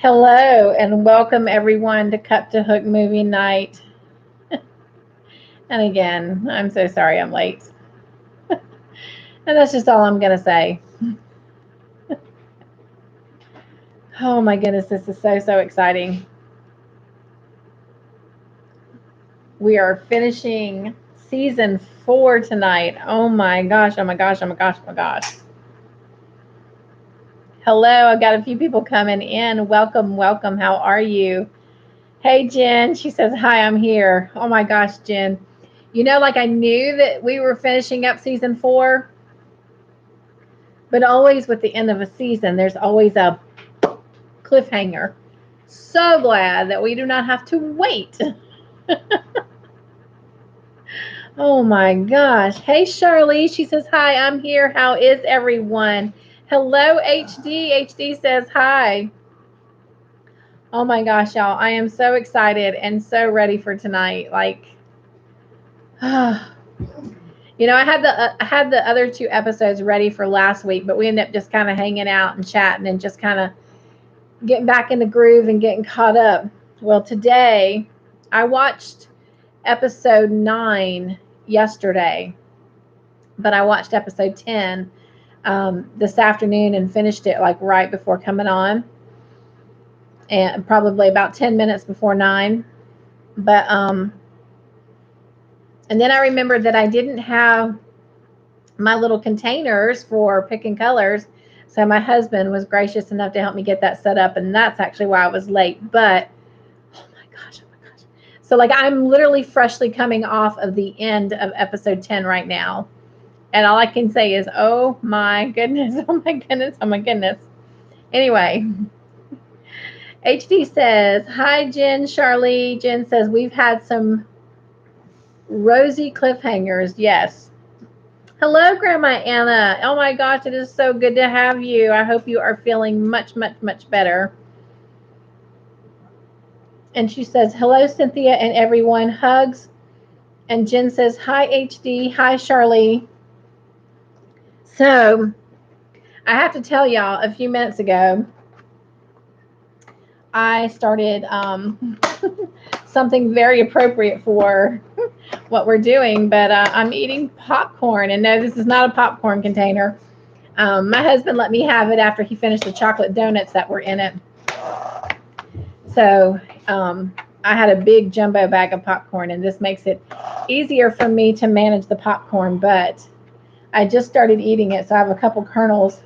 Hello and welcome everyone to Cup to Hook movie night. And again, I'm so sorry I'm late. And that's just all I'm going to say. Oh my goodness, this is so exciting. We are finishing season 4 tonight. Oh my gosh, oh my gosh, oh my gosh, oh my gosh. Hello, I've got a few people coming in. Welcome. How are you? Hey, Jen. She says, hi, I'm here. Oh my gosh, Jen. You know, like I knew that we were finishing up season 4, but always with the end of a season, there's always a cliffhanger. So glad that we do not have to wait. Oh my gosh. Hey, Charlie. She says, hi, I'm here. How is everyone? Hello, HD. HD says, hi. Oh my gosh, y'all. I am so excited and so ready for tonight. Like, you know, I had the other 2 episodes ready for last week, but we ended up just kind of hanging out and chatting and just kind of getting back in the groove and getting caught up. Well, today I watched episode 9 yesterday, but I watched episode 10 this afternoon and finished it like right before coming on, and probably about 10 minutes before 9. But and then I remembered that I didn't have my little containers for picking colors. So my husband was gracious enough to help me get that set up, and that's actually why I was late. But oh my gosh. So like I'm literally freshly coming off of the end of episode 10 right now. And all I can say is, oh my goodness, oh my goodness, oh my goodness. Anyway, HD says, hi, Jen, Charlie. Jen says, we've had some rosy cliffhangers. Yes. Hello, Grandma Anna. Oh my gosh, it is so good to have you. I hope you are feeling much better. And she says, hello, Cynthia and everyone. Hugs. And Jen says, hi, HD. Hi, Charlie. So I have to tell y'all, a few minutes ago, I started something very appropriate for what we're doing, but I'm eating popcorn. And no, this is not a popcorn container. My husband let me have it after he finished the chocolate donuts that were in it. So I had a big jumbo bag of popcorn, and this makes it easier for me to manage the popcorn, but I just started eating it, so I have a couple kernels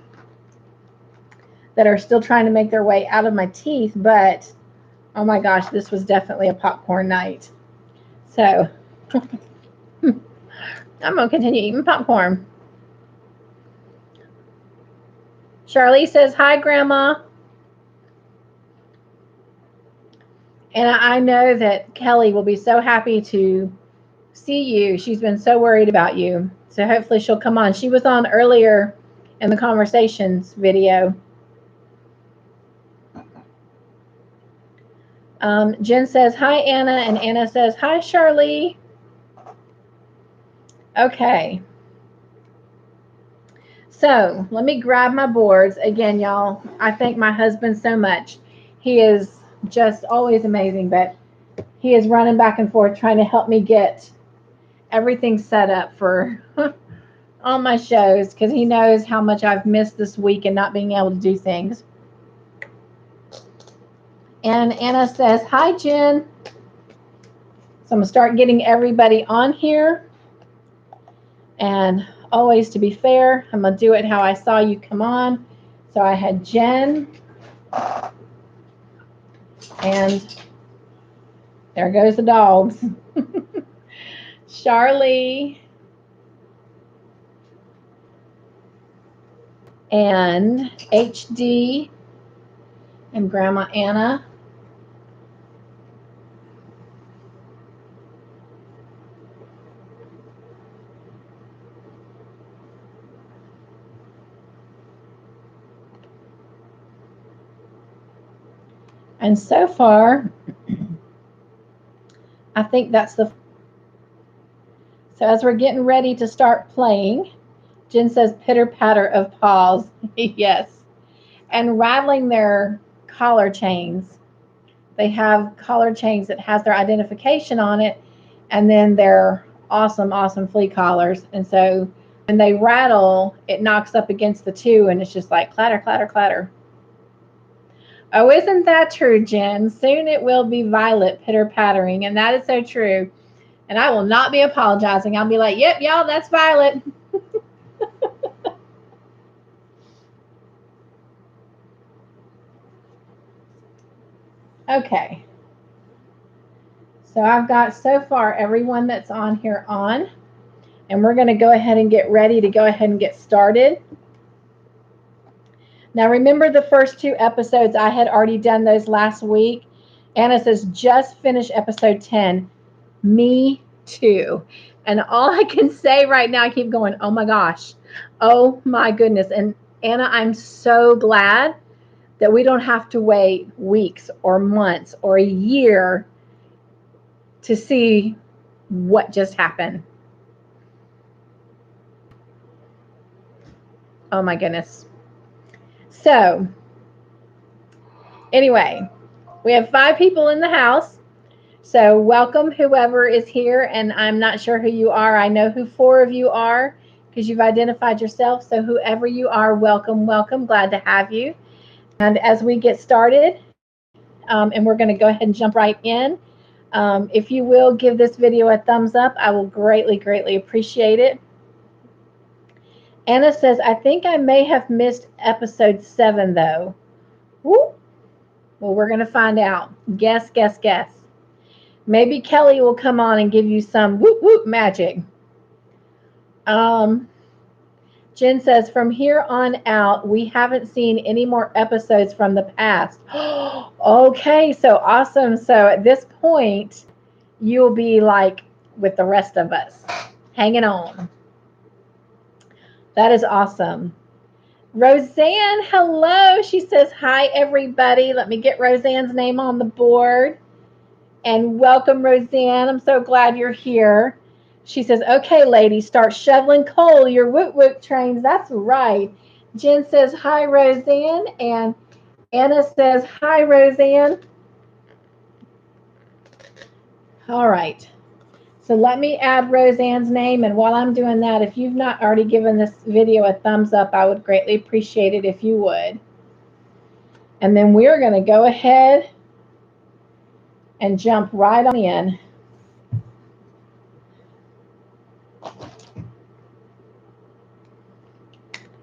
that are still trying to make their way out of my teeth, but oh my gosh, this was definitely a popcorn night. So I'm going to continue eating popcorn. Charlie says, hi, Grandma. And I know that Kelly will be so happy to see you. She's been so worried about you. So hopefully she'll come on. She was on earlier in the conversations video. Jen says, hi, Anna. And Anna says, hi, Charlie. Okay. So let me grab my boards. Again, y'all, I thank my husband so much. He is just always amazing, but he is running back and forth trying to help me get everything set up for all my shows because he knows how much I've missed this week and not being able to do things. And Anna says, hi, Jen. So I'm going to start getting everybody on here. And always to be fair, I'm going to do it how I saw you come on. So I had Jen. And there goes the dogs. Charlie. And HD. And Grandma Anna. And so far, I think that's the. So as we're getting ready to start playing, Jen says pitter patter of paws. Yes. And rattling their collar chains. They have collar chains that has their identification on it, and then they're awesome, awesome flea collars. And so when they rattle, it knocks up against the two, and it's just like clatter, clatter, clatter. Oh, isn't that true, Jen? Soon it will be violet pitter-pattering, and that is so true. And I will not be apologizing. I'll be like, yep, y'all, that's violet. Okay. So I've got so far everyone that's on here on, and we're going to go ahead and get ready to go ahead and get started. Now remember the first 2 episodes, I had already done those last week. Anna says, just finished episode 10. Me too. And all I can say right now, I keep going, oh my gosh, oh my goodness. And Anna, I'm so glad that we don't have to wait weeks or months or a year to see what just happened. Oh my goodness. So anyway, we have 5 people in the house. So welcome whoever is here, and I'm not sure who you are. I know who 4 of you are because you've identified yourself. So whoever you are, welcome, welcome. Glad to have you. And as we get started, and we're going to go ahead and jump right in. If you will give this video a thumbs up, I will greatly, greatly appreciate it. Anna says, I think I may have missed episode 7 though. Woo. Well, we're going to find out. Guess, guess, guess. Maybe Kelly will come on and give you some whoop whoop magic. Jen says, from here on out, we haven't seen any more episodes from the past. Okay, so awesome. So at this point, you'll be like with the rest of us, hanging on. That is awesome. Roseanne, hello. She says, hi, everybody. Let me get Roseanne's name on the board. And welcome, Roseanne. I'm so glad you're here. She says, okay, ladies, start shoveling coal, your woot-woot trains. That's right. Jen says, hi, Roseanne. And Anna says, hi, Roseanne. All right. So let me add Roseanne's name. And while I'm doing that, if you've not already given this video a thumbs up, I would greatly appreciate it if you would. And then we're going to go ahead and jump right on in.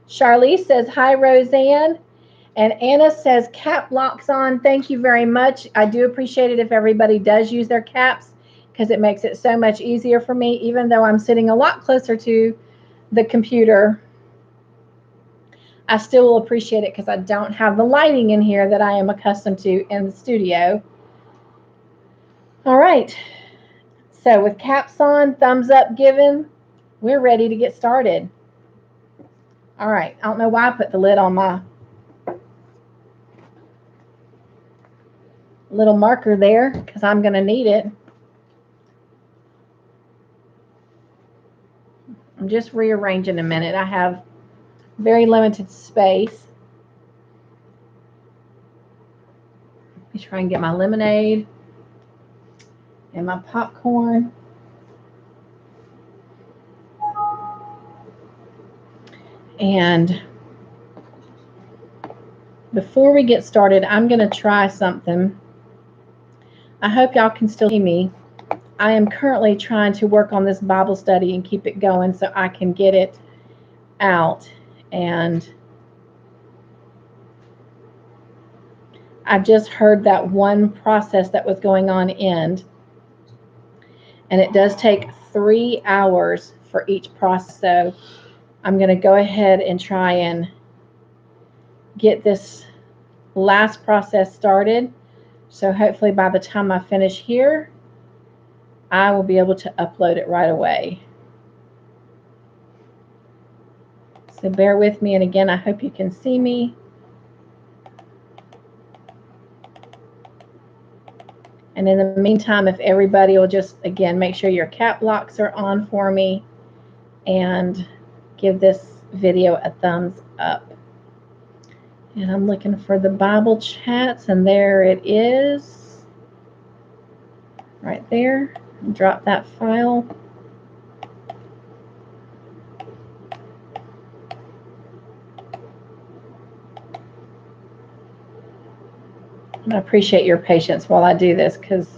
Charlize says, hi, Roseanne. And Anna says, cap locks on. Thank you very much. I do appreciate it if everybody does use their caps because it makes it so much easier for me, even though I'm sitting a lot closer to the computer. I still will appreciate it because I don't have the lighting in here that I am accustomed to in the studio. All right. So with caps on, thumbs up given, we're ready to get started. All right. I don't know why I put the lid on my little marker there because I'm going to need it. I'm just rearranging a minute. I have very limited space. Let me try and get my lemonade and my popcorn. And before we get started, I'm going to try something. I hope y'all can still see me. I am currently trying to work on this Bible study and keep it going so I can get it out. And I just heard that one process that was going on end. And it does take 3 hours for each process. So I'm going to go ahead and try and get this last process started. So hopefully by the time I finish here, I will be able to upload it right away. So bear with me. And again, I hope you can see me. And in the meantime, if everybody will just, again, make sure your cap locks are on for me and give this video a thumbs up. And I'm looking for the Bible chats, and there it is. Right there. Drop that file. And I appreciate your patience while I do this, because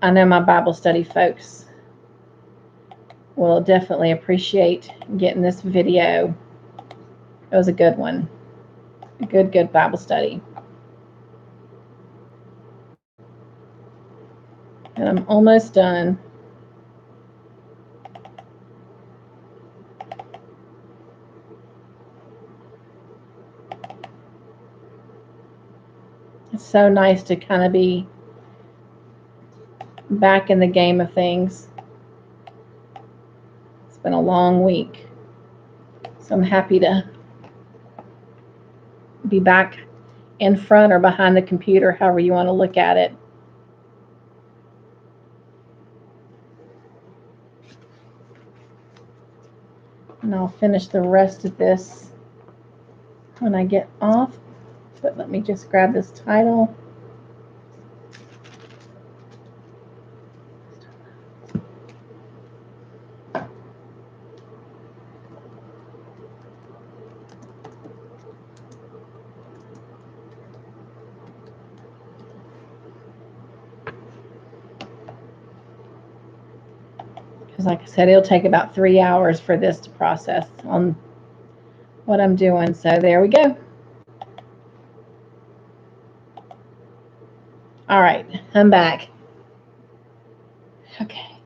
I know my Bible study folks will definitely appreciate getting this video. It was a good one. A good Bible study. And I'm almost done. It's so nice to kind of be back in the game of things. It's been a long week. So I'm happy to be back in front or behind the computer, however you want to look at it. And I'll finish the rest of this when I get off. But let me just grab this title. Because like I said, it'll take about 3 hours for this to process on what I'm doing. So there we go. All right, I'm back. Okay.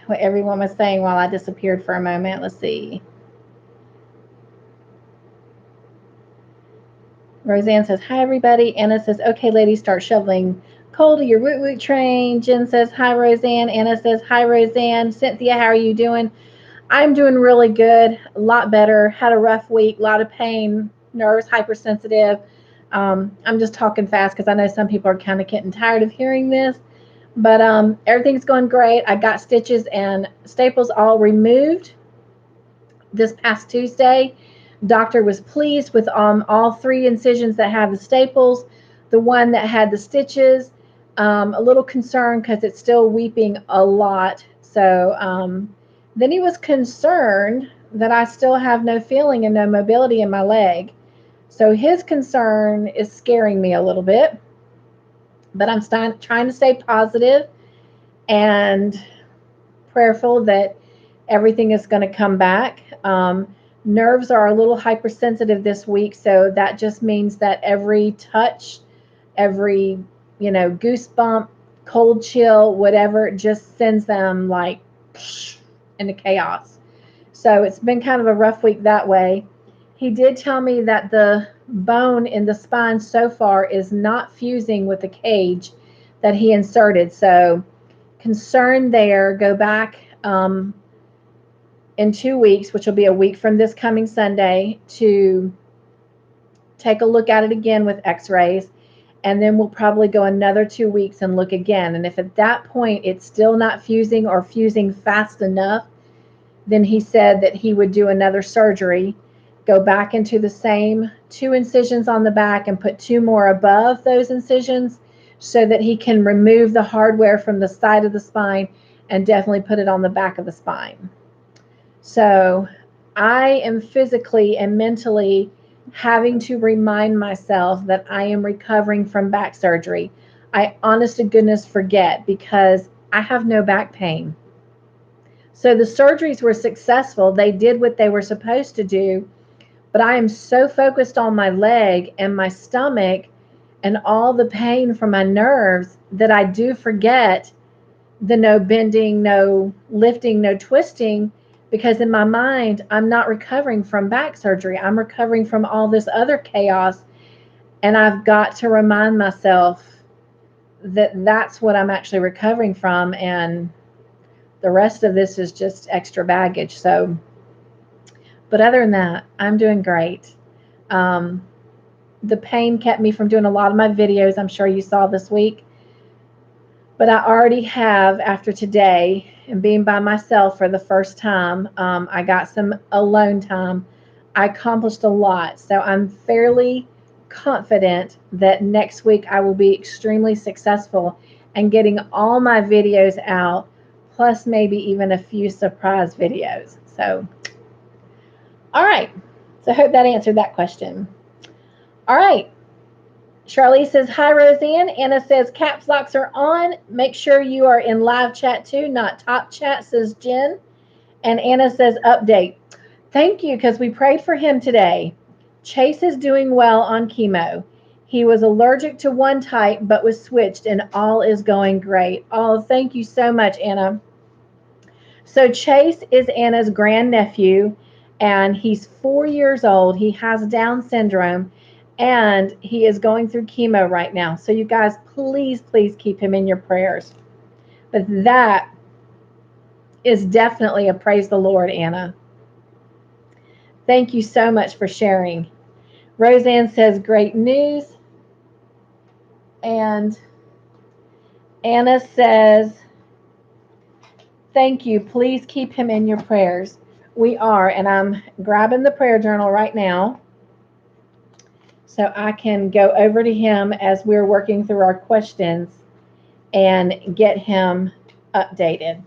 What everyone was saying while I disappeared for a moment. Let's see. Roseanne says, hi, everybody. Anna says, okay, ladies, start shoveling coal to your woot woot train. Jen says, hi, Roseanne. Anna says, hi, Roseanne. Cynthia, how are you doing? I'm doing really good, a lot better. Had a rough week, a lot of pain, nerves, hypersensitive. I'm just talking fast because I know some people are kind of getting tired of hearing this. But everything's going great. I got stitches and staples all removed this past Tuesday. Doctor was pleased with all 3 incisions that have the staples. The one that had the stitches, a little concerned because it's still weeping a lot. So then he was concerned that I still have no feeling and no mobility in my leg. So his concern is scaring me a little bit. But I'm trying to stay positive and prayerful that everything is going to come back. Nerves are a little hypersensitive this week, so that just means that every touch, every goosebump, cold chill, whatever, just sends them like into chaos. So it's been kind of a rough week that way. He did tell me that the bone in the spine so far is not fusing with the cage that he inserted. So concern there. Go back in 2 weeks, which will be a week from this coming Sunday, to take a look at it again with x-rays. And then we'll probably go another 2 weeks and look again. And if at that point it's still not fusing or fusing fast enough, then he said that he would do another surgery, go back into the same 2 incisions on the back and put 2 more above those incisions so that he can remove the hardware from the side of the spine and definitely put it on the back of the spine. So I am physically and mentally having to remind myself that I am recovering from back surgery. I honest to goodness forget because I have no back pain. So the surgeries were successful. They did what they were supposed to do, but I am so focused on my leg and my stomach and all the pain from my nerves that I do forget the no bending, no lifting, no twisting, because in my mind, I'm not recovering from back surgery. I'm recovering from all this other chaos. And I've got to remind myself that that's what I'm actually recovering from. And the rest of this is just extra baggage. So, but other than that, I'm doing great. The pain kept me from doing a lot of my videos, I'm sure you saw this week. But I already have, after today and being by myself for the first time, I got some alone time. I accomplished a lot. So I'm fairly confident that next week I will be extremely successful and getting all my videos out, plus maybe even a few surprise videos. So, all right. So I hope that answered that question. All right. Charlie says, hi, Roseanne. Anna says, caps locks are on. Make sure you are in live chat too, not top chat, says Jen. And Anna says, update. Thank you, because we prayed for him today. Chase is doing well on chemo. He was allergic to one type, but was switched, and all is going great. Oh, thank you so much, Anna. So Chase is Anna's grandnephew, and he's 4 years old. He has Down syndrome, and he is going through chemo right now. So you guys, please, please keep him in your prayers. But that is definitely a praise the Lord, Anna. Thank you so much for sharing. Roseanne says, great news. And Anna says, thank you. Please keep him in your prayers. We are, and I'm grabbing the prayer journal right now so I can go over to him as we're working through our questions and get him updated.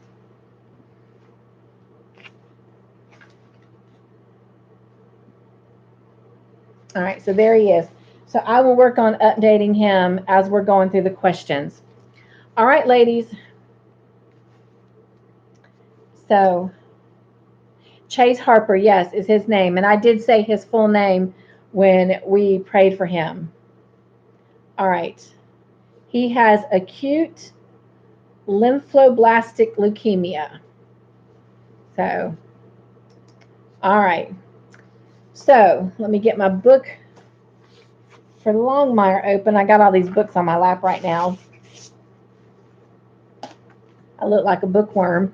All right, so there he is. So I will work on updating him as we're going through the questions. All right, ladies. So Chase Harper, yes, is his name. And I did say his full name when we prayed for him. All right. He has acute lymphoblastic leukemia. So, all right. So let me get my book for Longmire open. I got all these books on my lap right now. I look like a bookworm.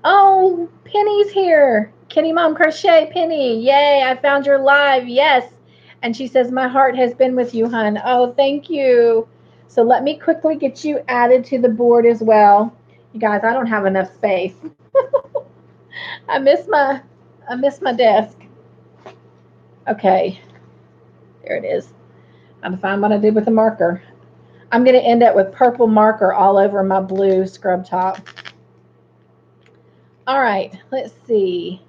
Oh, Penny's here. Kitty Mom Crochet, Penny. Yay, I found your live. Yes. And she says, my heart has been with you, hun. Oh, thank you. So let me quickly get you added to the board as well. You guys, I don't have enough space. I miss my desk. Okay. There it is. I'm gonna find what I did with the marker. I'm gonna end up with purple marker all over my blue scrub top. All right, let's see.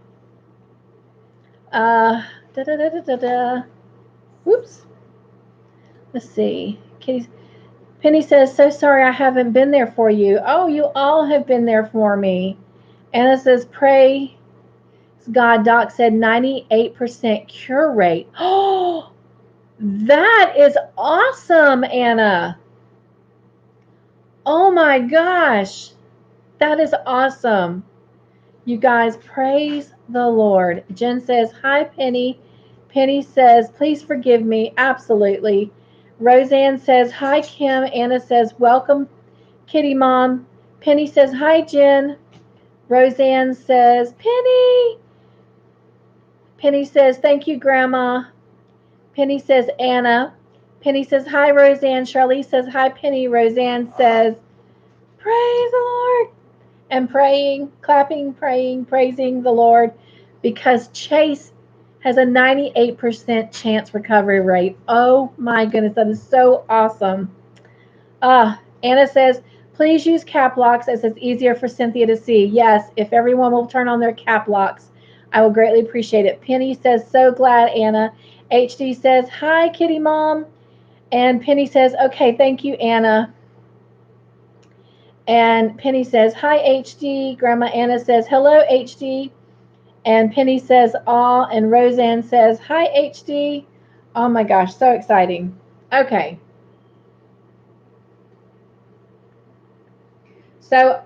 Whoops. Let's see. Penny says, so sorry I haven't been there for you. Oh, you all have been there for me. Anna says, pray God. Doc said 98% cure rate. Oh, that is awesome, Anna. Oh my gosh. That is awesome. You guys, praise the Lord. Jen says, hi, Penny. Penny says, please forgive me. Absolutely. Roseanne says, hi, Kim. Anna says, welcome, Kitty Mom. Penny says, hi, Jen. Roseanne says, Penny. Penny says, thank you, Grandma. Penny says, Anna. Penny says, hi, Roseanne. Charlie says, hi, Penny. Roseanne says, praise the Lord. And praying, clapping, praying, praising the Lord, because Chase has a 98% chance recovery rate. Oh my goodness, that is so awesome. Anna says, please use cap locks as it's easier for Cynthia to see. Yes, if everyone will turn on their cap locks, I will greatly appreciate it. Penny says, so glad, Anna. HD says, hi, Kitty Mom. And Penny says, okay, thank you, Anna. And Penny says, hi, HD. Grandma Anna says, hello, HD. And Penny says, aw. And Roseanne says, hi, HD. Oh my gosh, so exciting. Okay. So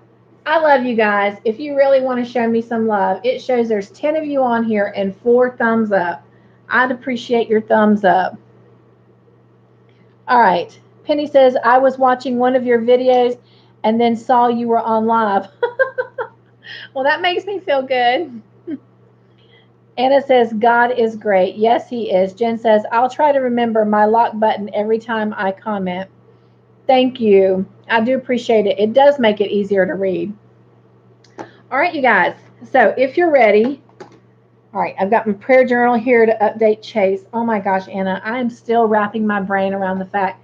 I love you guys. If you really want to show me some love, it shows there's 10 of you on here and 4 thumbs up. I'd appreciate your thumbs up. All right. Penny says, I was watching one of your videos and then saw you were on live. Well, that makes me feel good. Anna says, God is great. Yes, he is. Jen says, I'll try to remember my lock button every time I comment. Thank you. I do appreciate it. It does make it easier to read. All right, you guys. So if you're ready, all right, I've got my prayer journal here to update Chase. Oh my gosh, Anna, I am still wrapping my brain around the fact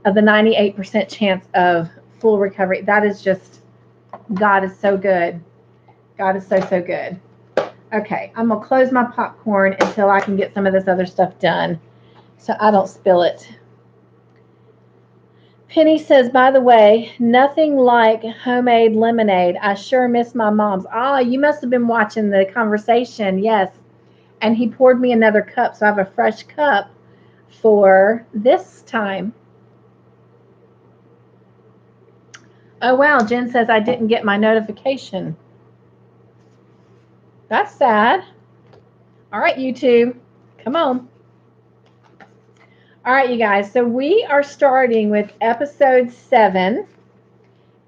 of the 98% chance of full recovery. That is just, God is so good. God is so, so good. Okay, I'm going to close my popcorn until I can get some of this other stuff done so I don't spill it. Penny says, by the way, nothing like homemade lemonade. I sure miss my mom's. Ah, you must have been watching the conversation. Yes. And he poured me another cup, so I have a fresh cup for this time. Oh, wow. Jen says, I didn't get my notification. That's sad. All right, YouTube. Come on. All right, you guys. So we are starting with episode 7.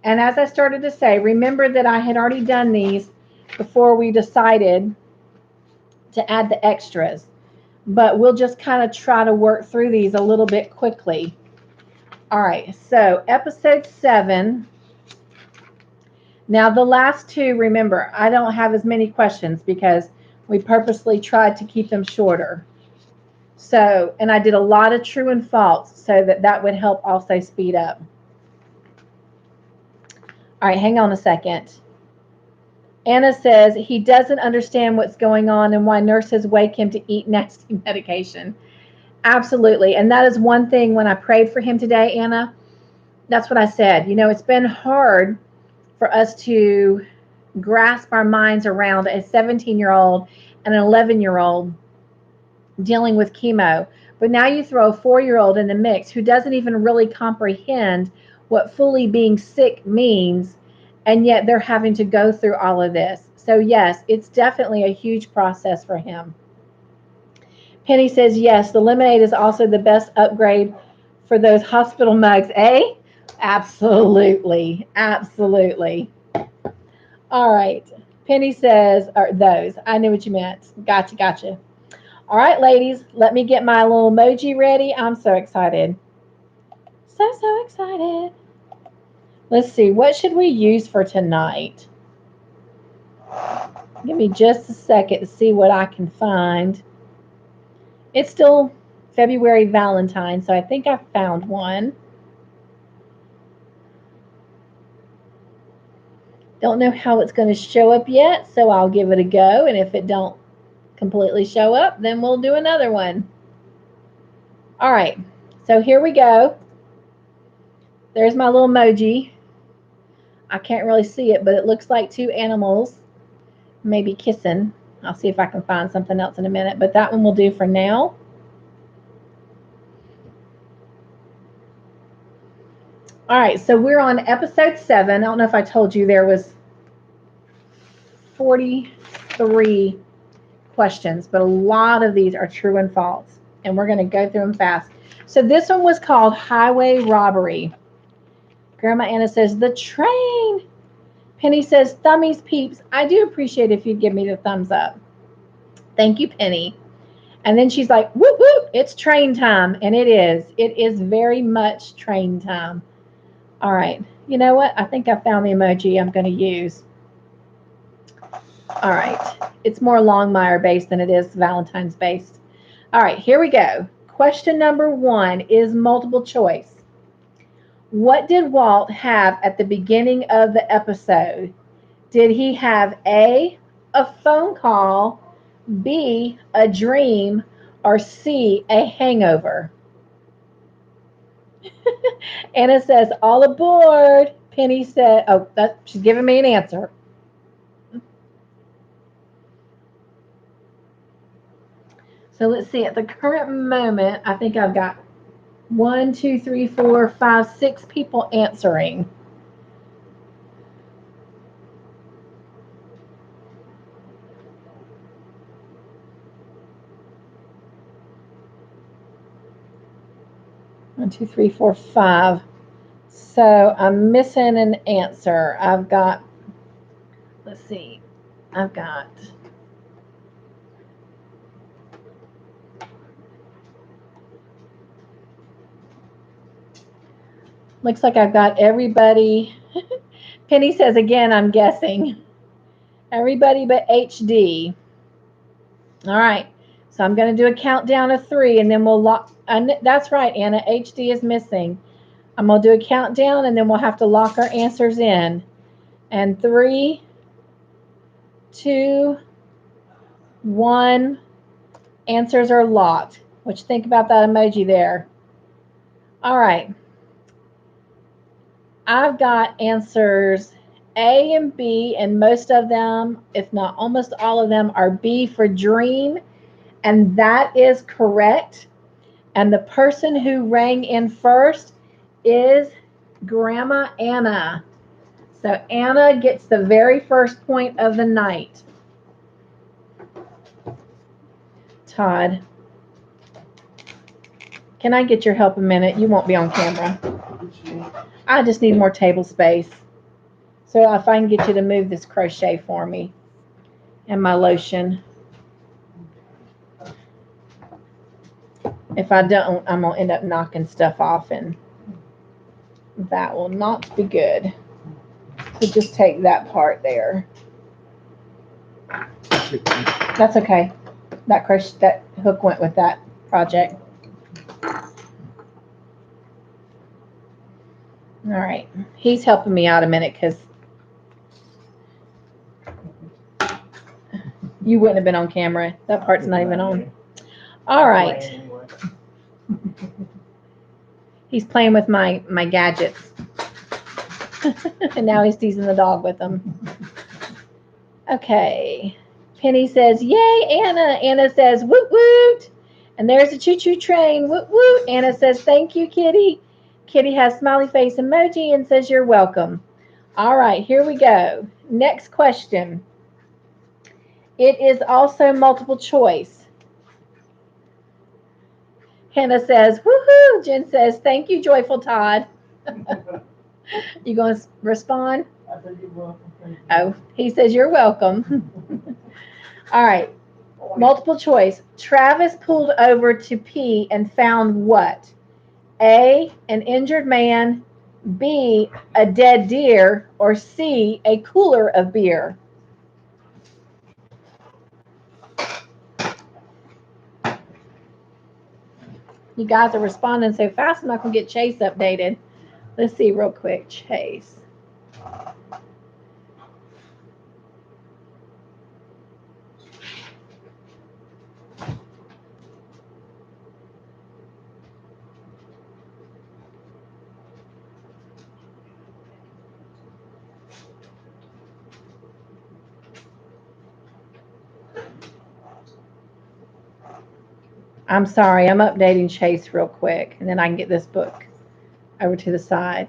And as I started to say, remember that I had already done these before we decided to add the extras. But we'll just kind of try to work through these a little bit quickly. All right, so episode 7. Now, the last 2, remember, I don't have as many questions because we purposely tried to keep them shorter. So, and I did a lot of true and false so that would help also speed up. All right, hang on a second. Anna says he doesn't understand what's going on and why nurses wake him to eat nasty medication. Absolutely. And that is one thing when I prayed for him today, Anna, that's what I said. You know, it's been hard for us to grasp our minds around a 17-year-old and an 11-year-old dealing with chemo. But now you throw a 4-year-old in the mix who doesn't even really comprehend what fully being sick means, and yet they're having to go through all of this. So yes, it's definitely a huge process for him. Penny says, yes, the lemonade is also the best upgrade for those hospital mugs, eh? Absolutely. Absolutely. All right. Penny says, or those. I knew what you meant. Gotcha. All right, ladies, let me get my little emoji ready. I'm so excited. So excited. Let's see. What should we use for tonight? Give me just a second to see what I can find. It's still February Valentine, so I think I found one. Don't know how it's going to show up yet, so I'll give it a go. And if it don't completely show up, then we'll do another one. All right, so here we go. There's my little emoji. I can't really see it, but it looks like 2 animals maybe kissing. I'll see if I can find something else in a minute, but that one will do for now. All right, so we're on episode 7. I don't know if I told you there was 43 questions, but a lot of these are true and false, and we're going to go through them fast. So this one was called Highway Robbery. Grandma Anna says, the train. Penny says, thummies peeps. I do appreciate if you'd give me the thumbs up. Thank you, Penny. And then she's like, whoop, whoop, it's train time. And it is. It is very much train time. All right. You know what? I think I found the emoji I'm going to use. All right. It's more Longmire based than it is Valentine's based. All right. Here we go. Question number 1 is multiple choice. What did Walt have at the beginning of the episode? Did he have A, a phone call, B, a dream, or C, a hangover? Anna says, all aboard. Penny said, oh, she's giving me an answer. So let's see, at the current moment, I think I've got 1, 2, 3, 4, 5, 6 people answering. One, two, three, four, 5. So I'm missing an answer. I've got, let's see, I've got Looks like I've got everybody. Penny says again, I'm guessing. Everybody but HD. All right. So I'm going to do a countdown of 3 and then we'll lock. That's right, Anna. HD is missing. I'm going to do a countdown and then we'll have to lock our answers in. And 3, 2, 1. Answers are locked. What you think about that emoji there? All right. I've got answers A and B, and most of them, if not almost all of them, are B for dream, and that is correct. And the person who rang in first is Grandma Anna. So Anna gets the very first point of the night. Todd, can I get your help a minute? You won't be on camera. I just need more table space. So if I can get you to move this crochet for me and my lotion. If I don't, I'm going to end up knocking stuff off and that will not be good. So just take that part there. That's okay. That hook went with that project. All right. He's helping me out a minute because you wouldn't have been on camera. That part's not even on. All right. He's playing with my gadgets. And now he's teasing the dog with them. Okay. Penny says, yay, Anna. Anna says, woot woot. And there's a choo-choo train. Woot woot. Anna says, thank you, Kitty. Kitty has smiley face emoji and says, you're welcome. All right, here we go. Next question. It is also multiple choice. Hannah says, woohoo. Jen says, thank you, Joyful Todd. You going to respond? I said you're welcome. Oh, he says, you're welcome. All right. Multiple choice. Travis pulled over to pee and found what? A, an injured man, B, a dead deer, or C, a cooler of beer? You guys are responding so fast, I'm not going to get Chase updated. Let's see real quick. Chase. I'm sorry, I'm updating Chase real quick, and then I can get this book over to the side.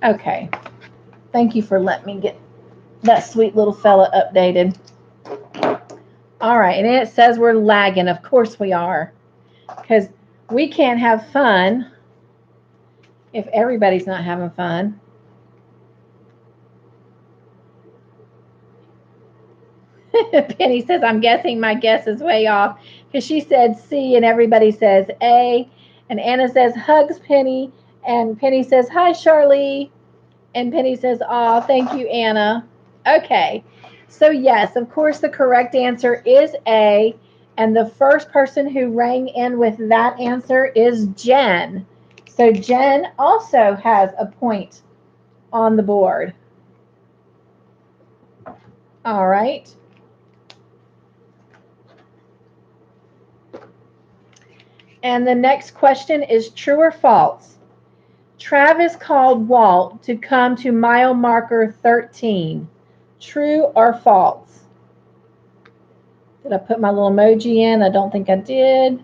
Okay. Thank you for letting me get that sweet little fella updated. All right, and it says we're lagging. Of course we are, because we can't have fun if everybody's not having fun. Penny says, I'm guessing my guess is way off because she said C and everybody says A. And Anna says, hugs, Penny. And Penny says, hi, Charlie. And Penny says, aw, thank you, Anna. Okay. So, yes, of course, the correct answer is A. And the first person who rang in with that answer is Jen. So, Jen also has a point on the board. All right. And the next question is true or false? Travis called Walt to come to mile marker 13. True or false? Did I put my little emoji in? I don't think I did.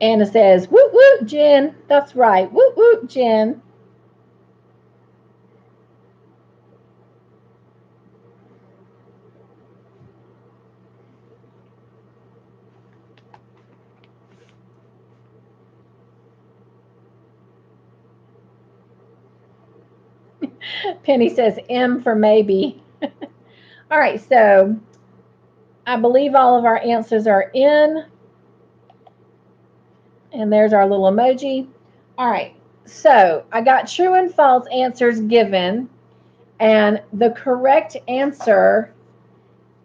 Anna says, woot woot, Jen. That's right. Woot woot, Jen. Penny says M for maybe. All right, so I believe all of our answers are in. And there's our little emoji. All right, so I got true and false answers given. And the correct answer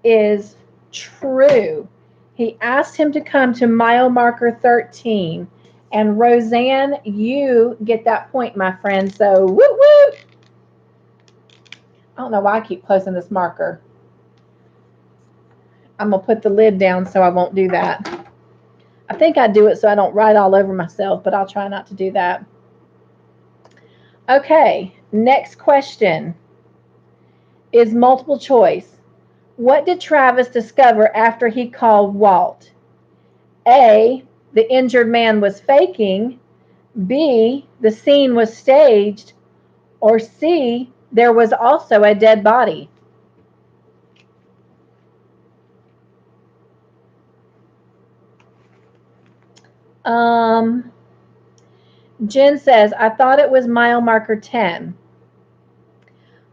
is true. He asked him to come to mile marker 13. And Roseanne, you get that point, my friend. So, woo woo. I don't know why I keep closing this marker. I'm going to put the lid down so I won't do that. I think I do it so I don't write all over myself, but I'll try not to do that. Okay, next question is multiple choice. What did Travis discover after he called Walt? A, the injured man was faking. B, the scene was staged. Or C, there was also a dead body. Jen says, I thought it was mile marker 10.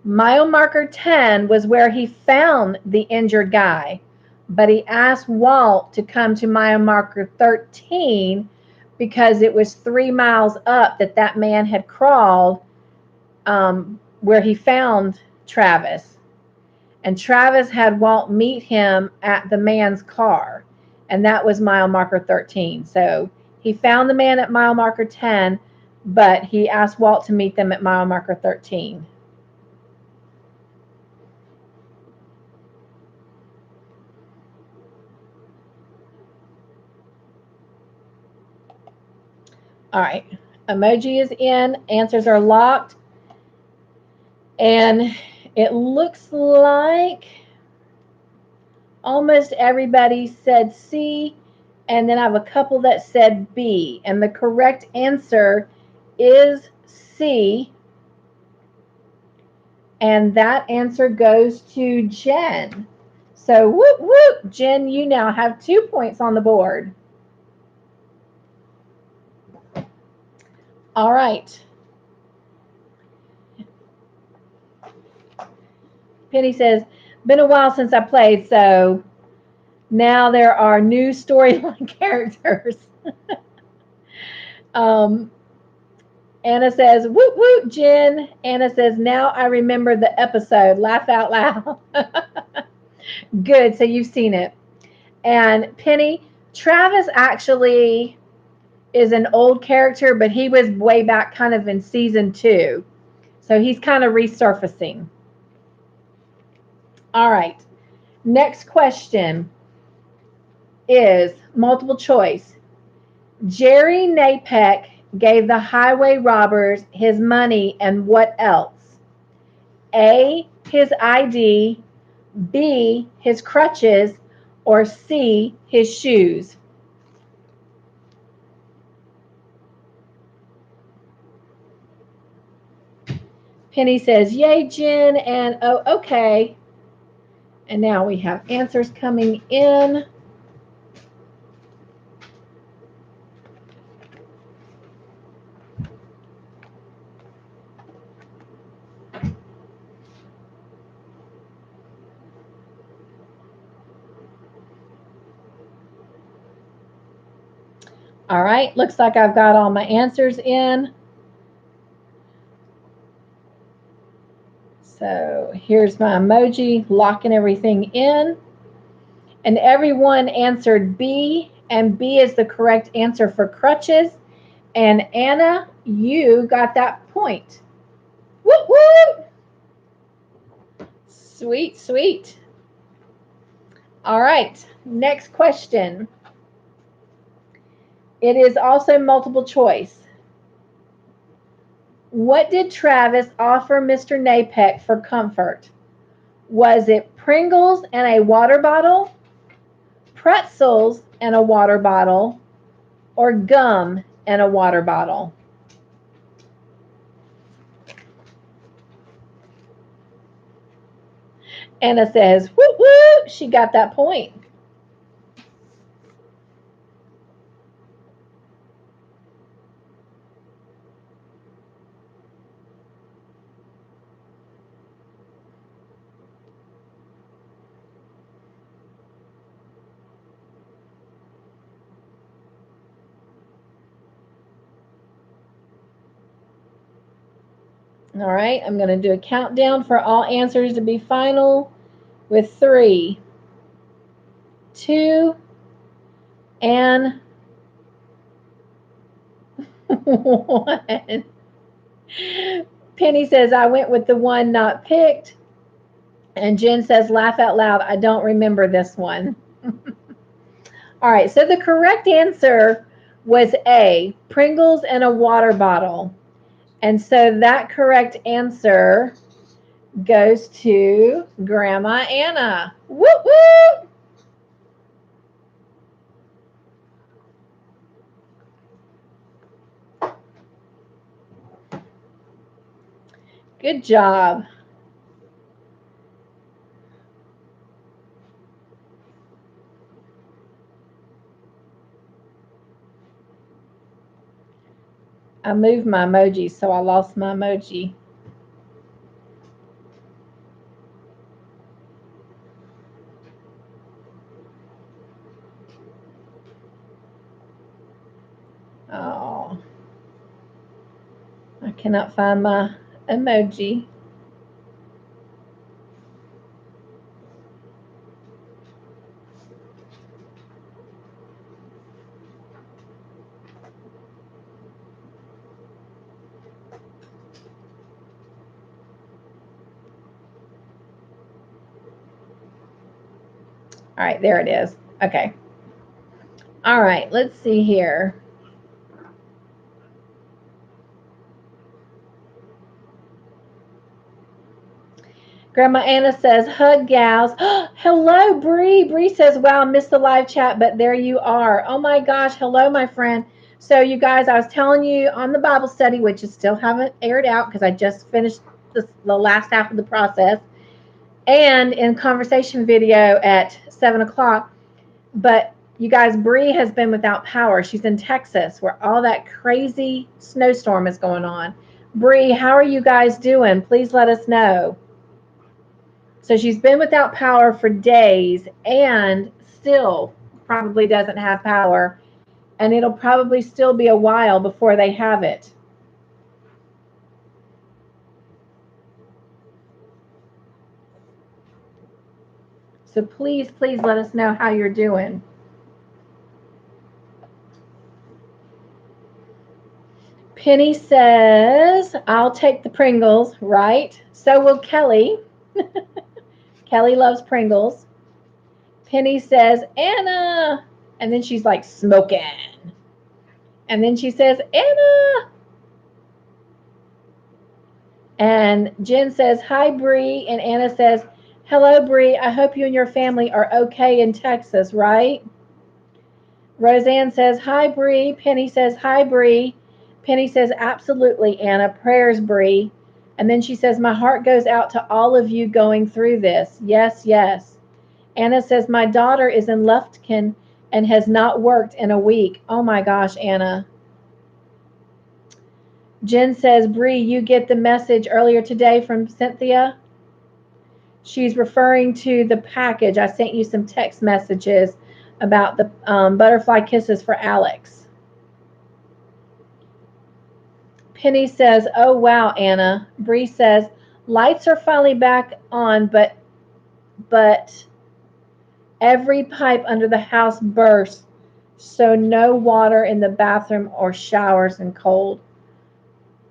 Mile marker 10 was where he found the injured guy, but he asked Walt to come to mile marker 13 because it was 3 miles up that man had crawled, where he found Travis. And Travis had Walt meet him at the man's car, and that was mile marker 13. So he found the man at mile marker 10, but he asked Walt to meet them at mile marker 13. All right, emoji is in, answers are locked, and it looks like almost everybody said C, and then I have a couple that said B, and the correct answer is C, and that answer goes to Jen. So whoop whoop, Jen, you now have 2 points on the board. All right. Penny says, been a while since I played, so now there are new storyline characters. Anna says, whoop whoop, Jen. Anna says, now I remember the episode. Laugh out loud. Good, so you've seen it. And Penny, Travis actually is an old character, but he was way back kind of in season 2. So he's kind of resurfacing. All right. Next question is multiple choice. Jerry Napeck gave the highway robbers his money and what else? A, his ID, B, his crutches, or C, his shoes? Penny says, yay, Jen, and oh, okay. And now we have answers coming in. All right, looks like I've got all my answers in. So here's my emoji locking everything in. And everyone answered B, and B is the correct answer for crutches. And Anna, you got that point. Woo woo! Sweet, sweet. All right, next question. It is also multiple choice. What did Travis offer Mr. Napeck for comfort? Was it Pringles and a water bottle, pretzels and a water bottle, or gum and a water bottle? Anna says, woo woo, she got that point. All right, I'm going to do a countdown for all answers to be final with 3, 2, and 1. Penny says, I went with the one not picked. And Jen says, laugh out loud. I don't remember this one. All right, so the correct answer was A, Pringles in a water bottle. And so that correct answer goes to Grandma Anna. Woo woo! Good job. I moved my emoji, so I lost my emoji. Oh, I cannot find my emoji. All right, there it is. Okay. All right, let's see here. Grandma Anna says, hug gals. Hello, Bree. Bree says, wow, I missed the live chat, but there you are. Oh my gosh. Hello, my friend. So you guys, I was telling you on the Bible study, which is still haven't aired out because I just finished the last half of the process, and in conversation video at 7 o'clock. But you guys, Bree has been without power. She's in Texas where all that crazy snowstorm is going on. Bree, how are you guys doing? Please let us know. So she's been without power for days and still probably doesn't have power. And it'll probably still be a while before they have it. So please, please let us know how you're doing. Penny says, I'll take the Pringles, right? So will Kelly. Kelly loves Pringles. Penny says, Anna. And then she's like, smoking. And then she says, Anna. And Jen says, hi, Bree. And Anna says, hello, Bree. I hope you and your family are okay in Texas, right? Roseanne says, hi, Bree. Penny says, hi, Bree. Penny says, absolutely, Anna. Prayers, Bree. And then she says, my heart goes out to all of you going through this. Yes, yes. Anna says, my daughter is in Lufkin and has not worked in a week. Oh my gosh, Anna. Jen says, Bree, you get the message earlier today from Cynthia? She's referring to the package. I sent you some text messages about the butterfly kisses for Alex. Penny says, oh, wow, Anna. Bree says, lights are finally back on, but every pipe under the house burst, so no water in the bathroom or showers and cold.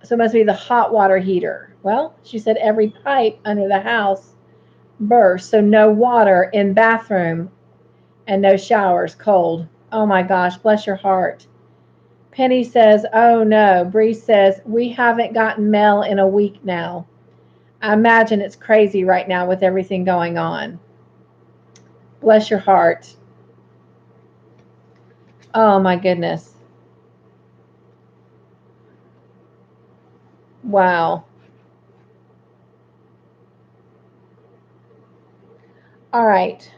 So it must be the hot water heater. Well, she said every pipe under the house burst, so no water in bathroom and no showers, cold. Oh my gosh, bless your heart. Penny says, oh no. Bree says, we haven't gotten mail in a week now. I imagine it's crazy right now with everything going on. Bless your heart. Oh my goodness. Wow. All right.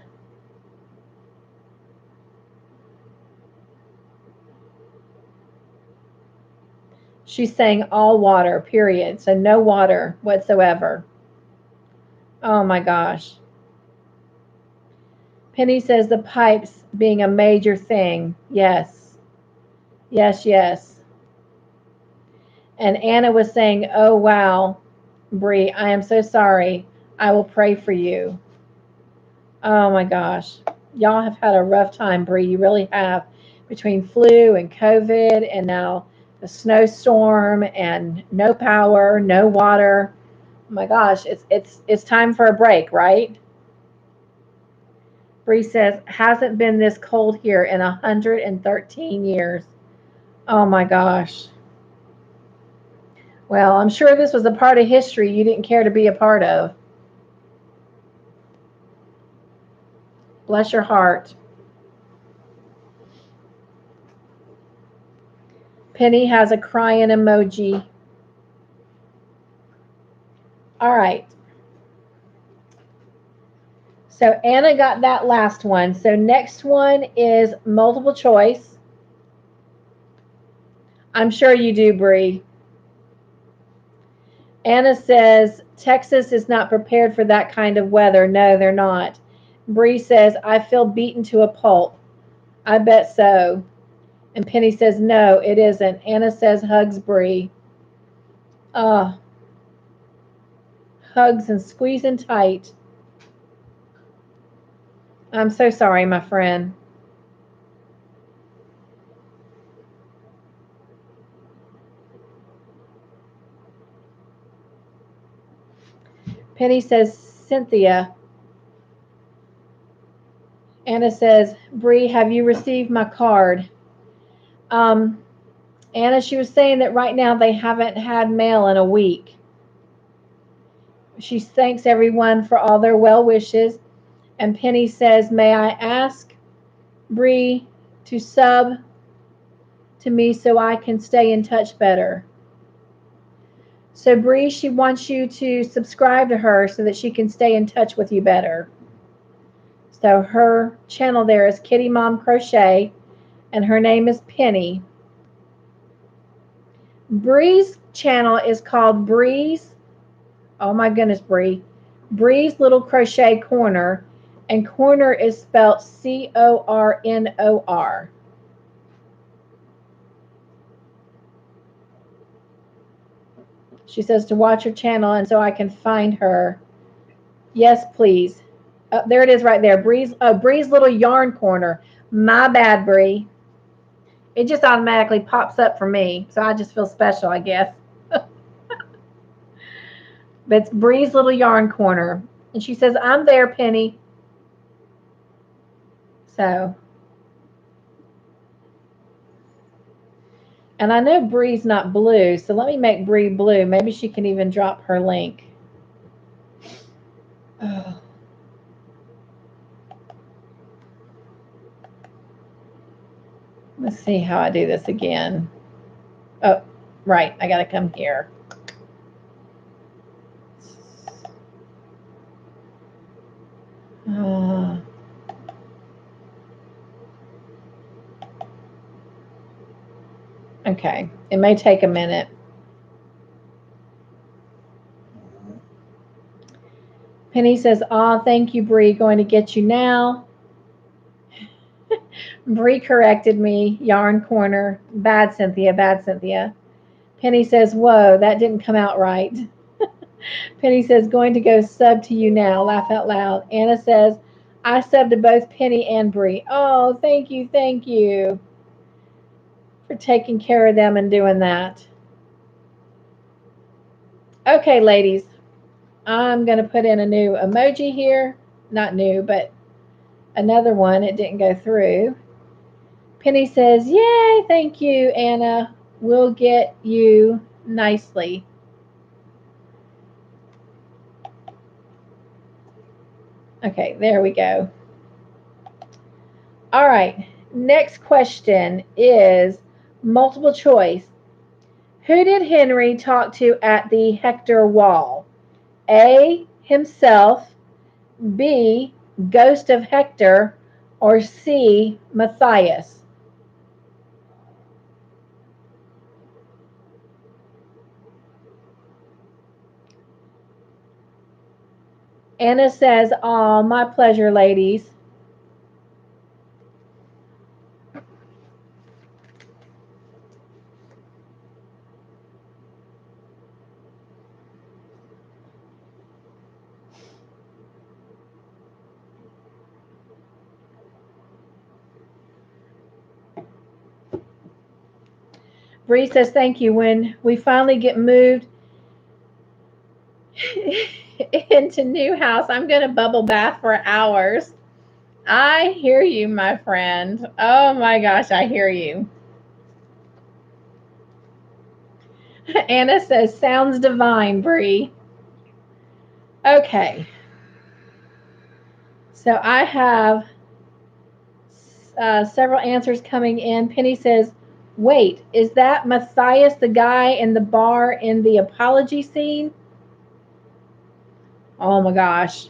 She's saying all water, period. So no water whatsoever. Oh my gosh. Penny says the pipes being a major thing. Yes. Yes, yes. And Anna was saying, oh wow. Bree, I am so sorry. I will pray for you. Oh my gosh. Y'all have had a rough time, Bree. You really have. Between flu and COVID and now the snowstorm and no power, no water. Oh my gosh, it's time for a break, right? Bree says, hasn't been this cold here in 113 years. Oh my gosh. Well, I'm sure this was a part of history you didn't care to be a part of. Bless your heart. Penny has a crying emoji. All right. So Anna got that last one. So next one is multiple choice. I'm sure you do, Bree. Anna says Texas is not prepared for that kind of weather. No, they're not. Bree says I feel beaten to a pulp. I bet so. And Penny says no, it isn't. Anna says hugs Bree. Oh, hugs and squeezing tight. I'm so sorry, my friend. Penny says Cynthia. Anna says, Bree, have you received my card? Um, Anna, she was saying that right now they haven't had mail in a week. She thanks everyone for all their well wishes. And Penny says, may I ask Bree to sub to me so I can stay in touch better? So Bree, she wants you to subscribe to her so that she can stay in touch with you better. So her channel there is Kitty Mom Crochet, and her name is Penny. Bree's channel is called Bree's. Oh my goodness, Bree. Bree's Little Crochet Corner, and corner is spelled Cornor. She says to watch her channel and so I can find her. Yes, please. There it is right there. Bree's Little Yarn Corner. My bad, Bree. It just automatically pops up for me, so I just feel special, I guess. But it's Bree's Little Yarn Corner. And she says, I'm there, Penny. So, and I know Bree's not blue, so let me make Bree blue. Maybe she can even drop her link. Oh. Let's see how I do this again. Oh, right. I got to come here. Uh, okay. It may take a minute. Penny says, "Ah, thank you, Bree. Going to get you now." Bree corrected me. Yarn corner. Bad, Cynthia. Bad, Cynthia. Penny says, "Whoa, that didn't come out right." Penny says, "Going to go sub to you now." Laugh out loud. Anna says, "I sub to both Penny and Bree." Oh, thank you for taking care of them and doing that. Okay, ladies, I'm going to put in a new emoji here. Not new, but another one. It didn't go through. Penny says, yay, thank you, Anna. We'll get you nicely. Okay, there we go. All right, next question is multiple choice. Who did Henry talk to at the Hector wall? A, himself, B, ghost of Hector, or C, Matthias? Anna says, "Aw, my pleasure, ladies." Bree says, thank you. When we finally get moved into new house, I'm going to bubble bath for hours. I hear you, my friend. Oh my gosh, I hear you. Anna says, sounds divine, Bree. Okay. So I have several answers coming in. Penny says, wait, is that Matthias, the guy in the bar in the apology scene? Oh my gosh.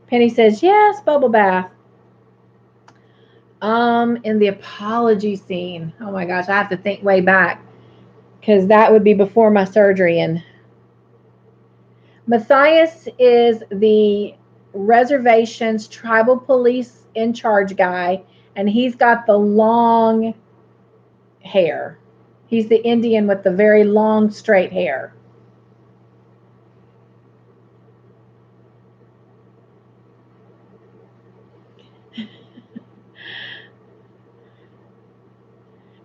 Penny says, yes, bubble bath. In the apology scene. Oh my gosh, I have to think way back because that would be before my surgery. And Matthias is the reservation's tribal police in charge guy, and he's got the long hair. He's the Indian with the very long, straight hair.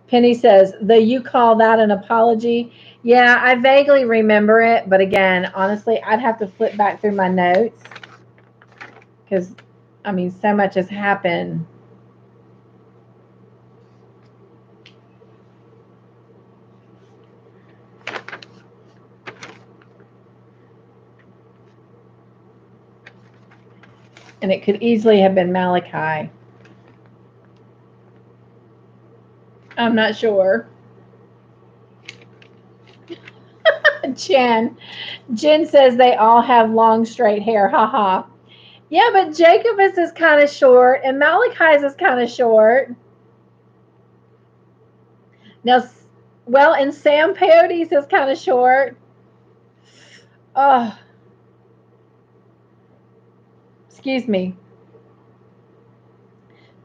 Penny says, though you call that an apology? Yeah, I vaguely remember it, but again, honestly, I'd have to flip back through my notes because, I mean, so much has happened. And it could easily have been Malachi. I'm not sure. Jen says they all have long, straight hair. Haha. Yeah, but Jacobus is kind of short, and Malachi's is kind of short. Now, well, and Sam Peyote's is kind of short. Oh, excuse me.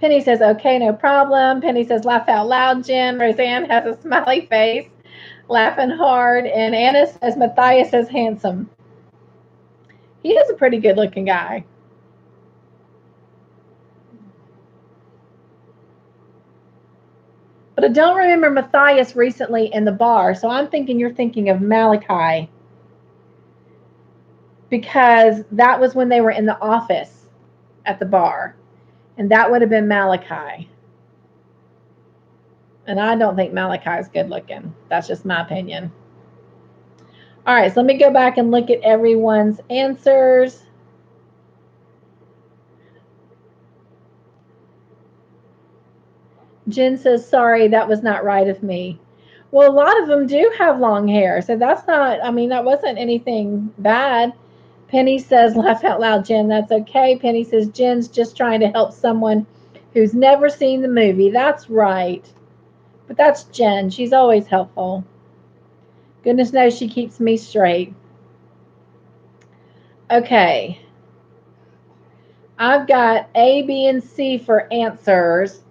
Penny says, okay, no problem. Penny says, laugh out loud, Jen. Roseanne has a smiley face, laughing hard. And Anna says, Matthias is handsome. He is a pretty good looking guy. But I don't remember Matthias recently in the bar, so I'm thinking you're thinking of Malachi. Because that was when they were in the office at the bar. And that would have been Malachi. And I don't think Malachi is good looking. That's just my opinion. All right, so let me go back and look at everyone's answers. Jen says, sorry, that was not right of me. Well, a lot of them do have long hair, so that's not, I mean, that wasn't anything bad. Penny says, laugh out loud, Jen, that's okay. Penny says, Jen's just trying to help someone who's never seen the movie. That's right. But that's Jen. She's always helpful. Goodness knows she keeps me straight. Okay. I've got A, B, and C for answers.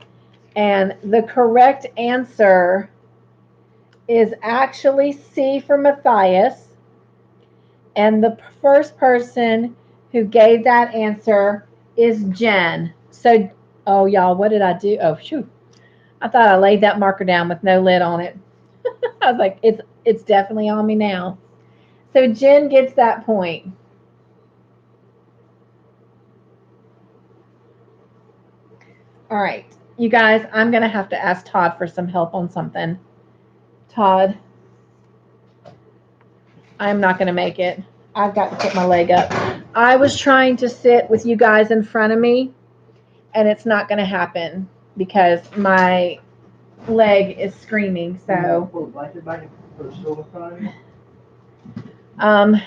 And the correct answer is actually C for Matthias. And the first person who gave that answer is Jen. So, oh, y'all, what did I do? Oh, shoot. I thought I laid that marker down with no lid on it. I was like, it's definitely on me now. So Jen gets that point. All right, you guys, I'm going to have to ask Todd for some help on something. Todd, I'm not going to make it. I've got to put my leg up. I was trying to sit with you guys in front of me, and it's not going to happen because my leg is screaming. So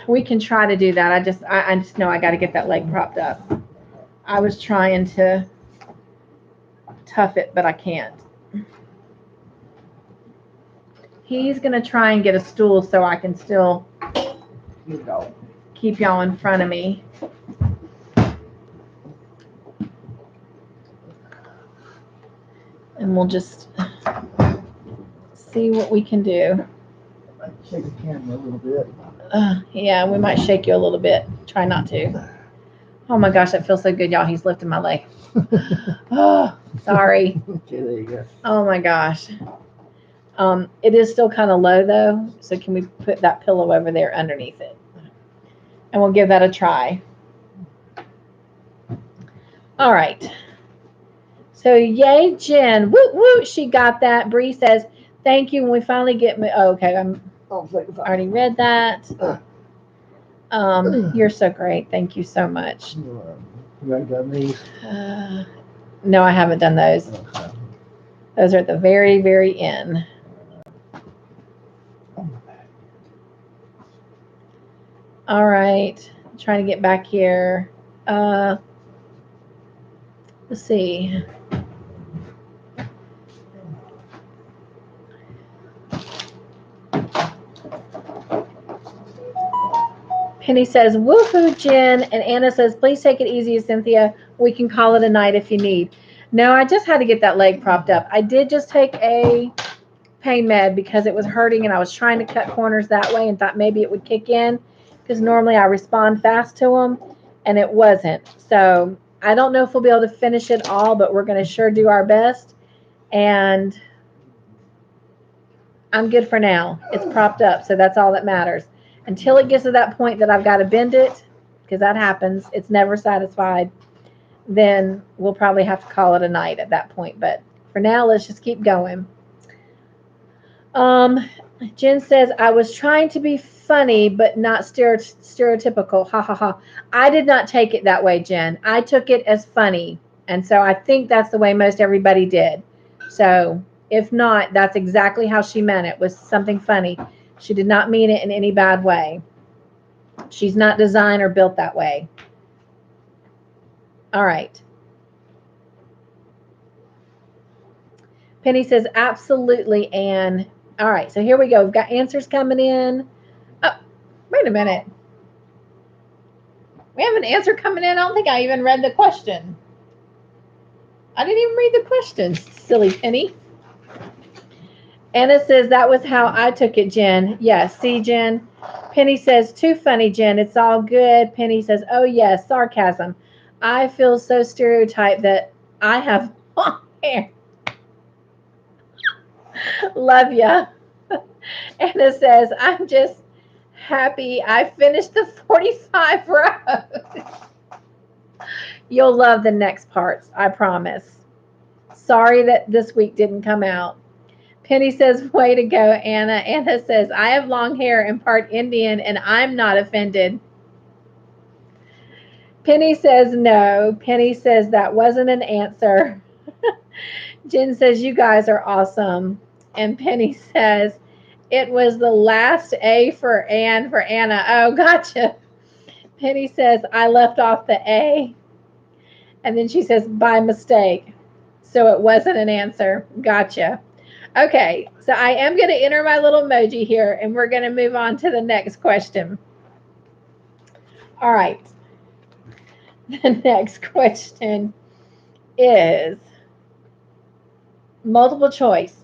we can try to do that. I just know I got to get that leg propped up. I was trying to tough it, but I can't. He's going to try and get a stool so I can still keep y'all in front of me. And we'll just see what we can do. Shake the camera a little bit. Yeah, we might shake you a little bit. Try not to. Oh my gosh, that feels so good, y'all. He's lifting my leg. Oh, sorry. Okay, there you go. Oh my gosh. It is still kind of low though, so can we put that pillow over there underneath it? And we'll give that a try. All right. So yay, Jen. Woo woo, she got that. Bree says, thank you when we finally get me. Oh, okay, I'm already read that. You're so great. Thank you so much. You haven't done these? No, I haven't done those. Okay. Those are at the very, very end. All right. I'm trying to get back here. Let's see. Penny says, woohoo, Jen. And Anna says, please take it easy, Cynthia. We can call it a night if you need. No, I just had to get that leg propped up. I did just take a pain med because it was hurting and I was trying to cut corners that way and thought maybe it would kick in because normally I respond fast to them and it wasn't. So I don't know if we'll be able to finish it all, but we're going to sure do our best. And I'm good for now. It's propped up, so that's all that matters. Until it gets to that point that I've got to bend it, because that happens, it's never satisfied, then we'll probably have to call it a night at that point. But for now, let's just keep going. Jen says, I was trying to be funny, but not stereotypical. Ha ha ha. I did not take it that way, Jen. I took it as funny. And so I think that's the way most everybody did. So if not, that's exactly how she meant it, was something funny. She did not mean it in any bad way. She's not designed or built that way. All right. Penny says, absolutely, Anne. All right, so here we go. We've got answers coming in. Oh, wait a minute. We have an answer coming in. I don't think I even read the question. I didn't even read the question, silly Penny. Anna says, that was how I took it, Jen. Yes, see, Jen. Penny says, too funny, Jen. It's all good. Penny says, oh, yes, sarcasm. I feel so stereotyped that I have long hair. Love ya. Anna says, I'm just happy I finished the 45 rows. You'll love the next parts, I promise. Sorry that this week didn't come out. Penny says, way to go, Anna. Anna says, I have long hair and part Indian, and I'm not offended. Penny says, no. Penny says, that wasn't an answer. Jen says, you guys are awesome. And Penny says, it was the last A for Anne for Anna. Oh, gotcha. Penny says, I left off the A. And then she says, by mistake. So it wasn't an answer. Gotcha. Okay, so I am going to enter my little emoji here, and we're going to move on to the next question. All right. The next question is multiple choice.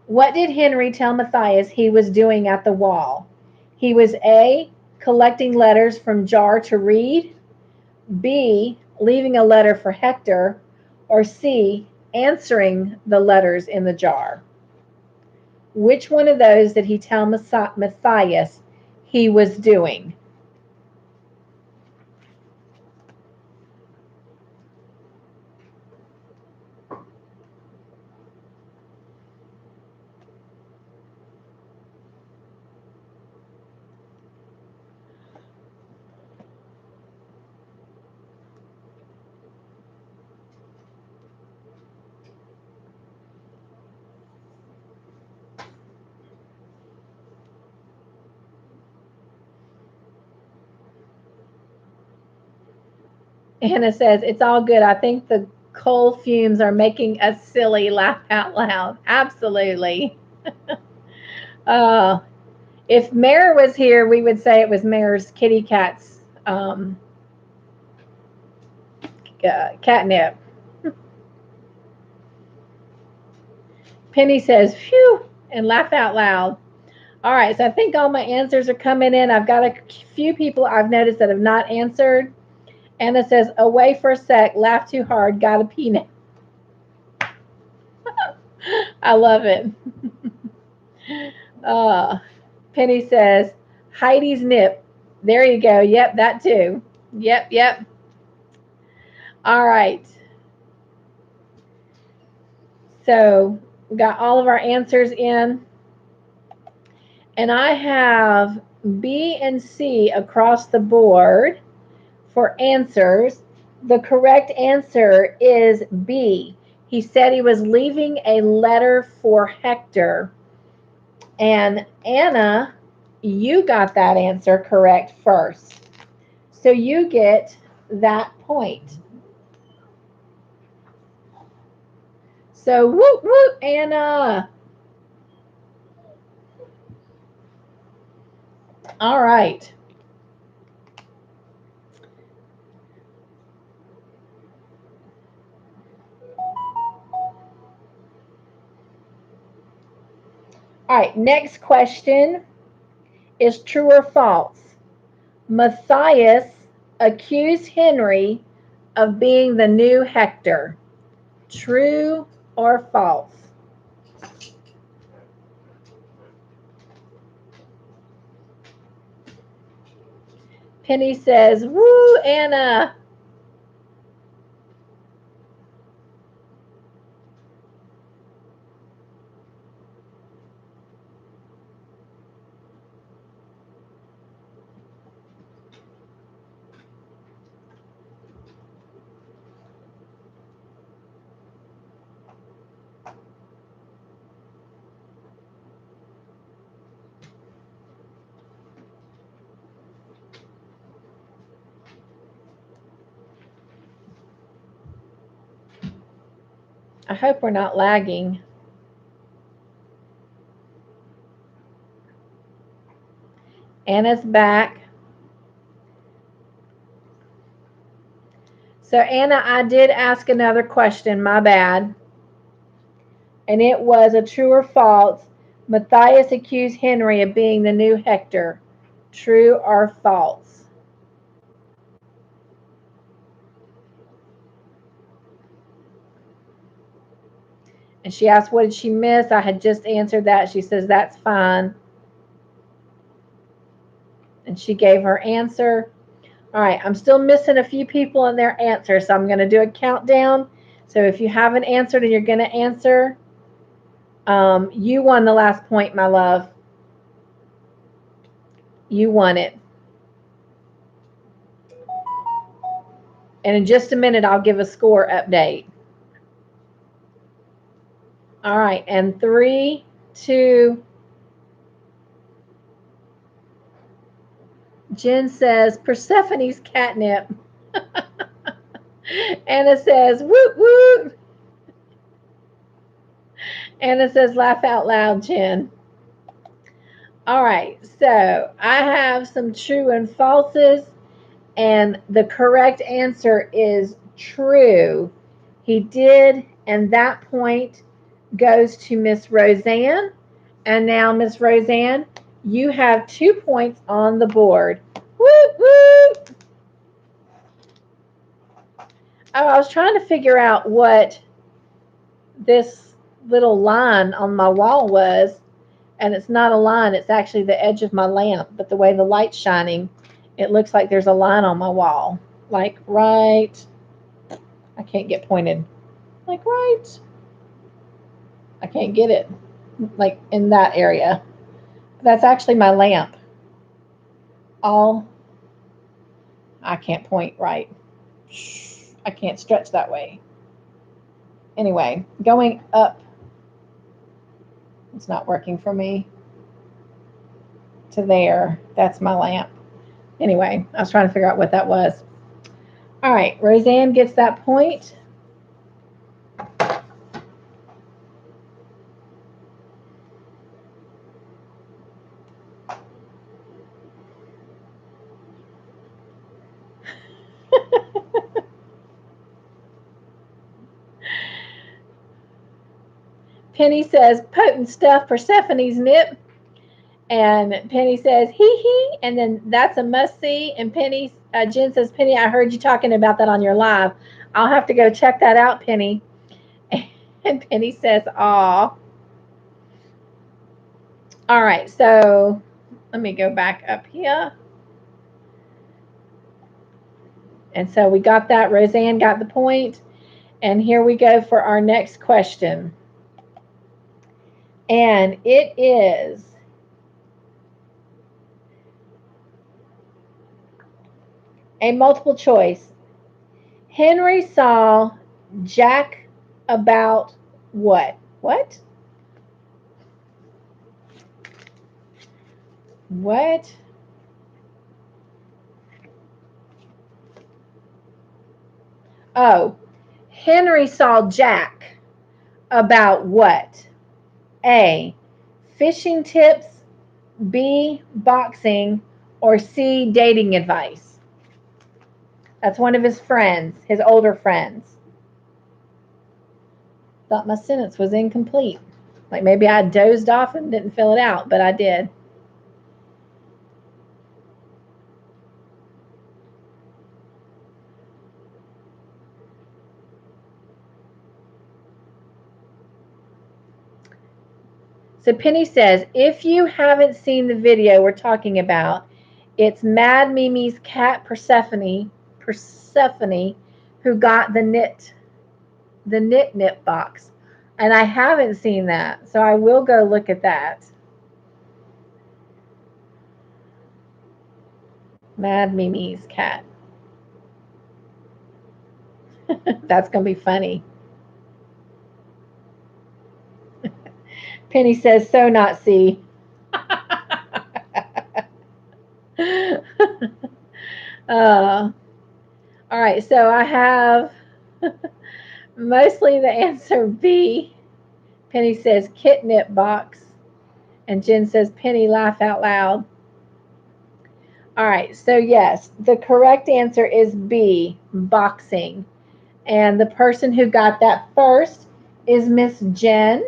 What did Henry tell Matthias he was doing at the wall? He was A, collecting letters from jar to read, B, leaving a letter for Hector, or C, answering the letters in the jar. Which one of those did he tell Matthias he was doing? Anna says, it's all good. I think the coal fumes are making us silly. Laugh out loud. Absolutely. If Mare was here, we would say it was Mare's kitty cat's catnip. Penny says, phew, and laugh out loud. All right, so I think all my answers are coming in. I've got a few people I've noticed that have not answered. Anna says, away for a sec, laugh too hard, gotta pee now. I love it. uh, Penny says, Heidi's nip. There you go. Yep, that too. Yep, yep. All right. So we got all of our answers in. And I have B and C across the board for answers. The correct answer is B. He said he was leaving a letter for Hector. And Anna, you got that answer correct first. So you get that point. So whoop whoop, Anna. All right. All right, next question is true or false. Matthias accused Henry of being the new Hector. True or false? Penny says, woo, Anna. I hope we're not lagging. Anna's back. So, Anna, I did ask another question, my bad. And it was a true or false. Matthias accused Henry of being the new Hector. True or false? And she asked, what did she miss? I had just answered that. She says, that's fine. And she gave her answer. All right, I'm still missing a few people in their answer, so I'm going to do a countdown. So if you haven't answered and you're going to answer, you won the last point, my love. You won it. And in just a minute, I'll give a score update. All right, and 3, 2. Jen says, Persephone's catnip. Anna says, woot woot. Anna says, laugh out loud, Jen. All right, so I have some true and falses, and the correct answer is true. He did, and that point goes to Miss Roseanne. And now, Miss Roseanne, you have 2 points on the board. Woo woo! Oh, I was trying to figure out what this little line on my wall was, and it's not a line, it's actually the edge of my lamp, but the way the light's shining, it looks like there's a line on my wall, like right, I can't get pointed, like right, I can't get it, like in that area. That's actually my lamp. All, I can't point right. I can't stretch that way. Anyway, going up, it's not working for me, to there, that's my lamp. Anyway, I was trying to figure out what that was. All right, Roseanne gets that point. Penny says, potent stuff, Persephone's nip. And Penny says, hee hee. And then that's a must see. And Penny, Jen says, Penny, I heard you talking about that on your live. I'll have to go check that out, Penny. And Penny says, aw. All right, so let me go back up here. And so we got that. Roseanne got the point. And here we go for our next question. And it is a multiple choice. Henry saw Jack about what? What? What? Oh, Henry saw Jack about what? A. Fishing tips, B. Boxing, or C. Dating advice. That's one of his friends, his older friends. Thought my sentence was incomplete. Like maybe I dozed off and didn't fill it out, but I did. So Penny says, if you haven't seen the video we're talking about, it's Mad Mimi's cat Persephone, who got the knit box. And I haven't seen that, so I will go look at that. Mad Mimi's cat. That's going to be funny. Penny says, so not C. All right, so I have mostly the answer B. Penny says kitnip box. And Jen says Penny laugh out loud. All right, so yes, the correct answer is B, boxing. And the person who got that first is Miss Jen.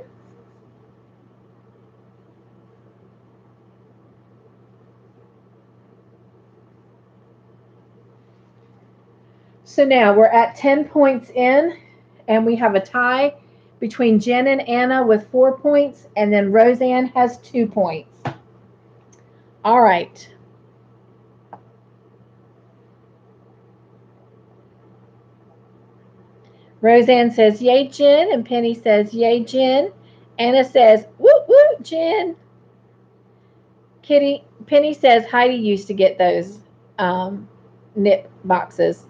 So now we're at 10 points in, and we have a tie between Jen and Anna with 4 points, and then Roseanne has 2 points. All right. Roseanne says, yay, Jen, and Penny says, yay, Jen. Anna says, whoop, whoop, Jen. Penny says Heidi used to get those knit boxes.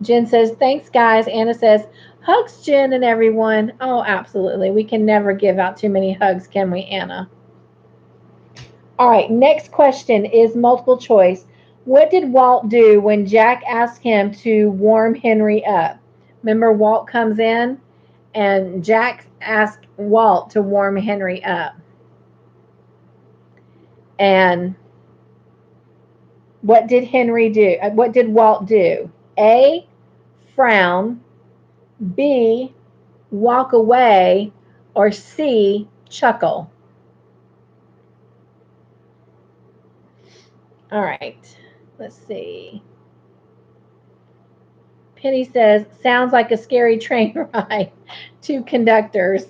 Jen says, thanks, guys. Anna says, hugs, Jen and everyone. Oh, absolutely. We can never give out too many hugs, can we, Anna? All right, next question is multiple choice. What did Walt do when Jack asked him to warm Henry up? Remember, Walt comes in and Jack asked Walt to warm Henry up. And what did Henry do? What did Walt do? A, frown, B, walk away, or C, chuckle? All right, let's see. Penny says, sounds like a scary train ride. 2 conductors.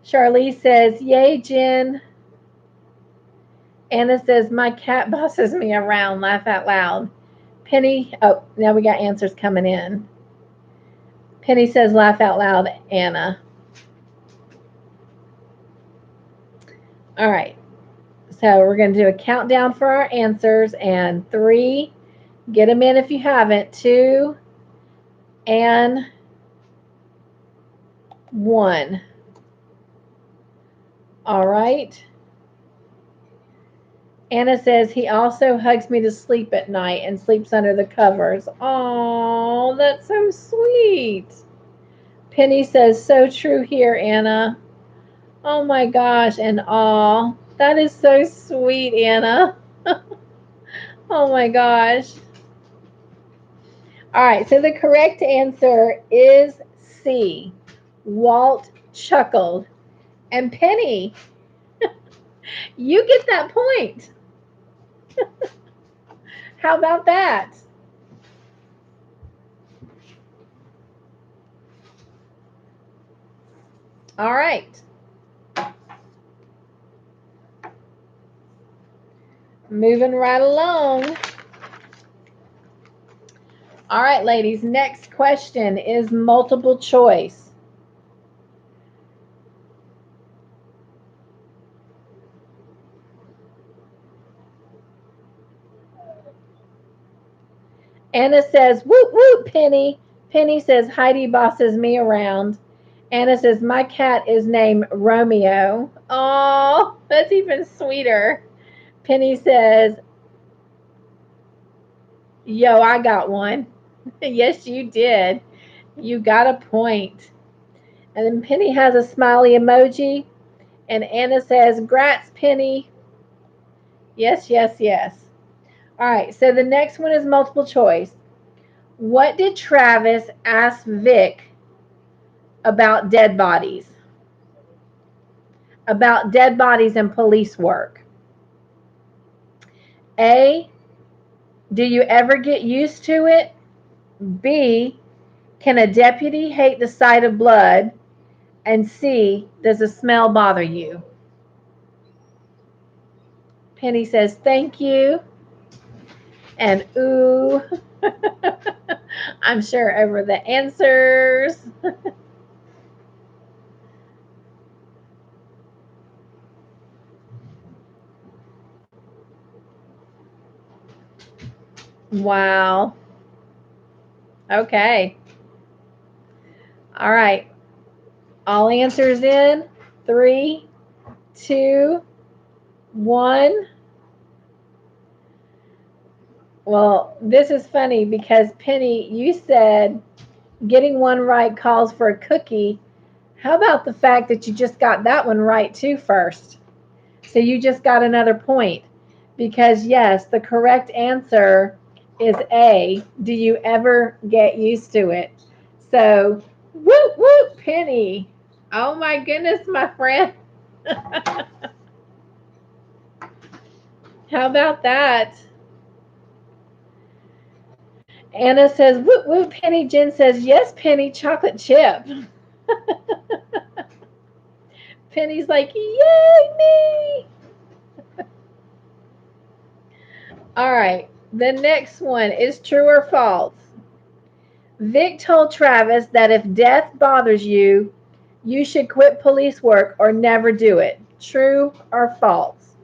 Charlie says, yay, Jen. Anna says, my cat bosses me around. Laugh out loud. Penny, oh, now we got answers coming in. Penny says, laugh out loud, Anna. All right. So we're going to do a countdown for our answers. And 3, get them in if you haven't. 2, and 1. All right. Anna says he also hugs me to sleep at night and sleeps under the covers. Oh, that's so sweet. Penny says, so true here, Anna. Oh my gosh, and aw, that is so sweet, Anna. Oh my gosh. All right, so the correct answer is C. Walt chuckled. And Penny, you get that point. How about that? All right. Moving right along. All right, ladies. Next question is multiple choice. Anna says, whoop, whoop, Penny. Penny says, Heidi bosses me around. Anna says, my cat is named Romeo. Oh, that's even sweeter. Penny says, yo, I got one. Yes, you did. You got a point. And then Penny has a smiley emoji. And Anna says, grats, Penny. Yes, yes, yes. All right, so the next one is multiple choice. What did Travis ask Vic about dead bodies? About dead bodies and police work. A, do you ever get used to it? B, can a deputy hate the sight of blood? And C, does the smell bother you? Penny says, thank you. And ooh, I'm sure over the answers. Wow. Okay. All right. All answers in. 3, 2, 1. Well, this is funny because Penny, you said getting one right calls for a cookie. How about the fact that you just got that one right too first? So you just got another point. Because yes, the correct answer is A. Do you ever get used to it? So, whoop, whoop, Penny. Oh my goodness, my friend. How about that? Anna says, whoop, whoop, Penny. Jen says, yes, Penny, chocolate chip. Penny's like, yay, me. All right. The next one is true or false. Vic told Travis that if death bothers you, you should quit police work or never do it. True or false?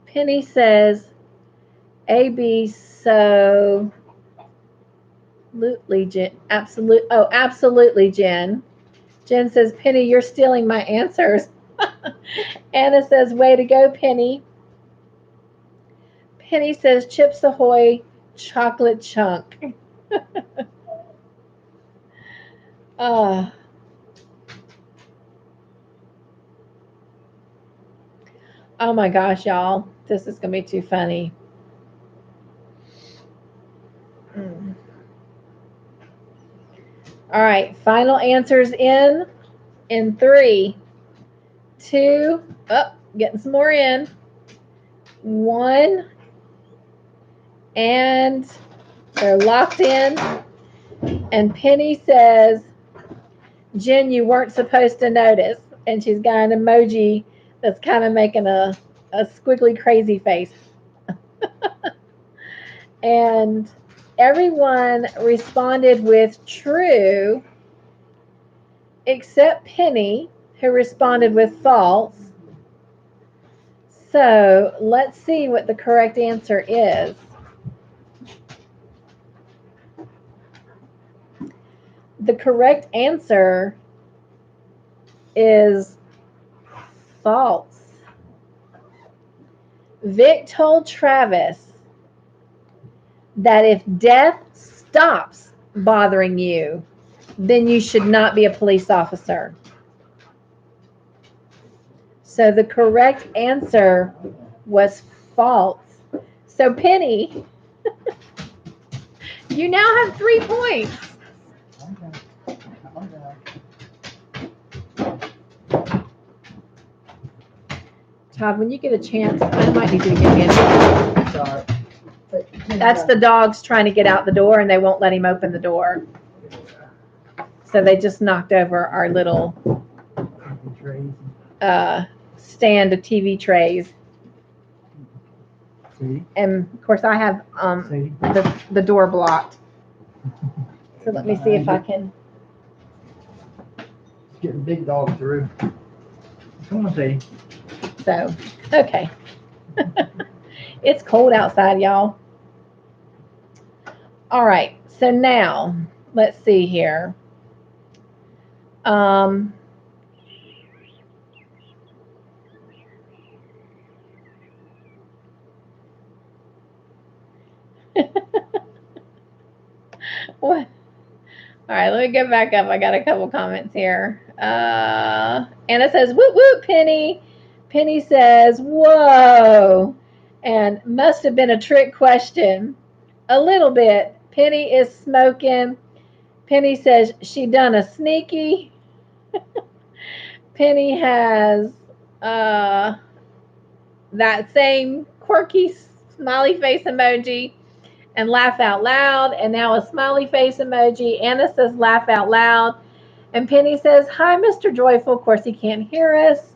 Penny says, AB, so absolutely, Jen. Absolutely, Jen. Jen says, Penny, you're stealing my answers. Anna says, way to go, Penny. Penny says, Chips Ahoy, chocolate chunk. uh, oh my gosh, y'all. This is going to be too funny. Mm. All right, final answers in 3, 2, oh, getting some more in. 1, and they're locked in. And Penny says, Jen, you weren't supposed to notice. And she's got an emoji that's kind of making a squiggly crazy face. And everyone responded with true, except Penny, who responded with false. So let's see what the correct answer is. The correct answer is false. Vic told Travis that if death stops bothering you, then you should not be a police officer. So the correct answer was false. So Penny, you now have 3 points. Todd, when you get a chance, I might need you to give me a chance. Sorry. That's the dogs trying to get out the door, and they won't let him open the door. So they just knocked over our little stand of TV trays. See? And of course, I have the door blocked. So let me see if I can. It's getting big dog through. Come on, Sadie. So, okay. It's cold outside, y'all. All right. So now, let's see here. What? All right, let me get back up. I got a couple comments here. Anna says, "Whoop whoop, Penny." Penny says, "Whoa," and must have been a trick question. A little bit. Penny is smoking. Penny says she done a sneaky. Penny has that same quirky smiley face emoji and laugh out loud, and now a smiley face emoji. Anna says laugh out loud, and Penny says hi, Mr. Joyful. Of course, he can't hear us.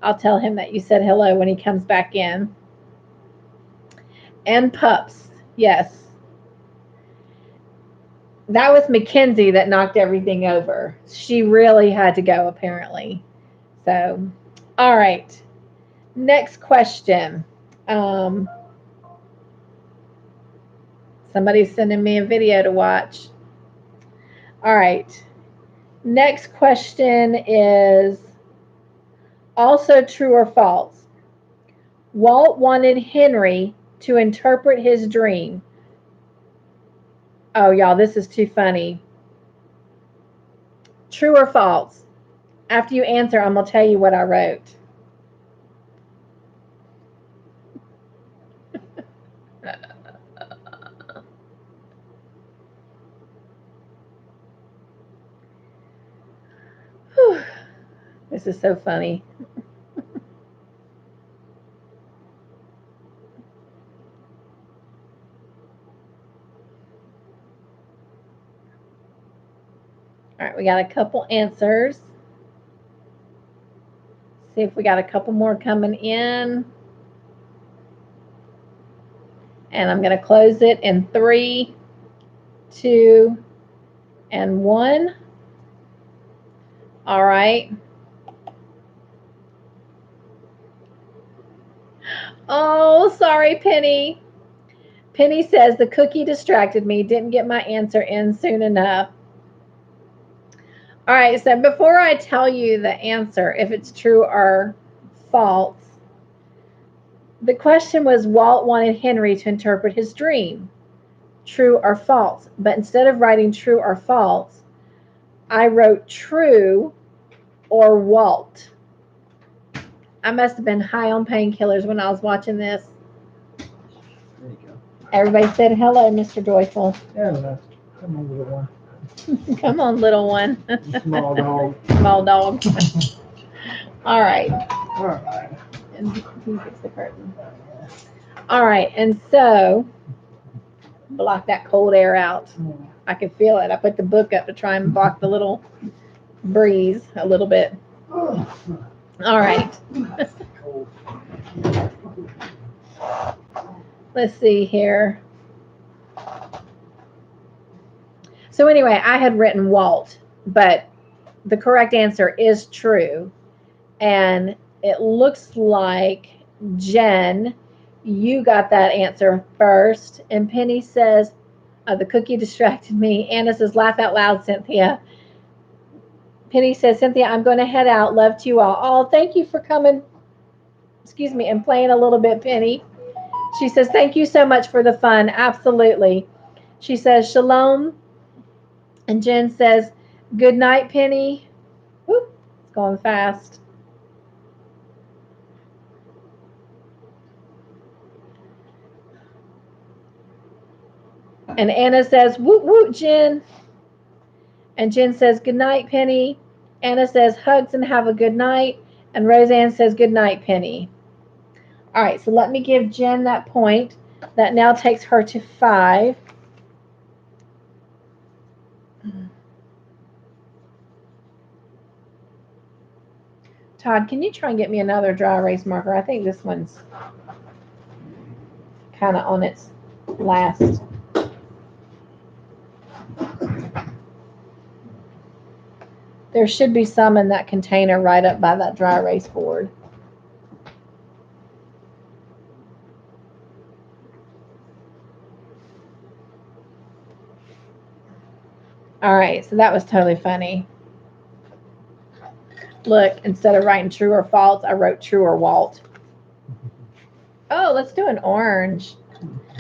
I'll tell him that you said hello when he comes back in. And pups, yes. That was Mackenzie that knocked everything over. She really had to go, apparently. So, all right. Next question. Somebody's sending me a video to watch. All right. Next question is also true or false. Walt wanted Henry to interpret his dream. Oh, y'all, this is too funny. True or false? After you answer, I'm going to tell you what I wrote. This is so funny. All right, we got a couple answers. See if we got a couple more coming in. And I'm going to close it in 3, 2, and 1. All right. Oh, sorry, Penny. Penny says the cookie distracted me. Didn't get my answer in soon enough. All right, so before I tell you the answer, if it's true or false, the question was Walt wanted Henry to interpret his dream. True or false? But instead of writing true or false, I wrote true or Walt. I must have been high on painkillers when I was watching this. There you go. Everybody said hello, Mr. Joyful. Yeah, come on, little one. Come on, little one. Small dog. Small dog. All right. All right. And can you fix the curtain? All right, and so block that cold air out. I can feel it. I put the book up to try and block the little breeze a little bit. All right. Let's see here. So anyway, I had written Walt, but the correct answer is true. And it looks like, Jen, you got that answer first. And Penny says, the cookie distracted me. Anna says, laugh out loud, Cynthia. Penny says, Cynthia, I'm going to head out. Love to you all. Oh, thank you for coming, and playing a little bit, Penny. She says, thank you so much for the fun. Absolutely. She says, shalom. And Jen says, good night, Penny. Whoop, it's going fast. And Anna says, woot, woot, Jen. And Jen says, good night, Penny. Anna says, hugs and have a good night. And Roseanne says, good night, Penny. All right, so let me give Jen that point. That now takes her to 5. Todd, can you try and get me another dry erase marker? I think this one's kind of on its last. There should be some in that container right up by that dry erase board. All right, so that was totally funny. Look, instead of writing true or false, I wrote true or Walt. Oh, let's do an orange.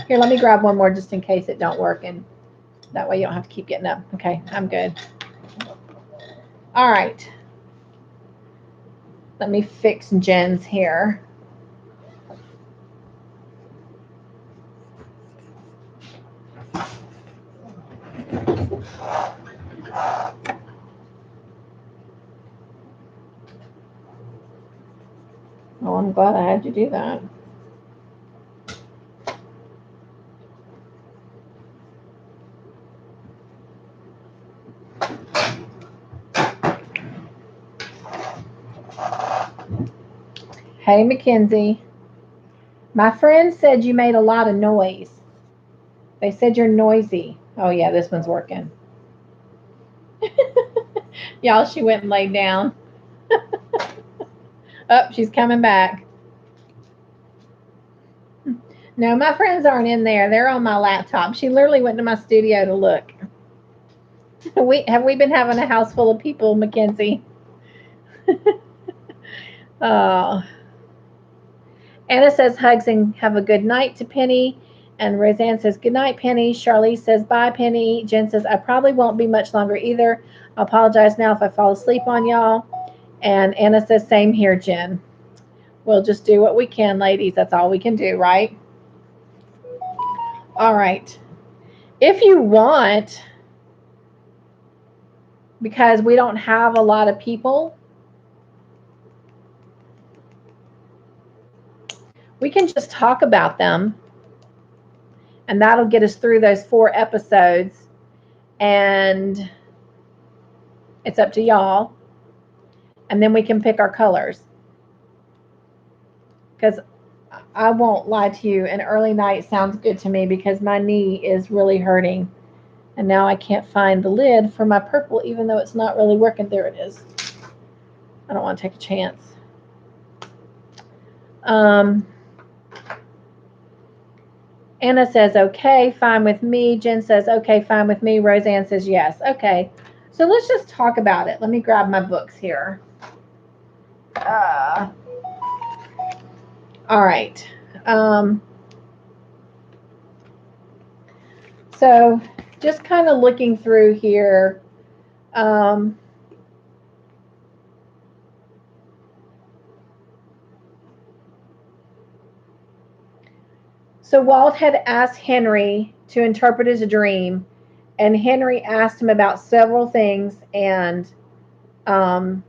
Here, let me grab one more just in case it don't work, and that way you don't have to keep getting up. Okay, I'm good. All right. Let me fix Jen's here. Oh, I'm glad I had to do that. Hey, Mackenzie. My friend said you made a lot of noise. They said you're noisy. Oh, yeah, this one's working. Y'all, she went and laid down. Oh, she's coming back. No, my friends aren't in there. They're on my laptop. She literally went to my studio to look. Have we been having a house full of people, Mackenzie? Oh. Anna says hugs and have a good night to Penny. And Roseanne says, good night, Penny. Charlize says, bye, Penny. Jen says, I probably won't be much longer either. I apologize now if I fall asleep on y'all. And Anna says, same here, Jen. We'll just do what we can, ladies. That's all we can do, right? All right. If you want, because we don't have a lot of people, we can just talk about them. And that'll get us through those 4 episodes. And it's up to y'all. And then we can pick our colors. Because I won't lie to you, an early night sounds good to me because my knee is really hurting. And now I can't find the lid for my purple, even though it's not really working. There it is. I don't want to take a chance. Anna says, okay, fine with me. Jen says, okay, fine with me. Roseanne says, yes. Okay. So let's just talk about it. Let me grab my books here. All right. So just kind of looking through here. So Walt had asked Henry to interpret his dream, and Henry asked him about several things, and I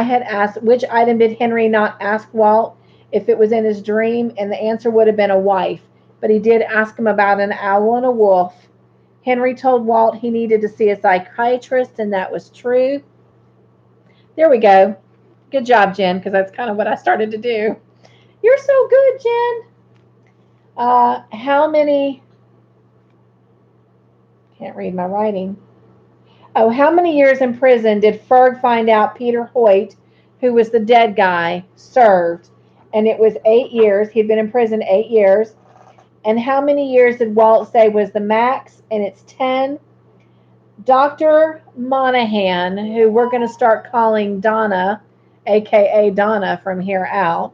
had asked, which item did Henry not ask Walt if it was in his dream? And the answer would have been a wife. But he did ask him about an owl and a wolf. Henry told Walt he needed to see a psychiatrist, and that was true. There we go. Good job, Jen, because that's kind of what I started to do. You're so good, Jen. How many? Can't read my writing. Oh, how many years in prison did Ferg find out Peter Hoyt, who was the dead guy, served? And it was 8 years. He'd been in prison 8 years. And how many years did Walt say was the max? And it's 10. Dr. Monahan, who we're going to start calling Donna, aka Donna from here out,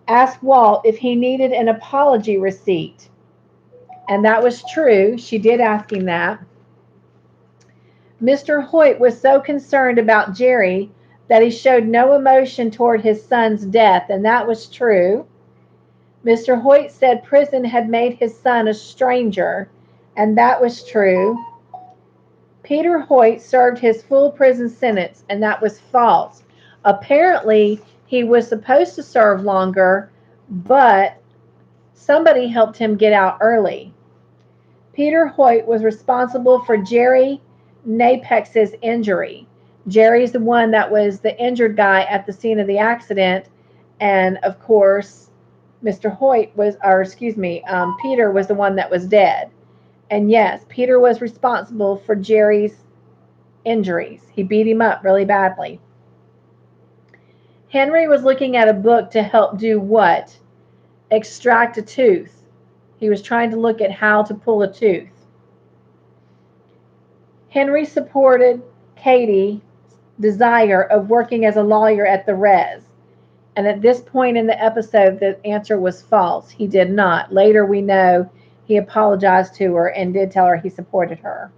asked Walt if he needed an apology receipt. And that was true. She did ask him that. Mr. Hoyt was so concerned about Jerry that he showed no emotion toward his son's death, and that was true. Mr. Hoyt said prison had made his son a stranger, and that was true. Peter Hoyt served his full prison sentence, and that was false. Apparently, he was supposed to serve longer, but Somebody helped him get out early. Peter Hoyt was responsible for Jerry Napex's injury. Jerry's the one that was the injured guy at the scene of the accident, and of course, Mr. Hoyt was, or excuse me, Peter was the one that was dead. And yes, Peter was responsible for Jerry's injuries. He beat him up really badly. Henry was looking at a book to help do what? Extract a tooth. He was trying to look at how to pull a tooth. Henry supported Katie's desire of working as a lawyer at the res. And at this point in the episode, the answer was false. He did not. Later, we know he apologized to her and did tell her he supported her.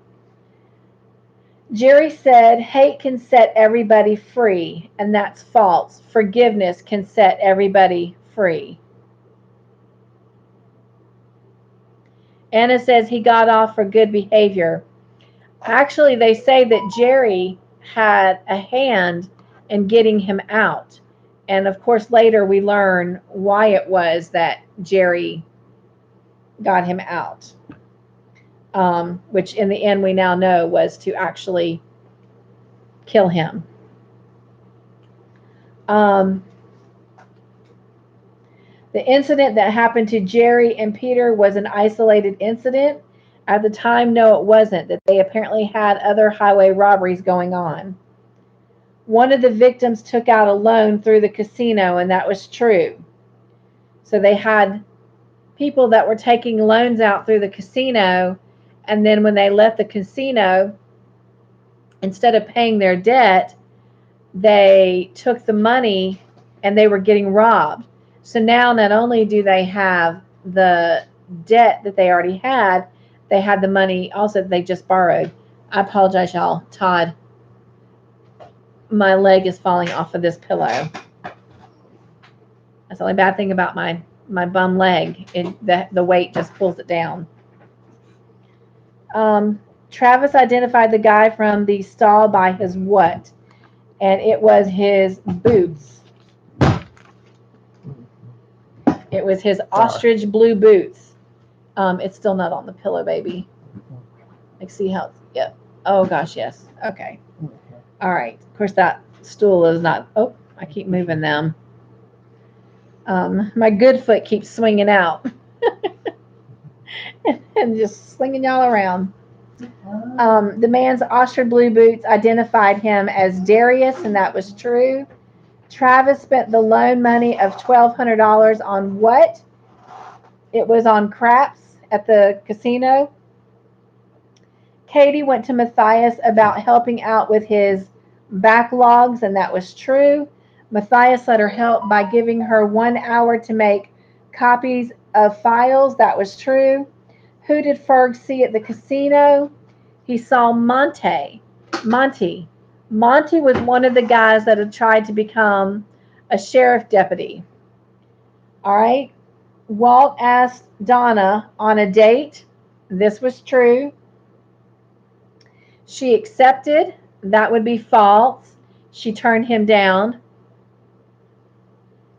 Jerry said, hate can set everybody free, and that's false. Forgiveness can set everybody free. Anna says he got off for good behavior. Actually, they say that Jerry had a hand in getting him out. And of course, later we learn why it was that Jerry got him out. Which in the end we now know was to actually kill him. The incident that happened to Jerry and Peter was an isolated incident. At the time, no, it wasn't, that they apparently had other highway robberies going on. One of the victims took out a loan through the casino, and that was true. So they had people that were taking loans out through the casino, and then when they left the casino, instead of paying their debt, they took the money and they were getting robbed. So now not only do they have the debt that they already had, they had the money also that they just borrowed. I apologize, y'all. Todd, my leg is falling off of this pillow. That's the only bad thing about my bum leg. The weight just pulls it down. Travis identified the guy from the stall by his what? And it was his boots. It was his ostrich blue boots. It's still not on the pillow, baby. Like, see how, yep. Oh, gosh, yes. Okay. All right. Of course, that stool is not, oh, I keep moving them. My good foot keeps swinging out. And just slinging y'all around. The man's ostrich blue boots identified him as Darius, and that was true. Travis spent the loan money of $1,200 on what? It was on craps at the casino. Katie went to Matthias about helping out with his backlogs, and that was true. Matthias let her help by giving her 1 hour to make copies of files. That was true. Who did Ferg see at the casino? He saw Monty. Monty was one of the guys that had tried to become a sheriff deputy. All right. Walt asked Donna on a date. This was true. She accepted. That would be false. She turned him down.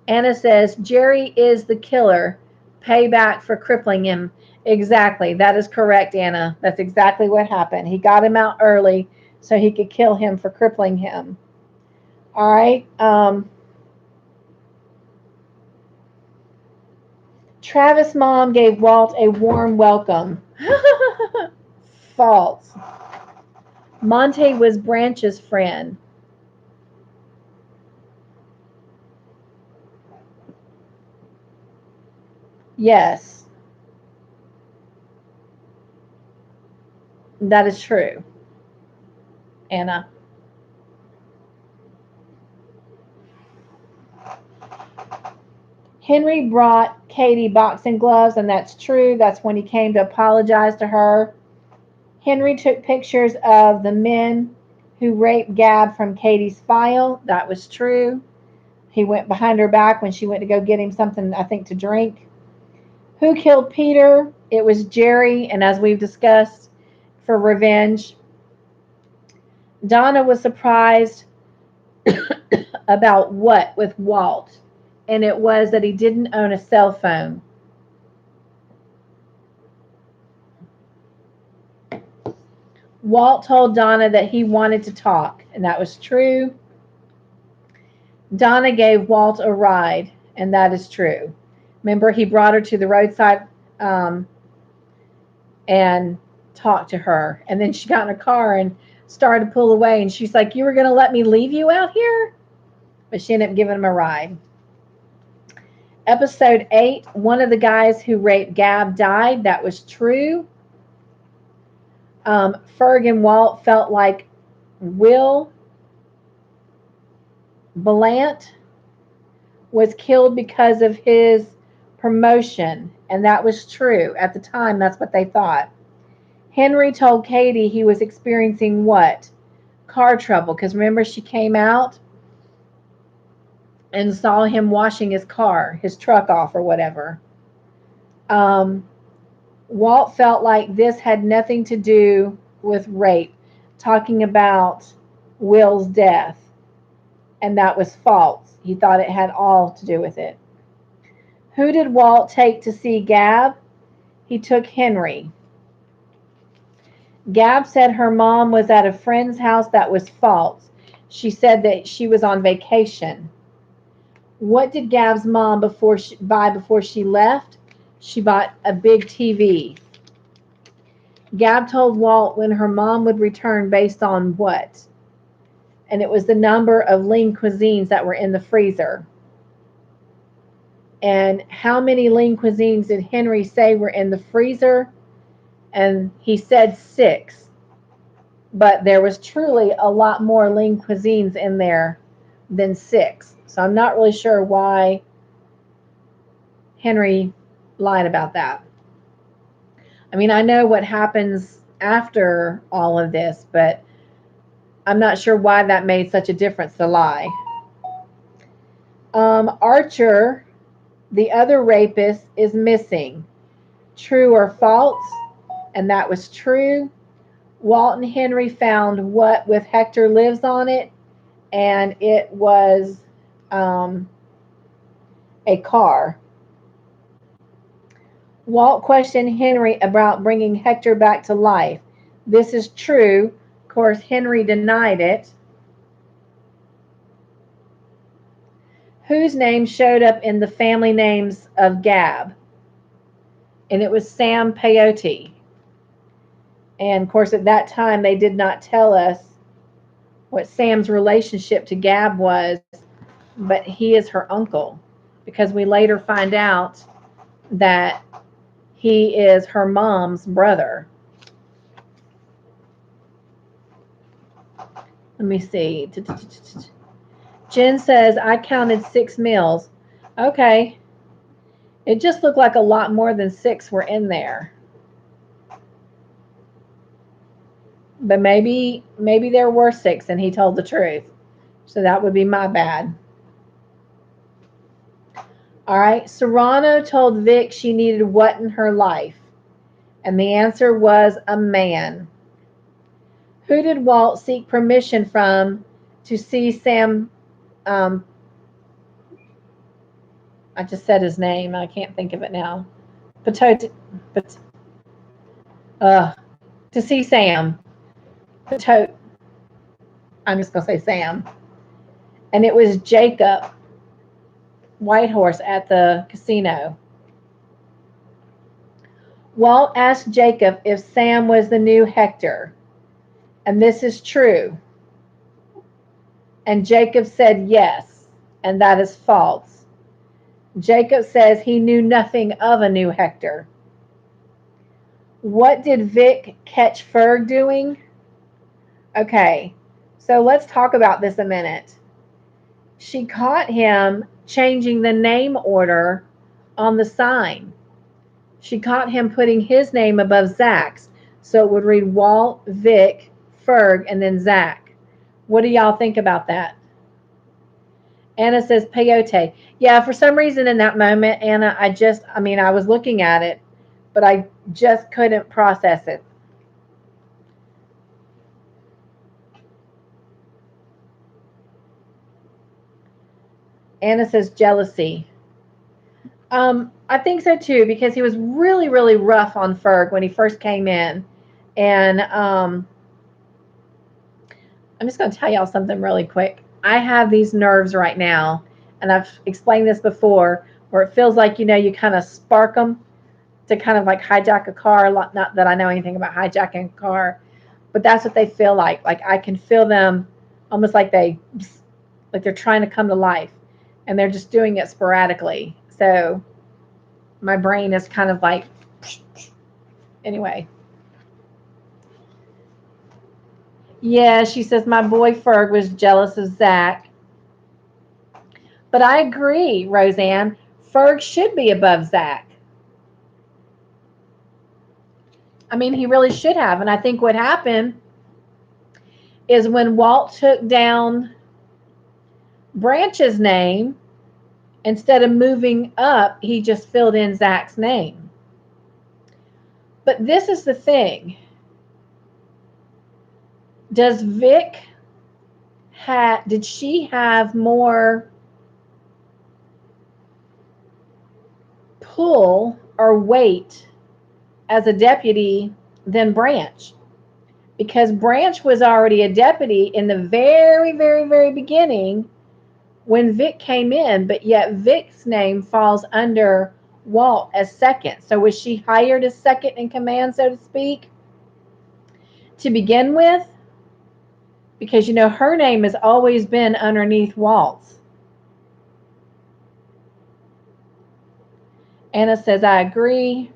Anna says, Jerry is the killer. Payback for crippling him. Exactly. That is correct, Anna. That's exactly what happened. He got him out early so he could kill him for crippling him. All right. Travis' mom gave Walt a warm welcome. False. Monte was Branch's friend. Yes. That is true, Anna. Henry brought Katie boxing gloves, and that's true. That's when he came to apologize to her. Henry took pictures of the men who raped Gab from Katie's file. That was true. He went behind her back when she went to go get him something, I think, to drink. Who killed Peter? It was Jerry, and as we've discussed, for revenge. Donna was surprised about what with Walt, and it was that he didn't own a cell phone. Walt told Donna that he wanted to talk, and that was true. Donna gave Walt a ride, and that is true. Remember, he brought her to the roadside um, and talked to her. And then she got in a car and started to pull away. And she's like, "You were going to let me leave you out here?" But she ended up giving him a ride. Episode 8, one of the guys who raped Gab died. That was true. Ferg and Walt felt like Will Belant was killed because of his promotion. And that was true. At the time, that's what they thought. Henry told Katie he was experiencing what? Car trouble. Because remember, she came out and saw him washing his car, his truck off or whatever. Walt felt like this had nothing to do with rape, talking about Will's death, and that was false. He thought it had all to do with it. Who did Walt take to see Gab? He took Henry. Gab said her mom was at a friend's house. That was false. She said that she was on vacation. What did Gab's mom buy before she left? She bought a big TV. Gab told Walt when her mom would return based on what? And it was the number of lean cuisines that were in the freezer. And how many lean cuisines did Henry say were in the freezer? And he said 6. But there was truly a lot more lean cuisines in there than 6. So I'm not really sure why Henry lied about that. I mean, I know what happens after all of this, but I'm not sure why that made such a difference to lie. Archer, the other rapist, is missing. True or false? And that was true. Walt and Henry found what with Hector lives on it, and it was a car. Walt questioned Henry about bringing Hector back to life. This is true. Of course, Henry denied it. Whose name showed up in the family names of Gab? And it was Sam Peyote. And of course, at that time, they did not tell us what Sam's relationship to Gab was, but he is her uncle, because we later find out that he is her mom's brother. Let me see. Jen says, I counted 6 meals. Okay. It just looked like a lot more than 6 were in there. But maybe there were 6 and he told the truth. So that would be my bad. All right. Serrano told Vic she needed what in her life? And the answer was a man. Who did Walt seek permission from to see Sam? I just said his name. I can't think of it now. To see Sam. I'm just going to say Sam. And it was Jacob Whitehorse at the casino. Walt asked Jacob if Sam was the new Hector. And this is true. And Jacob said yes. And that is false. Jacob says he knew nothing of a new Hector. What did Vic catch Ferg doing? Okay, so let's talk about this a minute. She caught him changing the name order on the sign. She caught him putting his name above Zach's, so it would read Walt, Vic, Ferg, and then Zach. What do y'all think about that? Anna says peyote. Yeah, for some reason in that moment, Anna, I was looking at it, but I just couldn't process it. Anna says jealousy. I think so too, because he was really, really rough on Ferg when he first came in. And I'm just going to tell y'all something really quick. I have these nerves right now, and I've explained this before, where it feels like, you kind of spark them to kind of like hijack a car. Not that I know anything about hijacking a car, but that's what they feel like. Like I can feel them almost like they're trying to come to life, and they're just doing it sporadically. So my brain is kind of like, anyway. Yeah, she says my boy Ferg was jealous of Zach. But I agree, Roseanne. Ferg should be above Zach. I mean, he really should have. And I think what happened is when Walt took down Branch's name, instead of moving up, he just filled in Zach's name. But this is the thing. Does Vic did she have more pull or weight as a deputy than Branch? Because Branch was already a deputy in the very, very, very beginning when Vic came in, but yet Vic's name falls under Walt as second. So was she hired as second in command, so to speak, to begin with? Because, her name has always been underneath Walt's. Anna says, I agree.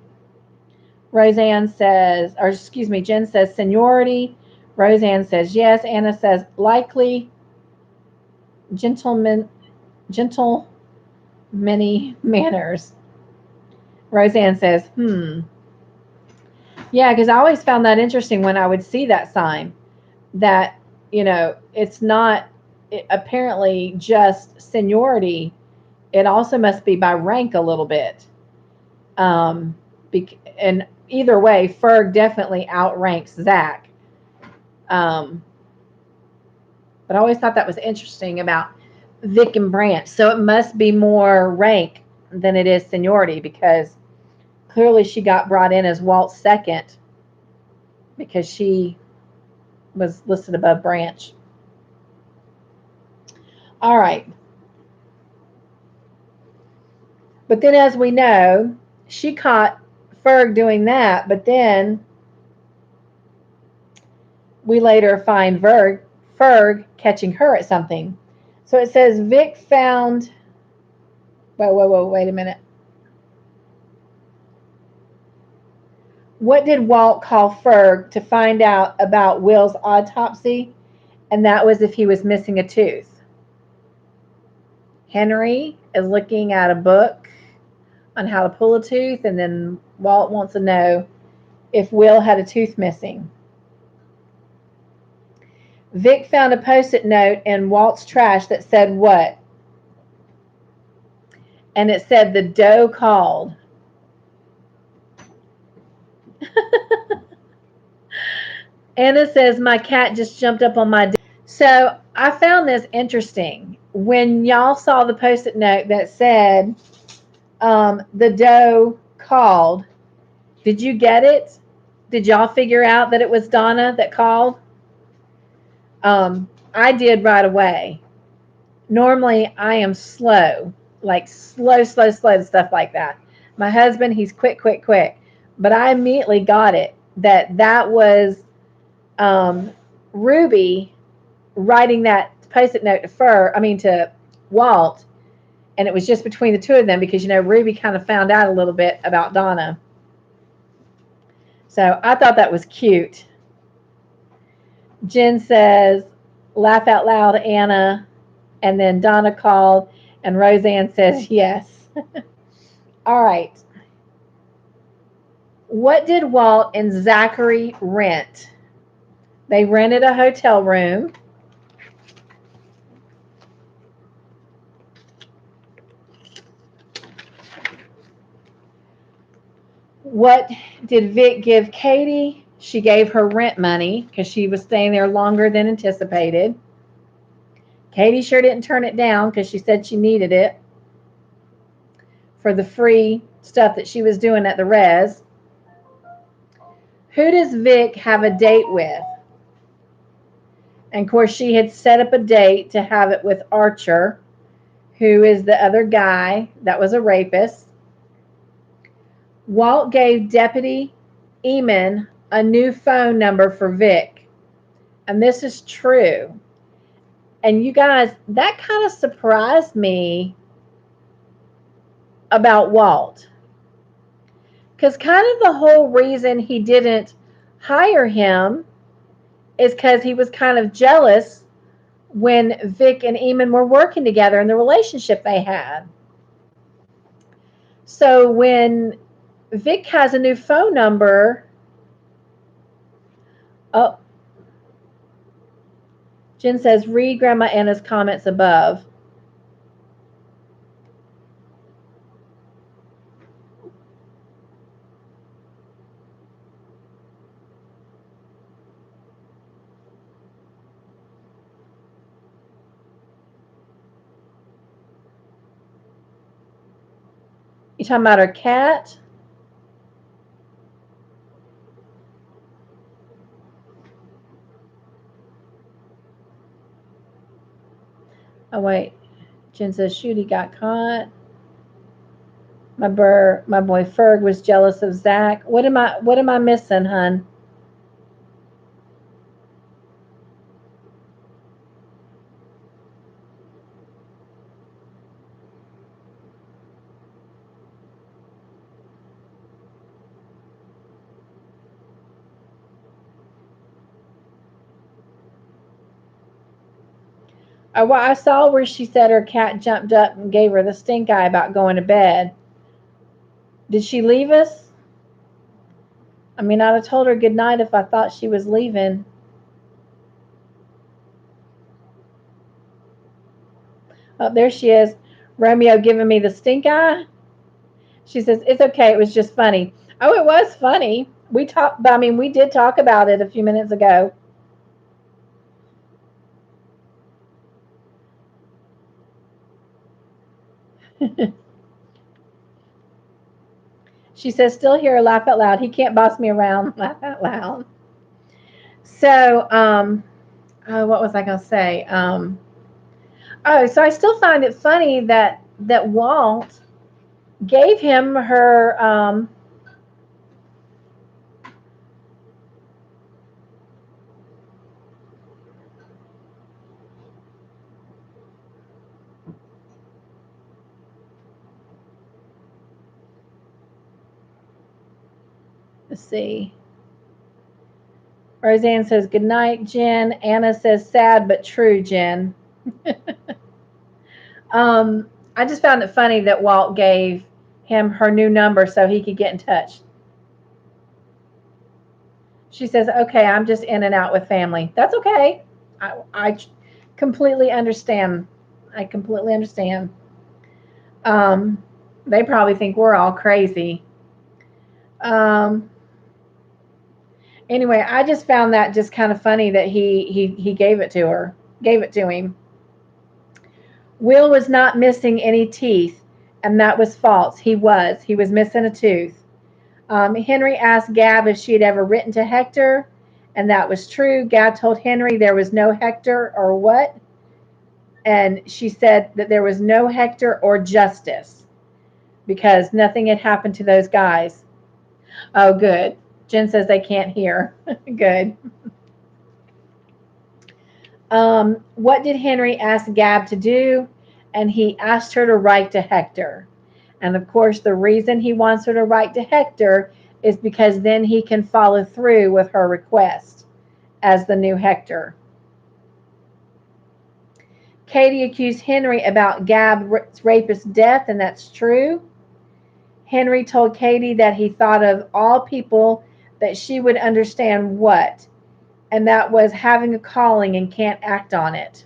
Roseanne says, or excuse me, Jen says seniority. Roseanne says yes. Anna says likely. Gentle many manners. Roseanne says, Yeah, because I always found that interesting when I would see that sign that, it's not apparently just seniority. It also must be by rank a little bit. And either way, Ferg definitely outranks Zach. But I always thought that was interesting about Vic and Branch. So it must be more rank than it is seniority, because clearly she got brought in as Walt's second because she was listed above Branch. All right. But then, as we know, she caught Ferg doing that, but then we later find Ferg catching her at something. So it says Vic found. Whoa, wait a minute. What did Walt call Ferg to find out about Will's autopsy? And that was if he was missing a tooth. Henry is looking at a book on how to pull a tooth, and then Walt wants to know if Will had a tooth missing. Vic found a post-it note in Walt's trash that said what? And it said the doe called. Anna says my cat just jumped up on my. So I found this interesting. When y'all saw the post-it note that said the doe called, did you get it? Did y'all figure out that it was Donna that called? I did right away. Normally I am slow, like slow to stuff like that. My husband, he's quick. But I immediately got it that was Ruby writing that post-it note to Walt, and it was just between the two of them because Ruby kind of found out a little bit about Donna. So I thought that was cute. Jen says, laugh out loud, Anna. And then Donna called, and Roseanne says yes. All right. What did Walt and Zachary rent? They rented a hotel room. What did Vic give Katie? She gave her rent money because she was staying there longer than anticipated. Katie sure didn't turn it down because she said she needed it for the free stuff that she was doing at the res. Who does Vic have a date with? And of course, she had set up a date to have it with Archer, who is the other guy that was a rapist. Walt gave Deputy Eamon a new phone number for Vic. And this is true. And you guys, that kind of surprised me about Walt. Because kind of the whole reason he didn't hire him is because he was kind of jealous when Vic and Eamon were working together and the relationship they had. So when Vic has a new phone number, oh, Jen says, read Grandma Anna's comments above. You talking about her cat? Oh wait, Jen says Shooty got caught. My boy Ferg was jealous of Zach. What am I missing, hun? Well, I saw where she said her cat jumped up and gave her the stink eye about going to bed. Did she leave us? I mean, I'd have told her good night if I thought she was leaving. Oh, there she is. Romeo giving me the stink eye. She says, it's okay. It was just funny. Oh, it was funny. We did talk about it a few minutes ago. She says, still here, laugh out loud. He can't boss me around, laugh out loud. So, what was I going to say? So I still find it funny that Walt gave him her, let's see. Roseanne says, good night, Jen. Anna says, sad but true, Jen. I just found it funny that Walt gave him her new number so he could get in touch. She says, okay, I'm just in and out with family. That's okay. I completely understand. I completely understand. They probably think we're all crazy. Um, anyway, I just found that just kind of funny that he gave it to her, gave it to him. Will was not missing any teeth, and that was false. He was missing a tooth. Henry asked Gab if she had ever written to Hector, and that was true. Gab told Henry there was no Hector or what, and she said that there was no Hector or Justice because nothing had happened to those guys. Oh, good. Jen says they can't hear. Good. What did Henry ask Gab to do? And he asked her to write to Hector. And of course, the reason he wants her to write to Hector is because then he can follow through with her request as the new Hector. Katie accused Henry about Gab's rapist's death, and that's true. Henry told Katie that he thought of all people that she would understand what, and that was having a calling and can't act on it.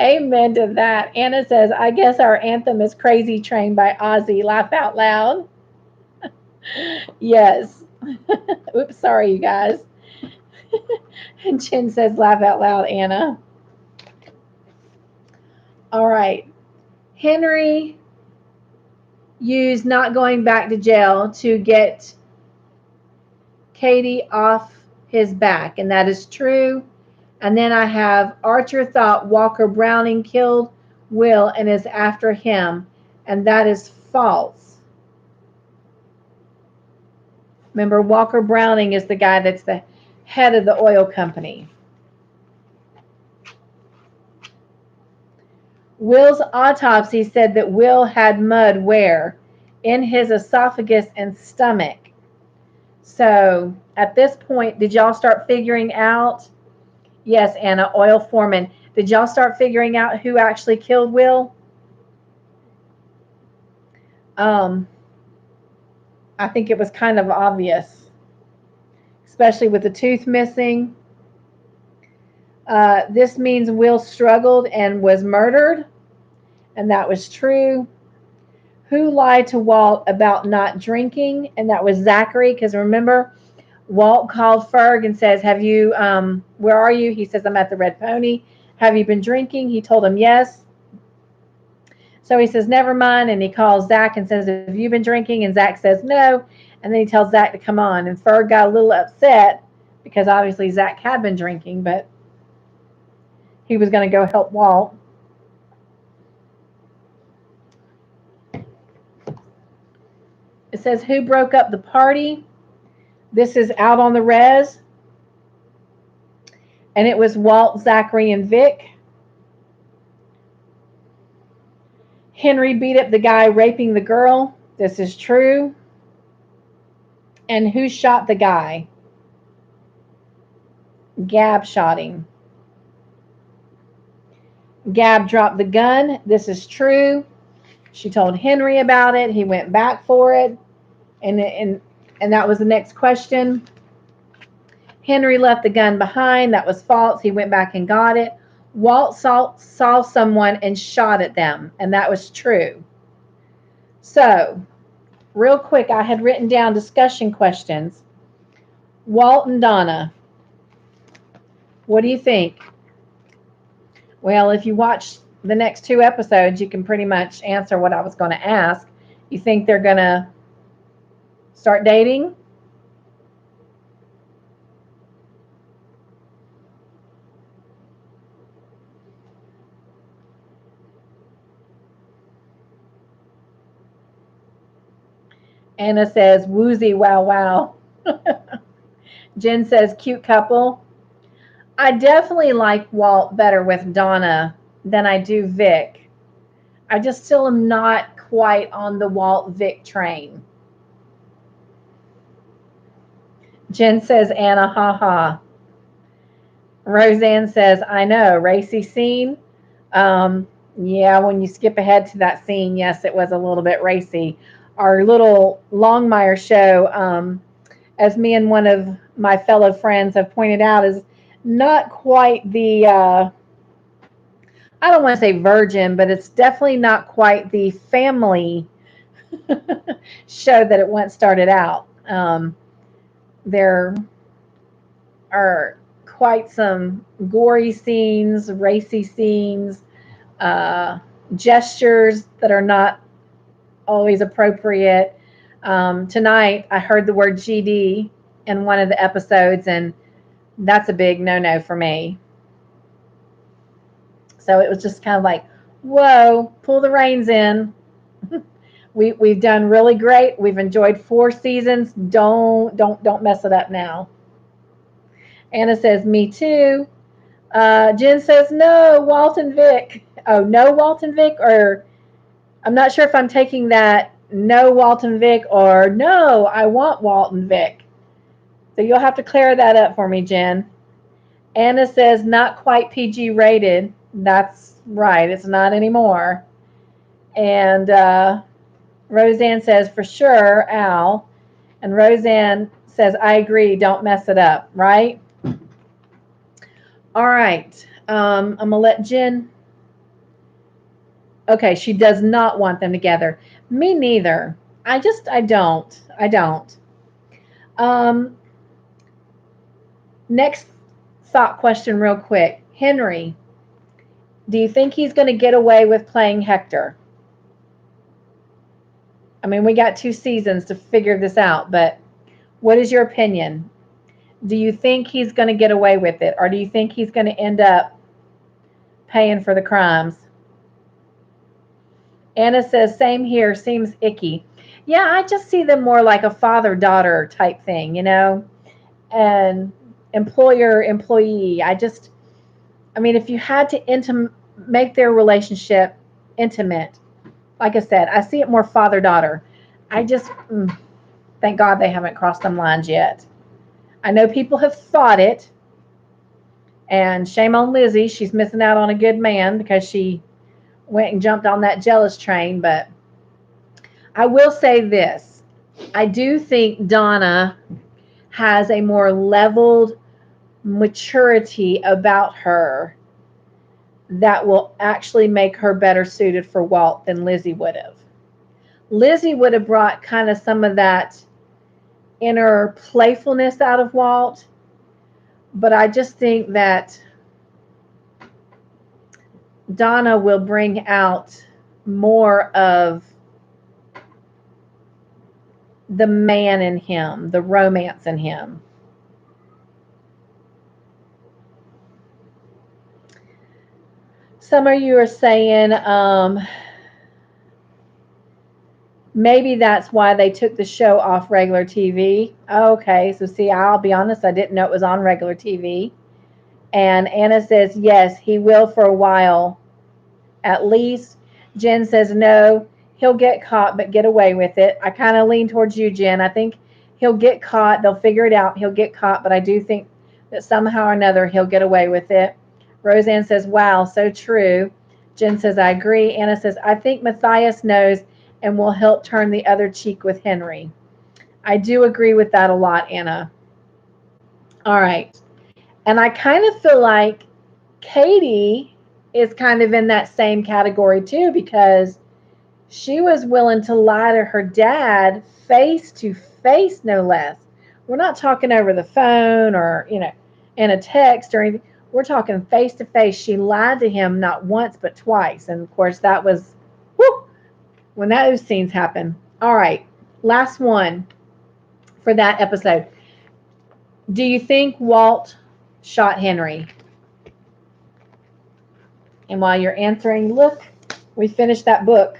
Amen to that. Anna says, I guess our anthem is Crazy Train by Ozzy. Laugh out loud. Yes. Oops, sorry, you guys. And Jen says, laugh out loud, Anna. All right. Henry used not going back to jail to get Katie off his back, and that is true. And then I have Archer thought Walker Browning killed Will and is after him, and that is false. Remember, Walker Browning is the guy that's the head of the oil company. Will's autopsy said that Will had mud where? In his esophagus and stomach. So at this point, did y'all start figuring out? Yes, Anna, oil foreman. Did y'all start figuring out who actually killed Will? I think it was kind of obvious, especially with the tooth missing. This means Will struggled and was murdered, and that was true. Who lied to Walt about not drinking? And that was Zachary, because remember, Walt called Ferg and says, have you, where are you? He says, I'm at the Red Pony. Have you been drinking? He told him yes. So he says, never mind. And he calls Zach and says, have you been drinking? And Zach says, no. And then he tells Zach to come on. And Ferg got a little upset because obviously Zach had been drinking, but he was going to go help Walt. It says, who broke up the party? This is out on the res. And it was Walt, Zachary, and Vic. Henry beat up the guy raping the girl. This is true. And who shot the guy? Gab shot him. Gab dropped the gun. This is true. She told Henry about it. He went back for it. And that was the next question. Henry left the gun behind. That was false. He went back and got it. Walt saw someone and shot at them, and that was true. So, real quick, I had written down discussion questions. Walt and Donna, what do you think? Well, if you watch the next 2 episodes, you can pretty much answer what I was going to ask. You think they're going to start dating? Anna says, woozy, wow, wow. Jen says, cute couple. I definitely like Walt better with Donna than I do Vic. I just still am not quite on the Walt-Vic train. Jen says, Anna, ha. Roseanne says, I know, racy scene. Yeah, when you skip ahead to that scene, yes, it was a little bit racy. Our little Longmire show, as me and one of my fellow friends have pointed out, is not quite the, I don't want to say virgin, but it's definitely not quite the family show that it once started out. There are quite some gory scenes, racy scenes, gestures that are not always appropriate. Tonight, I heard the word GD in one of the episodes, and that's a big no-no for me. So it was just kind of like, whoa, pull the reins in. We've done really great. We've enjoyed 4 seasons. Don't mess it up now. Anna says, me too. Jen says, no, Walt and Vic. Oh, no Walt and Vic? Or I'm not sure if I'm taking that no Walt and Vic or no, I want Walt and Vic. So you'll have to clear that up for me, Jen. Anna says, not quite PG rated. That's right. It's not anymore. And Roseanne says, for sure, Al. And Roseanne says, I agree. Don't mess it up. Right? All right. I'm going to let Jen. Okay, she does not want them together. Me neither. I don't. Next thought question real quick. Henry, do you think he's going to get away with playing Hector? I mean, we got 2 seasons to figure this out, but what is your opinion? Do you think he's going to get away with it, or do you think he's going to end up paying for the crimes? Anna says, same here, seems icky. Yeah, I just see them more like a father-daughter type thing, and employer-employee. I mean, if you had to make their relationship intimate, like I said, I see it more father-daughter. I just, thank God they haven't crossed them lines yet. I know people have thought it, and shame on Lizzie. She's missing out on a good man because she went and jumped on that jealous train. But I will say this. I do think Donna has a more leveled maturity about her that will actually make her better suited for Walt than Lizzie would have. Lizzie would have brought kind of some of that inner playfulness out of Walt, but I just think that Donna will bring out more of the man in him, the romance in him. Some of you are saying maybe that's why they took the show off regular TV. Okay, so see, I'll be honest, I didn't know it was on regular TV. And Anna says, yes, he will for a while, at least. Jen says, no, he'll get caught, but get away with it. I kind of lean towards you, Jen. I think he'll get caught. They'll figure it out. He'll get caught, but I do think that somehow or another he'll get away with it. Roseanne says, wow, so true. Jen says, I agree. Anna says, I think Matthias knows and will help turn the other cheek with Henry. I do agree with that a lot, Anna. All right. And I kind of feel like Katie is kind of in that same category too, because she was willing to lie to her dad face to face, no less. We're not talking over the phone or, in a text or anything. We're talking face to face. She lied to him not once but twice. And of course, that was when those scenes happen. All right, last one for that episode. Do you think Walt shot Henry? And while you're answering, look, we finished that book.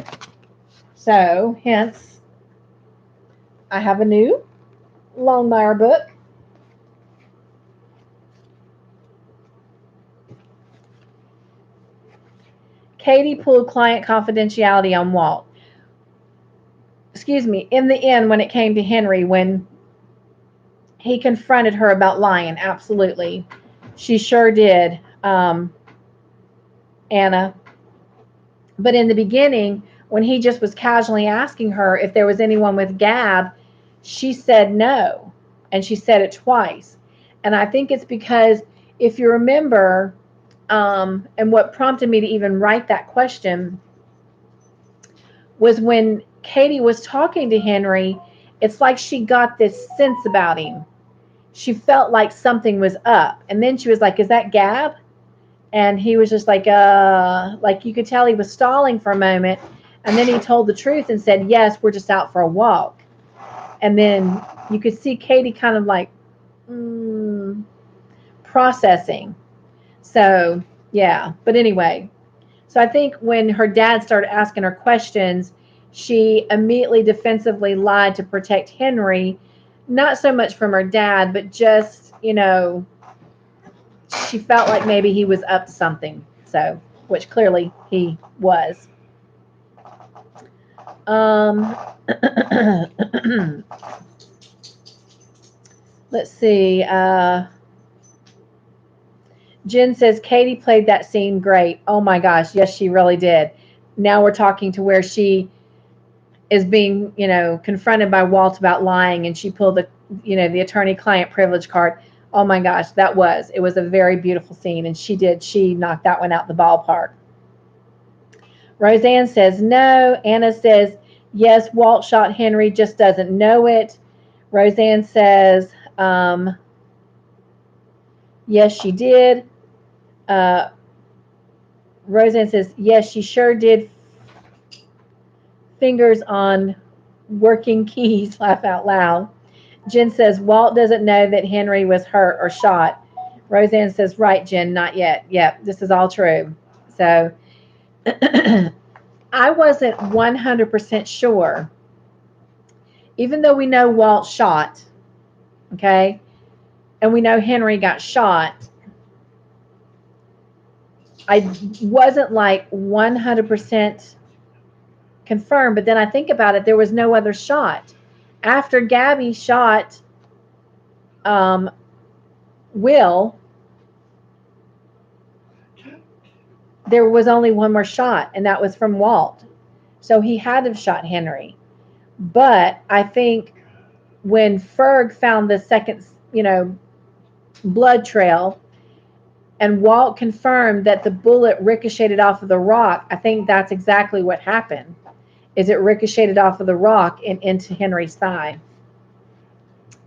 So, hence, I have a new Longmire book. Katie pulled client confidentiality on Walt. Excuse me, in the end, when it came to Henry, when he confronted her about lying, absolutely. She sure did, Anna. But in the beginning, when he just was casually asking her if there was anyone with Gab, she said no. And she said it twice. And I think it's because, if you remember, and what prompted me to even write that question was when Katie was talking to Henry, it's like she got this sense about him. She felt like something was up. And then she was like, is that Gab? And he was just like you could tell he was stalling for a moment. And then he told the truth and said, yes, we're just out for a walk. And then you could see Katie kind of like processing. So, yeah. But anyway, so I think when her dad started asking her questions, she immediately defensively lied to protect Henry, not so much from her dad, but just, she felt like maybe he was up to something. So, which clearly he was. Let's see. Jen says Katie played that scene great. Oh my gosh, yes, she really did. Now we're talking to where she is being, confronted by Walt about lying, and she pulled the attorney-client privilege card. Oh my gosh, it was a very beautiful scene, and she knocked that one out the ballpark. Roseanne says no. Anna says yes, Walt shot Henry, just doesn't know it. Roseanne says Yes, she did. Uh, Roseanne says, yes, she sure did. Fingers on working keys, laugh out loud. Jen says, Walt doesn't know that Henry was hurt or shot. Roseanne says, right, Jen, not yet. Yep, this is all true. So I wasn't 100% sure, even though we know Walt shot, okay, and we know Henry got shot. I wasn't like 100% confirmed, but then I think about it, there was no other shot. After Gabby shot um, Will, there was only one more shot, and that was from Walt. So he had to have shot Henry. But I think when Ferg found the second, blood trail, and Walt confirmed that the bullet ricocheted off of the rock, I think that's exactly what happened. Is it ricocheted off of the rock and into Henry's thigh?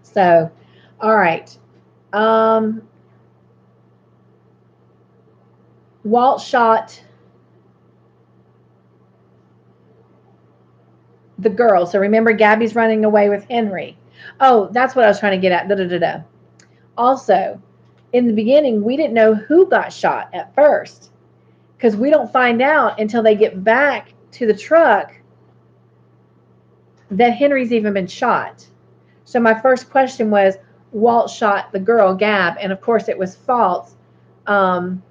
So, all right. Um, Walt shot the girl. So remember, Gabby's running away with Henry. Oh, that's what I was trying to get at. Da, da, da, da. Also, in the beginning, we didn't know who got shot at first because we don't find out until they get back to the truck that Henry's even been shot. So my first question was, Walt shot the girl, Gab, and of course it was false. Um,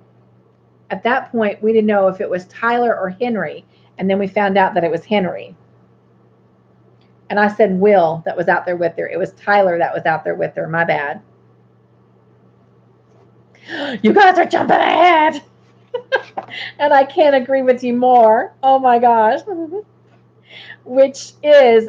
at that point, we didn't know if it was Tyler or Henry, and then we found out that it was Henry. And I said Will that was out there with her. It was Tyler that was out there with her. My bad. You guys are jumping ahead. And I can't agree with you more. Oh my gosh. Which is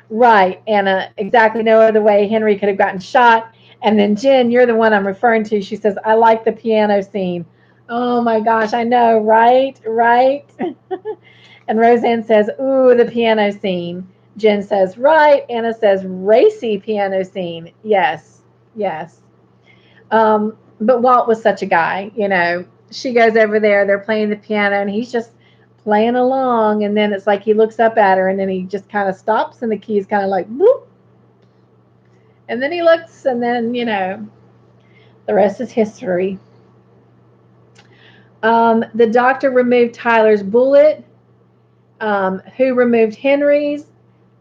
right, Anna. Exactly no other way Henry could have gotten shot. And then Jen, you're the one I'm referring to. She says, I like the piano scene. Oh my gosh, I know, right? Right. And Roseanne says, ooh, the piano scene. Jen says, right. Anna says, racy piano scene. Yes, yes. But Walt was such a guy, She goes over there, they're playing the piano, and he's just playing along. And then it's like he looks up at her, and then he just kind of stops, and the key's kind of like, boop. And then he looks, and then, the rest is history. The doctor removed Tyler's bullet. Who removed Henry's?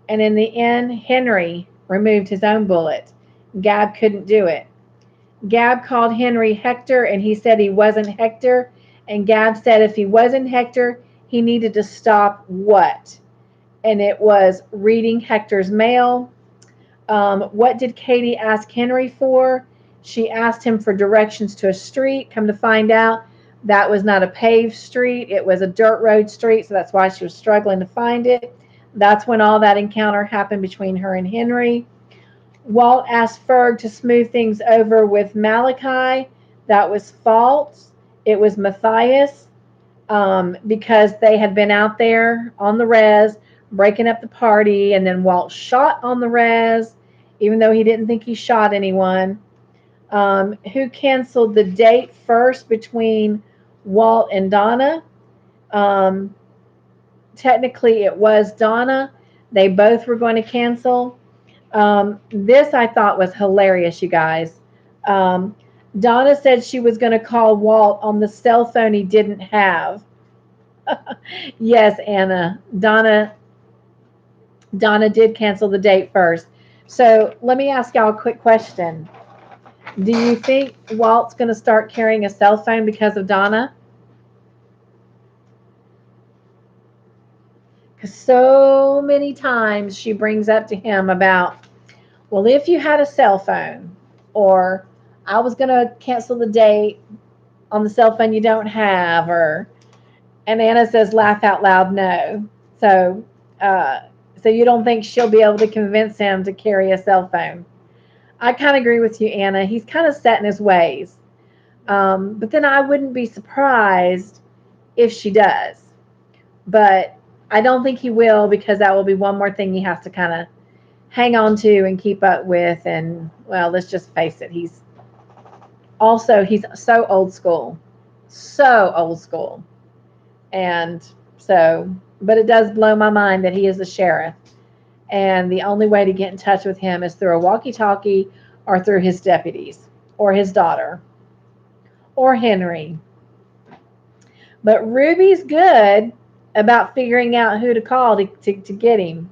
And in the end, Henry removed his own bullet. Gab couldn't do it. Gab called Henry Hector, and he said he wasn't Hector. And Gab said if he wasn't Hector, he needed to stop what? And it was reading Hector's mail. What did Katie ask Henry for? She asked him for directions to a street. Come to find out, that was not a paved street. It was a dirt road street, so that's why she was struggling to find it. That's when all that encounter happened between her and Henry. Walt asked Ferg to smooth things over with Malachi. That was false. It was Matthias, because they had been out there on the res breaking up the party, and then Walt shot on the res, even though he didn't think he shot anyone. Who canceled the date first between Walt and Donna? Um, Technically, it was Donna. They both were going to cancel. This I thought was hilarious, you guys. Um, Donna said she was going to call Walt on the cell phone he didn't have. Yes, Anna. Donna did cancel the date first. So let me ask y'all a quick question. Do you think Walt's going to start carrying a cell phone because of Donna? Because so many times she brings up to him about, well, if you had a cell phone, or I was going to cancel the date on the cell phone you don't have, and Anna says, laugh out loud, no. So, uh, so you don't think she'll be able to convince him to carry a cell phone? I kind of agree with you, Anna. He's kind of set in his ways. But then I wouldn't be surprised if she does. But I don't think he will, because that will be one more thing he has to kind of hang on to and keep up with. And well, let's just face it, he's so old school, so old school. And so, but it does blow my mind that he is the sheriff, and the only way to get in touch with him is through a walkie-talkie or through his deputies or his daughter or Henry. But Ruby's good about figuring out who to call to get him.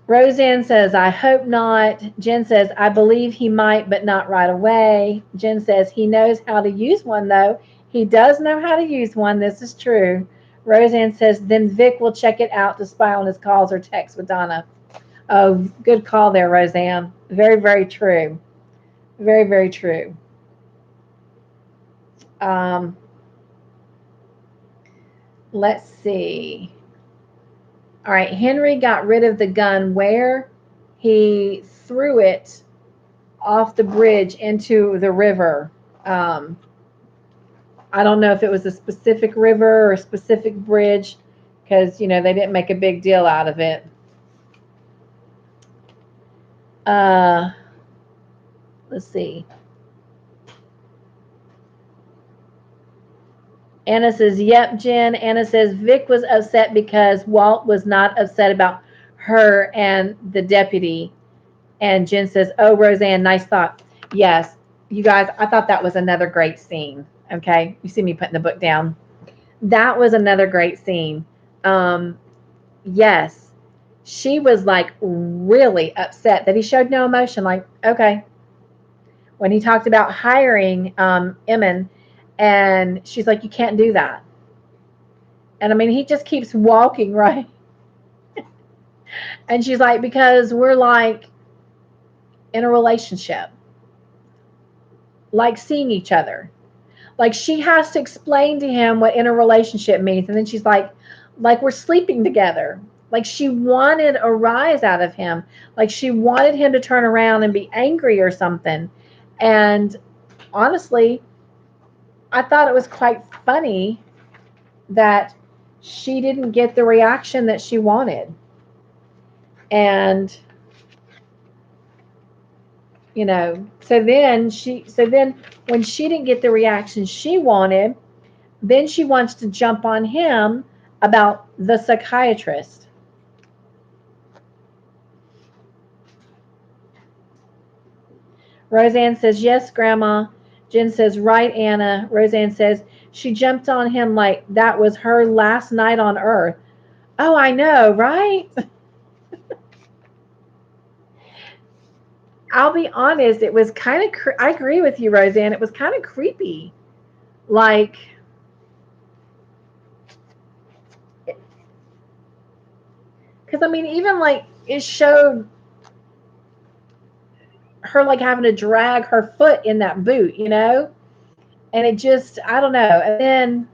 Roseanne says, I hope not. Jen says, I believe he might, but not right away. Jen says, he knows how to use one, though. He does know how to use one. This is true. Roseanne says, then Vic will check it out to spy on his calls or texts with Donna. Oh, good call there, Roseanne. Very, very true. Very, very true. Um, let's see. All right, Henry got rid of the gun where he threw it off the bridge into the river. Um, I don't know if it was a specific river or a specific bridge because, they didn't make a big deal out of it. Uh, let's see. Anna says, yep, Jen. Anna says, Vic was upset because Walt was not upset about her and the deputy. And Jen says, oh, Roseanne, nice thought. Yes, you guys, I thought that was another great scene. Okay, you see me putting the book down. That was another great scene. Yes, she was like really upset that he showed no emotion. Like, okay. When he talked about hiring Emin, and she's like, you can't do that. And I mean, he just keeps walking, right? And she's like, because we're like in a relationship, like seeing each other. Like she has to explain to him what in a relationship means. And then she's like we're sleeping together. Like she wanted a rise out of him. Like she wanted him to turn around and be angry or something. And honestly, I thought it was quite funny that she didn't get the reaction that she wanted. And so then when she didn't get the reaction she wanted, then she wants to jump on him about the psychiatrist. Roseanne says, yes, Grandma. Jen says, right, Anna. Roseanne says, she jumped on him like that was her last night on earth. Oh, I know, right? I'll be honest, it was kind of, I agree with you, Roseanne. It was kind of creepy. Like, because I mean, even like it showed her like having to drag her foot in that boot. And it just, I don't know. And then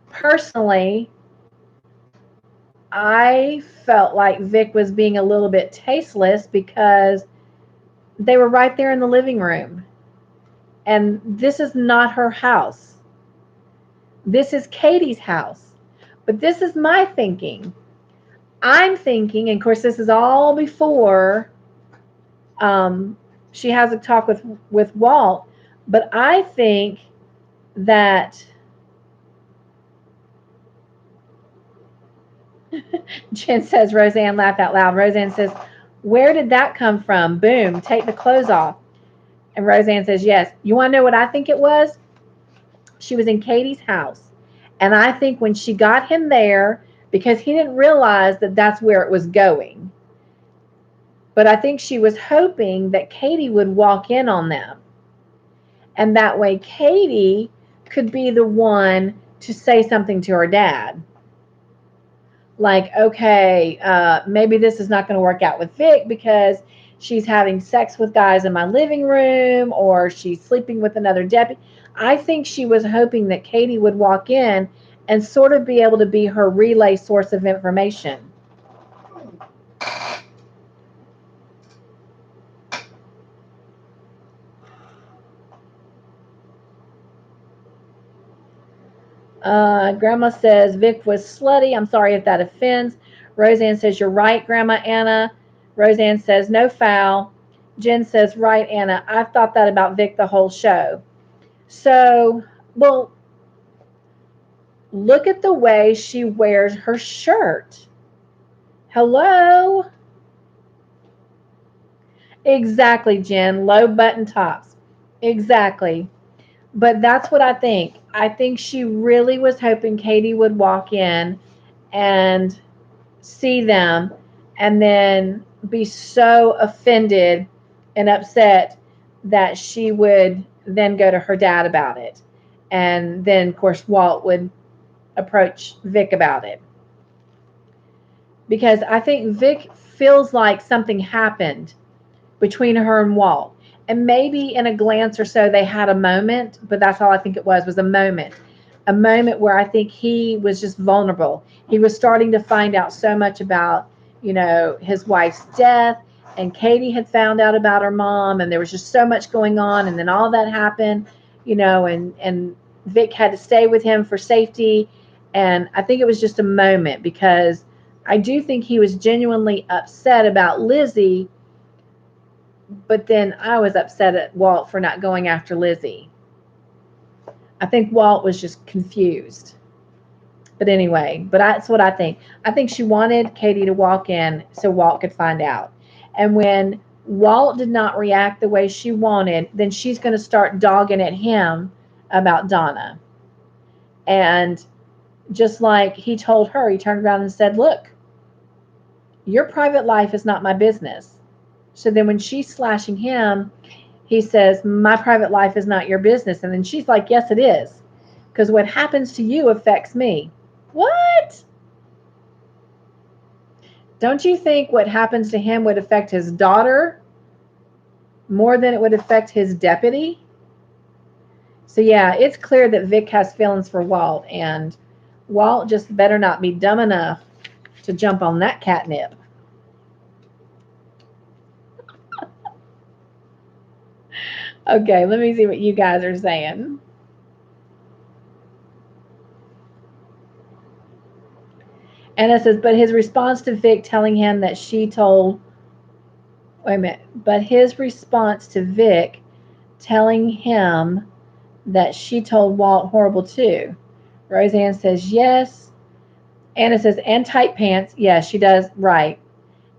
personally, I felt like Vic was being a little bit tasteless because they were right there in the living room. And this is not her house. This is Katie's house. But this is my thinking. I'm thinking, and of course, this is all before she has a talk with Walt. But I think that Jen says, Roseanne laughed out loud. Roseanne says, where did that come from? Boom, take the clothes off. And Roseanne says, yes. You want to know what I think it was? She was in Katie's house. And I think when she got him there, because he didn't realize that that's where it was going. But I think she was hoping that Katie would walk in on them. And that way Katie could be the one to say something to her dad. Like, okay, maybe this is not going to work out with Vic because she's having sex with guys in my living room or she's sleeping with another deputy. I think she was hoping that Katie would walk in and sort of be able to be her relay source of information. Grandma says Vic was slutty. I'm sorry if that offends. Roseanne says you're right, Grandma Anna. Roseanne says no foul. Jen says right, Anna. I've thought that about Vic the whole show. So, well, look at the way she wears her shirt. Hello? Exactly, Jen. Low button tops. Exactly. But that's what I think. I think she really was hoping Katie would walk in and see them and then be so offended and upset that she would then go to her dad about it. And then, of course, Walt would approach Vic about it. Because I think Vic feels like something happened between her and Walt. And maybe in a glance or so they had a moment, but that's all I think it was a moment. A moment where I think he was just vulnerable. He was starting to find out so much about, his wife's death, and Katie had found out about her mom, and there was just so much going on, and then all that happened, and Vic had to stay with him for safety. And I think it was just a moment because I do think he was genuinely upset about Lizzie, but then I was upset at Walt for not going after Lizzie. I think Walt was just confused. But anyway, that's what I think. I think she wanted Katie to walk in so Walt could find out. And when Walt did not react the way she wanted, then she's going to start dogging at him about Donna. And just like he told her, he turned around and said, look, your private life is not my business. So then when she's slashing him, he says, my private life is not your business. And then she's like, yes, it is. Because what happens to you affects me. What? Don't you think what happens to him would affect his daughter more than it would affect his deputy? So yeah, it's clear that Vic has feelings for Walt, and Walt just better not be dumb enough to jump on that catnip. Okay, let me see what you guys are saying. Anna says, but his response to Vic telling him that she told, wait a minute, but his response to Vic telling him that she told Walt horrible too. Roseanne says, yes. Anna says, and tight pants. Yes, she does. Right.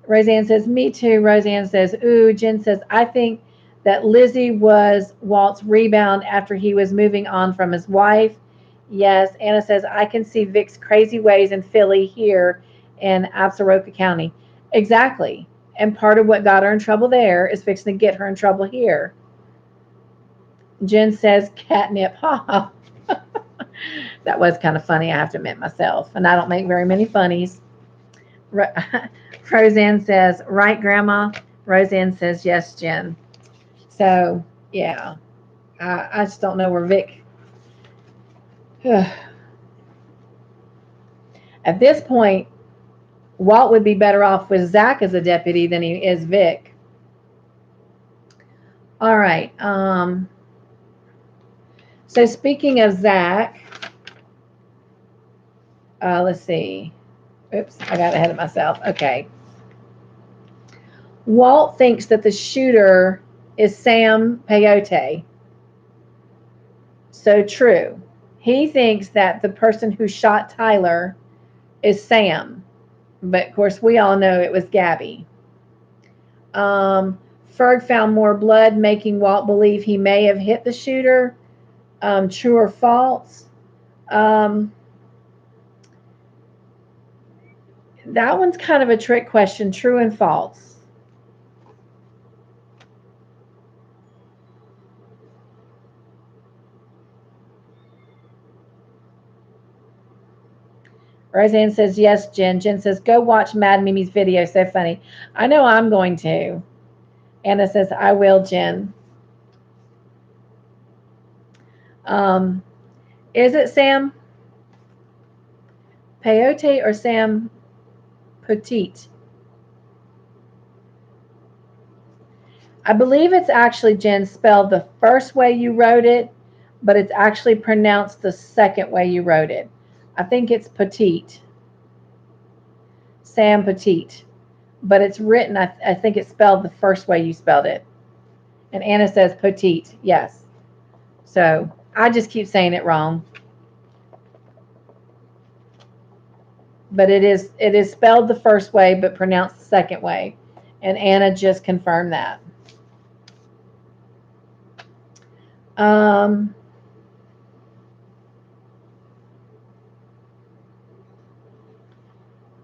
Roseanne says, me too. Roseanne says, ooh. Jen says, I think that Lizzie was Walt's rebound after he was moving on from his wife. Yes. Anna says, I can see Vic's crazy ways in Philly here in Absaroka County. Exactly. And part of what got her in trouble there is fixing to get her in trouble here. Jen says, catnip. Ha ha. That was kind of funny, I have to admit myself. And I don't make very many funnies. Roseanne says, right, Grandma? Roseanne says, yes, Jen. So, yeah. I just don't know where Vic... At this point, Walt would be better off with Zach as a deputy than he is Vic. All right. So speaking of Zach, let's see. Oops, I got ahead of myself. Okay. Walt thinks that the shooter is Sam Peyote. So true. He thinks that the person who shot Tyler is Sam. But of course, we all know it was Gabby. Ferg found more blood, making Walt believe he may have hit the shooter. True or false? That one's kind of a trick question, true and false. Roseanne says, yes, Jen. Jen says, go watch Mad Mimi's video. So funny. I know I'm going to. Anna says, I will, Jen. Is it Sam Peyote or Sam Petite? I believe it's actually, Jen, spelled the first way you wrote it, but it's actually pronounced the second way you wrote it. I think it's petite. Sam Petite. But it's written, I think it's spelled the first way you spelled it. And Anna says petite. Yes. So I just keep saying it wrong. But it is spelled the first way but pronounced the second way. And Anna just confirmed that.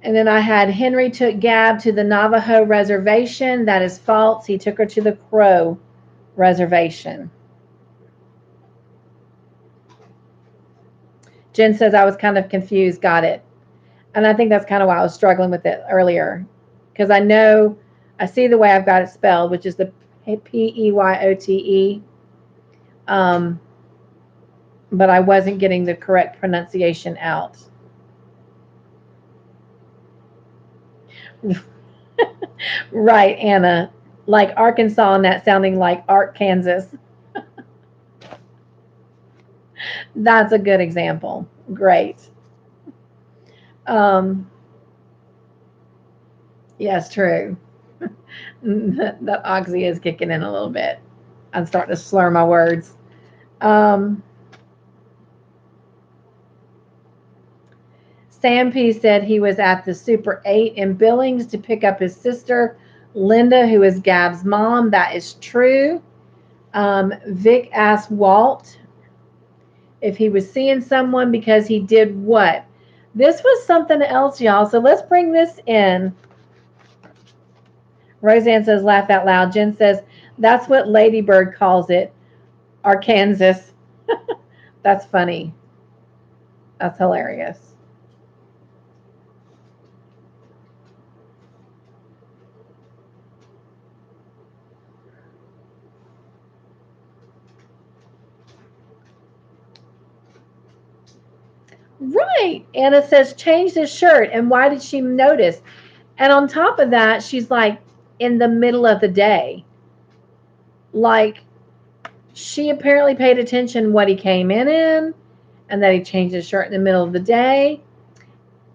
And then I had Henry took Gab to the Navajo reservation. That is false. He took her to the Crow reservation. Jen says I was kind of confused. Got it. And I think that's kind of why I was struggling with it earlier. Because I see the way I've got it spelled, which is the P-E-Y-O-T-E. But I wasn't getting the correct pronunciation out. Right, Anna. Like Arkansas and that sounding like Kansas. That's a good example. Great. Yes, true. That oxy is kicking in a little bit. I'm starting to slur my words. Sam P said he was at the Super 8 in Billings to pick up his sister, Linda, who is Gab's mom. That is true. Vic asked Walt if he was seeing someone because he did what? This was something else, y'all. So let's bring this in. Roseanne says, laugh out loud. Jen says, that's what Ladybird calls it, Arkansas. That's funny. That's hilarious. Right. Anna says, change his shirt. And why did she notice? And on top of that, she's like, in the middle of the day. Like, she apparently paid attention what he came in and that he changed his shirt in the middle of the day.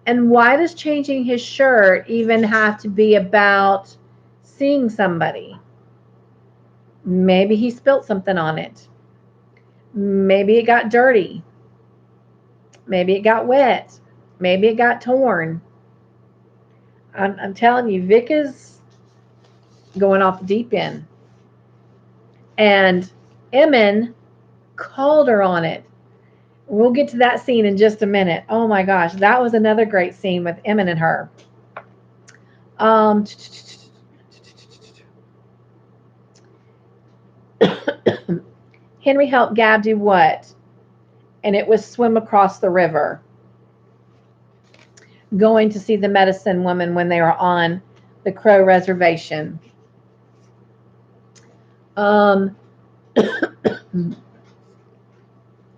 And why does changing his shirt even have to be about seeing somebody? Maybe he spilled something on it. Maybe it got dirty. Maybe it got wet. Maybe it got torn. I'm telling you, Vic is going off the deep end. And Emin called her on it. We'll get to that scene in just a minute. Oh my gosh, that was another great scene with Emin and her. Henry helped Gab do what? And it was swim across the river. Going to see the medicine woman when they were on the Crow reservation.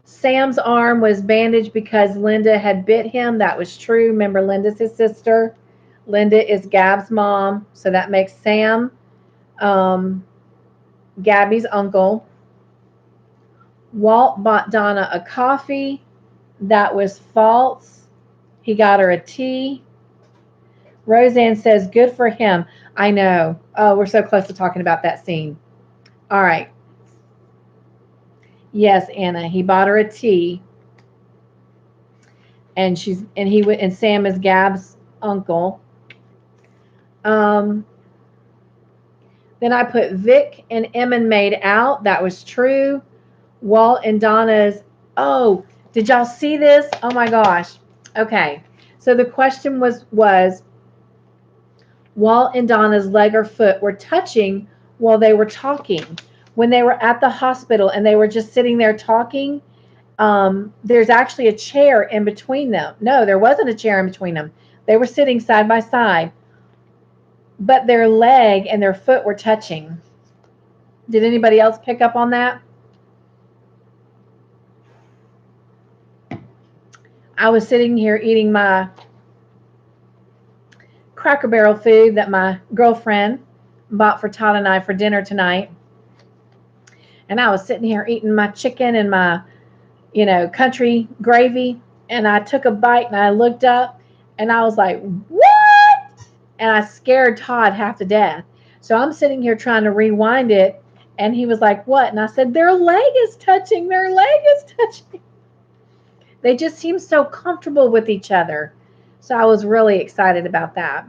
Sam's arm was bandaged because Linda had bit him. That was true. Remember, Linda's his sister. Linda is Gab's mom. So that makes Sam Gabby's uncle. Walt bought Donna a coffee. That was false. He got her a tea. Roseanne says, good for him. I know. Oh, we're so close to talking about that scene. All right. Yes, Anna. He bought her a tea. And Sam is Gab's uncle. Then I put Vic and Emin made out. That was true. Walt and Donna's. Oh, did y'all see this? Oh my gosh. Okay. So the question was Walt and Donna's leg or foot were touching while they were talking. When they were at the hospital and they were just sitting there talking, there's actually a chair in between them. No, there wasn't a chair in between them. They were sitting side by side, but their leg and their foot were touching. Did anybody else pick up on that? I was sitting here eating my Cracker Barrel food that my girlfriend bought for Todd and I for dinner tonight. And I was sitting here eating my chicken and my country gravy. And I took a bite and I looked up and I was like, what? And I scared Todd half to death. So I'm sitting here trying to rewind it. And he was like, what? And I said, their leg is touching. Their leg is touching. They just seem so comfortable with each other. So I was really excited about that.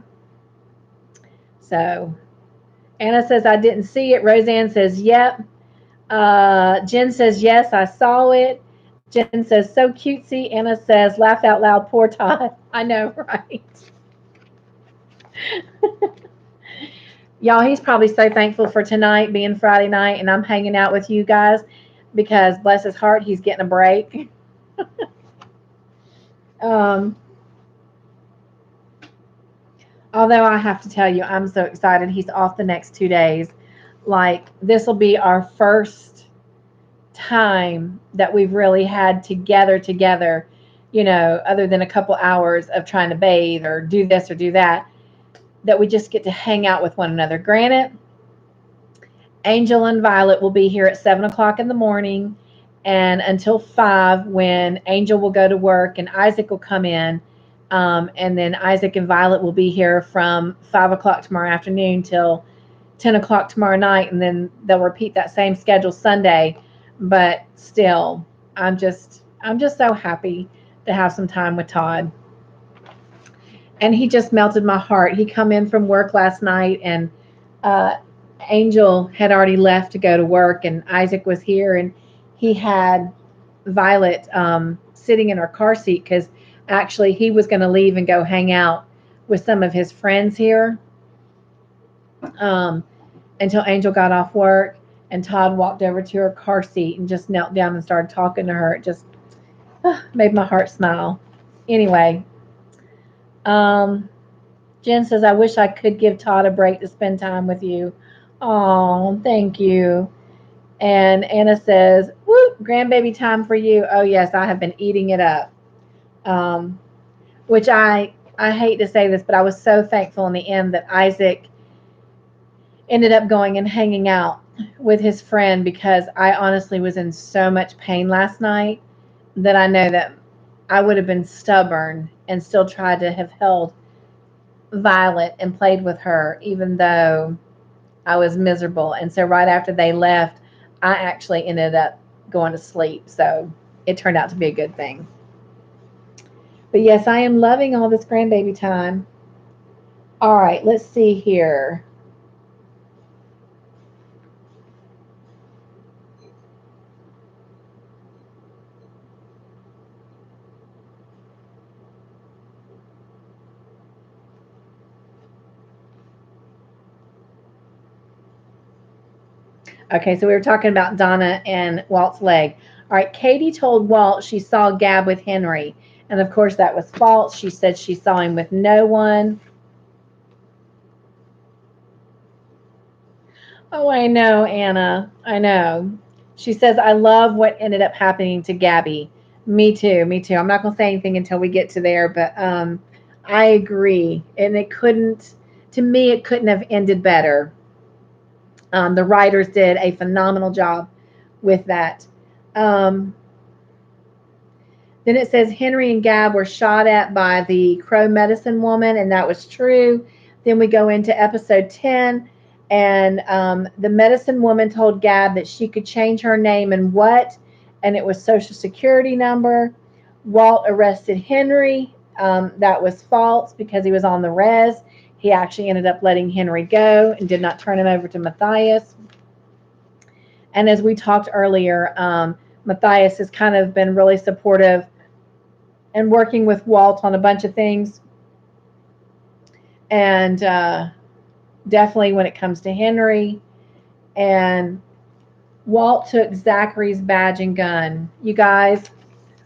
So Anna says, I didn't see it. Roseanne says, yep. Jen says, yes, I saw it. Jen says, so cutesy. Anna says, laugh out loud, poor Todd. I know, right? Y'all, he's probably so thankful for tonight being Friday night and I'm hanging out with you guys because, bless his heart, he's getting a break. um, although I have to tell you, I'm so excited. He's off the next 2 days. Like, this will be our first time that we've really had together, other than a couple hours of trying to bathe or do this or do that we just get to hang out with one another. Granted, Angel and Violet will be here at 7 o'clock in the morning and until 5 when Angel will go to work and Isaac will come in. And then Isaac and Violet will be here from 5 o'clock tomorrow afternoon till 10 o'clock tomorrow night, and then they'll repeat that same schedule Sunday. But still, I'm just so happy to have some time with Todd. And he just melted my heart. He come in from work last night, and uh, Angel had already left to go to work, and Isaac was here, and he had Violet sitting in her car seat because actually he was going to leave and go hang out with some of his friends here. Um, until Angel got off work and Todd walked over to her car seat and just knelt down and started talking to her. It just made my heart smile. Anyway, um, Jen says, I wish I could give Todd a break to spend time with you. Oh, thank you. And Anna says, woo, grandbaby time for you. Oh, yes, I have been eating it up. Um, which I hate to say this, but I was so thankful in the end that Isaac ended up going and hanging out with his friend because I honestly was in so much pain last night that I know that I would have been stubborn and still tried to have held Violet and played with her, even though I was miserable. And so, right after they left, I actually ended up going to sleep. So, it turned out to be a good thing. But yes, I am loving all this grandbaby time. All right, let's see here. Okay, so we were talking about Donna and Walt's leg. All right, Katie told Walt she saw Gab with Henry. And of course, that was false. She said she saw him with no one. Oh, I know, Anna. I know. She says, I love what ended up happening to Gabby. Me too. Me too. I'm not going to say anything until we get to there, but I agree. And to me, it couldn't have ended better. The writers did a phenomenal job with that. Um, then it says Henry and Gab were shot at by the Crow medicine woman, and that was true. Then we go into episode 10, and the medicine woman told Gab that she could change her name and what, and it was social security number. Walt arrested Henry. That was false because he was on the res. He actually ended up letting Henry go and did not turn him over to Matthias. And as we talked earlier, Matthias has kind of been really supportive and working with Walt on a bunch of things. And definitely when it comes to Henry. And Walt took Zachary's badge and gun. You guys,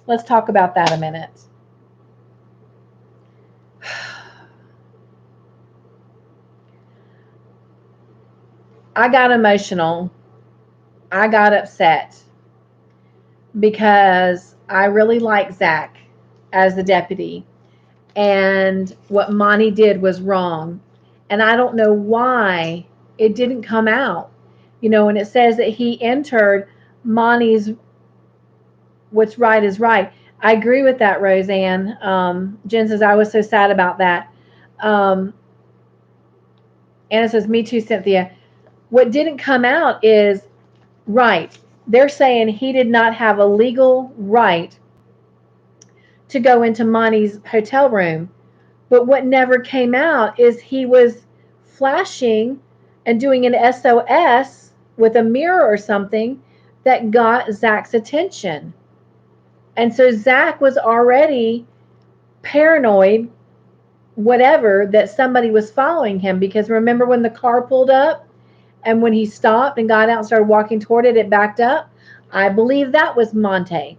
let's talk about that a minute. I got emotional. I got upset because I really like Zach as the deputy. And what Monty did was wrong. And I don't know why it didn't come out. And it says that he entered Monty's what's right is right. I agree with that, Roseanne. Jen says, I was so sad about that. Um, Anna says, me too, Cynthia. What didn't come out is right. They're saying he did not have a legal right to go into Monty's hotel room. But what never came out is he was flashing and doing an SOS with a mirror or something that got Zach's attention. And so Zach was already paranoid, whatever, that somebody was following him. Because remember when the car pulled up and when he stopped and got out and started walking toward it, it backed up? I believe that was Monty.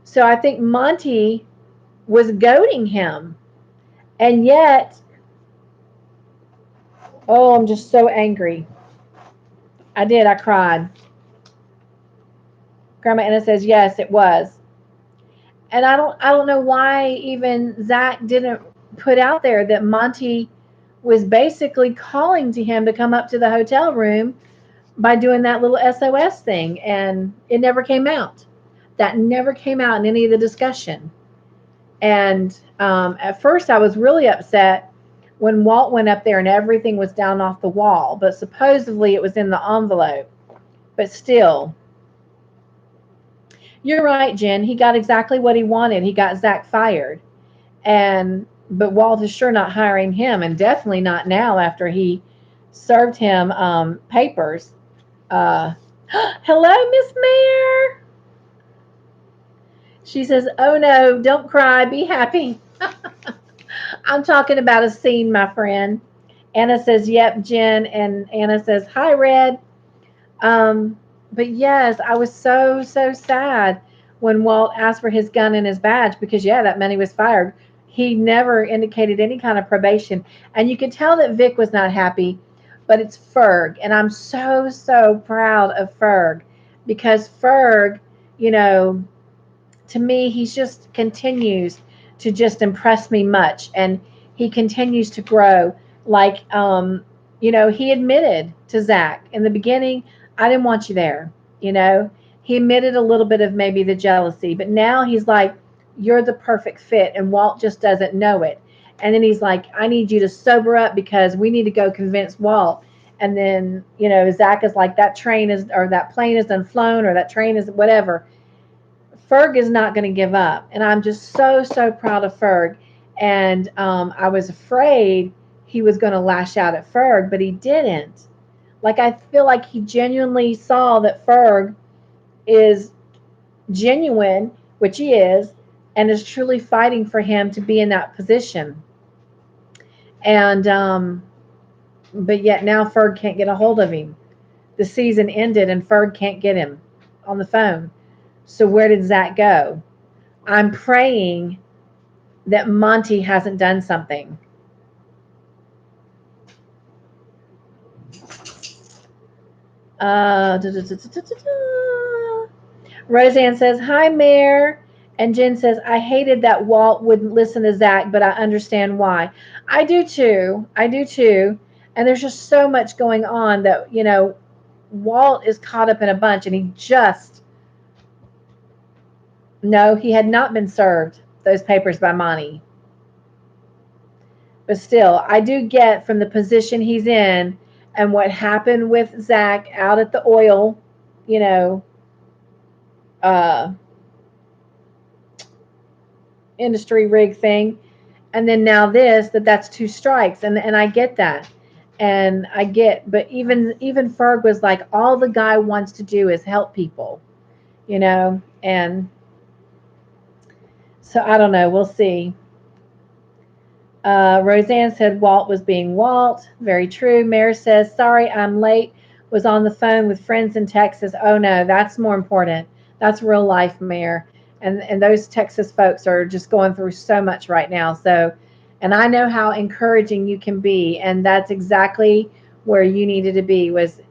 So I think Monty was goading him. And yet, oh, I'm just so angry. I did. I cried. Grandma Anna says, yes, it was. And I don't know why even Zach didn't put out there that Monty was basically calling to him to come up to the hotel room by doing that little SOS thing. And it never came out. That never came out in any of the discussion. And at first I was really upset when Walt went up there and everything was down off the wall, but supposedly it was in the envelope. But still, you're right, Jen. He got exactly what he wanted. He got Zach fired. But Walt is sure not hiring him, and definitely not now after he served him papers. Uh, Hello, Miss Mayor. She says, oh no, don't cry, be happy. I'm talking about a scene, my friend. Anna says, yep, Jen. And Anna says, hi, Red. But yes, I was so, so sad when Walt asked for his gun and his badge because, yeah, that meant he was fired. He never indicated any kind of probation. And you could tell that Vic was not happy, but it's Ferg. And I'm so, so proud of Ferg because Ferg, you know, to me, he just continues to just impress me much. And he continues to grow. Like, he admitted to Zach in the beginning, I didn't want you there. You know, he admitted a little bit of maybe the jealousy, but now he's like, you're the perfect fit. And Walt just doesn't know it. And then he's like, I need you to sober up because we need to go convince Walt. And then, Zach is like, that train is, or that plane is unflown, or that train is whatever. Ferg is not going to give up. And I'm just so, so proud of Ferg. And I was afraid he was going to lash out at Ferg, but he didn't. Like, I feel like he genuinely saw that Ferg is genuine, which he is, and is truly fighting for him to be in that position. And, but yet now Ferg can't get a hold of him. The season ended and Ferg can't get him on the phone. So where did Zach go? I'm praying that Monty hasn't done something. Roseanne says, hi, Mayor. And Jen says, I hated that Walt wouldn't listen to Zach, but I understand why. I do too. And there's just so much going on that, Walt is caught up in a bunch and no, he had not been served those papers by Monty. But still, I do get from the position he's in and what happened with Zach out at the oil, uh, industry rig thing. And then now that's two strikes. And I get that. And but even Ferg was like, all the guy wants to do is help people, and so I don't know. We'll see. Roseanne said Walt was being Walt. Very true. Mayor says, sorry, I'm late. Was on the phone with friends in Texas. Oh, no, that's more important. That's real life, Mayor. And those Texas folks are just going through so much right now. So, and I know how encouraging you can be. And that's exactly where you needed to be, was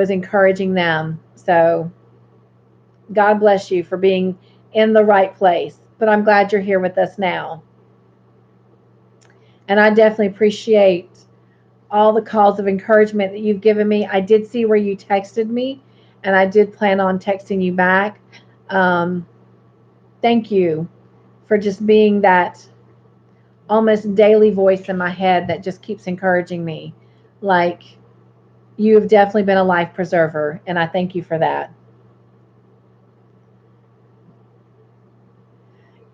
encouraging them. So God bless you for being in the right place. But I'm glad you're here with us now. And I definitely appreciate all the calls of encouragement that you've given me. I did see where you texted me, and I did plan on texting you back. Um, thank you for just being that almost daily voice in my head that just keeps encouraging me. Like, you have definitely been a life preserver, and I thank you for that.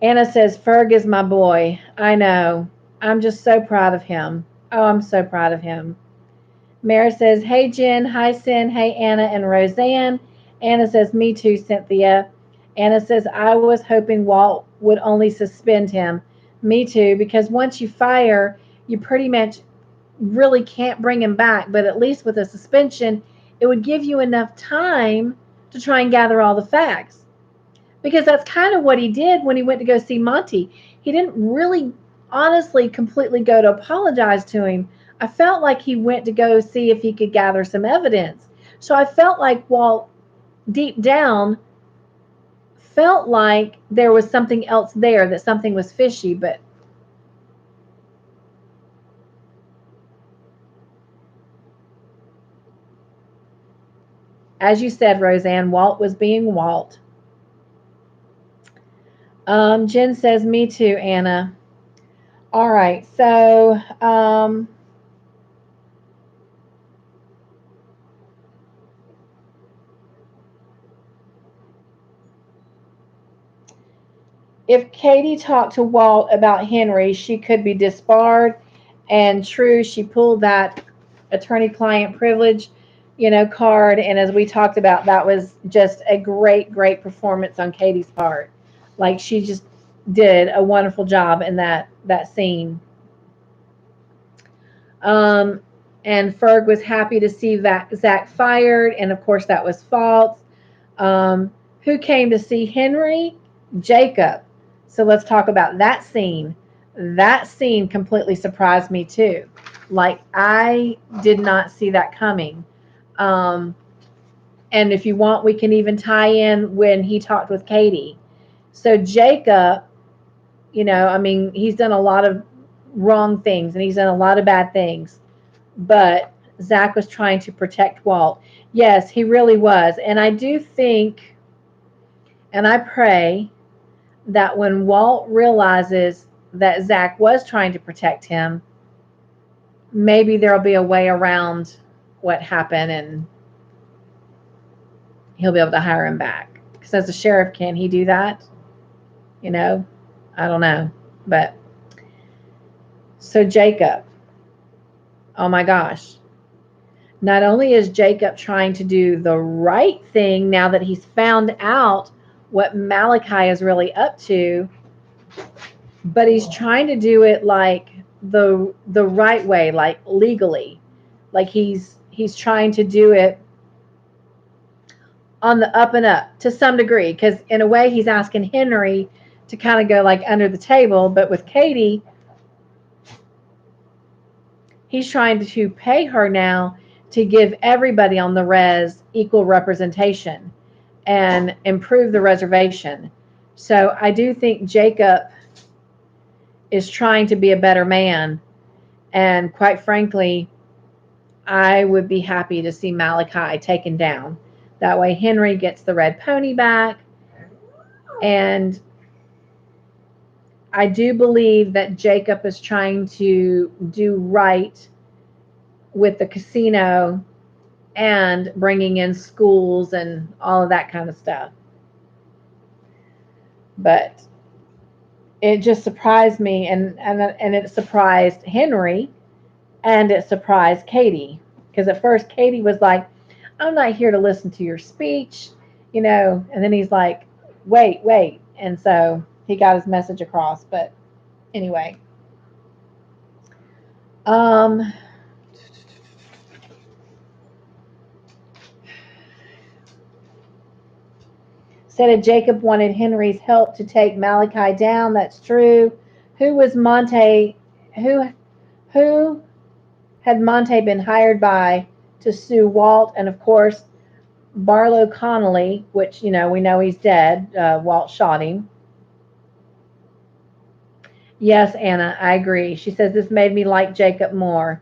Anna says, Ferg is my boy. I know. I'm just so proud of him. Oh, I'm so proud of him. Mara says, hey, Jen. Hi, Sin. Hey, Anna and Roseanne. Anna says, me too, Cynthia. Anna says, I was hoping Walt would only suspend him. Me too, because once you fire, you pretty much really can't bring him back. But at least with a suspension, it would give you enough time to try and gather all the facts. Because that's kind of what he did when he went to go see Monty. He didn't really, honestly, completely go to apologize to him. I felt like he went to go see if he could gather some evidence. So I felt like Walt, deep down, felt like there was something else there, that something was fishy. But as you said, Roseanne, Walt was being Walt. Jen says, me too, Anna. All right, so if Katie talked to Walt about Henry, she could be disbarred. And true, she pulled that attorney-client privilege, card. And as we talked about, that was just a great, great performance on Katie's part. Like, she just did a wonderful job in that scene. Um, and Ferg was happy to see Zach fired, and of course that was false. Um, who came to see Henry? Jacob. So let's talk about that scene. That scene completely surprised me too. Like, I did not see that coming. Um, and if you want, we can even tie in when he talked with Katie. So Jacob, I mean, he's done a lot of wrong things and he's done a lot of bad things. But Zach was trying to protect Walt. Yes, he really was. And I do think, and I pray, that when Walt realizes that Zach was trying to protect him, maybe there'll be a way around what happened and he'll be able to hire him back. Because as a sheriff, can he do that? You know, I don't know. But so Jacob, oh my gosh. Not only is Jacob trying to do the right thing now that he's found out what Malachi is really up to, but he's trying to do it like the right way, like legally. Like, he's trying to do it on the up and up to some degree, because in a way he's asking Henry to kind of go like under the table, but with Katie, he's trying to pay her now to give everybody on the res equal representation and improve the reservation. So I do think Jacob is trying to be a better man. And quite frankly, I would be happy to see Malachi taken down. That way Henry gets the red pony back. And I do believe that Jacob is trying to do right with the casino and bringing in schools and all of that kind of stuff. But it just surprised me, and it surprised Henry, and it surprised Katie, because at first Katie was like, I'm not here to listen to your speech, and then he's like, wait, and so he got his message across. But anyway, um said if Jacob wanted Henry's help to take Malachi down, that's true. Who was Monte? Who had Monte been hired by to sue Walt? And of course, Barlow Connolly, which we know he's dead. Walt shot him. Yes, Anna, I agree. She says this made me like Jacob more.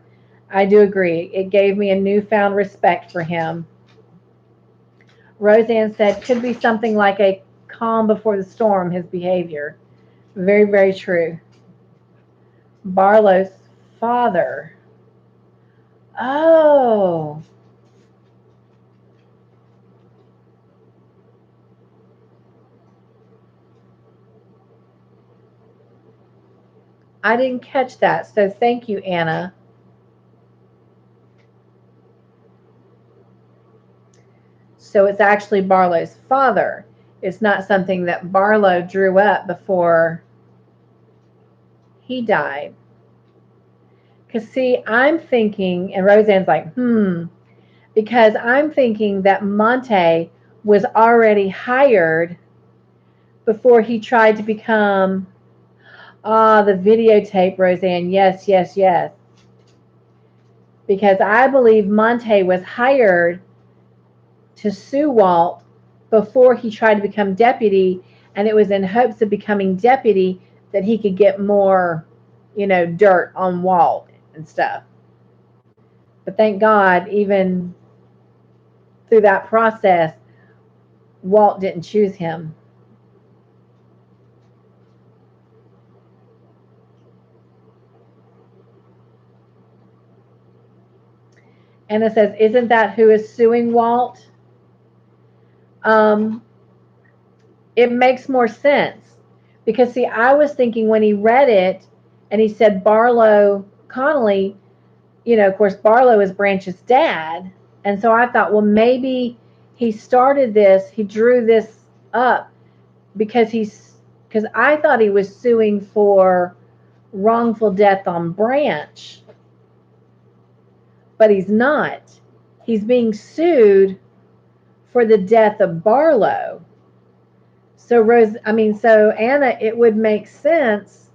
I do agree. It gave me a newfound respect for him. Roseanne said could be something like a calm before the storm, his behavior. Very, very true. Barlow's father. Oh, I didn't catch that. So thank you, Anna. So it's actually Barlow's father. It's not something that Barlow drew up before he died. Because, see, I'm thinking, and Roseanne's like, because I'm thinking that Monte was already hired before he tried to become, the videotape, Roseanne. Yes, yes, yes. Because I believe Monte was hired to sue Walt before he tried to become deputy, and it was in hopes of becoming deputy that he could get more, dirt on Walt and stuff. But thank God, even through that process, Walt didn't choose him. And it says, isn't that who is suing Walt? Um, it makes more sense. Because, see, I was thinking when he read it and he said Barlow Connolly, of course, Barlow is Branch's dad. And so I thought, well, maybe he started this, he drew this up because I thought he was suing for wrongful death on Branch, but he's not. He's being sued for the death of Barlow. So Anna, it would make sense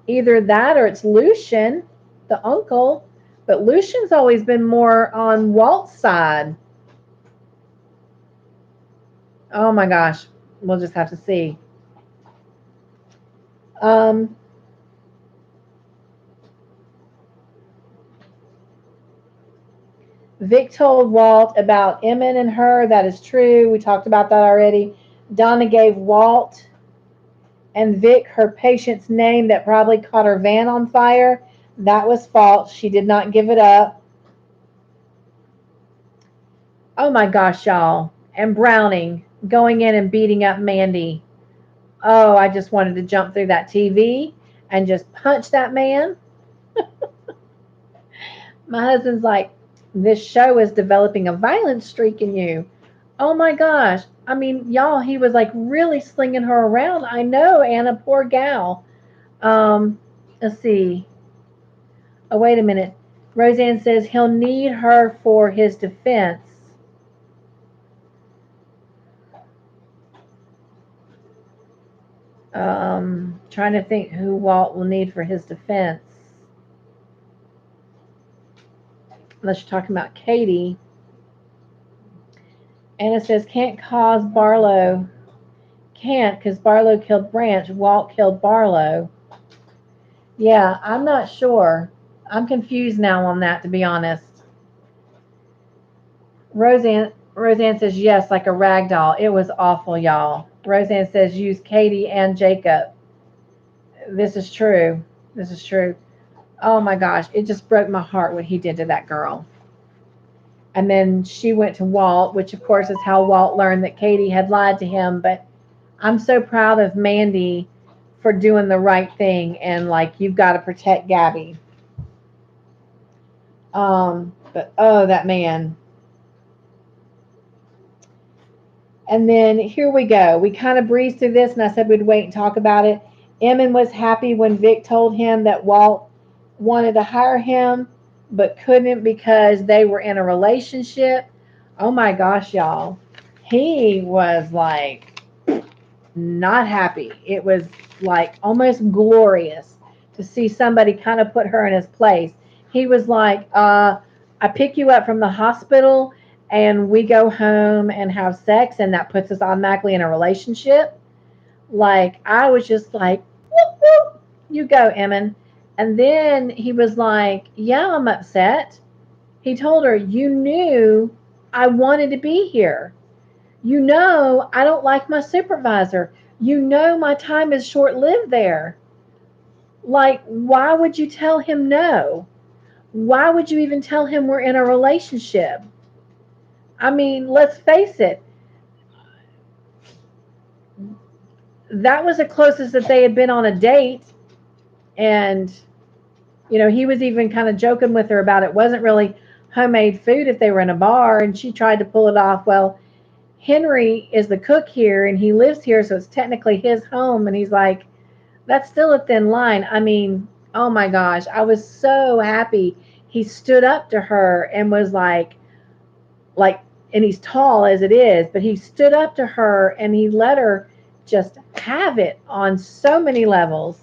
either that or it's Lucian, the uncle, but Lucian's always been more on Walt's side. Oh my gosh, we'll just have to see. Um, Vic told Walt about Emmett and her. That is true. We talked about that already. Donna gave Walt and Vic her patient's name that probably caught her van on fire. That was false. She did not give it up. Oh my gosh, y'all. And Browning going in and beating up Mandy. Oh, I just wanted to jump through that TV and just punch that man. My husband's like, this show is developing a violent streak in you. Oh my gosh. I mean, y'all, he was like really slinging her around. I know, Anna, poor gal. Um, let's see. Oh, wait a minute. Roseanne says he'll need her for his defense. Trying to think who Walt will need for his defense. Unless you're talking about Katie. Anna says can't cause Barlow. Can't because Barlow killed Branch. Walt killed Barlow. Yeah, I'm not sure. I'm confused now on that, to be honest. Roseanne says yes, like a rag doll. It was awful, y'all. Roseanne says use Katie and Jacob. This is true. This is true. Oh my gosh, it just broke my heart what he did to that girl. And then she went to Walt, which of course is how Walt learned that Katie had lied to him. But I'm so proud of Mandy for doing the right thing and like you've got to protect Gabby. But oh, that man. And then here we go. We kind of breezed through this, and I said we'd wait and talk about it. Emmon was happy when Vic told him that Walt wanted to hire him, but couldn't because they were in a relationship. Oh my gosh, y'all. He was like not happy. It was like almost glorious to see somebody kind of put her in his place. He was like, I pick you up from the hospital and we go home and have sex, and that puts us automatically in a relationship. Like, I was just like, whoop, whoop, you go, Emmon. And then he was like, yeah, I'm upset. He told her, you knew I wanted to be here. You know I don't like my supervisor. You know my time is short lived there. Like, why would you tell him no? Why would you even tell him we're in a relationship? I mean, let's face it, that was the closest that they had been on a date. And, he was even kind of joking with her about it wasn't really homemade food if they were in a bar. And she tried to pull it off. Well, Henry is the cook here and he lives here, so it's technically his home. And he's like, that's still a thin line. I mean, oh my gosh, I was so happy. He stood up to her and was like, and he's tall as it is, but he stood up to her and he let her just have it on so many levels.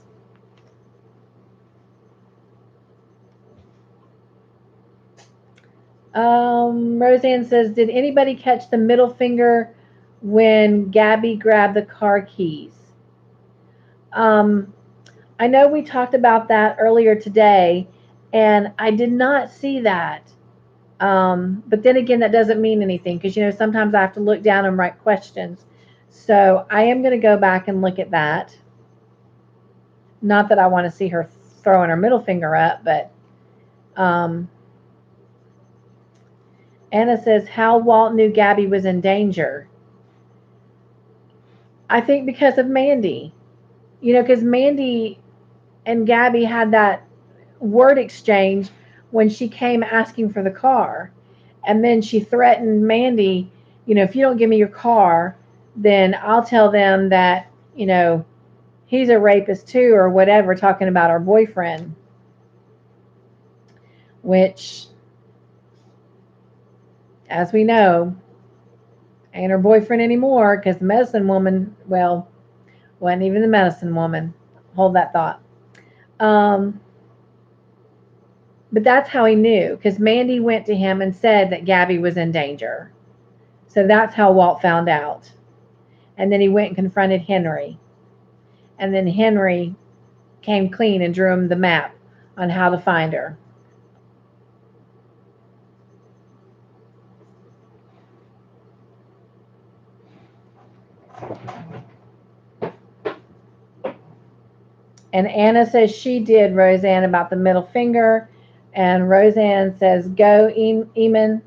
Roseanne says, did anybody catch the middle finger when Gabby grabbed the car keys? Um, I know we talked about that earlier today, and I did not see that. But then again, that doesn't mean anything because, sometimes I have to look down and write questions. So I am going to go back and look at that. Not that I want to see her throwing her middle finger up, but um, Anna says, how Walt knew Gabby was in danger. I think because of Mandy. Because Mandy and Gabby had that word exchange when she came asking for the car. And then she threatened Mandy, if you don't give me your car, then I'll tell them that, he's a rapist too, or whatever, talking about our boyfriend. Which, as we know, ain't her boyfriend anymore because the medicine woman, well, wasn't even the medicine woman. Hold that thought. But that's how he knew because Mandy went to him and said that Gabby was in danger. So that's how Walt found out. And then he went and confronted Henry. And then Henry came clean and drew him the map on how to find her. And Anna says she did, Roseanne, about the middle finger. And Roseanne says, go, Eamon.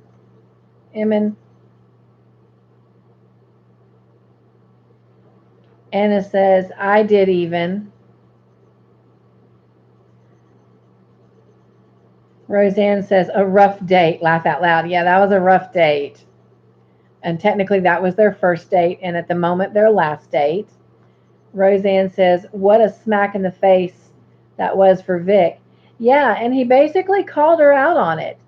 Anna says, I did even. Roseanne says, a rough date. Laugh out loud. Yeah, that was a rough date. And technically that was their first date. And at the moment, their last date. Roseanne says, what a smack in the face that was for Vic. Yeah, and he basically called her out on it.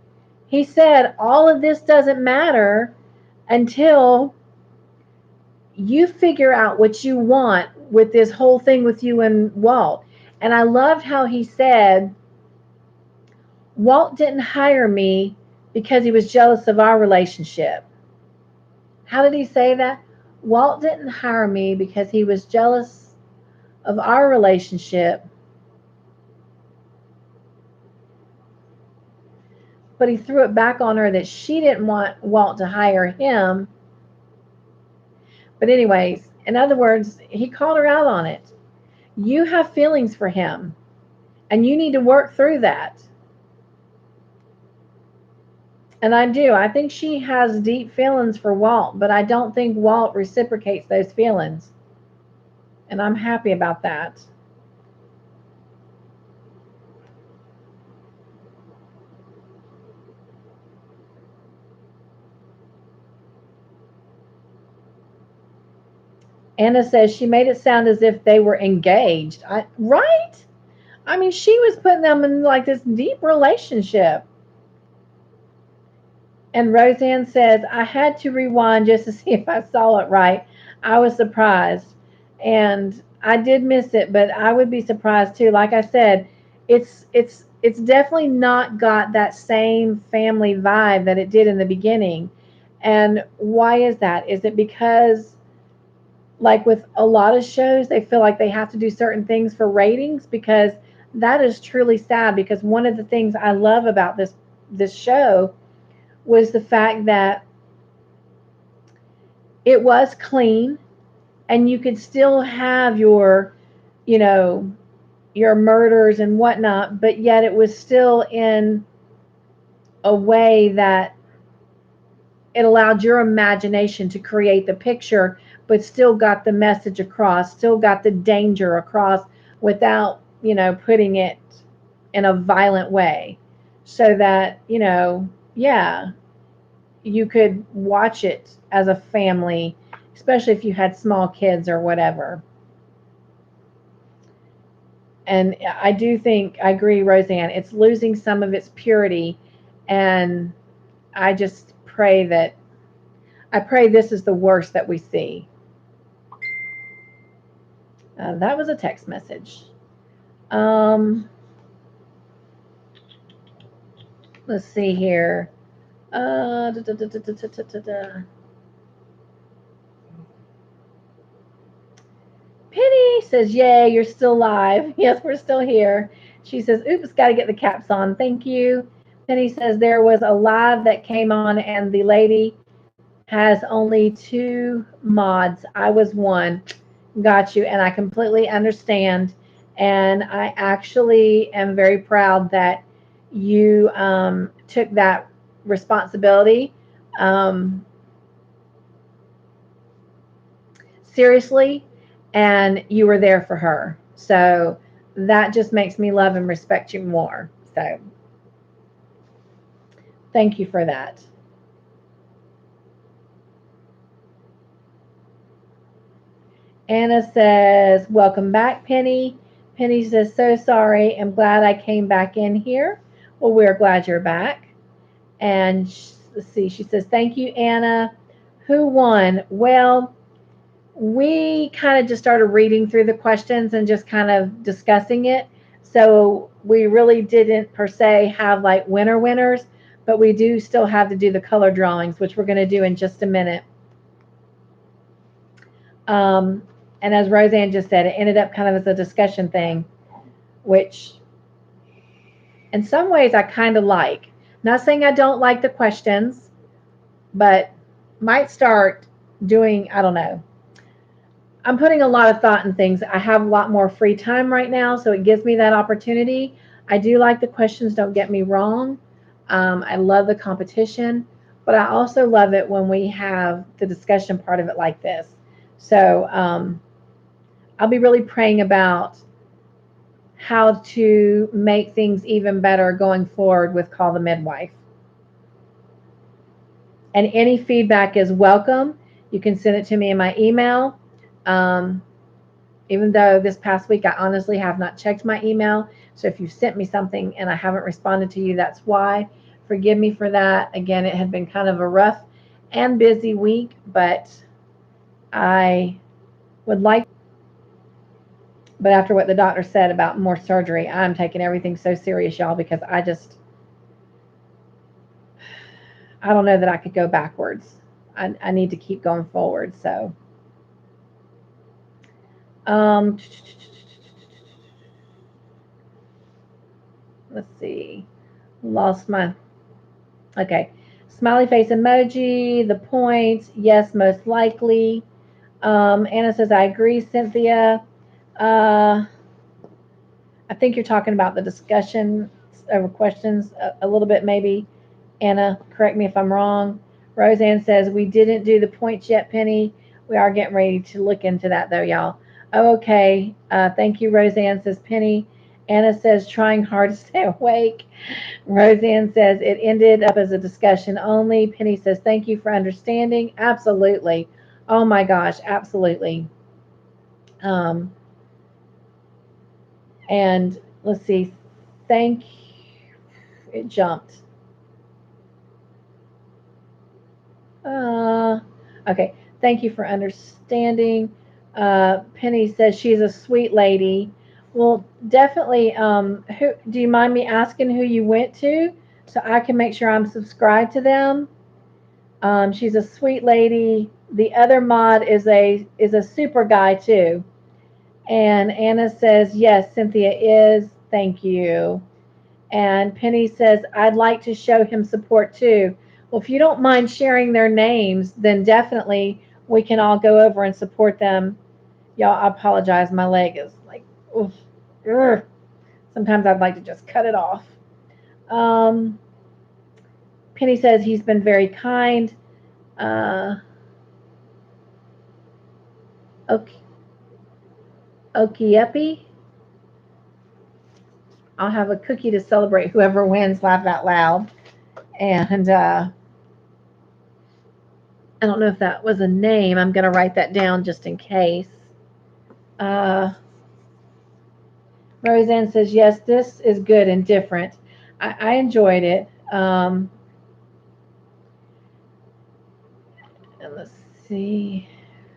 He said, all of this doesn't matter until you figure out what you want with this whole thing with you and Walt. And I loved how he said, Walt didn't hire me because he was jealous of our relationship. How did he say that? Walt didn't hire me because he was jealous of our relationship, but he threw it back on her that she didn't want Walt to hire him. But anyways, in other words, he called her out on it. You have feelings for him, and you need to work through that. And I do. I think she has deep feelings for Walt, but I don't think Walt reciprocates those feelings. And I'm happy about that. Anna says she made it sound as if they were engaged. Right? I mean, she was putting them in like this deep relationship. And Roseanne says, I had to rewind just to see if I saw it right. I was surprised. And I did miss it, but I would be surprised too. Like I said, it's definitely not got that same family vibe that it did in the beginning. And why is that? Is it because, like with a lot of shows, they feel like they have to do certain things for ratings? Because that is truly sad, because one of the things I love about this this show was the fact that it was clean and you could still have your, you know, your murders and whatnot, but yet it was still in a way that it allowed your imagination to create the picture, but still got the message across, still got the danger across without, putting it in a violent way. So that, yeah, you could watch it as a family, especially if you had small kids or whatever. And I do think, I agree, Roseanne, it's losing some of its purity. And I just pray that, I pray this is the worst that we see. That was a text message. Um, let's see here. Da, da, da, da, da, da, da, da. Penny says, "Yay, you're still live." Yes, we're still here. She says, "Oops, got to get the caps on. Thank you." Penny says, "There was a live that came on, and the lady has only 2 mods. I was one. Got you, and I completely understand. And I actually am very proud that you took that responsibility um, seriously, and you were there for her. So that just makes me love and respect you more. So thank you for that." Anna says, "Welcome back, Penny." Penny says, "So sorry. I'm glad I came back in here." Well, we're glad you're back. And let's see, she says, "Thank you, Anna." Who won? Well, we kind of just started reading through the questions and just kind of discussing it. So we really didn't per se have like winners, but we do still have to do the color drawings, which we're going to do in just a minute. Um, and as Roseanne just said, it ended up kind of as a discussion thing, which in some ways I kind of like. Not saying I don't like the questions, but might start doing, I don't know. I'm putting a lot of thought in things. I have a lot more free time right now, so it gives me that opportunity. I do like the questions, don't get me wrong. I love the competition, but I also love it when we have the discussion part of it like this. So I'll be really praying about how to make things even better going forward with Call the Midwife. And any feedback is welcome. You can send it to me in my email. Um, Even though this past week I honestly have not checked my email. So if you sent me something and I haven't responded to you, that's why. Forgive me for that. Again, it had been kind of a rough and busy week, but I would like, but after what the doctor said about more surgery, I'm taking everything so serious, y'all, because I don't know that I could go backwards. I need to keep going forward. So, um, let's see. Lost my, okay. Smiley face emoji, the points, yes, most likely. Anna says, "I agree, Cynthia." Uh, I think you're talking about the discussion over questions a little bit, maybe. Anna, correct me if I'm wrong. Roseanne says, "We didn't do the points yet, Penny. We are getting ready to look into that, though, y'all." Oh, okay. Thank you, Roseanne, says Penny. Anna says, "Trying hard to stay awake." Roseanne says, "It ended up as a discussion only." Penny says, "Thank you for understanding." Absolutely. Oh my gosh, absolutely. Um, and let's see. Thank, it jumped. Uh, okay. Thank you for understanding. Penny says she's a sweet lady. Well, definitely. Who do you mind me asking who you went to, so I can make sure I'm subscribed to them? She's a sweet lady. The other mod is a super guy too. And Anna says yes, Cynthia is. Thank you. And Penny says, I'd like to show him support too. Well, if you don't mind sharing their names, then definitely we can all go over and support them. Y'all, I apologize. My leg is like, oof, ugh. Sometimes I'd like to just cut it off. Um, Penny says he's been very kind. Uh, okay, Okiepi. I'll have a cookie to celebrate whoever wins. Laugh out loud. And I don't know if that was a name. I'm going to write that down just in case. Uh, Roseanne says, yes, this is good and different. I enjoyed it. And let's see.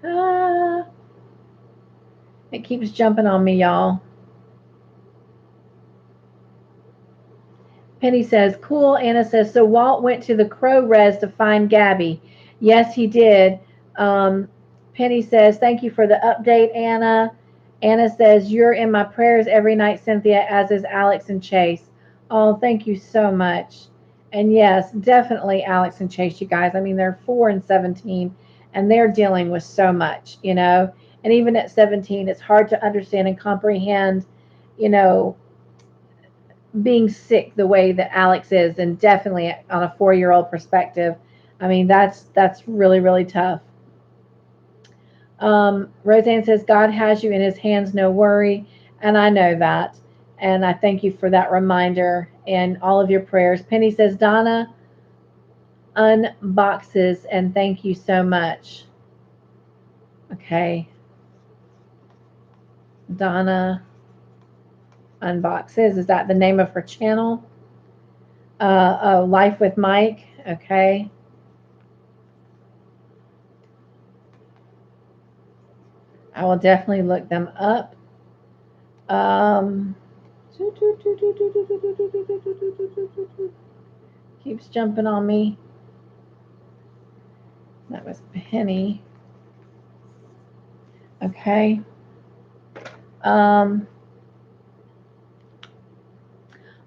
Uh, it keeps jumping on me, y'all. Penny says, cool. Anna says, so Walt went to the Crow Res to find Gabby. Yes, he did. Um, Penny says, thank you for the update, Anna. Anna says, you're in my prayers every night, Cynthia, as is Alex and Chase. Oh, thank you so much. And yes, definitely Alex and Chase, you guys. I mean, they're 4 and 17, and they're dealing with so much, you know. And even at 17, it's hard to understand and comprehend, you know, being sick the way that Alex is, and definitely on a 4-year-old perspective. I mean, that's really really tough. Roseanne says God has you in His hands, no worry, and I know that, and I thank you for that reminder and all of your prayers. Penny says Donna unboxes, and thank you so much. Okay, Donna unboxes. Is that the name of her channel? Oh, Life with Mike. Okay. I will definitely look them up. Um, keeps jumping on me. That was Penny. Okay. Um,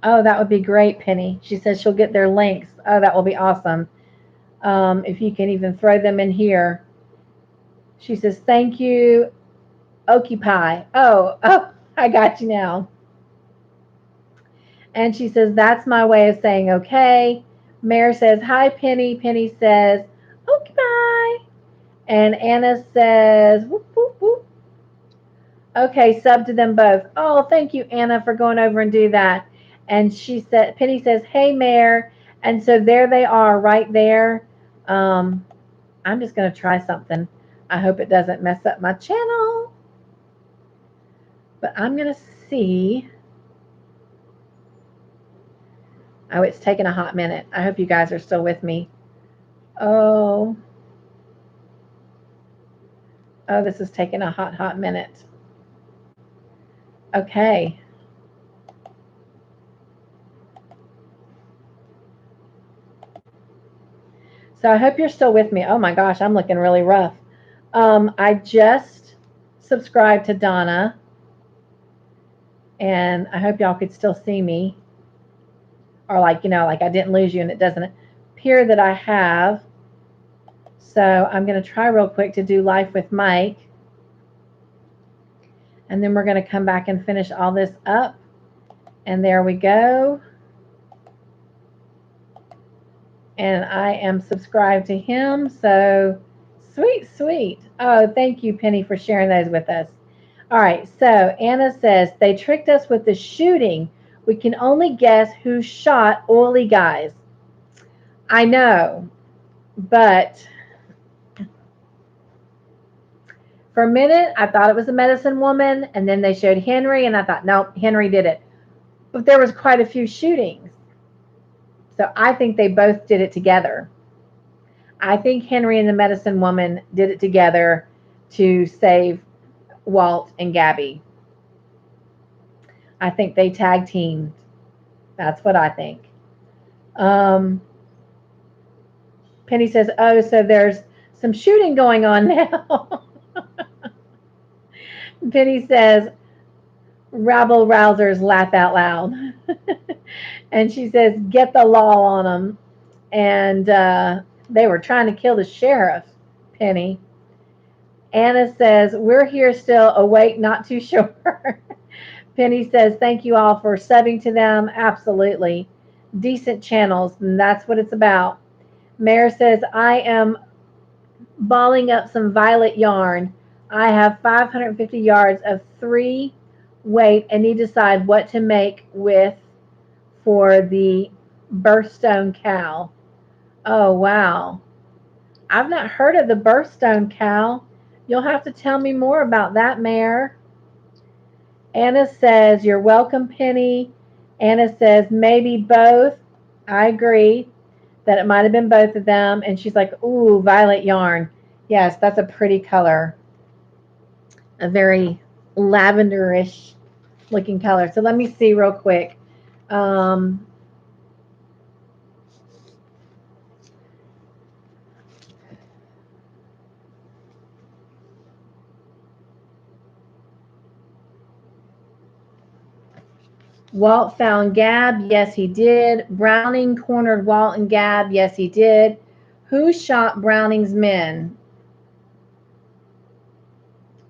oh, that would be great, Penny. She says she'll get their links. Oh, that will be awesome. If you can even throw them in here. She says, thank you, Occupy. Oh, I got you now. And she says, that's my way of saying okay. Mare says, hi, Penny. Penny says, Occupy. And Anna says, whoop, whoop, whoop. Okay, sub to them both. Oh, thank you, Anna, for going over and do that. And she said, Penny says, hey, Mare. And so there they are right there. Um, I'm just going to try something. I hope it doesn't mess up my channel. But I'm going to see. Oh, it's taking a hot minute. I hope you guys are still with me. Oh, this is taking a hot minute. Okay. So I hope you're still with me. Oh my gosh, I'm looking really rough. I just subscribed to Donna, and I hope y'all could still see me, or like, you know, like I didn't lose you and it doesn't appear that I have. So I'm going to try real quick to do Life with Mike, and then we're going to come back and finish all this up. And there we go. And I am subscribed to him. So sweet. Oh, thank you, Penny, for sharing those with us. All right, so Anna says, they tricked us with the shooting. We can only guess who shot oily guys. I know, but for a minute, I thought it was a medicine woman, and then they showed Henry, and I thought, nope, Henry did it. But there was quite a few shootings. So I think they both did it together. I think Henry and the medicine woman did it together to save Walt and Gabby. I think they tag teamed. That's what I think. Penny says, oh, so there's some shooting going on now. Penny says, rabble rousers laugh out loud. And she says, get the law on them. And they were trying to kill the sheriff, Penny. Anna says, we're here still, awake, not too sure. Penny says, thank you all for subbing to them. Absolutely. Decent channels, and that's what it's about. Mare says, I am balling up some violet yarn. I have 550 yards of 3 weight and need to decide what to make with for the birthstone cow. Oh, wow. I've not heard of the birthstone cow. You'll have to tell me more about that, Mare. Anna says, you're welcome, Penny. Anna says, maybe both. I agree that it might have been both of them. And she's like, ooh, violet yarn. Yes, that's a pretty color. A very lavenderish looking color. So let me see real quick. Walt found Gab. Yes, he did. Browning cornered Walt and Gab. Yes, he did. Who shot Browning's men?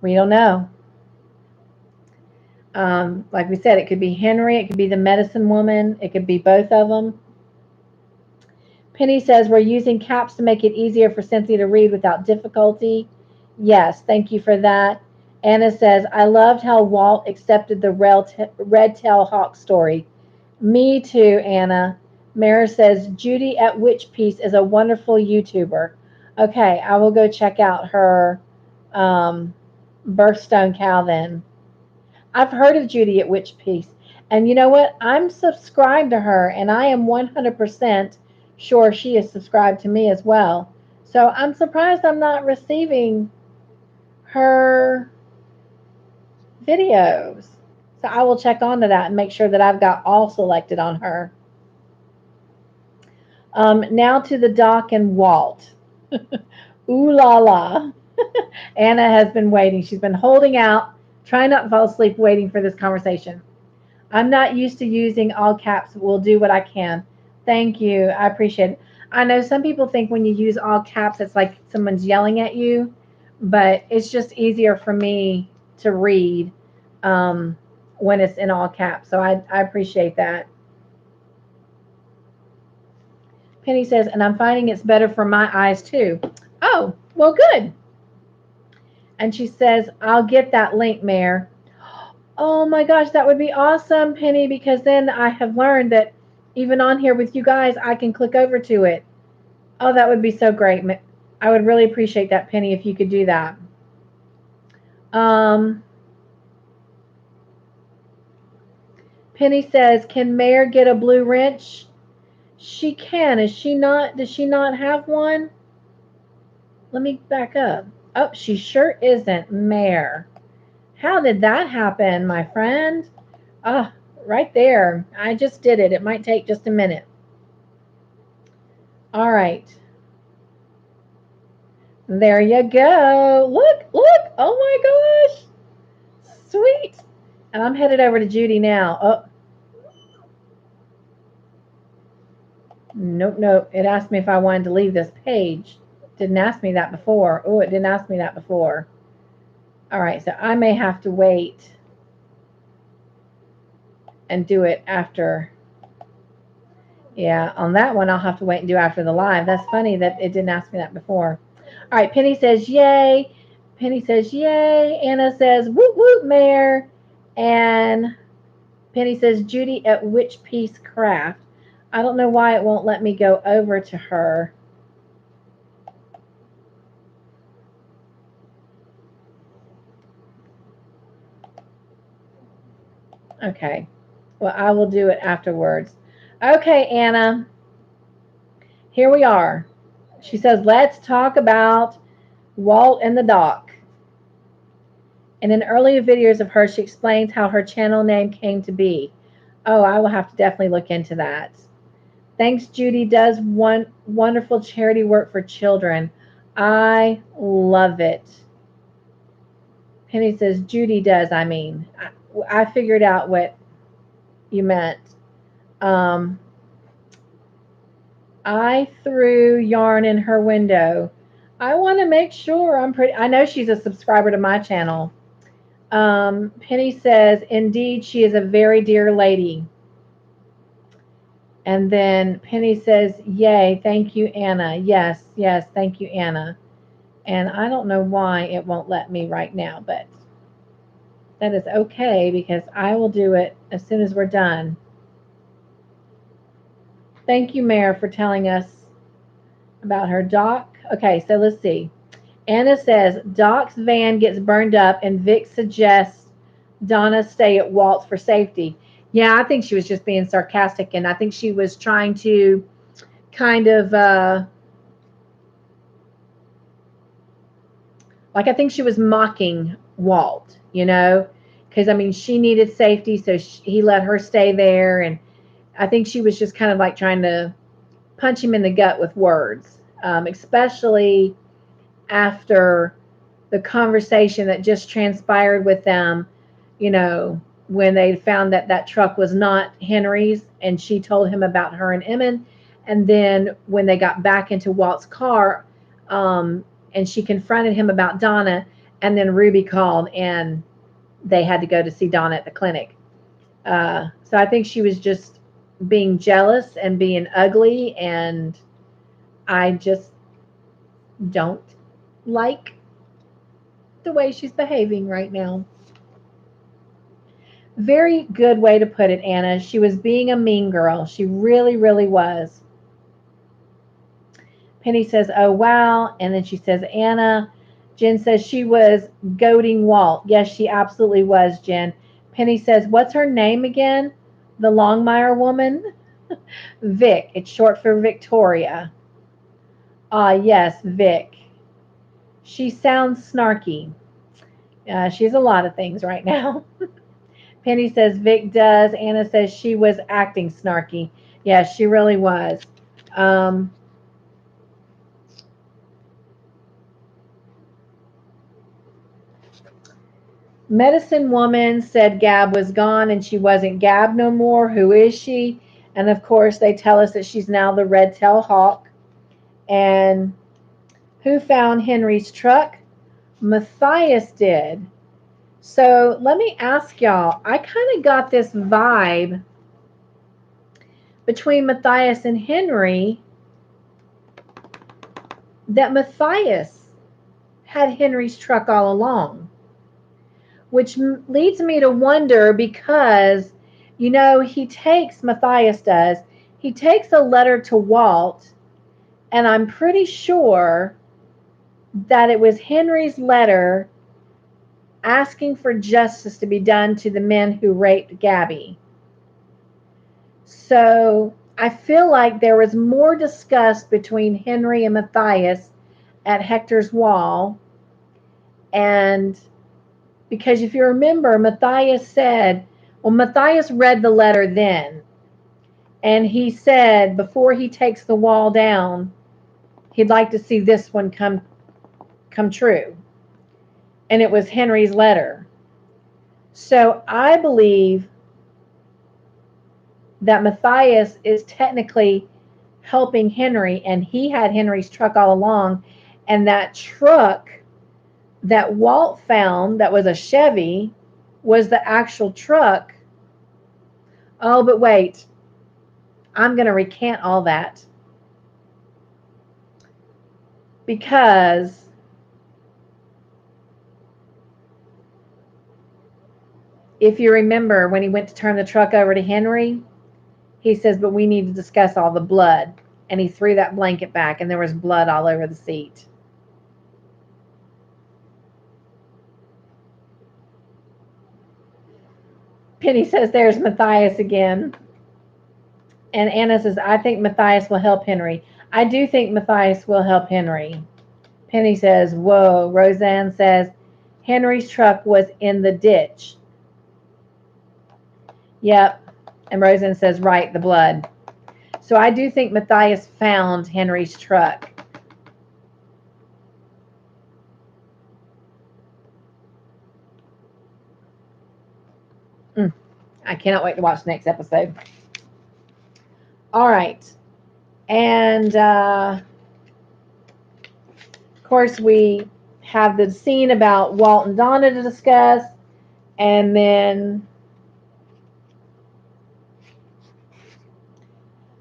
We don't know. Like we said, it could be Henry. It could be the medicine woman. It could be both of them. Penny says, we're using caps to make it easier for Cynthia to read without difficulty. Yes, thank you for that. Anna says, I loved how Walt accepted the red-tailed hawk story. Me too, Anna. Mara says, Judy at Witch Piece is a wonderful YouTuber. Okay, I will go check out her birthstone cow then. I've heard of Judy at Witch Piece. And you know what? I'm subscribed to her, and I am 100% sure she is subscribed to me as well. So I'm surprised I'm not receiving her videos. So I will check onto that and make sure that I've got all selected on her. Now to the Doc and Walt. Ooh la la. Anna has been waiting. She's been holding out, trying not to fall asleep, waiting for this conversation. I'm not used to using all caps. Will do what I can. Thank you. I appreciate it. I know some people think when you use all caps, it's like someone's yelling at you, but it's just easier for me to read when it's in all caps. So I appreciate that. Penny says, and I'm finding it's better for my eyes too. Oh, well, good. And she says, I'll get that link, Mare. Oh my gosh, that would be awesome, Penny, because then I have learned that even on here with you guys, I can click over to it. Oh, that would be so great. I would really appreciate that, Penny, if you could do that. Penny says, can Mare get a blue wrench? She can. Is she not? Does she not have one? Let me back up. Oh, she sure isn't. Mare. How did that happen, my friend? Ah, right there. I just did it. It might take just a minute. All right. There you go. Look, look. Oh my gosh. Sweet. And I'm headed over to Judy now. Oh. Nope, nope. It asked me if I wanted to leave this page. Didn't ask me that before. Oh, it didn't ask me that before. All right, so I may have to wait and do it after. Yeah, on that one, I'll have to wait and do after the live. That's funny that it didn't ask me that before. All right, Penny says, yay. Penny says, yay. Anna says, whoop, whoop, Mare. And Penny says, Judy at Witch Piece Craft. I don't know why it won't let me go over to her. Okay. Well, I will do it afterwards. Okay, Anna. Here we are. She says, let's talk about Walt and the Doc. In an earlier videos of hers, she explains how her channel name came to be. Oh, I will have to definitely look into that. Thanks, Judy does wonderful charity work for children. I love it. Penny says, Judy does, I mean. I figured out what you meant. Um, I threw yarn in her window. I want to make sure I'm pretty. I know she's a subscriber to my channel. Penny says, indeed, she is a very dear lady. And then Penny says, yay, thank you, Anna. Yes, yes, thank you, Anna. And I don't know why it won't let me right now, but that is okay because I will do it as soon as we're done. Thank you, Mare, for telling us about her. Doc. Okay, so let's see. Anna says Doc's van gets burned up and Vic suggests Donna stay at Walt's for safety. Yeah, I think she was just being sarcastic, and I think she was trying to kind of like, I think she was mocking Walt, because I mean she needed safety, so he let her stay there, and I think she was just kind of like trying to punch him in the gut with words, especially after the conversation that just transpired with them, when they found that that truck was not Henry's and she told him about her and Emmon. And then when they got back into Walt's car, and she confronted him about Donna, and then Ruby called and they had to go to see Donna at the clinic. So I think she was just being jealous and being ugly, and I just don't like the way she's behaving right now. Very good way to put it, Anna. She was being a mean girl. She really, really was. Penny says, oh, wow. And then she says, Anna. Jen says she was goading Walt. Yes, she absolutely was, Jen. Penny says, what's her name again? The Longmire woman? Vic. It's short for Victoria. Ah, yes, Vic. She sounds snarky. She's a lot of things right now. Penny says Vic does. Anna says she was acting snarky. Yeah, she really was. Um, Medicine Woman said Gab was gone and she wasn't Gab no more. Who is she? And of course, they tell us that she's now the Red Tail Hawk. And who found Henry's truck? Matthias did. So let me ask y'all, I kind of got this vibe between Matthias and Henry that Matthias had Henry's truck all along, which leads me to wonder because, Matthias does, he takes a letter to Walt, and I'm pretty sure that it was Henry's letter asking for justice to be done to the men who raped Gabby. So I feel like there was more discussed between Henry and Matthias at Hector's wall. And because if you remember, Matthias read the letter then. And he said before he takes the wall down, he'd like to see this one come true. And it was Henry's letter. So I believe that Matthias is technically helping Henry, and he had Henry's truck all along. And that truck that Walt found, that was a Chevy, was the actual truck. Oh, but wait. I'm going to recant all that. Because if you remember, when he went to turn the truck over to Henry, he says, but we need to discuss all the blood. And he threw that blanket back, and there was blood all over the seat. Penny says, there's Matthias again. And Anna says, I think Matthias will help Henry. I do think Matthias will help Henry. Penny says, whoa. Roseanne says, Henry's truck was in the ditch. Yep. And Roseanne says, right, the blood. So I do think Matthias found Henry's truck. I cannot wait to watch the next episode. All right. And of course, we have the scene about Walt and Donna to discuss. And then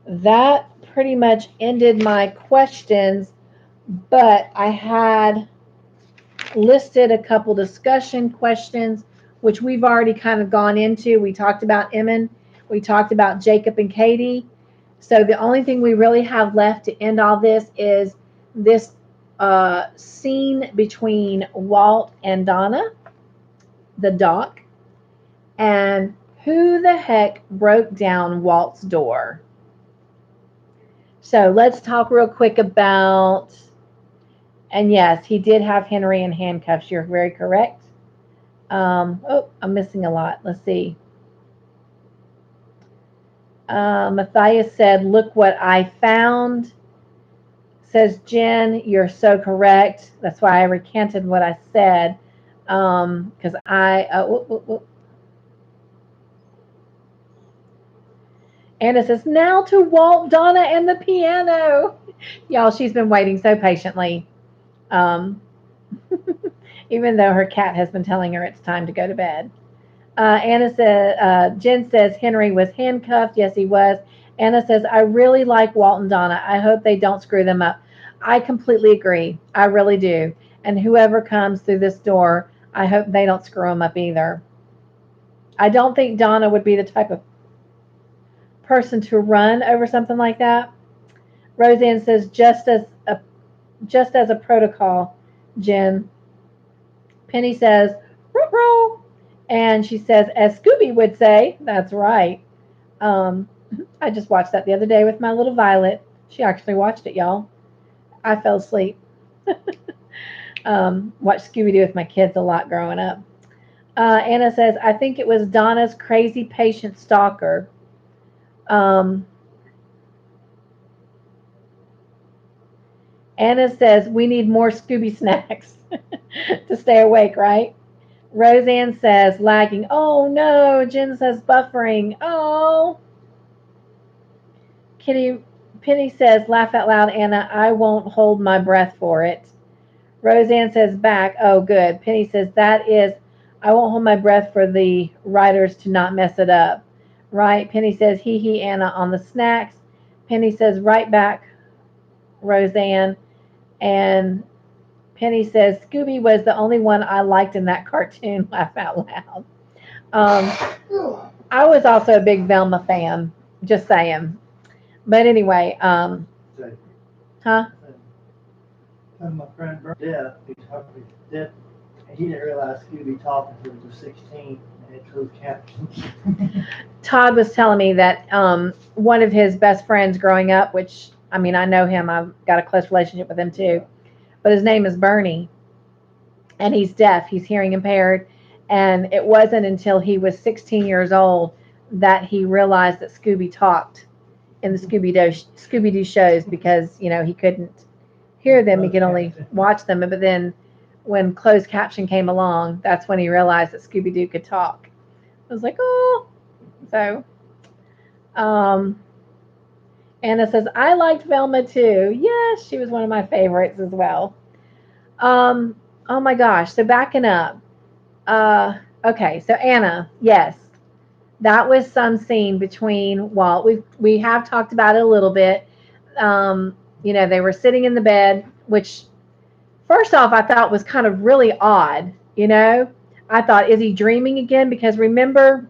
that pretty much ended my questions. But I had listed a couple discussion questions, which we've already kind of gone into. We talked about Emmon, we talked about Jacob and Katie. So the only thing we really have left to end all this is this scene between Walt and Donna, the doc, and who the heck broke down Walt's door. So let's talk real quick about, and yes, he did have Henry in handcuffs. You're very correct. Oh, I'm missing a lot. Let's see. Matthias said, look what I found. Says Jen, you're so correct. That's why I recanted what I said. Because Anna says, now to Walt, Donna, and the piano. Y'all, she's been waiting so patiently. Even though her cat has been telling her it's time to go to bed. Jen says Henry was handcuffed. Yes, he was. Anna says, I really like Walt and Donna. I hope they don't screw them up. I completely agree. I really do. And whoever comes through this door, I hope they don't screw them up either. I don't think Donna would be the type of person to run over something like that. Roseanne says, just as a protocol, Jen. Penny says, ruh-roh. And she says, as Scooby would say, that's right. I just watched that the other day with my little Violet. She actually watched it, y'all. I fell asleep. Watched Scooby-Doo with my kids a lot growing up. Anna says, I think it was Donna's crazy patient stalker. Anna says, we need more Scooby snacks to stay awake, right? Roseanne says, lagging. Oh, no. Jen says, buffering. Oh. Penny says, laugh out loud, Anna. I won't hold my breath for it. Roseanne says, back. Oh, good. Penny says, that is, I won't hold my breath for the writers to not mess it up. Right? Penny says, hee hee, Anna, on the snacks. Penny says, right back, Roseanne. And Penny says, Scooby was the only one I liked in that cartoon. Laugh out loud. I was also a big Velma fan. Just saying. But anyway, huh? When my friend deaf, deaf, and he didn't realize Scooby talked until he was 16, and it closed captions. Todd was telling me that one of his best friends growing up, which, I mean, I know him, I've got a close relationship with him too, but his name is Bernie, and he's deaf, he's hearing impaired, and it wasn't until he was 16 years old that he realized that Scooby talked in the Scooby-Doo shows because, you know, he couldn't hear them, he could only watch them, but then when closed caption came along, that's when he realized that Scooby-Doo could talk. I was like, oh. So, Anna says, I liked Velma too. Yes, she was one of my favorites as well. Oh my gosh. So backing up. Okay, so Anna, yes, that was some scene between Walt. We have talked about it a little bit. You know, they were sitting in the bed, which first off I thought was kind of really odd. You know, I thought, is he dreaming again? Because remember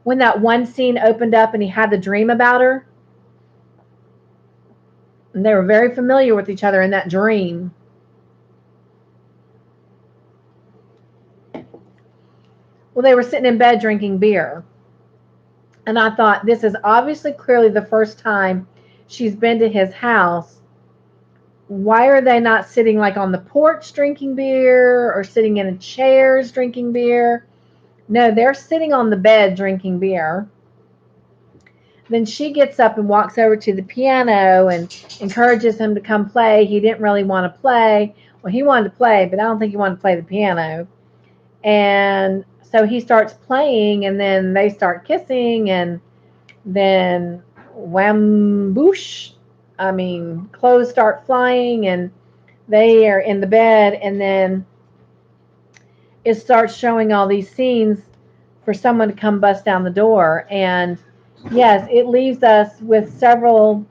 when that one scene opened up and he had the dream about her? And they were very familiar with each other in that dream. Well, they were sitting in bed drinking beer. And I thought, this is obviously clearly the first time she's been to his house. Why are they not sitting like on the porch drinking beer or sitting in chairs drinking beer? No, they're sitting on the bed drinking beer. Then she gets up and walks over to the piano and encourages him to come play. He didn't really want to play. Well, he wanted to play, but I don't think he wanted to play the piano. And so he starts playing, and then they start kissing, and then whamboosh. I mean, clothes start flying and they are in the bed, and then it starts showing all these scenes for someone to come bust down the door. And yes, it leaves us with several.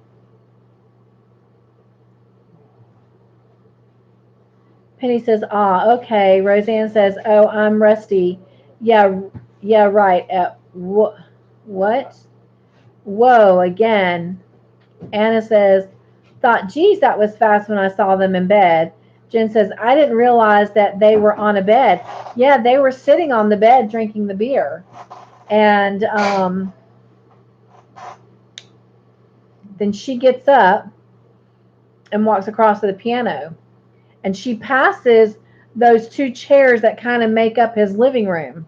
Penny says, ah, okay. Roseanne says, oh, I'm rusty. Yeah, yeah, right. What? Whoa, again. Anna says, thought, geez, that was fast when I saw them in bed. Jen says, I didn't realize that they were on a bed. Yeah, they were sitting on the bed drinking the beer. And then she gets up and walks across to the piano. And she passes those two chairs that kind of make up his living room.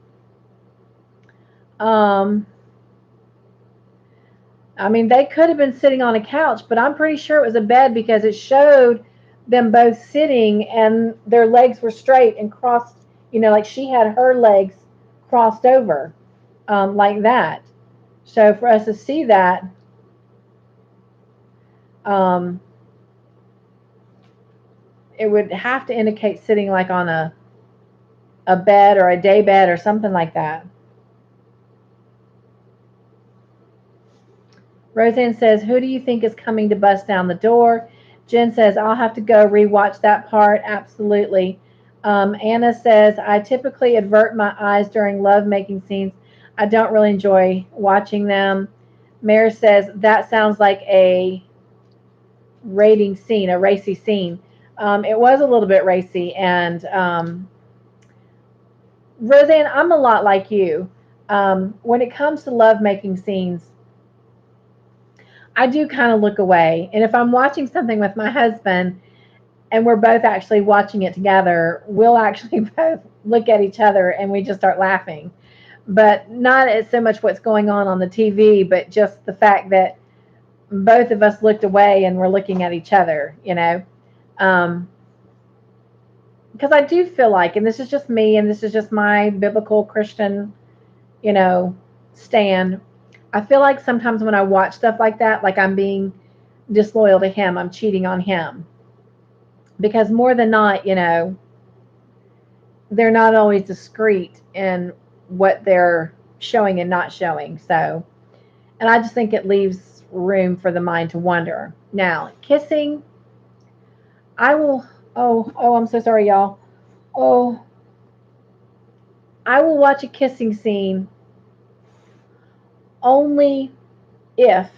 I mean, they could have been sitting on a couch, but I'm pretty sure it was a bed because it showed them both sitting and their legs were straight and crossed, like she had her legs crossed over like that. So for us to see that, um, it would have to indicate sitting like on a bed or a day bed or something like that. Roseanne says, who do you think is coming to bust down the door? Jen says, I'll have to go rewatch that part. Absolutely. Anna says, I typically avert my eyes during love-making scenes. I don't really enjoy watching them. Mare says, that sounds like a rating scene, a racy scene. It was a little bit racy. And Roseanne, I'm a lot like you. When it comes to love-making scenes, I do kind of look away. And if I'm watching something with my husband and we're both actually watching it together, we'll actually both look at each other and we just start laughing. But not so much what's going on the TV, but just the fact that both of us looked away and we're looking at each other, Because I do feel like, and this is just me and this is just my biblical Christian, stand. I feel like sometimes when I watch stuff like that, like I'm being disloyal to him, I'm cheating on him. Because more than not, they're not always discreet in what they're showing and not showing. So, and I just think it leaves room for the mind to wonder. Now, kissing, I will, I'm so sorry, y'all. Oh, I will watch a kissing scene only if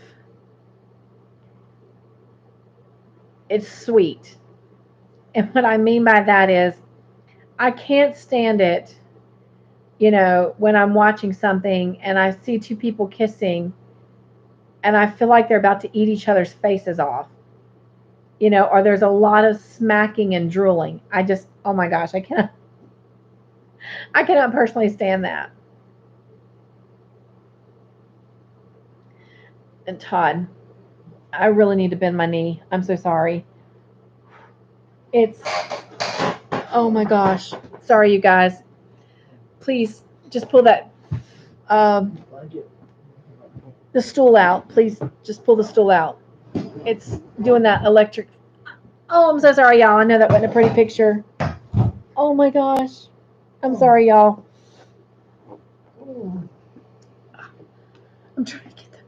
it's sweet. And what I mean by that is I can't stand it, when I'm watching something and I see two people kissing and I feel like they're about to eat each other's faces off, or there's a lot of smacking and drooling. I just, oh my gosh, I cannot personally stand that. And Todd, I really need to bend my knee. I'm so sorry. It's, oh my gosh. Sorry, you guys. Please just pull that, the stool out. Please just pull the stool out. It's doing that electric. Oh, I'm so sorry, y'all. I know that wasn't a pretty picture. Oh my gosh. I'm sorry, y'all. I'm trying to get them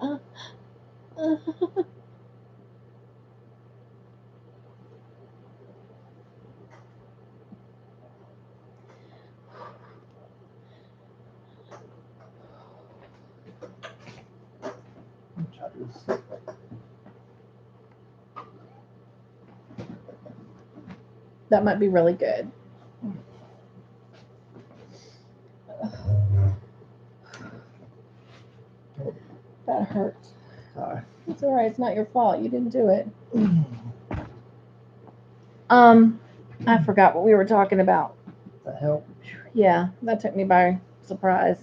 out. That might be really good. That hurts. Sorry. It's all right. It's not your fault. You didn't do it. I forgot what we were talking about. That help? Yeah, that took me by surprise.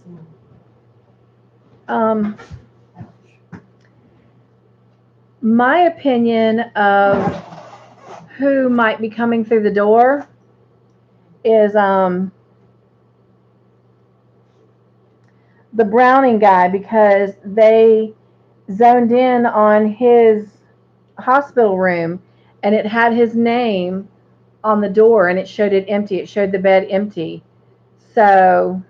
My opinion of who might be coming through the door is the Browning guy, because they zoned in on his hospital room and it had his name on the door and it showed it empty. It showed the bed empty. So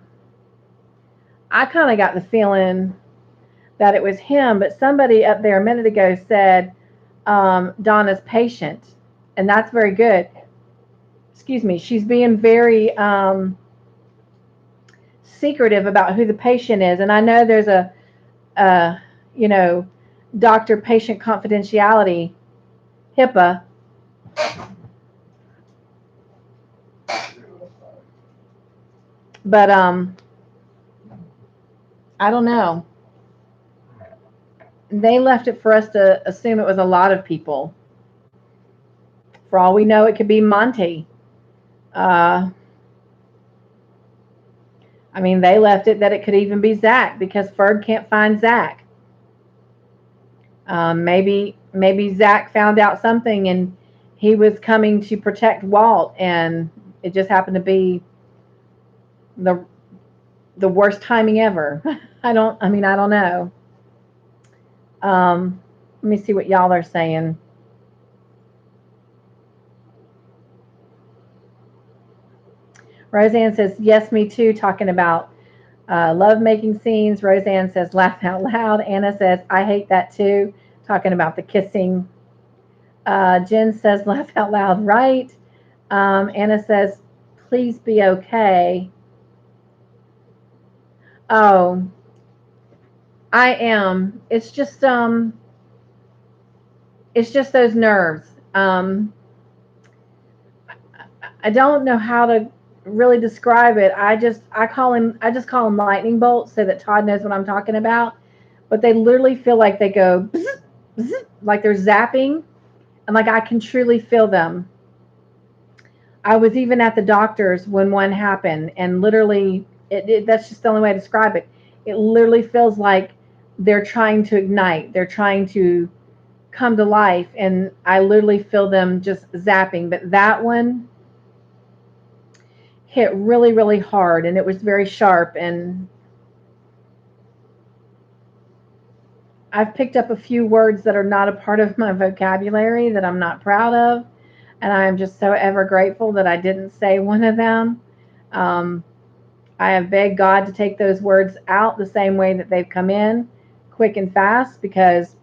I kind of got the feeling that it was him, but somebody up there a minute ago said Donna's patient, and that's very good. Excuse me. She's being very secretive about who the patient is, and I know there's a you know, doctor-patient confidentiality, HIPAA. But I don't know. They left it for us to assume it was a lot of people. For all we know, it could be Monty. Uh, I mean, they left it that it could even be Zach because Ferg can't find Zach. Maybe Zach found out something and he was coming to protect Walt, and it just happened to be the worst timing ever. I don't know. Let me see what y'all are saying. Roseanne says, yes, me too, talking about love making scenes. Roseanne says, laugh out loud. Anna says, I hate that too, talking about the kissing. Jen says, laugh out loud, right? Anna says, please be okay. Oh, I am. It's just those nerves. I don't know how to really describe it. I just call them lightning bolts so that Todd knows what I'm talking about. But they literally feel like they go bzz, bzz, like they're zapping, and like I can truly feel them. I was even at the doctor's when one happened, and literally, that's just the only way to describe it. It literally feels like they're trying to ignite. They're trying to come to life, and I literally feel them just zapping. But that one hit really, really hard, and it was very sharp. And I've picked up a few words that are not a part of my vocabulary that I'm not proud of, and I am just so ever grateful that I didn't say one of them. Um, I have begged God to take those words out the same way that they've come in, quick and fast, because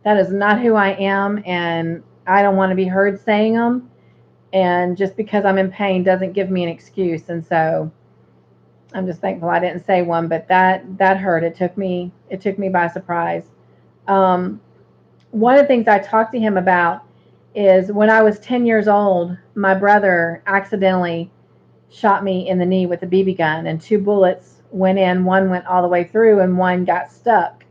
that is not who I am, and I don't want to be heard saying them. And just because I'm in pain doesn't give me an excuse. And so I'm just thankful I didn't say one, but that hurt. It took me by surprise. Um, One of the things I talked to him about is when I was 10 years old, my brother accidentally shot me in the knee with a BB gun, and two bullets went in. One went all the way through, and one got stuck.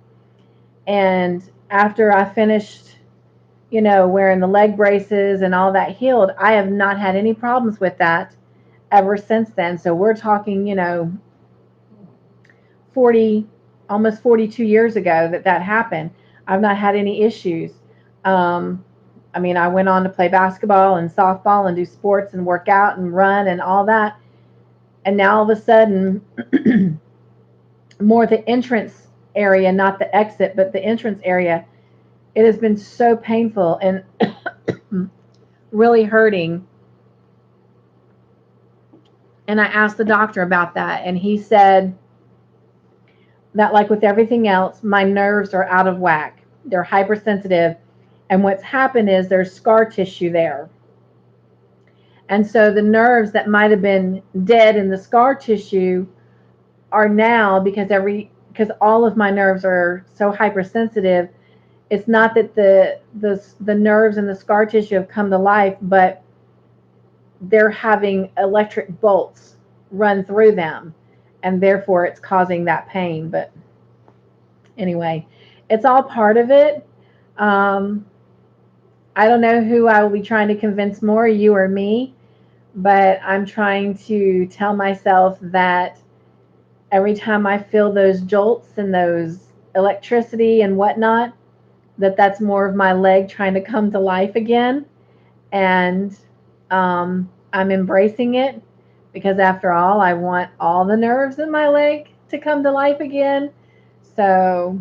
And after I finished, wearing the leg braces and all that healed, I have not had any problems with that ever since then. So we're talking, 40, almost 42 years ago that happened. I've not had any issues. Um, I went on to play basketball and softball and do sports and work out and run and all that. And now all of a sudden, more the entrance area, not the exit, but the entrance area, it has been so painful and really hurting. And I asked the doctor about that, and he said that, like with everything else, my nerves are out of whack. They're hypersensitive, and what's happened is there's scar tissue there. And so the nerves that might have been dead in the scar tissue are now, because all of my nerves are so hypersensitive. It's not that the nerves and the scar tissue have come to life, but they're having electric bolts run through them, and therefore it's causing that pain. But anyway, it's all part of it. I don't know who I will be trying to convince more, you or me, but I'm trying to tell myself that every time I feel those jolts and those electricity and whatnot, that's more of my leg trying to come to life again. And I'm embracing it because, after all, I want all the nerves in my leg to come to life again. So,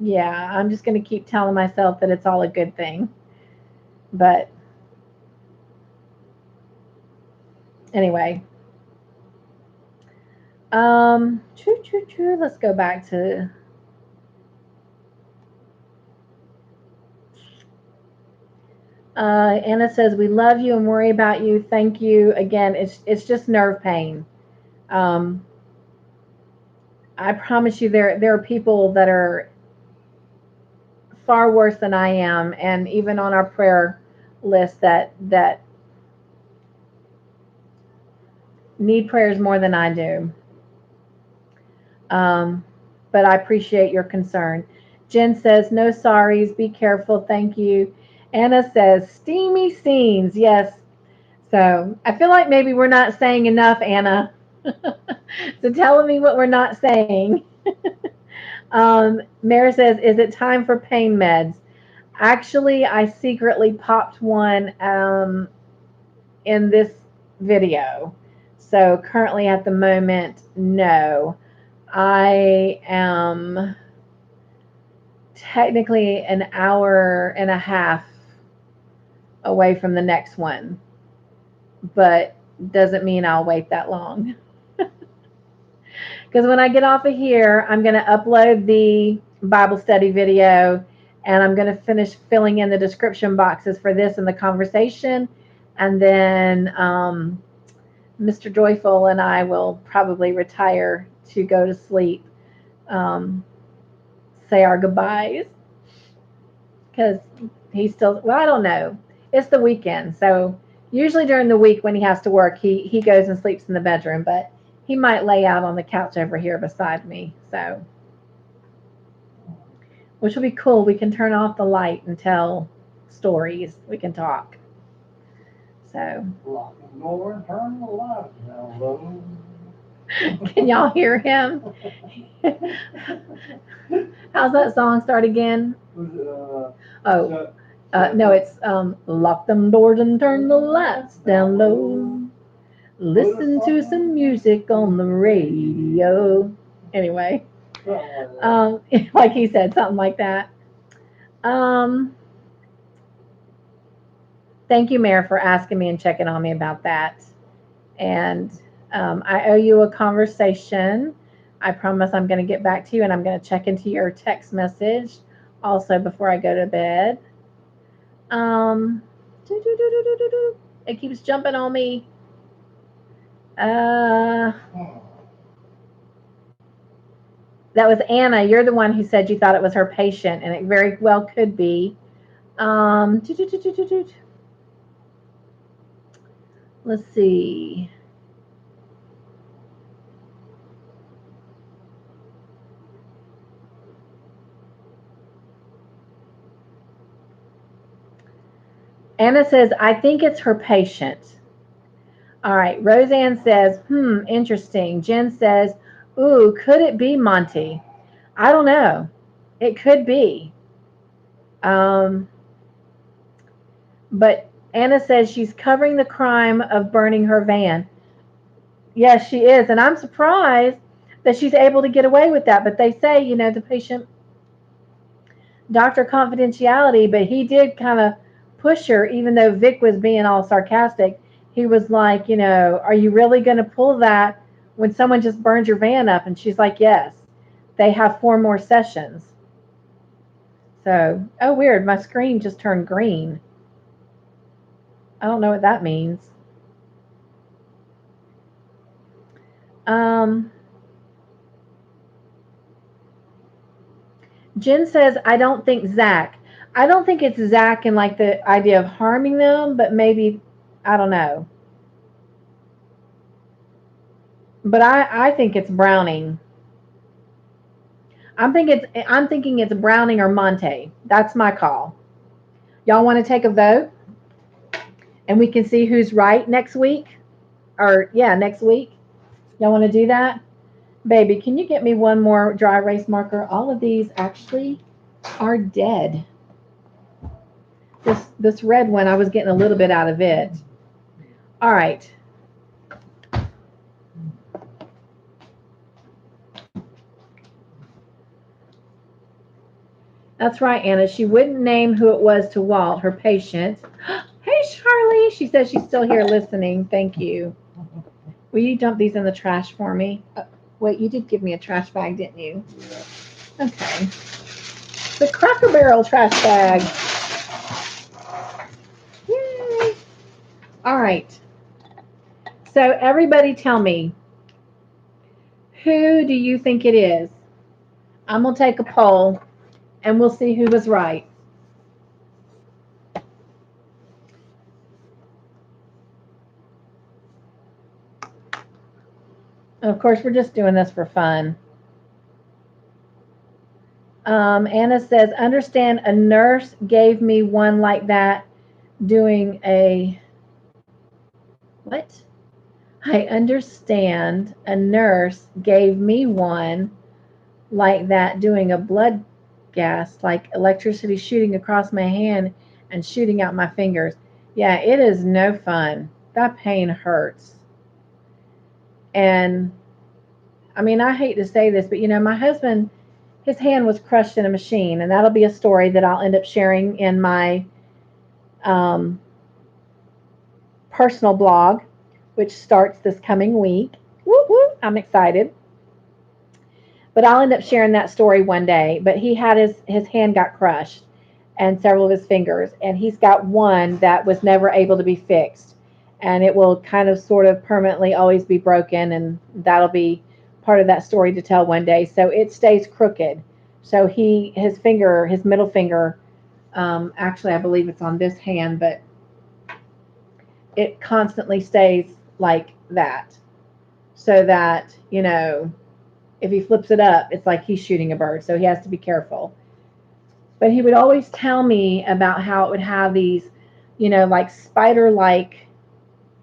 yeah, I'm just going to keep telling myself that it's all a good thing. But anyway, let's go back to. Anna says, "We love you and worry about you. Thank you again. It's just nerve pain. Um, I promise you, there are people that are far worse than I am, and even on our prayer list that need prayers more than I do. Um, but I appreciate your concern." Jen says, "No sorries. Be careful. Thank you." Anna says, "Steamy scenes." Yes. So I feel like maybe we're not saying enough, Anna. So telling me what we're not saying. Mary says, "Is it time for pain meds?" Actually, I secretly popped one in this video. So currently at the moment, no. I am technically an hour and a half away from the next one, but doesn't mean I'll wait that long. Because when I get off of here, I'm going to upload the Bible study video, and I'm going to finish filling in the description boxes for this and the conversation. And then Mr. Joyful and I will probably retire to go to sleep, um, say our goodbyes. Because he's still, well, I don't know. It's the weekend. So usually during the week when he has to work, he goes and sleeps in the bedroom. But he might lay out on the couch over here beside me. So, which will be cool. We can turn off the light and tell stories. We can talk. So, Lock the door and turn the light down low. can y'all hear him? How's that song start again? Oh, no, it's lock them doors and turn the lights down low. Listen to some music on the radio. Anyway, like he said, something like that. Um, Thank you, Mayor, for asking me and checking on me about that. And I owe you a conversation. I promise I'm going to get back to you, and I'm going to check into your text message also before I go to bed. Um, it keeps jumping on me. Uh, that was Anna. You're the one who said you thought it was her patient, and it very well could be. Um, let's see. Anna says, "I think it's her patient." All right. Roseanne says, interesting. Jen says, "Ooh, could it be Monty?" I don't know. It could be. Um, but Anna says she's covering the crime of burning her van. Yes, she is. And I'm surprised that she's able to get away with that. But they say, the patient doctor confidentiality, but he did kind of push her, even though Vic was being all sarcastic. He was like, "Are you really going to pull that when someone just burns your van up?" And she's like, "Yes, they have 4 more sessions." So, oh, weird. My screen just turned green. I don't know what that means. Um, Jen says, "I don't think Zach." I don't think it's Zach in like the idea of harming them, but maybe, I don't know. But I think it's Browning. I'm thinking it's Browning or Monte. That's my call. Y'all want to take a vote and we can see who's right next week? Or yeah, next week. Y'all want to do that? Baby, can you get me one more dry erase marker? All of these actually are dead. This red one, I was getting a little bit out of it. All right. That's right, Anna. She wouldn't name who it was to Walt, her patient. Hey, Charlie. She says she's still here listening. Thank you. Will you dump these in the trash for me? Wait, you did give me a trash bag, didn't you? Okay. The Cracker Barrel trash bag. Yay. All right. So, everybody tell me, who do you think it is? I'm going to take a poll and we'll see who was right. And of course, we're just doing this for fun. Anna says, understand a nurse gave me one like that doing a. What? I understand a nurse gave me one like that doing a blood gas, like electricity shooting across my hand and shooting out my fingers. Yeah, it is no fun. That pain hurts. And I mean, I hate to say this, but my husband, his hand was crushed in a machine, and that'll be a story that I'll end up sharing in my um, personal blog, which starts this coming week. Woo woo! I'm excited. But I'll end up sharing that story one day. But he had his hand got crushed and several of his fingers, and he's got one that was never able to be fixed. And it will kind of sort of permanently always be broken, and that'll be part of that story to tell one day. So it stays crooked. So his finger, his middle finger, actually I believe it's on this hand, but it constantly stays like that. So that, if he flips it up, it's like he's shooting a bird. So he has to be careful. But he would always tell me about how it would have these, like spider like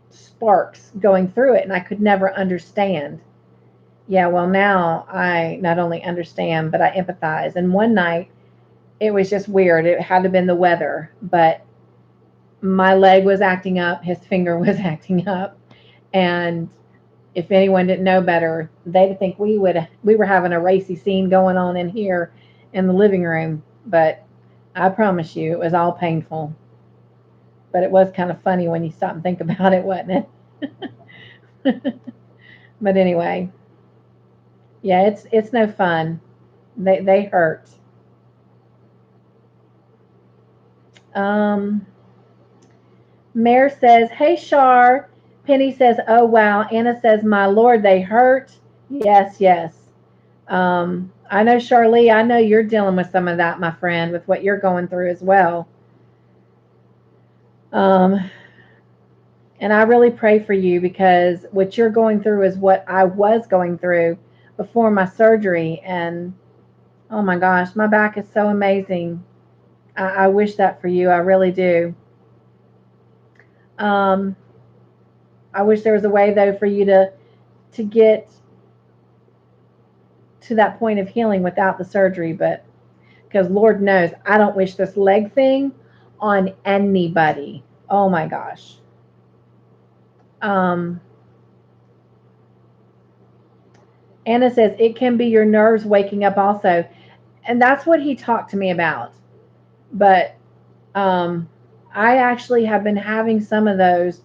sparks going through it. And I could never understand. Yeah, well, now I not only understand, but I empathize. And one night, it was just weird. It had to have been the weather. But my leg was acting up, his finger was acting up. And if anyone didn't know better, they'd think we were having a racy scene going on in here in the living room. But I promise you, it was all painful. But it was kind of funny when you stop and think about it, wasn't it? But anyway, yeah, it's no fun. They hurt. Um, Mare says, "Hey Shar." Penny says, "Oh wow." Anna says, "My lord, they hurt." Yes, yes. I know, Charlie. I know you're dealing with some of that, my friend, with what you're going through as well. Um, and I really pray for you because what you're going through is what I was going through before my surgery. And oh my gosh, my back is so amazing. I wish that for you. I really do. Um, I wish there was a way though for you to get to that point of healing without the surgery, but because Lord knows I don't wish this leg thing on anybody. Oh my gosh. Um, Anna says it can be your nerves waking up also, and that's what he talked to me about. But um, I actually have been having some of those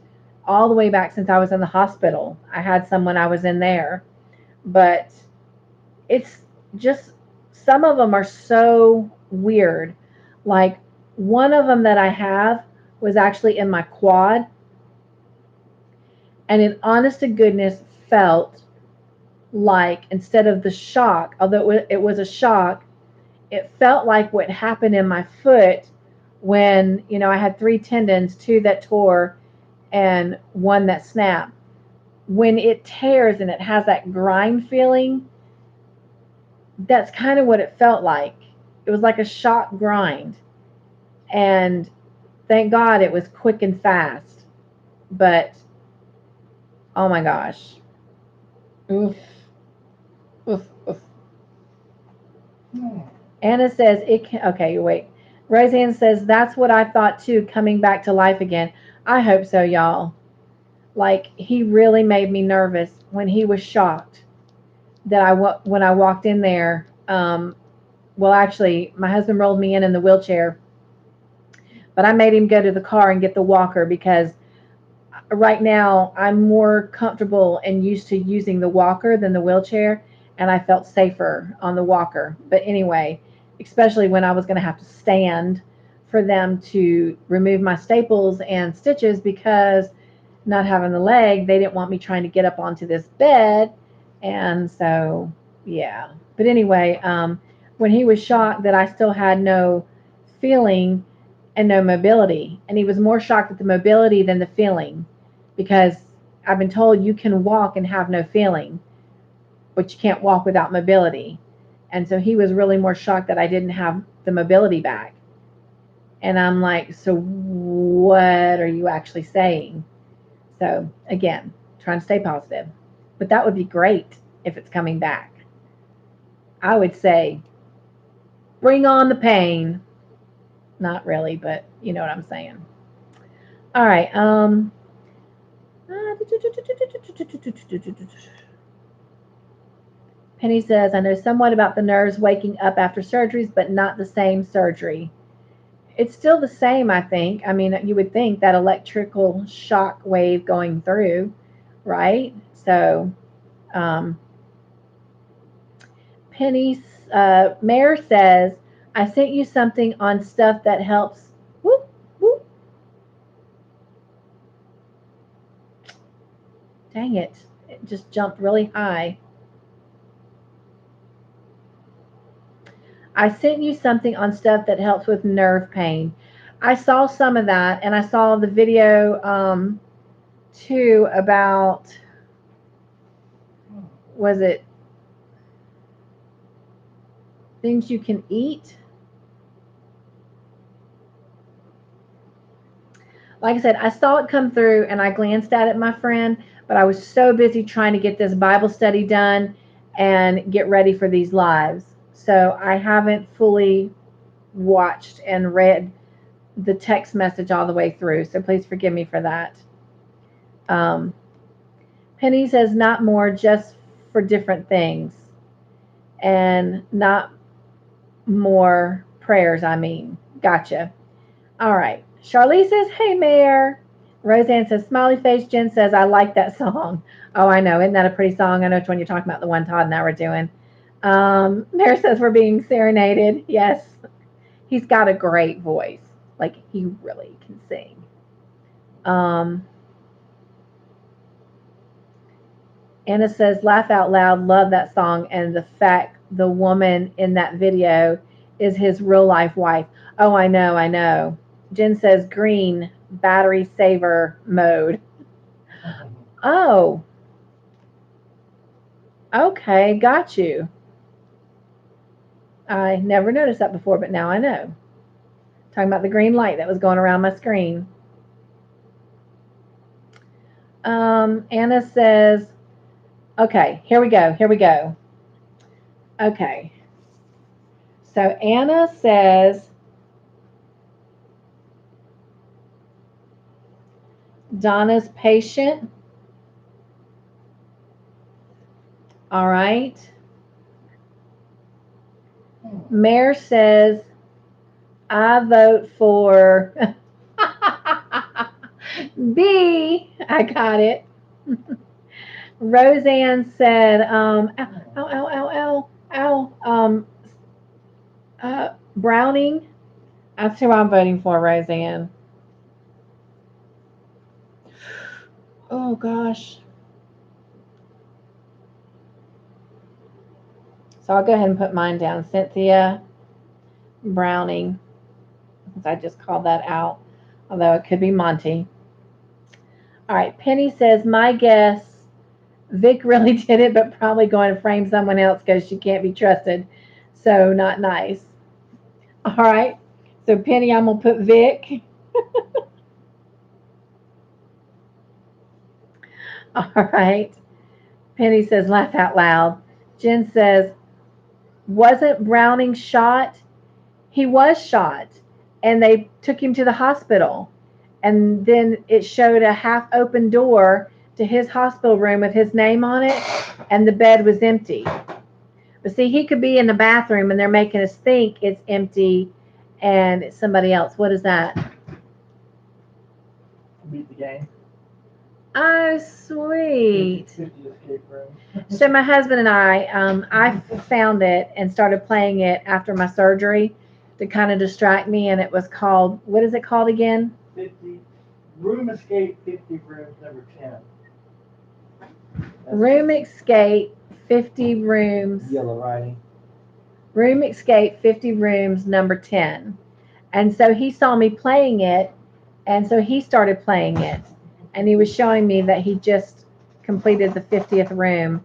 all the way back since I was in the hospital. I had some when I was in there, but it's just some of them are so weird. Like one of them that I have was actually in my quad, and it honest to goodness felt like instead of the shock, although it was a shock, it felt like what happened in my foot when I had three tendons, two that tore and one that snapped. When it tears and it has that grind feeling, that's kind of what it felt like. It was like a shock grind. And thank God it was quick and fast. But oh my gosh. Oof. Oof. Oof. Anna says it can. Okay, wait. Roseanne says, that's what I thought too, coming back to life again. I hope so, y'all. Like, he really made me nervous when he was shocked that when I walked in there. Well, actually, my husband rolled me in the wheelchair, but I made him go to the car and get the walker because right now I'm more comfortable and used to using the walker than the wheelchair, and I felt safer on the walker. But anyway, especially when I was going to have to stand for them to remove my staples and stitches because not having the leg, they didn't want me trying to get up onto this bed. And so, yeah. But anyway, when he was shocked that I still had no feeling and no mobility, and he was more shocked at the mobility than the feeling because I've been told you can walk and have no feeling, but you can't walk without mobility. And so he was really more shocked that I didn't have the mobility back. And I'm like, so what are you actually saying? So again, trying to stay positive. But that would be great if it's coming back. I would say, bring on the pain. Not really, but you know what I'm saying. All right. Penny says, I know somewhat about the nerves waking up after surgeries, but not the same surgery. It's still the same, I think. I mean, you would think that electrical shock wave going through, right? So, um, Penny, Mayor says, I sent you something on stuff that helps. Whoop, whoop. Dang it. It just jumped really high. I sent you something on stuff that helps with nerve pain. I saw some of that, and I saw the video too about, was it things you can eat? Like I said, I saw it come through and I glanced at it, my friend, but I was so busy trying to get this Bible study done and get ready for these lives. So I haven't fully watched and read the text message all the way through. So please forgive me for that. Um, Penny says, not more, just for different things. And not more prayers, I mean. Gotcha. All right. Charlie says, hey, Mayor. Roseanne says, smiley face. Jen says, I like that song. Oh, I know. Isn't that a pretty song? I know which one you're talking about, the one Todd and I were doing. Mayor says, we're being serenaded. Yes. He's got a great voice. Like, he really can sing. Anna says, laugh out loud. Love that song. And the fact the woman in that video is his real life wife. Oh, I know. I know. Jen says green battery saver mode. Oh, okay, got you. I never noticed that before, but now I know. Talking about the green light that was going around my screen. Anna says, okay, here we go. Here we go. Okay. So Anna says, Donna's patient. All right. Mayor says, I vote for B. I got it. Roseanne said, ow, ow, ow, ow, ow, Browning. That's who I'm voting for, Roseanne. Oh, gosh. So I'll go ahead and put mine down. Cynthia Browning. I just called that out, although it could be Monty. All right. Penny says, my guess, Vic really did it, but probably going to frame someone else because she can't be trusted. So not nice. All right. So Penny, I'm going to put Vic. All right. Penny says, laugh out loud. Jen says, wasn't Browning shot? He was shot. and they took him to the hospital. And then it showed a half open door to his hospital room with his name on it, and the bed was empty. But see, he could be in the bathroom and they're making us think it's empty and it's somebody else. What is that? Beat the game. Oh, sweet. 50 escape room. So my husband and I found it and started playing it after my surgery to kind of distract me. And it was called, what is it called again? 50 room escape 50 rooms number 10. Room escape 50 rooms. Yellow writing. Room escape 50 rooms number 10. And so he saw me playing it, and so he started playing it. And he was showing me that he just completed the 50th room.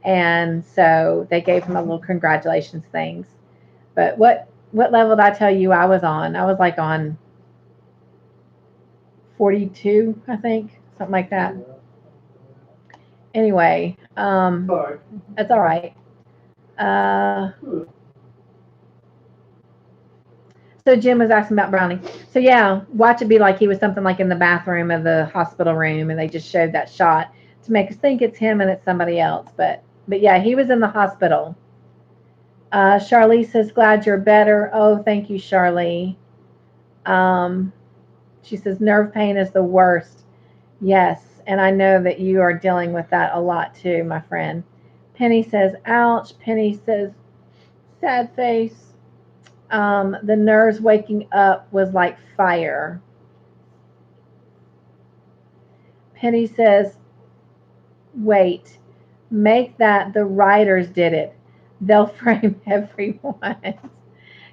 And so they gave him a little congratulations things. But what level did I tell you I was on? I was like on 42, I think, something like that. Anyway, that's all right. So Jim was asking about Brownie. So yeah, watch it be like he was something like in the bathroom of the hospital room, and they just showed that shot to make us think it's him and it's somebody else. But yeah, he was in the hospital. Charlie says, glad you're better. Oh, thank you, Charlie. She says, nerve pain is the worst. Yes, and I know that you are dealing with that a lot too, my friend. Penny says, ouch. Penny says, sad face. The nerves waking up was like fire. Penny says, wait, make that the writers did it. They'll frame everyone.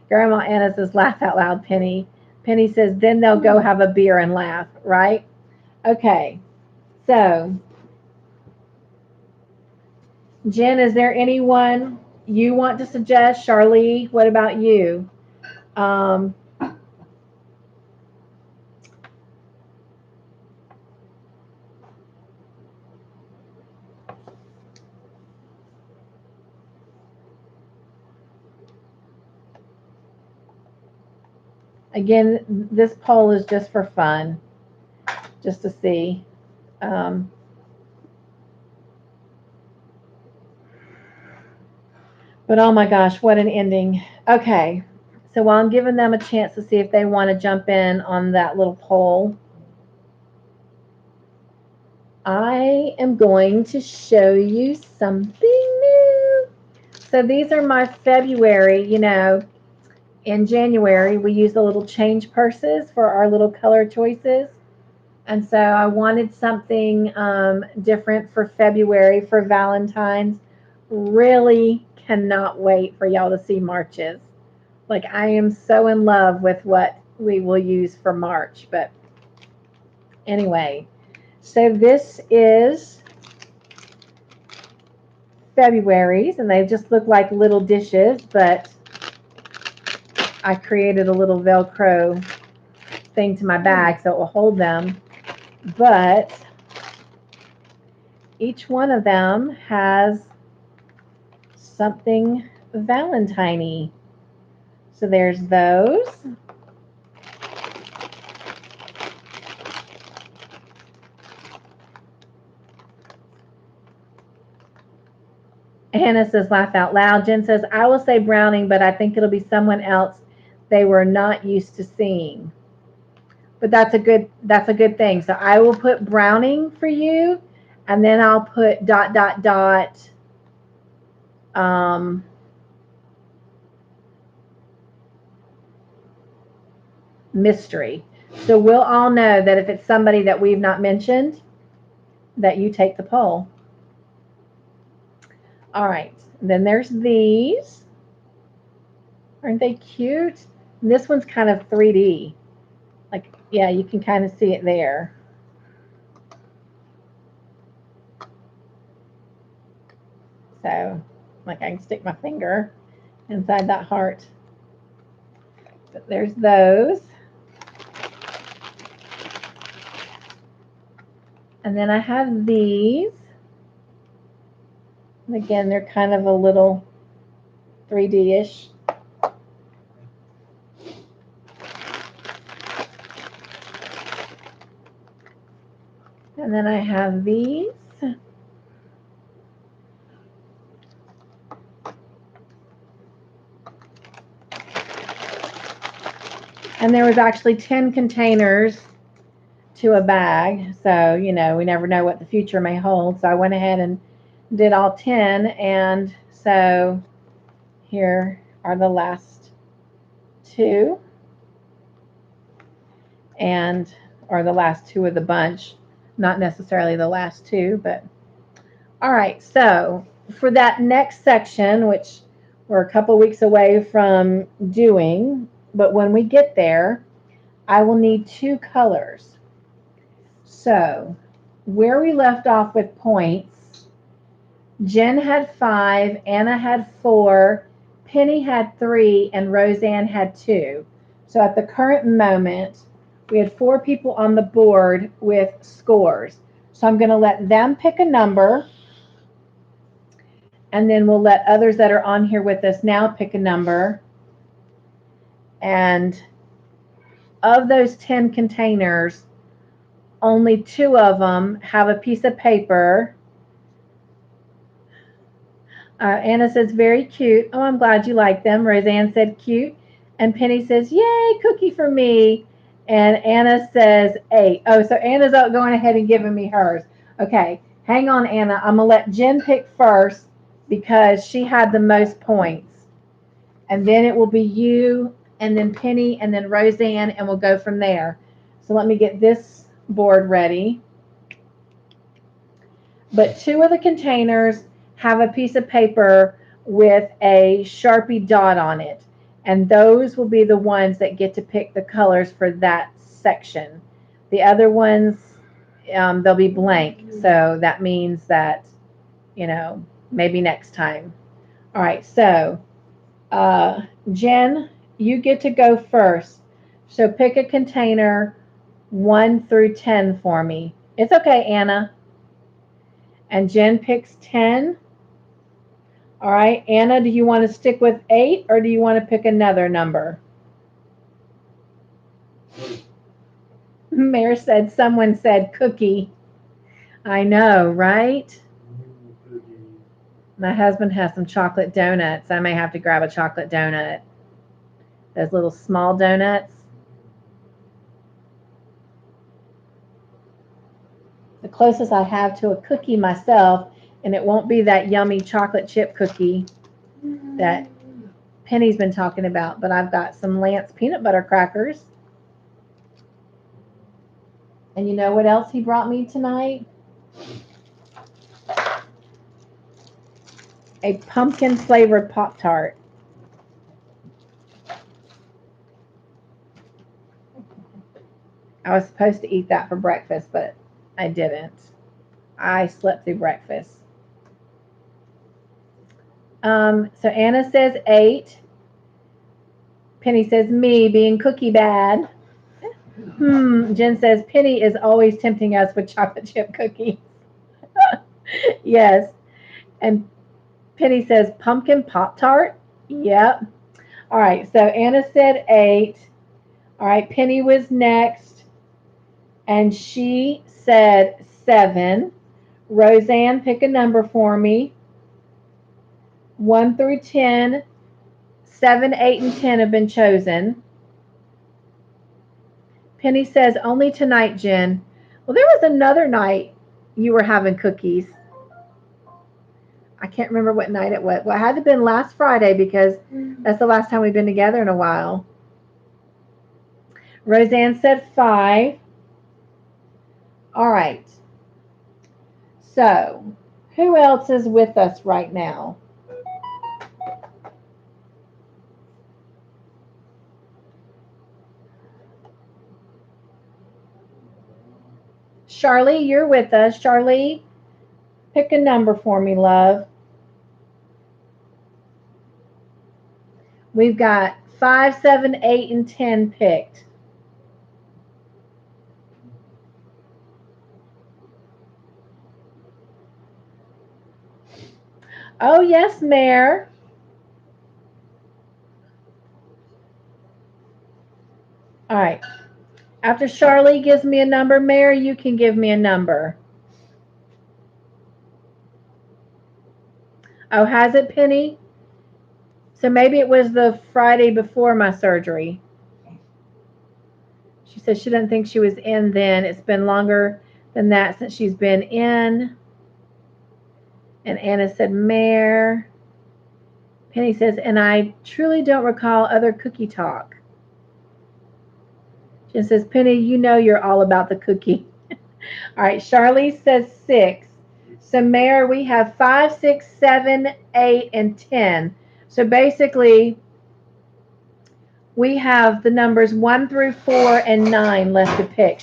Grandma Anna says, laugh out loud, Penny. Penny says, then they'll go have a beer and laugh, right? Okay, so Jen, is there anyone you want to suggest? Charlie, what about you? Again, this poll is just for fun, just to see. But oh my gosh, what an ending. Okay, so while I'm giving them a chance to see if they want to jump in on that little poll, I am going to show you something new. So these are my February, in January, we use the little change purses for our little color choices. And so I wanted something different for February for Valentine's. Really cannot wait for y'all to see March's. Like, I am so in love with what we will use for March. But anyway, so this is February's, and they just look like little dishes, but I created a little Velcro thing to my bag so it will hold them. But each one of them has something Valentine-y. So there's those. Hannah says, laugh out loud. Jen says, I will say Browning, but I think it'll be someone else they were not used to seeing. But that's a good thing. So I will put Browning for you, and then I'll put ... mystery. So we'll all know that if it's somebody that we've not mentioned, that you take the poll. All right. Then there's these. Aren't they cute? And this one's kind of 3D. Like, yeah, you can kind of see it there. So, like, I can stick my finger inside that heart. But there's those. And then I have these. And again, they're kind of a little 3D-ish. And then I have these. And there was actually 10 containers to a bag. So, you know, we never know what the future may hold. So I went ahead and did all 10. And so here are the last two. And, or the last two of the bunch. Not necessarily the last two, but all right. So for that next section, which we're a couple weeks away from doing, but when we get there, I will need two colors. So where we left off with points, Jen had 5, Anna had 4, Penny had 3, and Roseanne had 2. So at the current moment, we had 4 people on the board with scores. So I'm going to let them pick a number, and then we'll let others that are on here with us now pick a number. And of those 10 containers, only 2 of them have a piece of paper. Anna says, very cute. Oh, I'm glad you like them. Roseanne said, cute. And Penny says, yay, cookie for me. And Anna says, 8. Oh, so Anna's going ahead and giving me hers. Okay, hang on, Anna. I'm going to let Jen pick first because she had the most points. And then it will be you, and then Penny, and then Roseanne, and we'll go from there. So let me get this board ready. But 2 of the containers have a piece of paper with a Sharpie dot on it. And those will be the ones that get to pick the colors for that section. The other ones, they'll be blank. So that means that, you know, maybe next time. All right, so Jen, you get to go first. So pick a container 1 through 10 for me. It's okay, Anna. And Jen picks 10. All right, Anna, do you want to stick with 8 or do you want to pick another number? Mayor said, someone said cookie. I know, right? My husband has some chocolate donuts. I may have to grab a chocolate donut. Those little small donuts. The closest I have to a cookie myself, and it won't be that yummy chocolate chip cookie that Penny's been talking about, but I've got some Lance peanut butter crackers. And you know what else he brought me tonight? A pumpkin flavored Pop-Tart. I was supposed to eat that for breakfast, but I didn't. I slept through breakfast. So Anna says 8. Penny says me being cookie bad. Jen says Penny is always tempting us with chocolate chip cookies. Yes. And Penny says pumpkin Pop-Tart. Yep. All right. So Anna said 8. All right. Penny was next. And she said 7. Roseanne, pick a number for me. 1 through 10. 7, 8, and 10 have been chosen. Penny says, only tonight, Jen. Well, there was another night you were having cookies. I can't remember what night it was. Well, it had to have been last Friday because that's the last time we've been together in a while. Roseanne said 5. All right. So, who else is with us right now? Charlie, you're with us. Charlie, pick a number for me, love. We've got 5, 7, 8, and 10 picked. Oh, yes, Mayor. All right. After Charlie gives me a number, Mary, you can give me a number. Oh, has it, Penny? So maybe it was the Friday before my surgery. She said she didn't think she was in then. It's been longer than that since she's been in. And Anna said, Mare. Penny says, and I truly don't recall other cookie talk. Jen says, Penny, you know you're all about the cookie. All right, Charlize says 6. So, Mare, we have 5, 6, 7, 8, and 10. So basically, we have the numbers 1 through 4 and 9 left to pick.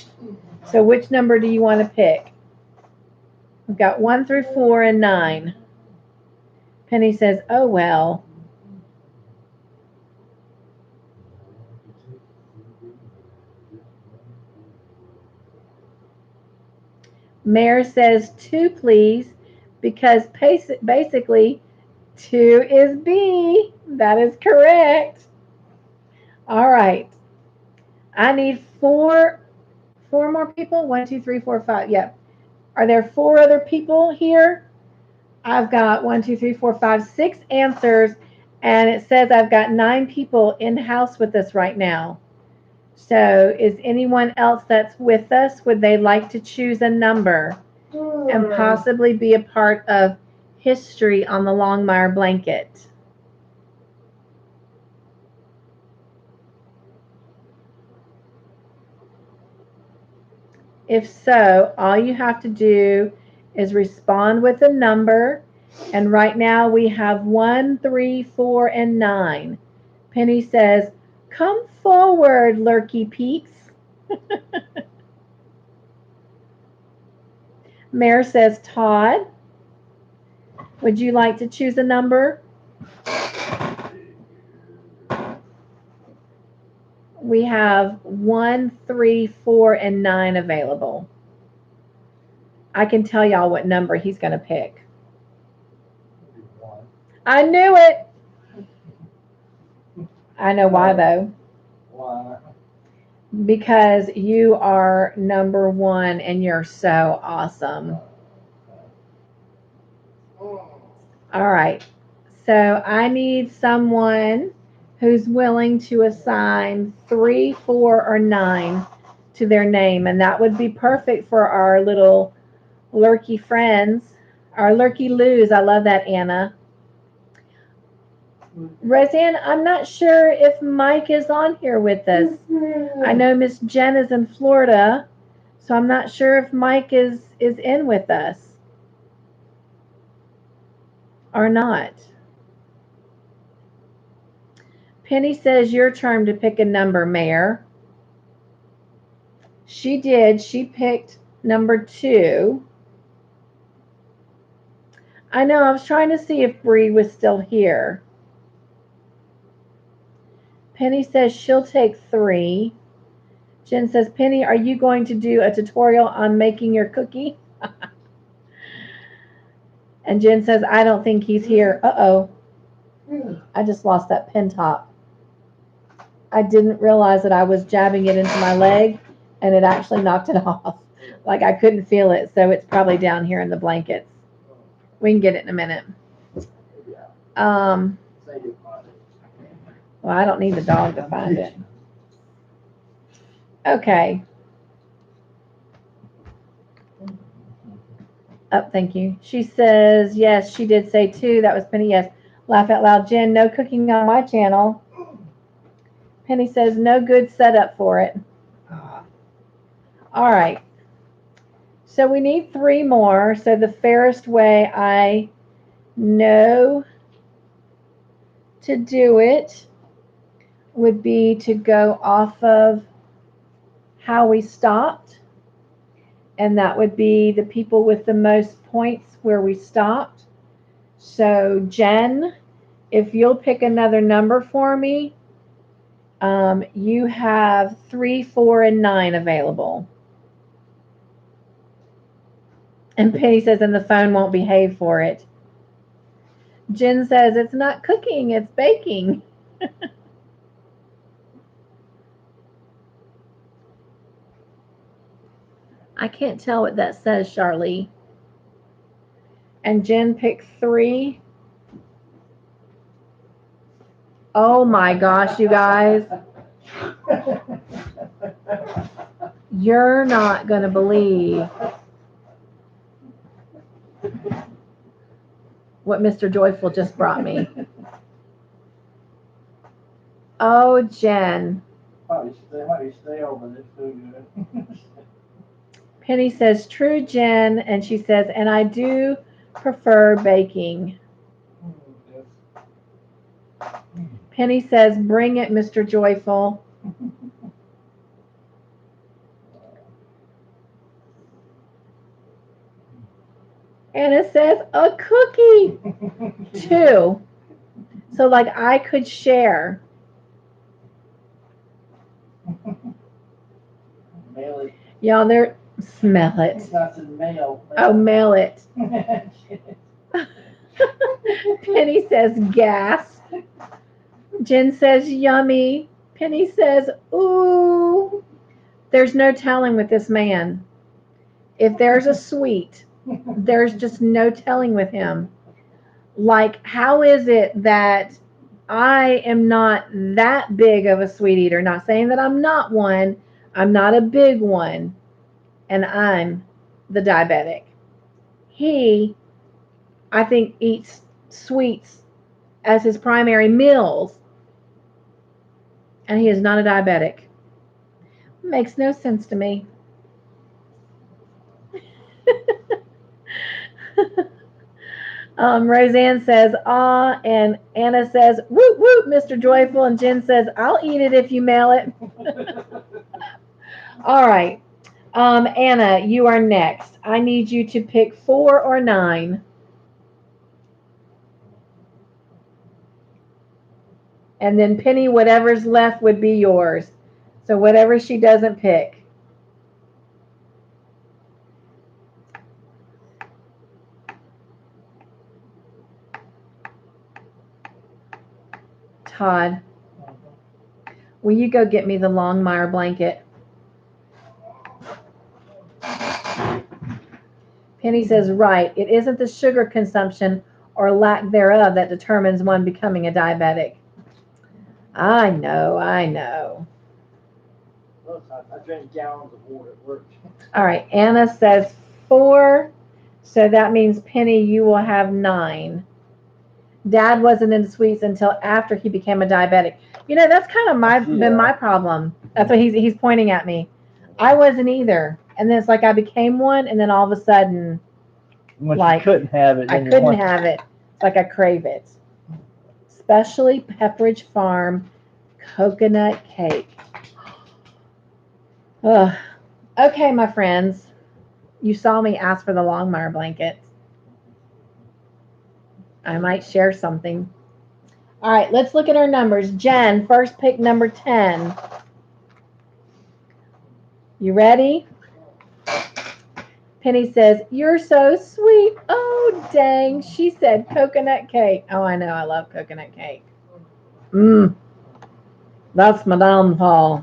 So which number do you want to pick? We've got 1 through 4 and 9. Penny says, oh, well. Mare says 2, please, because basically 2 is B. That is correct. All right. I need four more people. 1, 2, 3, 4, 5. Yep. Are there 4 other people here? I've got 1, 2, 3, 4, 5, 6 answers, and it says I've got 9 people in house with us right now. So is anyone else that's with us? Would they like to choose a number and possibly be a part of history on the Longmire blanket? If so, all you have to do is respond with a number. And right now we have 1, 3, 4, and 9. Penny says, come forward, Lurky Peaks. Mare says, Todd, would you like to choose a number? We have 1, 3, 4, and 9 available. I can tell y'all what number he's going to pick. I knew it. I know why, though. Why? Because you are number 1 and you're so awesome. All right. So I need someone who's willing to assign 3, 4, or 9 to their name. And that would be perfect for our little lurky friends, our lurky loos. I love that, Anna. Roseanne, I'm not sure if Mike is on here with us. I know Miss Jen is in Florida, so I'm not sure if Mike is in with us or not. Penny says your turn to pick a number, Mare. She did. She picked number 2. I know. I was trying to see if Bree was still here. Penny says she'll take 3. Jen says, Penny, are you going to do a tutorial on making your cookie? And Jen says, I don't think he's here. Uh-oh. I just lost that pin top. I didn't realize that I was jabbing it into my leg, and it actually knocked it off. Like I couldn't feel it, so it's probably down here in the blankets. We can get it in a minute. Well, I don't need the dog to find it. Okay. Oh, thank you. She says, yes, she did say 2. That was Penny, yes. Laugh out loud. Jen, no cooking on my channel. Penny says, no good setup for it. All right. So we need 3 more. So the fairest way I know to do it would be to go off of how we stopped. And that would be the people with the most points where we stopped. So Jen, if you'll pick another number for me, you have 3, 4, and 9 available. And Penny says, and the phone won't behave for it. Jen says, it's not cooking, it's baking. I can't tell what that says, Charlie. And Jen picked 3. Oh my gosh, you guys. You're not going to believe what Mr. Joyful just brought me. Oh, Jen. Stay over this food. Penny says, true, Jen. And she says, and I do prefer baking. Penny says, bring it, Mr. Joyful. Anna says, a cookie. 2. So, like, I could share. Mail it. Y'all, they're, smell it. That's in mail. Oh, mail it. Penny says, gas. Jen says, yummy. Penny says, ooh. There's no telling with this man. If there's a sweet, there's just no telling with him. Like, how is it that I am not that big of a sweet eater? Not saying that I'm not one. I'm not a big one. And I'm the diabetic. He, I think, eats sweets as his primary meals. And he is not a diabetic. Makes no sense to me. Roseanne says, ah, and Anna says, woot, woot, Mr. Joyful, and Jen says, I'll eat it if you mail it. All right. Anna, you are next. I need you to pick 4 or 9. And then Penny, whatever's left would be yours. So whatever she doesn't pick. Todd, will you go get me the Longmire blanket? Penny says, right, it isn't the sugar consumption or lack thereof that determines one becoming a diabetic. I know. I drink gallons of water at work. All right, Anna says 4, so that means, Penny, you will have 9. Dad wasn't into sweets until after he became a diabetic. You know, that's kind of been my problem. That's what he's pointing at me. I wasn't either. And then it's like I became one, and then all of a sudden, Like, you couldn't have it. I couldn't have it. It's like I crave it. Especially Pepperidge Farm coconut cake. Ugh. Okay, my friends. You saw me ask for the Longmire blanket. I might share something. All right, let's look at our numbers. Jen, first pick number 10. You ready? Penny says, you're so sweet. Oh, dang. She said coconut cake. Oh, I know. I love coconut cake. That's my downfall.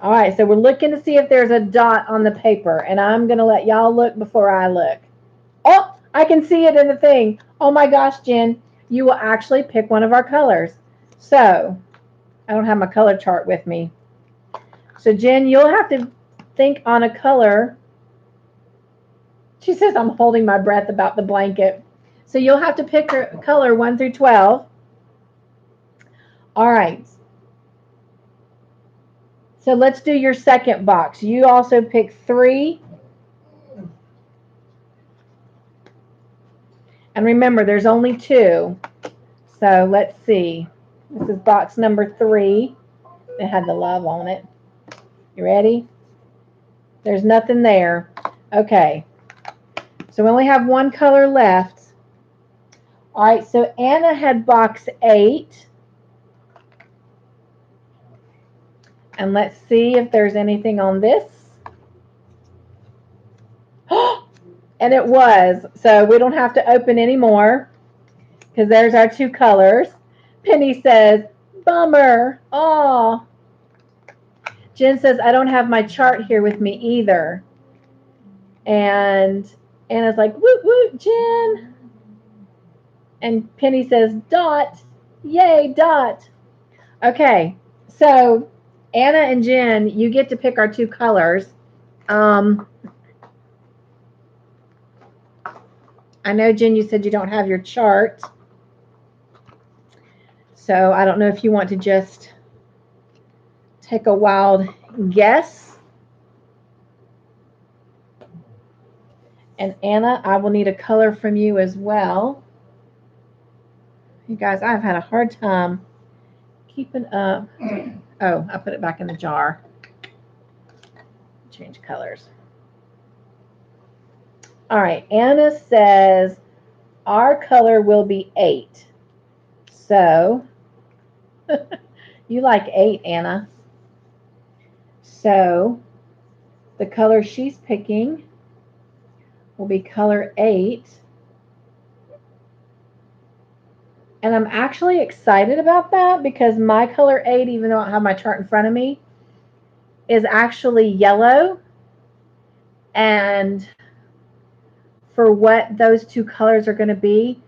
All right, so we're looking to see if there's a dot on the paper, and I'm going to let y'all look before I look. Oh, I can see it in the thing. Oh, my gosh, Jen. You will actually pick one of our colors. So, I don't have my color chart with me. So, Jen, you'll have to think on a color. She says I'm holding my breath about the blanket. So, you'll have to pick a color 1 through 12. All right. So, let's do your second box. You also pick 3. And remember, there's only 2. So, let's see. This is box number 3. It had the love on it. You ready? There's nothing there. Okay. So we only have one color left. All right, so Anna had box 8. And let's see if there's anything on this. And it was. So we don't have to open anymore because there's our 2 colors. Penny says, bummer. Aw. Jen says, I don't have my chart here with me either. And Anna's like, woot woot, Jen. And Penny says, Dot. Yay, Dot. Okay, so Anna and Jen, you get to pick our two colors. I know, Jen, you said you don't have your chart. So I don't know if you want to just take a wild guess. And Anna, I will need a color from you as well. You guys, I've had a hard time keeping up. Oh, I put it back in the jar. Change colors. All right, Anna says our color will be 8. So, you like 8, Anna. So, the color she's picking will be color 8. And I'm actually excited about that because my color 8, even though I don't have my chart in front of me, is actually yellow. And for what those two colors are going to be,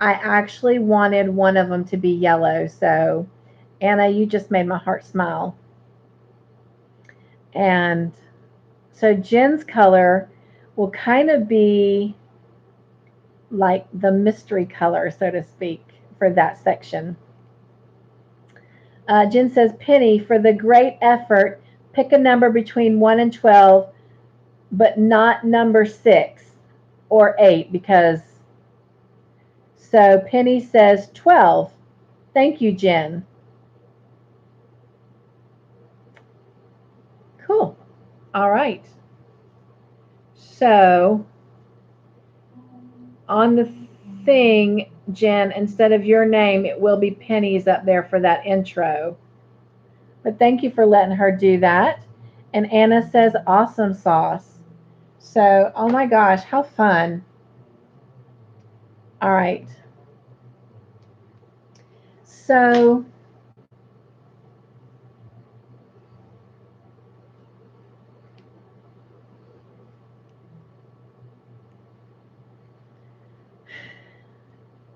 I actually wanted one of them to be yellow. So, Anna, you just made my heart smile. And so Jen's color will kind of be like the mystery color, so to speak, for that section. Jen says, Penny, for the great effort, pick a number between 1 and 12, but not number 6 or 8 because. So Penny says 12. Thank you, Jen. Cool. All right. So on the thing, Jen, instead of your name, it will be Penny's up there for that intro. But thank you for letting her do that. And Anna says awesome sauce. So, oh my gosh, how fun. All right. So,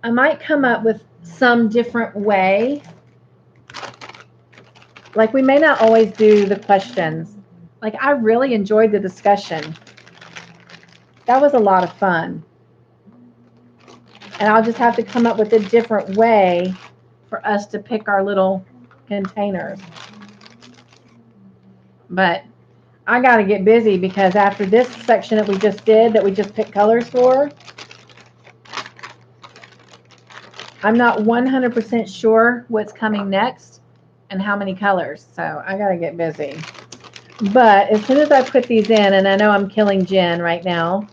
I might come up with some different way. Like, we may not always do the questions. Like, I really enjoyed the discussion. That was a lot of fun. And I'll just have to come up with a different way for us to pick our little containers. But I got to get busy because after this section that we just did, that we just picked colors for, I'm not 100% sure what's coming next and how many colors. So I got to get busy. But as soon as I put these in, and I know I'm killing Jen right now.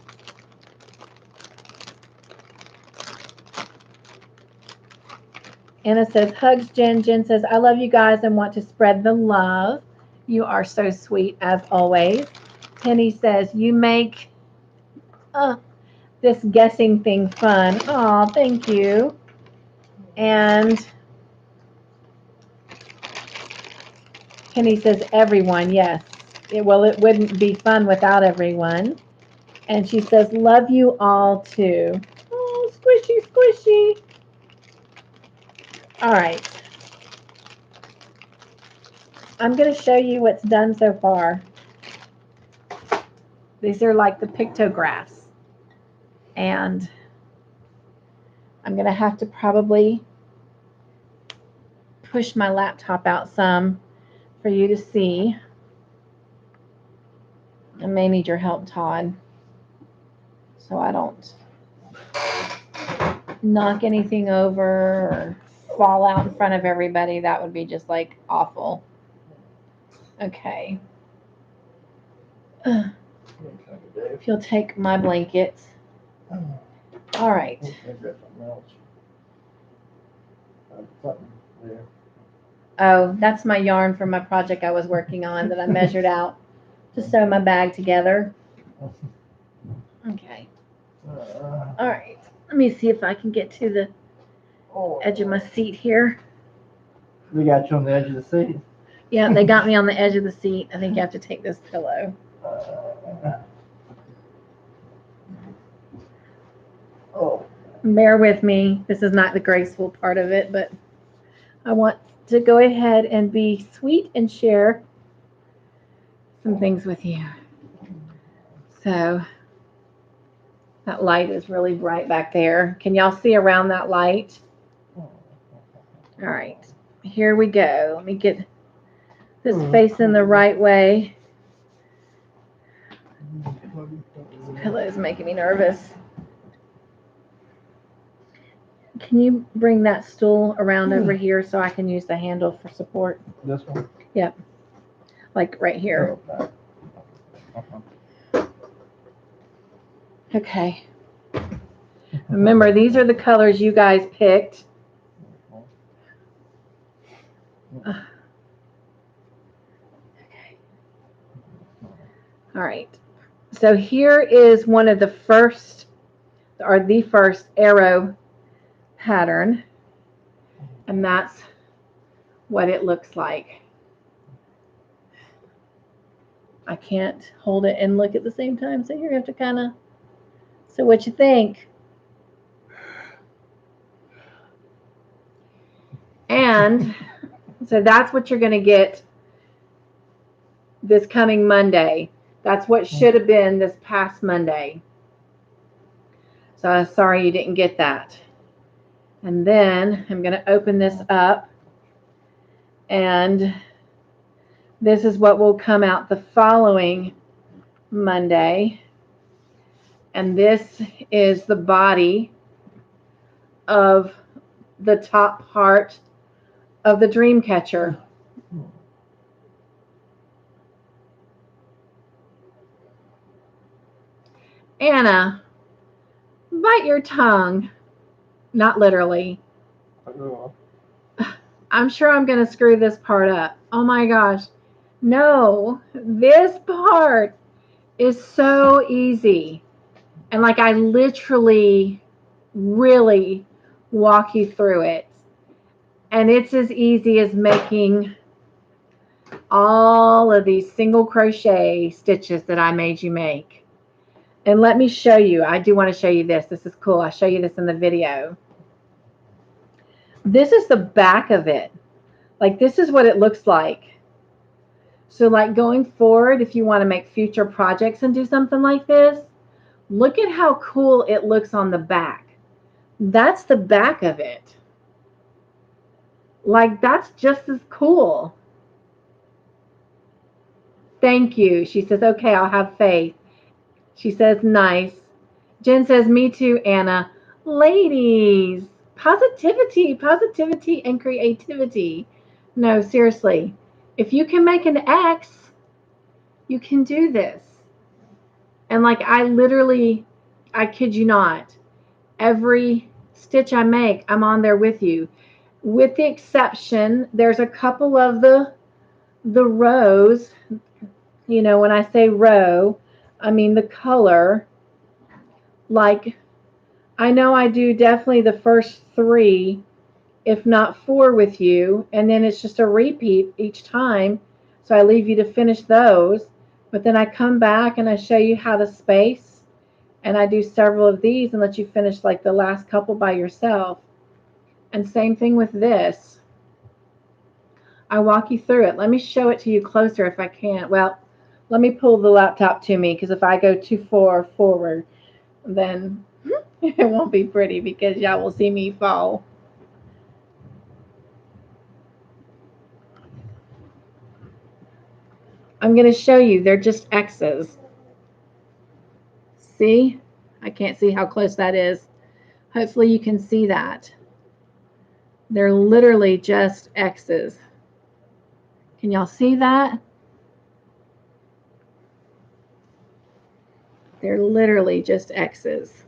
Anna says, hugs, Jen. Jen says, I love you guys and want to spread the love. You are so sweet as always. Penny says, you make this guessing thing fun. Oh, thank you. And Penny says, everyone, yes. It wouldn't be fun without everyone. And she says, love you all too. Oh, squishy, squishy. All right. I'm going to show you what's done so far. These are like the pictographs. And I'm going to have to probably push my laptop out some for you to see. I may need your help, Todd, so I don't knock anything over or fall out in front of everybody. That would be just like awful. Okay. If you'll take my blankets. All right. Oh, that's my yarn from my project I was working on that I measured out to sew my bag together. Okay. All right. Let me see if I can get to the edge of my seat here. We got you on the edge of the seat. Yeah, they got me on the edge of the seat. I think you have to take this pillow. Oh. Bear with me. This is not the graceful part of it, but I want to go ahead and be sweet and share some things with you. So that light is really bright back there. Can y'all see around that light? All right, here we go. Let me get this facing the right way. This pillow is making me nervous. Can you bring that stool around over here so I can use the handle for support? This one? Yep. Like right here. Okay. Remember, these are the colors you guys picked. Okay. All right. So here is one of the first, or the first arrow pattern. And that's what it looks like. I can't hold it and look at the same time, so you're going to have to kind of, so what you think? And so that's what you're going to get this coming Monday. That's what should have been this past Monday. So I'm sorry you didn't get that. And then I'm going to open this up. And this is what will come out the following Monday. And this is the body of the top part of the dream catcher. Anna, bite your tongue. Not literally. I'm sure I'm going to screw this part up. Oh my gosh. No, this part is so easy. And like I literally really walk you through it. And it's as easy as making all of these single crochet stitches that I made you make. And let me show you. I do want to show you this. This is cool. I'll show you this in the video. This is the back of it. Like this is what it looks like. So like going forward, if you want to make future projects and do something like this, look at how cool it looks on the back. That's the back of it. Like that's just as cool. Thank you. She says, okay, I'll have faith. She says, nice. Jen says, me too, Anna. Ladies, positivity, positivity and creativity. No, seriously. If you can make an X, you can do this. And like I literally, I kid you not, every stitch I make, I'm on there with you. With the exception, there's a couple of the rows. You know, when I say row, I mean the color. Like, I know I do definitely the first 3, if not 4 with you, and then it's just a repeat each time. So I leave you to finish those, but then I come back and I show you how to space, and I do several of these and let you finish like the last couple by yourself. And same thing with this. I walk you through it. Let me show it to you closer if I can. Well, let me pull the laptop to me, because if I go too far forward, then it won't be pretty, because y'all will see me fall. I'm going to show you. They're just X's. See? I can't see how close that is. Hopefully you can see that. They're literally just X's. Can y'all see that? They're literally just X's.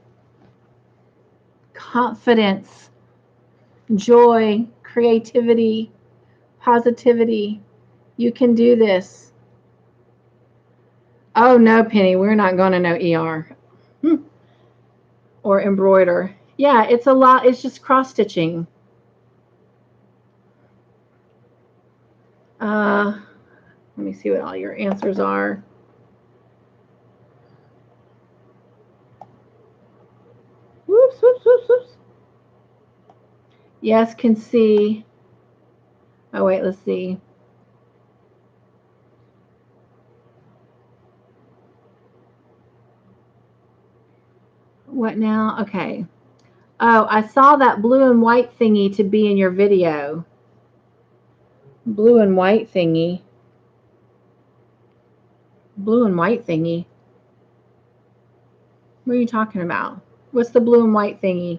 Confidence, joy, creativity, positivity. You can do this. Oh, no, Penny, we're not going to no ER. Or embroider. Yeah, it's a lot. It's just cross-stitching. Let me see what all your answers are. Whoops. Yes, can see. Oh, wait, let's see. What now? Okay. Oh, I saw that blue and white thingy to be in your video. Blue and white thingy. Blue and white thingy. What are you talking about? What's the blue and white thingy?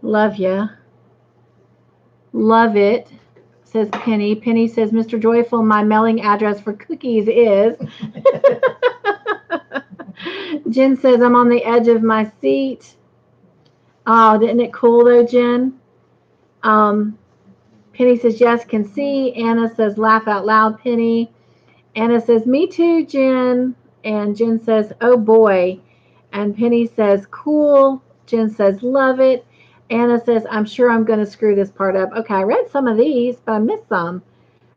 Love ya. Love it, says Penny. Penny says, Mr. Joyful, my mailing address for cookies is. Jen says, I'm on the edge of my seat. Oh, isn't it cool though, Jen? Penny says, yes, can see. Anna says, laugh out loud, Penny. Anna says, me too, Jen. And Jen says, oh boy. And Penny says, cool. Jen says, love it. Anna says, I'm sure I'm going to screw this part up. Okay, I read some of these, but I missed some.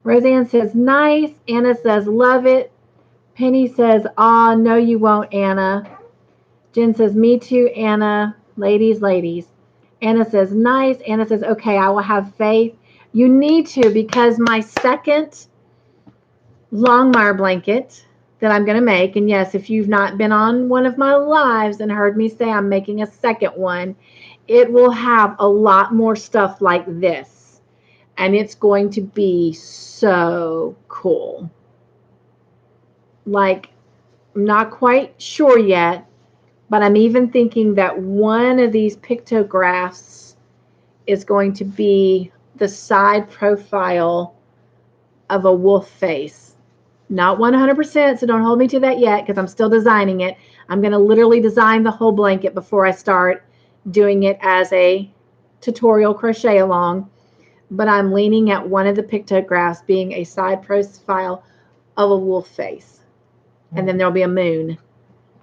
Roseanne says, nice. Anna says, love it. Penny says, aw, no, you won't, Anna. Jen says, me too, Anna. Ladies, ladies. Anna says, nice. Anna says, okay, I will have faith. You need to, because my second Longmire blanket that I'm going to make, and yes, if you've not been on one of my lives and heard me say I'm making a second one, it will have a lot more stuff like this, and it's going to be so cool. Like, I'm not quite sure yet, but I'm even thinking that one of these pictographs is going to be the side profile of a wolf face. Not 100%, so don't hold me to that yet because I'm still designing it. I'm going to literally design the whole blanket before I start doing it as a tutorial crochet along. But I'm leaning at one of the pictographs being a side profile of a wolf face. And then there'll be a moon.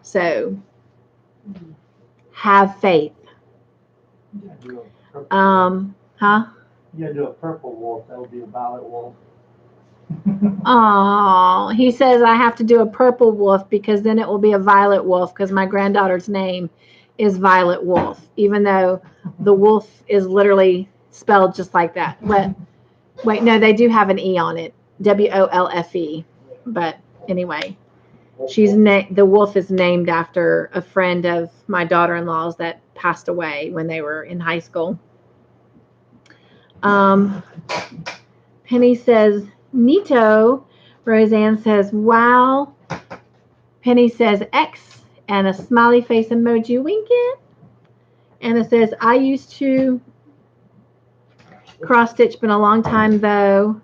So have faith. Huh? You gotta do a purple wolf. That would be a violet wolf. Oh, he says I have to do a purple wolf because then it will be a violet wolf because my granddaughter's name is Violet Wolf, even though the wolf is literally spelled just like that. But wait, no, they do have an E on it, WOLFE. But anyway, the wolf is named after a friend of my daughter-in-law's that passed away when they were in high school. Penny says, Neato. Roseanne says, wow. Penny says, X, and a smiley face emoji winking. Anna says, I used to cross stitch, been a long time though.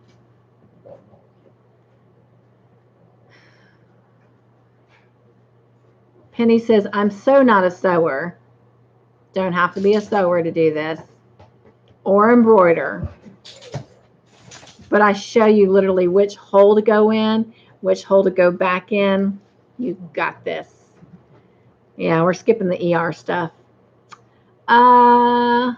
Penny says, I'm so not a sewer. Don't have to be a sewer to do this. Or embroider. But I show you literally which hole to go in, which hole to go back in. You got this. Yeah, we're skipping the ER stuff. Penny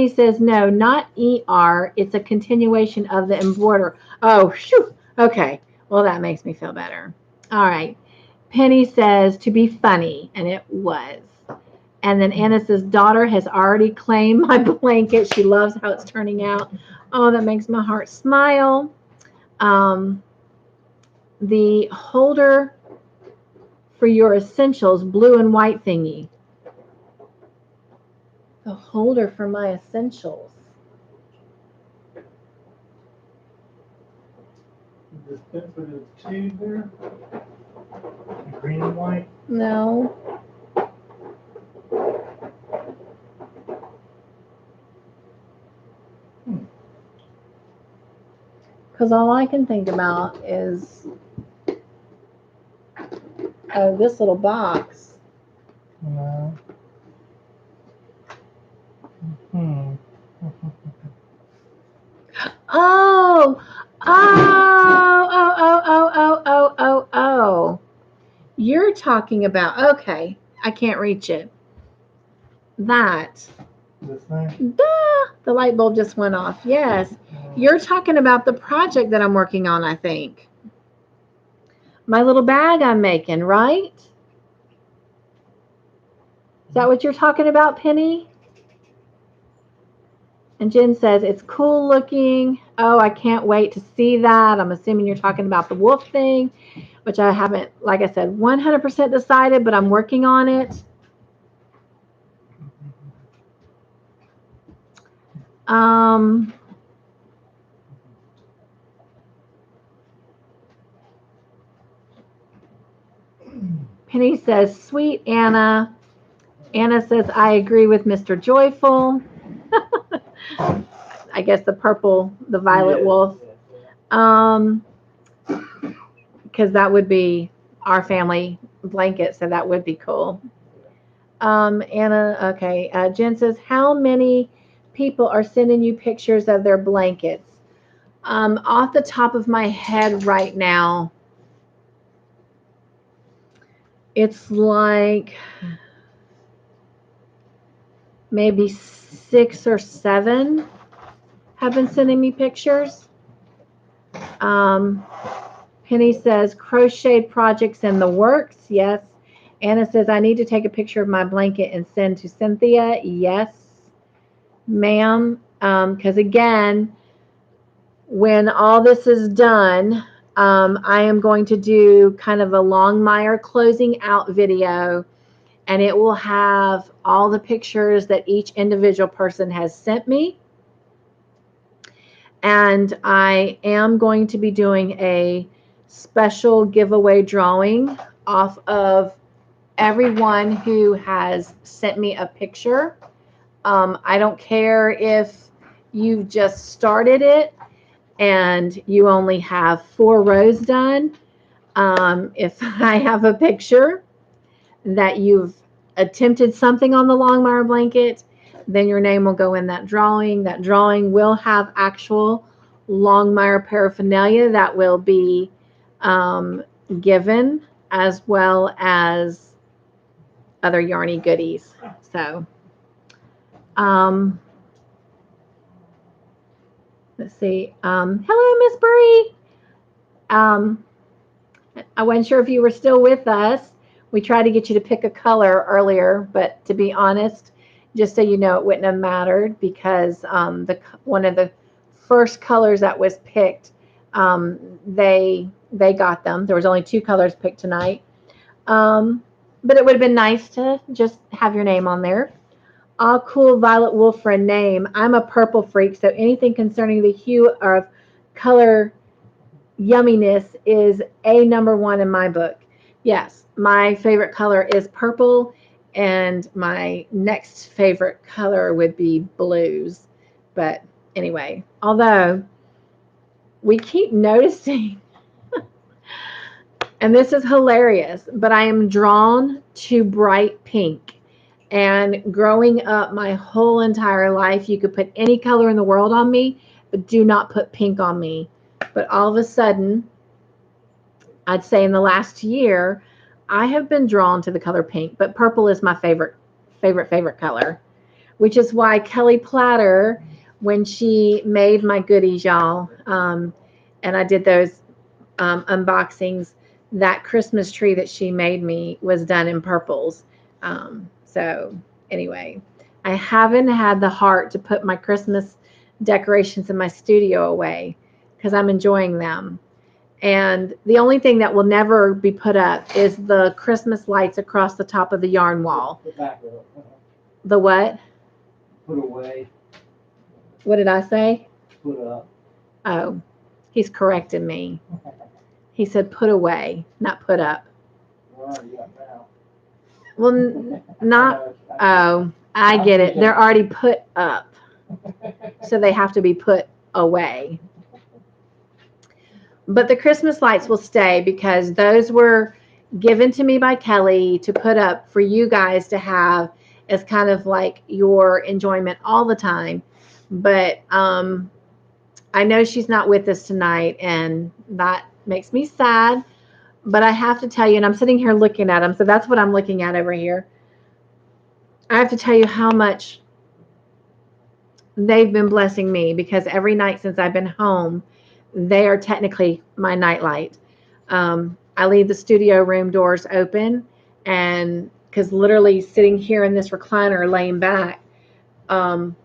says, no, not ER. It's a continuation of the embroider. Oh, shoot. Okay. Well, that makes me feel better. All right. Penny says, to be funny. And it was. And then Anna says, daughter has already claimed my blanket. She loves how it's turning out. Oh, that makes my heart smile. The holder for your essentials, blue and white thingy. The holder for my essentials. This fit for the tube there? Green and white? No. Because all I can think about is, oh, this little box. No. Oh, oh. You're talking about, okay, I can't reach it. That. This thing? Duh, the light bulb just went off. Yes. You're talking about the project that I'm working on, I think. My little bag I'm making, right? Is that what you're talking about, Penny? And Jen says, it's cool looking. Oh, I can't wait to see that. I'm assuming you're talking about the wolf thing, which I haven't, like I said, 100% decided, but I'm working on it. Penny says, sweet Anna. Anna says, I agree with Mr. Joyful. I guess the purple, the violet wolf. Because that would be our family blanket, so that would be cool. Anna, okay. Jen says, how many people are sending you pictures of their blankets? Off the top of my head right now, it's like maybe 6 or 7 have been sending me pictures. Penny says, crocheted projects in the works. Yes. Anna says, I need to take a picture of my blanket and send to Cynthia. Yes, ma'am. Because again, when all this is done, I am going to do kind of a Longmire closing out video, and it will have all the pictures that each individual person has sent me. And I am going to be doing a special giveaway drawing off of everyone who has sent me a picture. I don't care if you've just started it and you only have 4 rows done. If I have a picture that you've attempted something on the Longmire blanket, then your name will go in that drawing. That drawing will have actual Longmire paraphernalia that will be given, as well as other yarny goodies. So, let's see. Hello, Miss Bree. I wasn't sure if you were still with us. We tried to get you to pick a color earlier, but to be honest, just so you know, it wouldn't have mattered because one of the first colors that was picked, they got them. There was only 2 colors picked tonight, but it would have been nice to just have your name on there. All cool, Violet Wolf for a name. I'm a purple freak, so anything concerning the hue of color yumminess is a number 1 in my book. Yes, my favorite color is purple, and my next favorite color would be blues. But anyway, although we keep noticing, and this is hilarious, but I am drawn to bright pink. And growing up my whole entire life, you could put any color in the world on me, but do not put pink on me. But all of a sudden, I'd say in the last year, I have been drawn to the color pink, but purple is my favorite color, which is why Kelly Platter, when she made my goodies, y'all, and I did those unboxings, that Christmas tree that she made me was done in purples. So anyway, I haven't had the heart to put my Christmas decorations in my studio away because I'm enjoying them. And the only thing that will never be put up is the Christmas lights across the top of the yarn wall. The what? Put away. What did I say? Put up. Oh, he's corrected me. He said put away, not put up. Well, not, oh, I get it. They're already put up, so they have to be put away. But the Christmas lights will stay because those were given to me by Kelly to put up for you guys to have as kind of like your enjoyment all the time. But I know she's not with us tonight, and that makes me sad. But I have to tell you, and I'm sitting here looking at them, so that's what I'm looking at over here. I have to tell you how much they've been blessing me because every night since I've been home, they are technically my nightlight. I leave the studio room doors open, and because literally sitting here in this recliner laying back, um,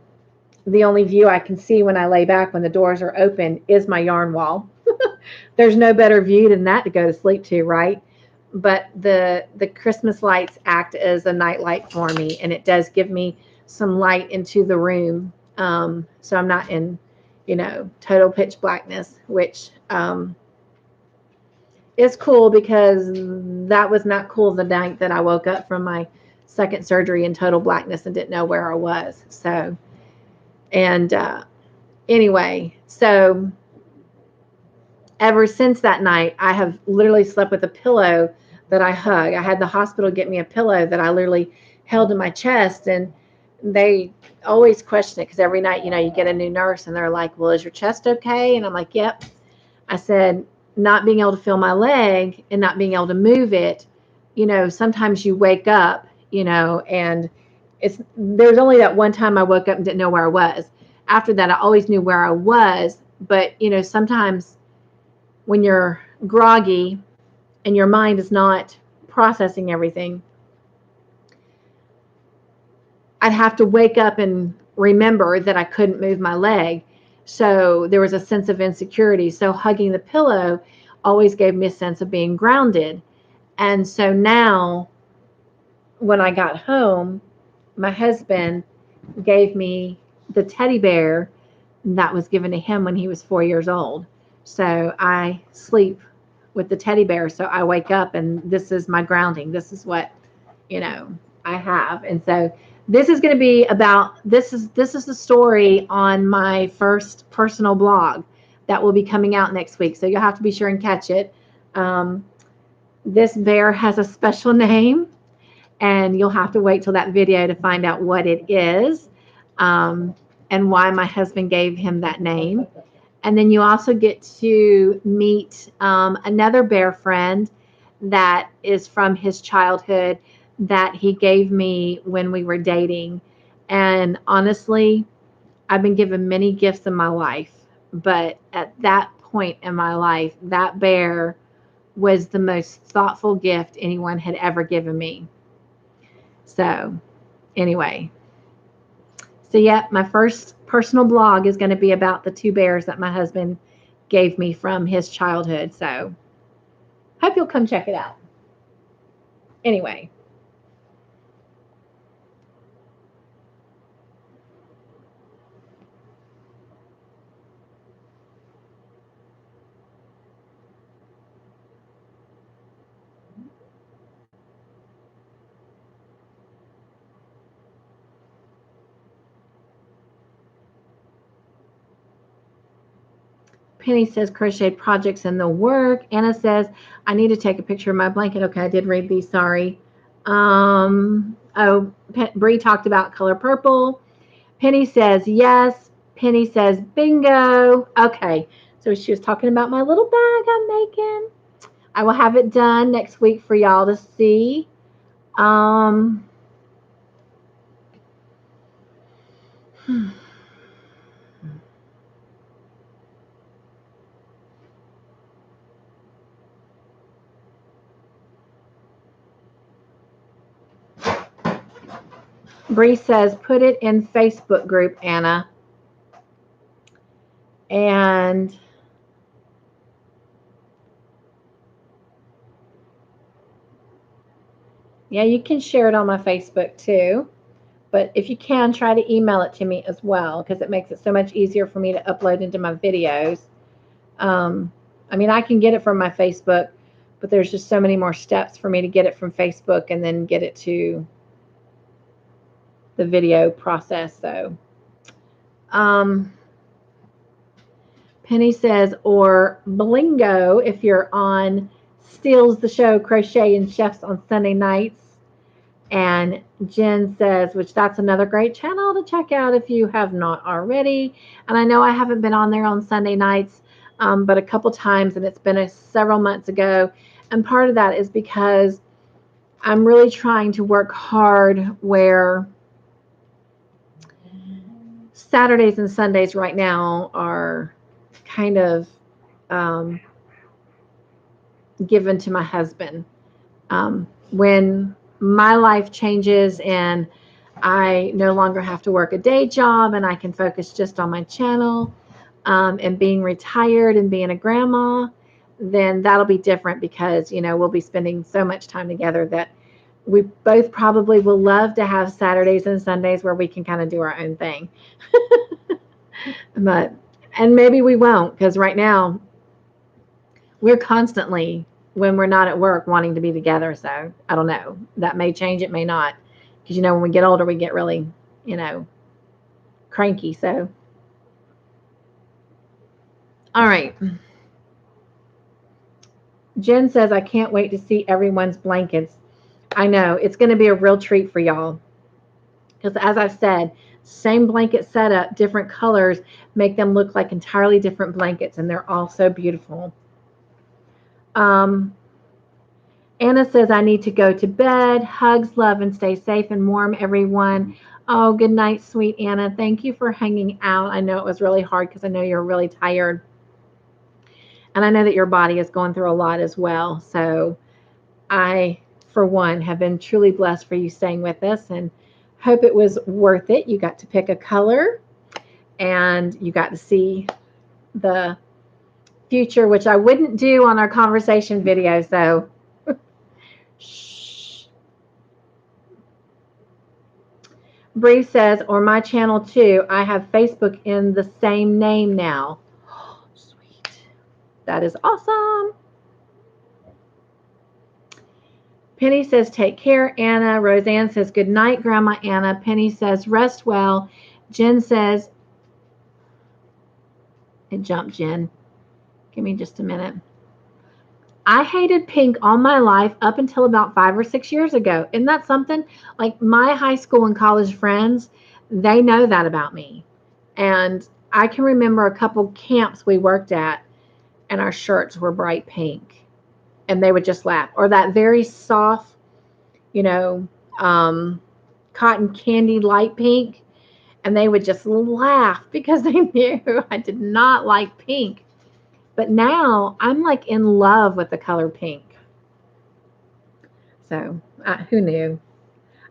the only view I can see when I lay back when the doors are open is my yarn wall. There's no better view than that to go to sleep to, right? But the Christmas lights act as a night light for me, and it does give me some light into the room, so I'm not in, total pitch blackness, which is cool because that was not cool the night that I woke up from my second surgery in total blackness and didn't know where I was. So, and anyway, so ever since that night, I have literally slept with a pillow that I hug. I had the hospital get me a pillow that I literally held in my chest, and they always question it because every night, you get a new nurse and they're like, well, is your chest okay? And I'm like, yep. I said, not being able to feel my leg and not being able to move it, sometimes you wake up, and there's only that one time I woke up and didn't know where I was. After that, I always knew where I was, but sometimes when you're groggy and your mind is not processing everything, I'd have to wake up and remember that I couldn't move my leg. So there was a sense of insecurity. So hugging the pillow always gave me a sense of being grounded. And so now when I got home, my husband gave me the teddy bear that was given to him when he was 4 years old. So I sleep with the teddy bear. So I wake up and this is my grounding. This is what, I have. And so this is going to be about, this is the story on my first personal blog that will be coming out next week. So you'll have to be sure and catch it. This bear has a special name, and you'll have to wait till that video to find out what it is, and why my husband gave him that name. And then you also get to meet another bear friend that is from his childhood that he gave me when we were dating. And honestly, I've been given many gifts in my life, but at that point in my life, that bear was the most thoughtful gift anyone had ever given me. So, anyway, yeah, my first personal blog is going to be about the two bears that my husband gave me from his childhood. So, hope you'll come check it out. Anyway. Penny says crochet projects in the work. Anna says, I need to take a picture of my blanket. Okay, I did read these. Sorry. Bree talked about color purple. Penny says yes. Penny says bingo. Okay, so she was talking about my little bag I'm making. I will have it done next week for y'all to see. Bree says, put it in Facebook group, Anna. And yeah, you can share it on my Facebook too. But if you can, try to email it to me as well, because it makes it so much easier for me to upload into my videos. I mean, I can get it from my Facebook, but there's just so many more steps for me to get it from Facebook and then get it to the video process. So, Penny says, or Blingo, if you're on Steals the Show Crochet and Chefs on Sunday nights. And Jen says, which that's another great channel to check out if you have not already. And I know I haven't been on there on Sunday nights, but a couple times, and it's been several months ago. And part of that is because I'm really trying to work hard where Saturdays and Sundays right now are kind of given to my husband. When my life changes and I no longer have to work a day job and I can focus just on my channel, and being retired and being a grandma, then that'll be different because, we'll be spending so much time together that we both probably will love to have Saturdays and Sundays where we can kind of do our own thing. But, and maybe we won't, because right now we're constantly, when we're not at work, wanting to be together. So I don't know. That may change, it may not. Because, when we get older, we get really, cranky. So, all right. Jen says, I can't wait to see everyone's blankets. I know. It's going to be a real treat for y'all. Because as I've said, same blanket setup, different colors make them look like entirely different blankets, and they're all so beautiful. Anna says, I need to go to bed. Hugs, love, and stay safe and warm, everyone. Oh, good night, sweet Anna. Thank you for hanging out. I know it was really hard because I know you're really tired. And I know that your body is going through a lot as well. So I, for one, have been truly blessed for you staying with us and hope it was worth it. You got to pick a color and you got to see the future, which I wouldn't do on our conversation video. So shh. Bree says, or my channel too. I have Facebook in the same name now. Oh, sweet. That is awesome. Penny says, take care, Anna. Roseanne says, good night, Grandma Anna. Penny says, rest well. Jen says, it jumped, Jen. Give me just a minute. I hated pink all my life up until about 5 or 6 years ago. Isn't that something? Like my high school and college friends, they know that about me. And I can remember a couple camps we worked at, and our shirts were bright pink. And they would just laugh. Or that very soft, cotton candy light pink. And they would just laugh because they knew I did not like pink. But now I'm like in love with the color pink. So who knew?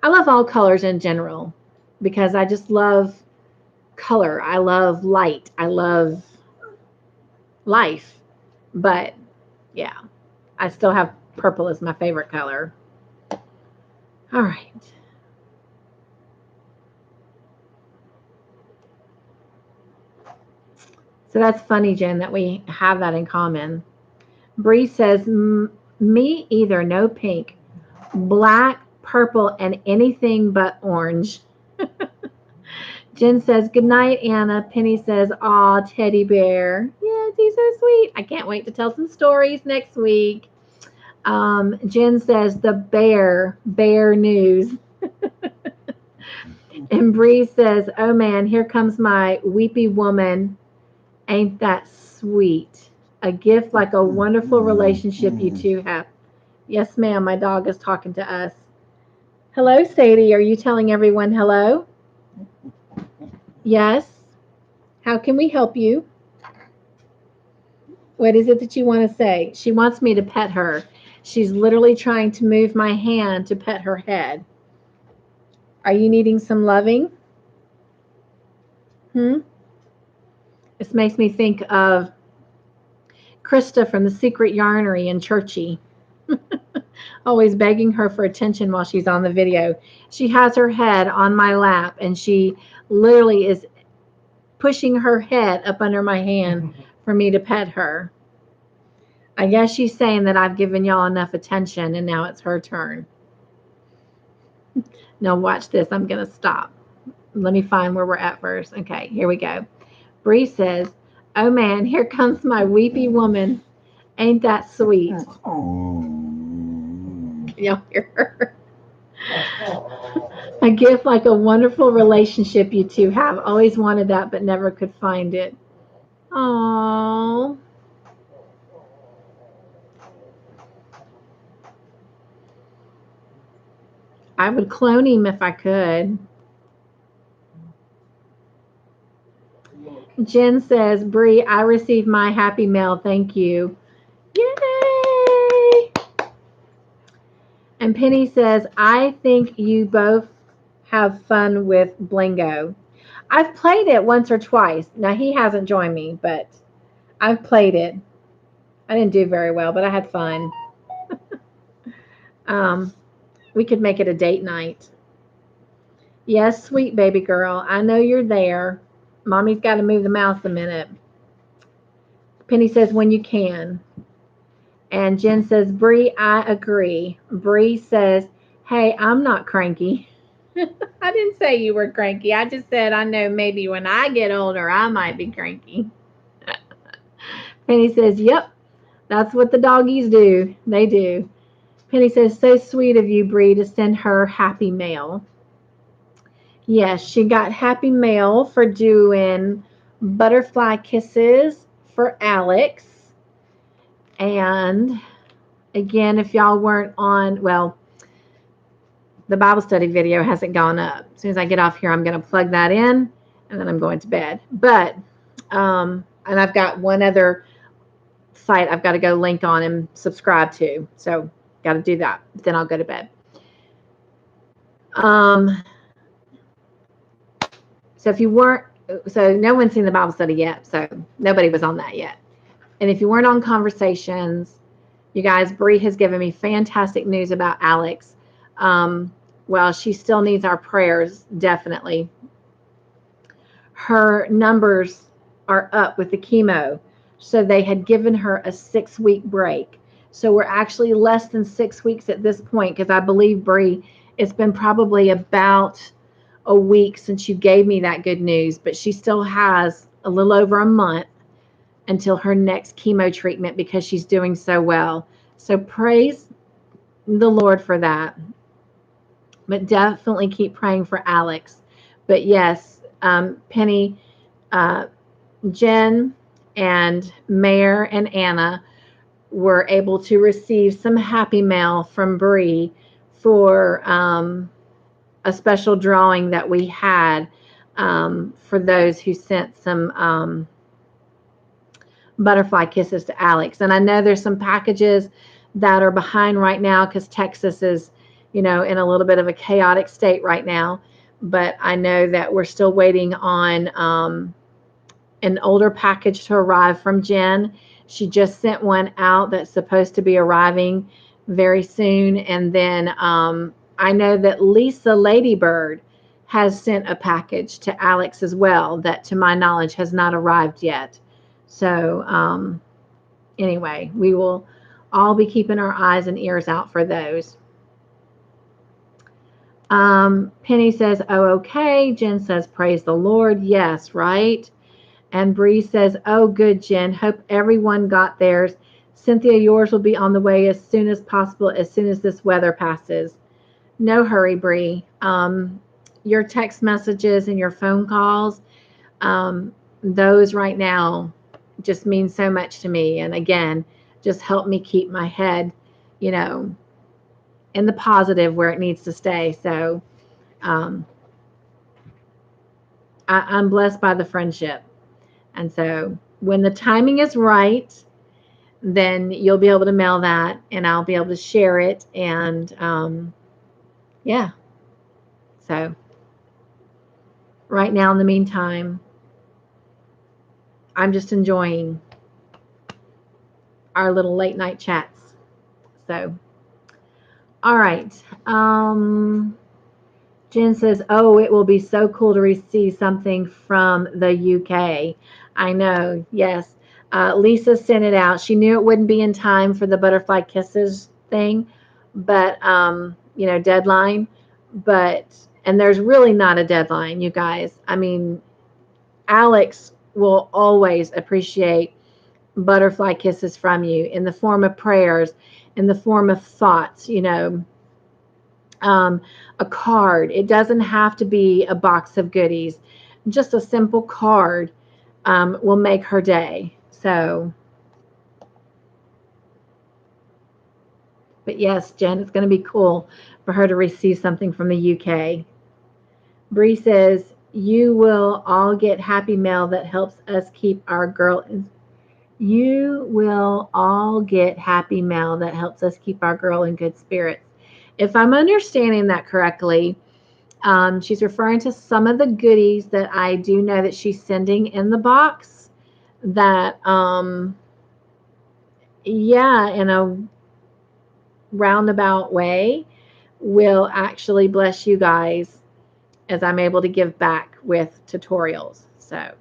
I love all colors in general because I just love color. I love light. I love life. But yeah, I still have purple as my favorite color. All right. So that's funny, Jen, that we have that in common. Bree says, me either, no pink. Black, purple, and anything but orange. Jen says, good night, Anna. Penny says, aw, teddy bear. Yes, he's so sweet. I can't wait to tell some stories next week. Jen says, the bear news. And Bree says, oh man, here comes my weepy woman. Ain't that sweet? A gift like a wonderful relationship you two have. Yes, ma'am, my dog is talking to us. Hello, Sadie. Are you telling everyone hello? Yes. How can we help you? What is it that you want to say? She wants me to pet her. She's literally trying to move my hand to pet her head. Are you needing some loving? This makes me think of Krista from the Secret Yarnery in Churchy. Always begging her for attention while she's on the video. She has her head on my lap and she literally is pushing her head up under my hand for me to pet her. I guess she's saying that I've given y'all enough attention and now it's her turn. Now watch this. I'm going to stop. Let me find where we're at first. Okay, here we go. Bree says, oh man, here comes my weepy woman. Ain't that sweet? Y'all hear her? A gift like a wonderful relationship you two have. Always wanted that, but never could find it. Aww. I would clone him if I could. Jen says, Bree, I received my happy mail. Thank you. Yay! And Penny says, I think you both have fun with Blingo. I've played it once or twice. Now, he hasn't joined me, but I've played it. I didn't do very well, but I had fun. Um, we could make it a date night. Yes, sweet baby girl. I know you're there. Mommy's got to move the mouse a minute. Penny says, when you can. And Jen says, Bree, I agree. Bree says, hey, I'm not cranky. I didn't say you were cranky. I just said I know maybe when I get older, I might be cranky. Penny says, yep, that's what the doggies do. They do. Penny says, so sweet of you, Bree, to send her happy mail. Yes, she got happy mail for doing butterfly kisses for Alex. And again, if y'all weren't on, well, the Bible study video hasn't gone up. As soon as I get off here, I'm going to plug that in, and then I'm going to bed. But, and I've got one other site I've got to go link on and subscribe to. So, got to do that. Then I'll go to bed. So if you weren't, so no one's seen the Bible study yet. So nobody was on that yet. And if you weren't on conversations, you guys, Bree has given me fantastic news about Alex. Well, she still needs our prayers, definitely. Her numbers are up with the chemo. So they had given her a 6-week break. So we're actually less than 6 weeks at this point, because I believe, Bree, it's been probably about a week since you gave me that good news, but she still has a little over a month until her next chemo treatment because she's doing so well. So praise the Lord for that. But definitely keep praying for Alex. But yes, Penny, Jen, and Mayor and Anna were able to receive some happy mail from Bree for a special drawing that we had for those who sent some butterfly kisses to Alex. And I know there's some packages that are behind right now because Texas is, in a little bit of a chaotic state right now. But I know that we're still waiting on an older package to arrive from Jen. She just sent one out that's supposed to be arriving very soon. And then I know that Lisa Ladybird has sent a package to Alex as well that, to my knowledge, has not arrived yet. So anyway, we will all be keeping our eyes and ears out for those. Penny says, oh, okay. Jen says, praise the Lord. Yes, right. And Bree says, oh, good, Jen. Hope everyone got theirs. Cynthia, yours will be on the way as soon as possible, as soon as this weather passes. No hurry, Bree. Your text messages and your phone calls, those right now just mean so much to me. And again, just help me keep my head, in the positive where it needs to stay. So I'm blessed by the friendship. And so when the timing is right, then you'll be able to mail that and I'll be able to share it. And yeah. So right now, in the meantime, I'm just enjoying our little late night chats. So, all right. Jen says, oh, it will be so cool to receive something from the UK. I know. Yes. Lisa sent it out. She knew it wouldn't be in time for the butterfly kisses thing, but, deadline. And there's really not a deadline, you guys. I mean, Alex will always appreciate butterfly kisses from you in the form of prayers, in the form of thoughts, a card. It doesn't have to be a box of goodies. Just a simple card will make her day. So, but yes, Jen, it's going to be cool for her to receive something from the UK. Bree says, you will all get happy mail that helps us keep our girl. You will all get happy mail that helps us keep our girl in good spirits. if I'm understanding that correctly, she's referring to some of the goodies that I do know that she's sending in the box that, yeah, in a roundabout way will actually bless you guys as I'm able to give back with tutorials. So,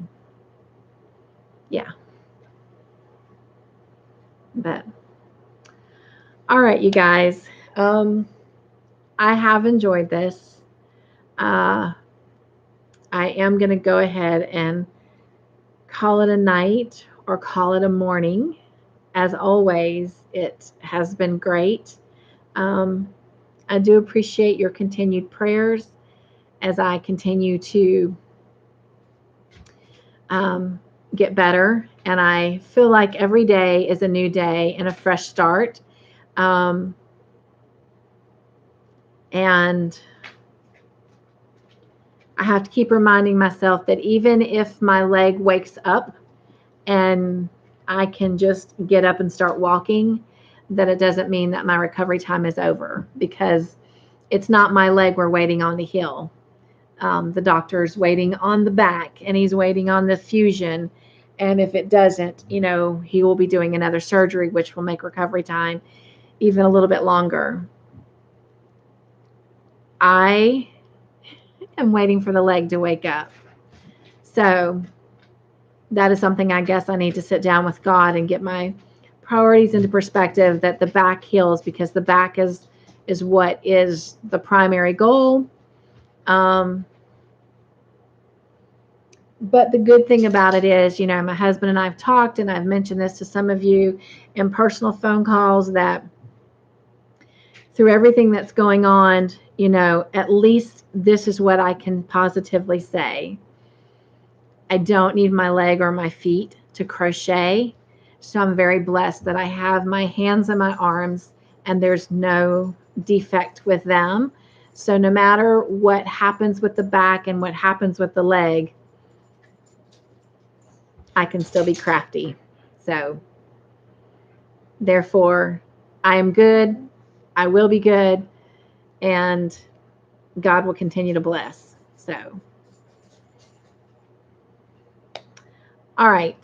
yeah. But, all right, you guys. I have enjoyed this. I am going to go ahead and call it a night or call it a morning. As always, it has been great. I do appreciate your continued prayers as I continue to get better. And I feel like every day is a new day and a fresh start. And I have to keep reminding myself that even if my leg wakes up and I can just get up and start walking, that it doesn't mean that my recovery time is over, because it's not my leg we're waiting on to heal. The doctor's waiting on the back, and he's waiting on the fusion. And if it doesn't, he will be doing another surgery, which will make recovery time even a little bit longer. I am waiting for the leg to wake up. So that is something I guess I need to sit down with God and get my priorities into perspective, that the back heals, because the back is what is the primary goal. But the good thing about it is, my husband and I have talked, and I've mentioned this to some of you in personal phone calls, that through everything that's going on, at least this is what I can positively say. I don't need my leg or my feet to crochet. So I'm very blessed that I have my hands and my arms, and there's no defect with them. So no matter what happens with the back and what happens with the leg, I can still be crafty. So therefore, I am good. I will be good. And God will continue to bless. So, all right.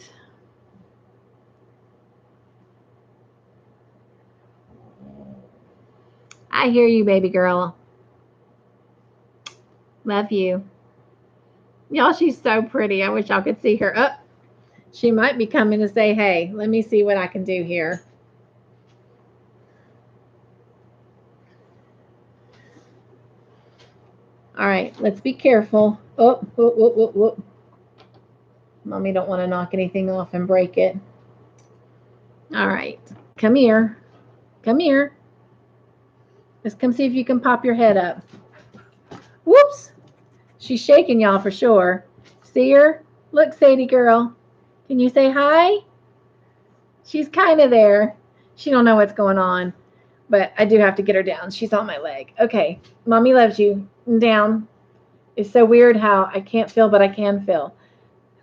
I hear you, baby girl. Love you. Y'all, she's so pretty. I wish y'all could see her. Oh, she might be coming to say, hey, let me see what I can do here. All right, let's be careful. Oh. Mommy don't want to knock anything off and break it. All right, come here. Come here. Let's come see if you can pop your head up. Whoops. She's shaking, y'all, for sure. See her? Look, Sadie girl. Can you say hi? She's kind of there. She don't know what's going on, but I do have to get her down. She's on my leg. Okay, Mommy loves you. Down. It's so weird how I can't feel, but I can feel.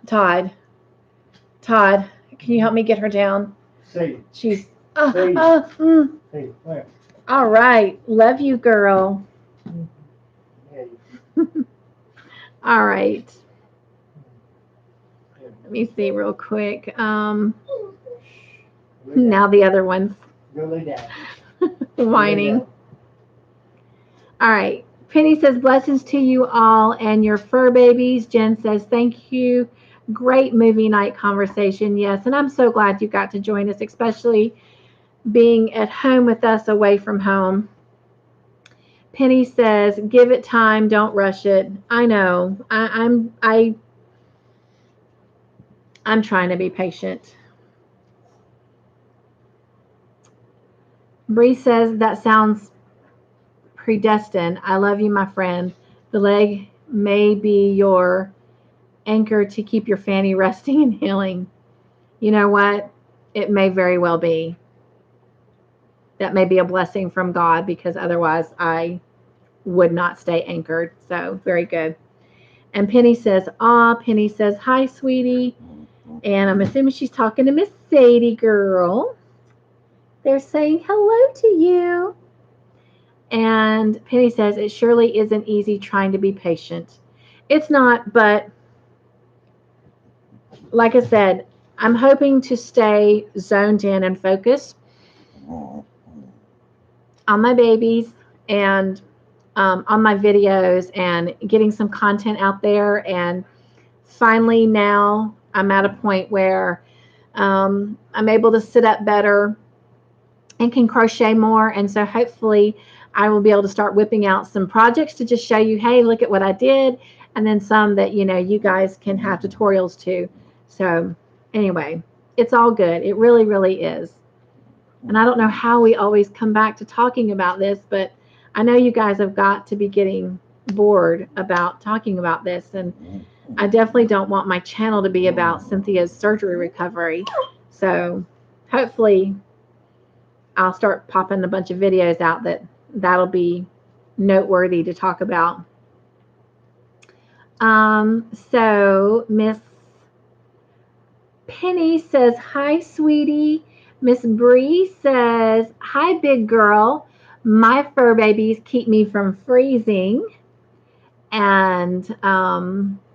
Todd, can you help me get her down? Sadie. She's. Sadie. Sadie, where? All right. Love you, girl. Yeah. All right. Let me see real quick. Now the other one's Go lay down. whining. Lay down. All right. Penny says, blessings to you all and your fur babies. Jen says, thank you. Great movie night conversation. Yes. And I'm so glad you got to join us, especially being at home with us away from home. Penny says, give it time. Don't rush it. I know. I'm trying to be patient. Bree says, that sounds predestined. I love you, my friend. The leg may be your anchor to keep your fanny resting and healing. You know what? It may very well be. That may be a blessing from God, because otherwise I would not stay anchored. So very good. And Penny says, Penny says, hi, sweetie. And I'm assuming she's talking to Miss Sadie girl. They're saying hello to you. And Penny says, it surely isn't easy trying to be patient. It's not, but like I said, I'm hoping to stay zoned in and focused on my babies and on my videos and getting some content out there. And finally, now I'm at a point where I'm able to sit up better and can crochet more. And so hopefully I will be able to start whipping out some projects to just show you, hey, look at what I did. And then some that, you guys can have tutorials too. So anyway, it's all good. It really, really is. And I don't know how we always come back to talking about this, but I know you guys have got to be getting bored about talking about this. And I definitely don't want my channel to be about Cynthia's surgery recovery. So hopefully I'll start popping a bunch of videos out that'll be noteworthy to talk about. So Miss Penny says, hi, sweetie. Miss Bree says, hi, big girl. My fur babies keep me from freezing. And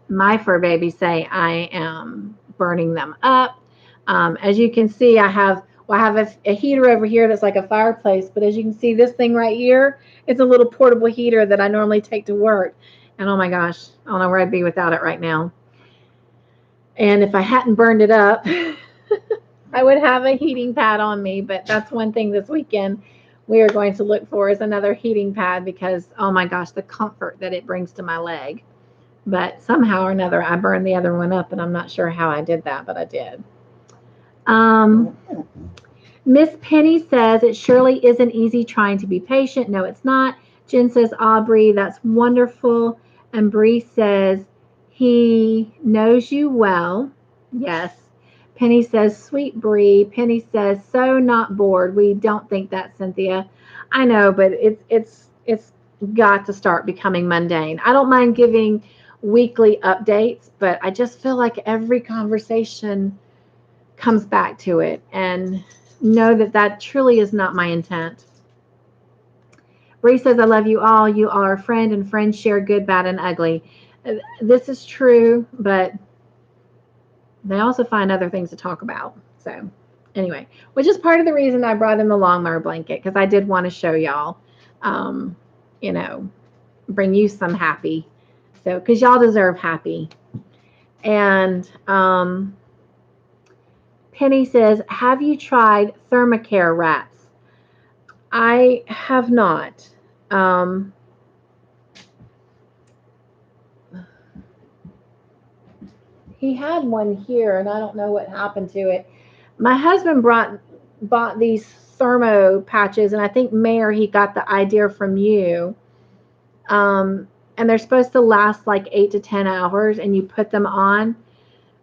my fur babies say I am burning them up. As you can see, I have a heater over here that's like a fireplace. But as you can see, this thing right here, it's a little portable heater that I normally take to work. And oh my gosh, I don't know where I'd be without it right now. And if I hadn't burned it up, I would have a heating pad on me. But that's one thing this weekend we are going to look for is another heating pad because, oh my gosh, the comfort that it brings to my leg. But somehow or another, I burned the other one up, and I'm not sure how I did that, but I did. Miss Penny says, it surely isn't easy trying to be patient. No, it's not. Jen says, Aubrey, that's wonderful. And Bree says, he knows you well. Yes. Penny says, sweet Bree. Penny says, so not bored. We don't think that, Cynthia. I know, but it's got to start becoming mundane. I don't mind giving weekly updates, but I just feel like every conversation comes back to it, and know that truly is not my intent. Bree says, I love you all. You are a friend, and friends share good, bad, and ugly. This is true, but they also find other things to talk about. So anyway, which is part of the reason I brought in the Longmire blanket, because I did want to show y'all, bring you some happy. So, because y'all deserve happy. And Penny says, have you tried Thermacare wraps? I have not. He had one here, and I don't know what happened to it. My husband bought these thermo patches, and I think, Mayor, he got the idea from you. And they're supposed to last like 8 to 10 hours, and you put them on.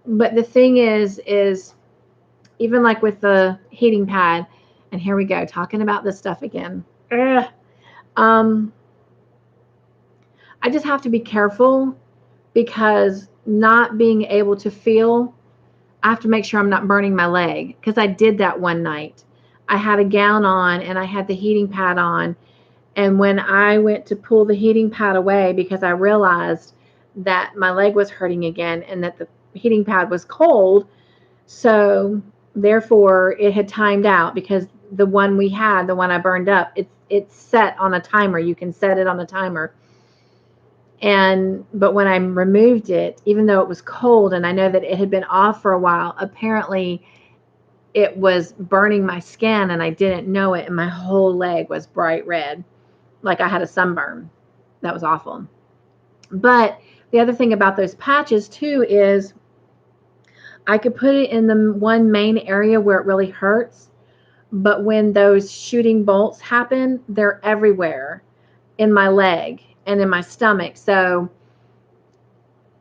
But the thing is even like with the heating pad, and here we go, talking about this stuff again. I just have to be careful because not being able to feel, I have to make sure I'm not burning my leg, because I did that one night. I had a gown on and I had the heating pad on, and when I went to pull the heating pad away, because I realized that my leg was hurting again and that the heating pad was cold, so therefore it had timed out, because the one we had, the one I burned up, it's set on a timer. You can set it on a timer. But when I removed it, even though it was cold and I know that it had been off for a while, apparently it was burning my skin and I didn't know it, and my whole leg was bright red, like I had a sunburn. That was awful. But the other thing about those patches too is I could put it in the one main area where it really hurts, but when those shooting bolts happen, they're everywhere in my leg and in my stomach. So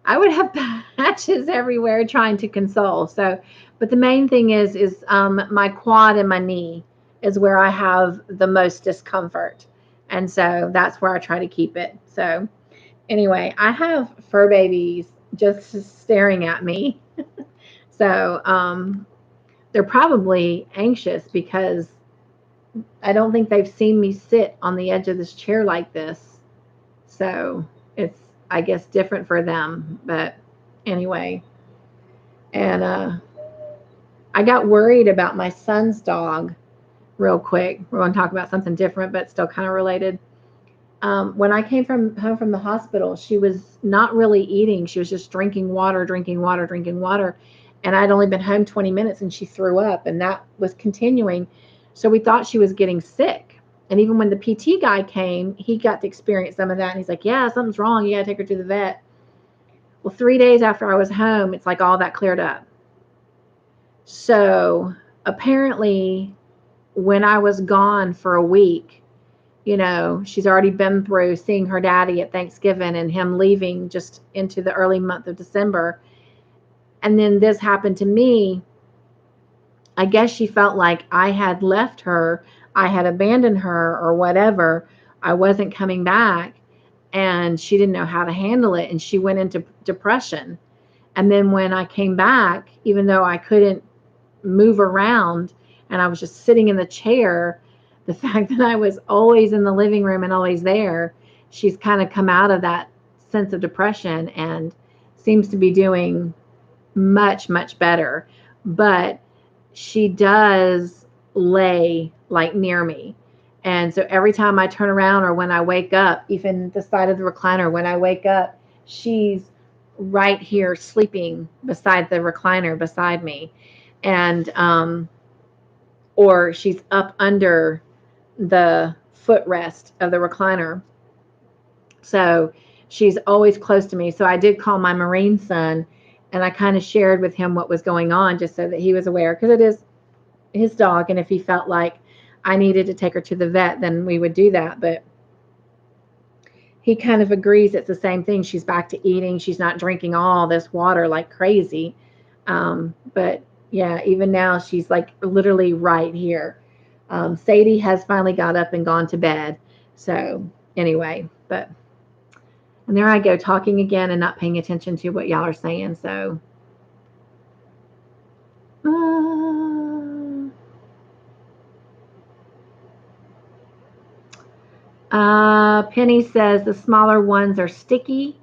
I would have patches everywhere trying to console. So, but the main thing is my quad and my knee is where I have the most discomfort. And so that's where I try to keep it. So anyway, I have fur babies just staring at me. So they're probably anxious because I don't think they've seen me sit on the edge of this chair like this. So it's, I guess, different for them. But anyway, and I got worried about my son's dog real quick. We're going to talk about something different, but still kind of related. When I came home from the hospital, she was not really eating. She was just drinking water, drinking water, drinking water. And I'd only been home 20 minutes and she threw up, and that was continuing. So we thought she was getting sick. And even when the PT guy came, he got to experience some of that. And he's like, yeah, something's wrong. You got to take her to the vet. Well, 3 days after I was home, it's like all that cleared up. So apparently, when I was gone for a week, she's already been through seeing her daddy at Thanksgiving and him leaving just into the early month of December. And then this happened to me. I guess she felt like I had left her, I had abandoned her or whatever. I wasn't coming back, and she didn't know how to handle it, and she went into depression. And then when I came back, even though I couldn't move around and I was just sitting in the chair, the fact that I was always in the living room and always there, she's kind of come out of that sense of depression and seems to be doing much, much better. But she does lay like near me. And so every time I turn around or when I wake up, even the side of the recliner, when I wake up, she's right here sleeping beside the recliner beside me. And, or she's up under the footrest of the recliner. So she's always close to me. So I did call my Marine son, and I kind of shared with him what was going on just so that he was aware, because it is his dog. And if he felt like I needed to take her to the vet, then we would do that. But he kind of agrees it's the same thing. She's back to eating. She's not drinking all this water like crazy. But yeah, even now she's like literally right here. Sadie has finally got up and gone to bed. So anyway, and there I go talking again and not paying attention to what y'all are saying. So Penny says the smaller ones are sticky.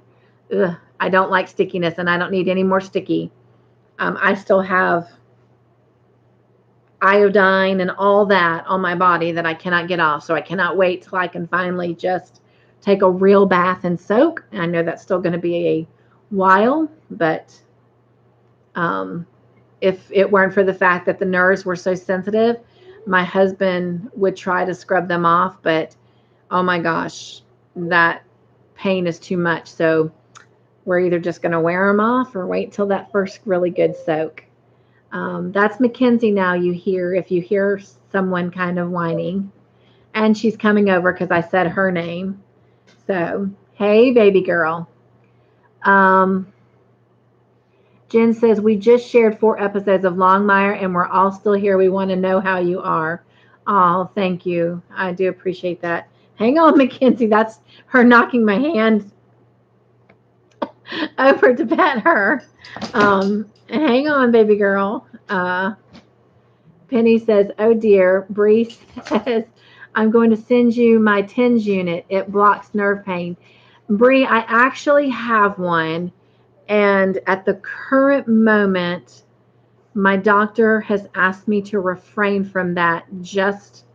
Ugh, I don't like stickiness, and I don't need any more sticky. I still have iodine and all that on my body that I cannot get off. So I cannot wait till I can finally just take a real bath and soak. And I know that's still going to be a while, but if it weren't for the fact that the nerves were so sensitive, my husband would try to scrub them off, but oh my gosh, that pain is too much. So we're either just going to wear them off or wait till that first really good soak. That's Mackenzie now you hear, if you hear someone kind of whining. And she's coming over because I said her name. So, hey, baby girl. Jen says, we just shared 4 episodes of Longmire and we're all still here. We want to know how you are. Oh, thank you. I do appreciate that. Hang on, Mackenzie. That's her knocking my hand over to pet her. Hang on, baby girl. Penny says, oh dear. Bree says, I'm going to send you my TENS unit. It blocks nerve pain. Bree, I actually have one. And at the current moment, my doctor has asked me to refrain from that just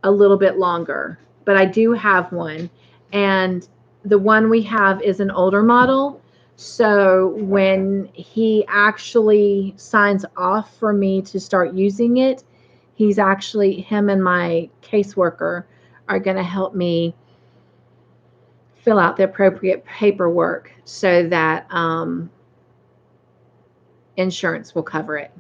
a little bit longer. But I do have one. And the one we have is an older model. So when he actually signs off for me to start using it, him and my caseworker are going to help me fill out the appropriate paperwork so that insurance will cover it.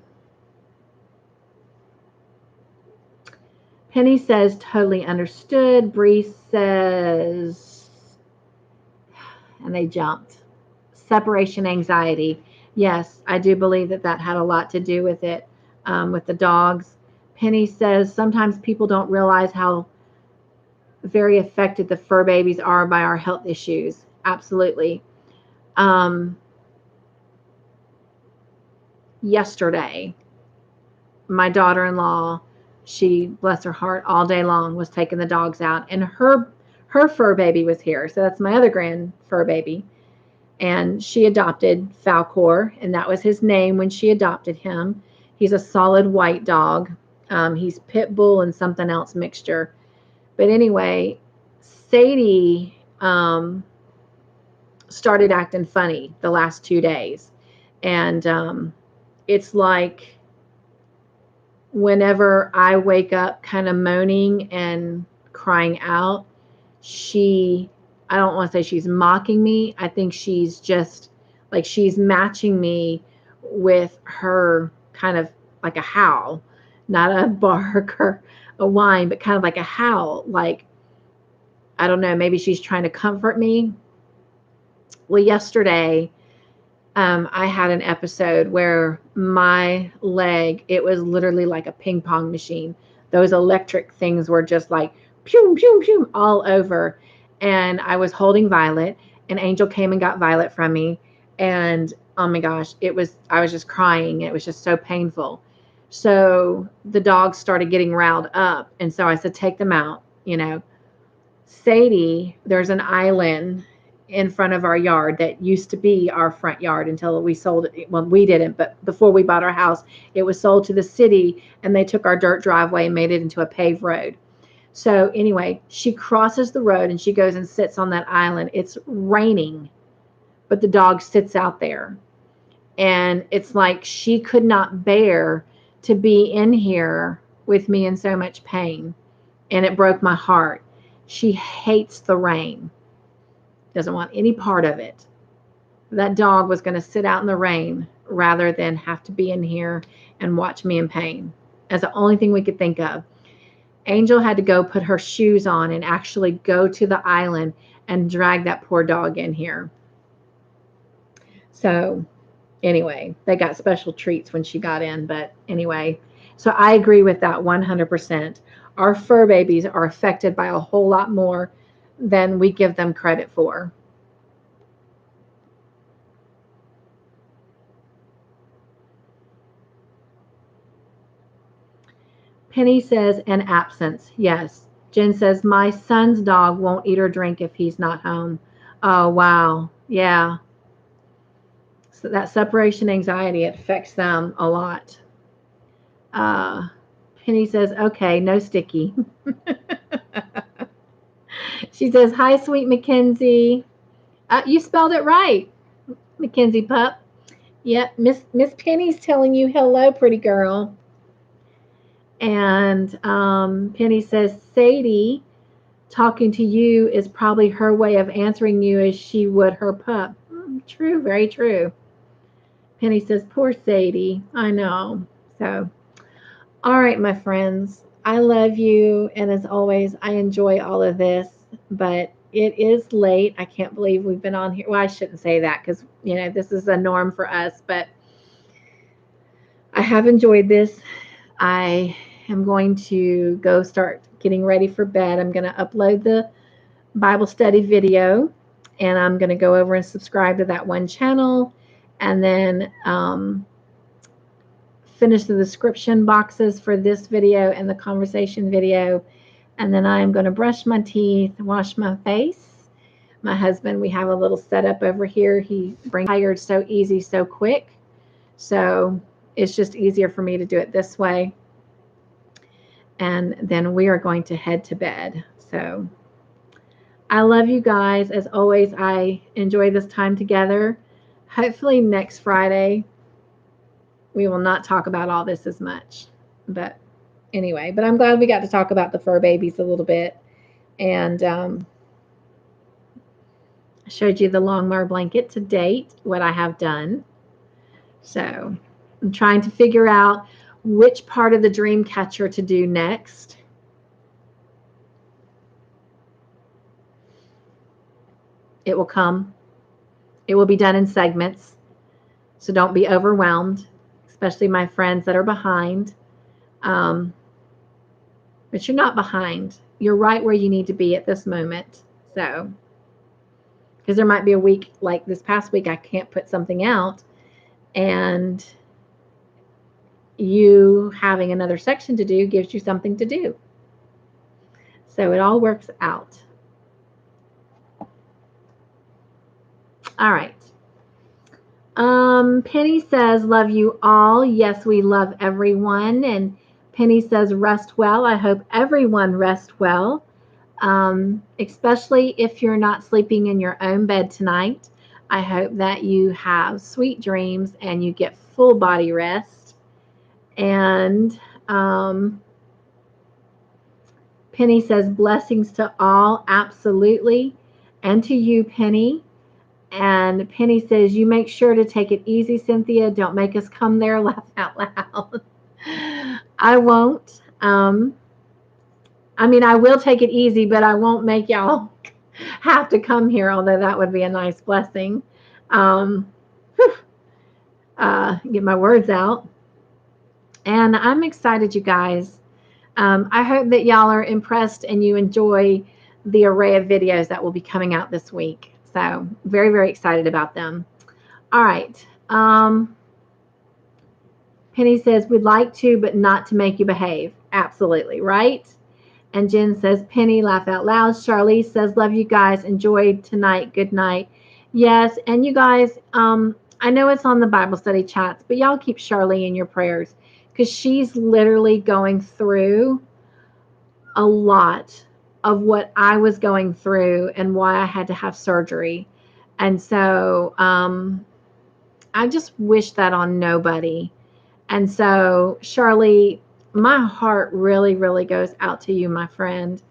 Penny says, totally understood. Bree says, and they jumped. Separation anxiety. Yes, I do believe that had a lot to do with it, with the dogs. Penny says, sometimes people don't realize how very affected the fur babies are by our health issues. Absolutely. Yesterday, my daughter-in-law she, bless her heart, all day long was taking the dogs out. And her fur baby was here. So that's my other grand fur baby. And she adopted Falcor, and that was his name when she adopted him. He's a solid white dog. He's pit bull and something else mixture. But anyway, Sadie started acting funny the last 2 days. And it's like whenever I wake up kind of moaning and crying out, I don't want to say she's mocking me. I think she's just like she's matching me with her kind of like a howl, not a bark or a whine, but kind of like a howl. Like, I don't know, maybe she's trying to comfort me. Well, yesterday, I had an episode where my leg, it was literally like a ping pong machine. Those electric things were just like pew, pew, pew all over. And I was holding Violet, and Angel came and got Violet from me. And oh my gosh, I was just crying. It was just so painful. So the dogs started getting riled up. And so I said, take them out. Sadie, there's an island in front of our yard that used to be our front yard until we sold it. Well, we didn't, but before we bought our house, it was sold to the city, and they took our dirt driveway and made it into a paved road. So anyway, she crosses the road and she goes and sits on that island. It's raining, but the dog sits out there. And it's like she could not bear to be in here with me in so much pain. And it broke my heart. She hates the rain. Doesn't want any part of it. That dog was going to sit out in the rain rather than have to be in here and watch me in pain. That's the only thing we could think of. Angel had to go put her shoes on and actually go to the island and drag that poor dog in here. So anyway, they got special treats when she got in. But anyway, so I agree with that 100%. Our fur babies are affected by a whole lot more than we give them credit for. Penny says, an absence. Yes. Jen says, my son's dog won't eat or drink if he's not home. Oh, wow. Yeah. So that separation anxiety, it affects them a lot. Penny says, okay, no sticky. She says, hi, sweet Mackenzie. You spelled it right, Mackenzie pup. Yep, Miss Penny's telling you hello, pretty girl. And Penny says, Sadie talking to you is probably her way of answering you as she would her pup. True, very true. Penny says, poor Sadie. I know. So, all right, my friends. I love you. And as always, I enjoy all of this. But it is late. I can't believe we've been on here. Well, I shouldn't say that because, this is a norm for us. But I have enjoyed this. I am going to go start getting ready for bed. I'm going to upload the Bible study video, and I'm going to go over and subscribe to that one channel, and then finish the description boxes for this video and the conversation video. And then I'm going to brush my teeth, wash my face. My husband, we have a little setup over here. He brings tired so easy, so quick. So it's just easier for me to do it this way. And then we are going to head to bed. So I love you guys. As always, I enjoy this time together. Hopefully next Friday, we will not talk about all this as much. But anyway, but I'm glad we got to talk about the fur babies a little bit. And I showed you the Longmire blanket to date, what I have done. So I'm trying to figure out which part of the dream catcher to do next. It will come. It will be done in segments. So don't be overwhelmed, especially my friends that are behind. But you're not behind. You're right where you need to be at this moment. So, because there might be a week like this past week, I can't put something out. And you having another section to do gives you something to do. So it all works out. All right. Penny says, love you all. Yes, we love everyone. And Penny says, rest well. I hope everyone rests well, especially if you're not sleeping in your own bed tonight. I hope that you have sweet dreams and you get full body rest. And Penny says, blessings to all. Absolutely. And to you, Penny. And Penny says, you make sure to take it easy, Cynthia. Don't make us come there. Laugh out loud. I won't. I mean, I will take it easy, but I won't make y'all have to come here, although that would be a nice blessing. Get my words out. And I'm excited, you guys. I hope that y'all are impressed and you enjoy the array of videos that will be coming out this week. So very, very excited about them. All right. Penny says, we'd like to, but not to make you behave. Absolutely, right? And Jen says, Penny, laugh out loud. Charlize says, love you guys. Enjoy tonight. Good night. Yes, and you guys, I know it's on the Bible study chats, but y'all keep Charlie in your prayers because she's literally going through a lot of what I was going through and why I had to have surgery. And so I just wish that on nobody. And so, Charlie, my heart really, really goes out to you, my friend.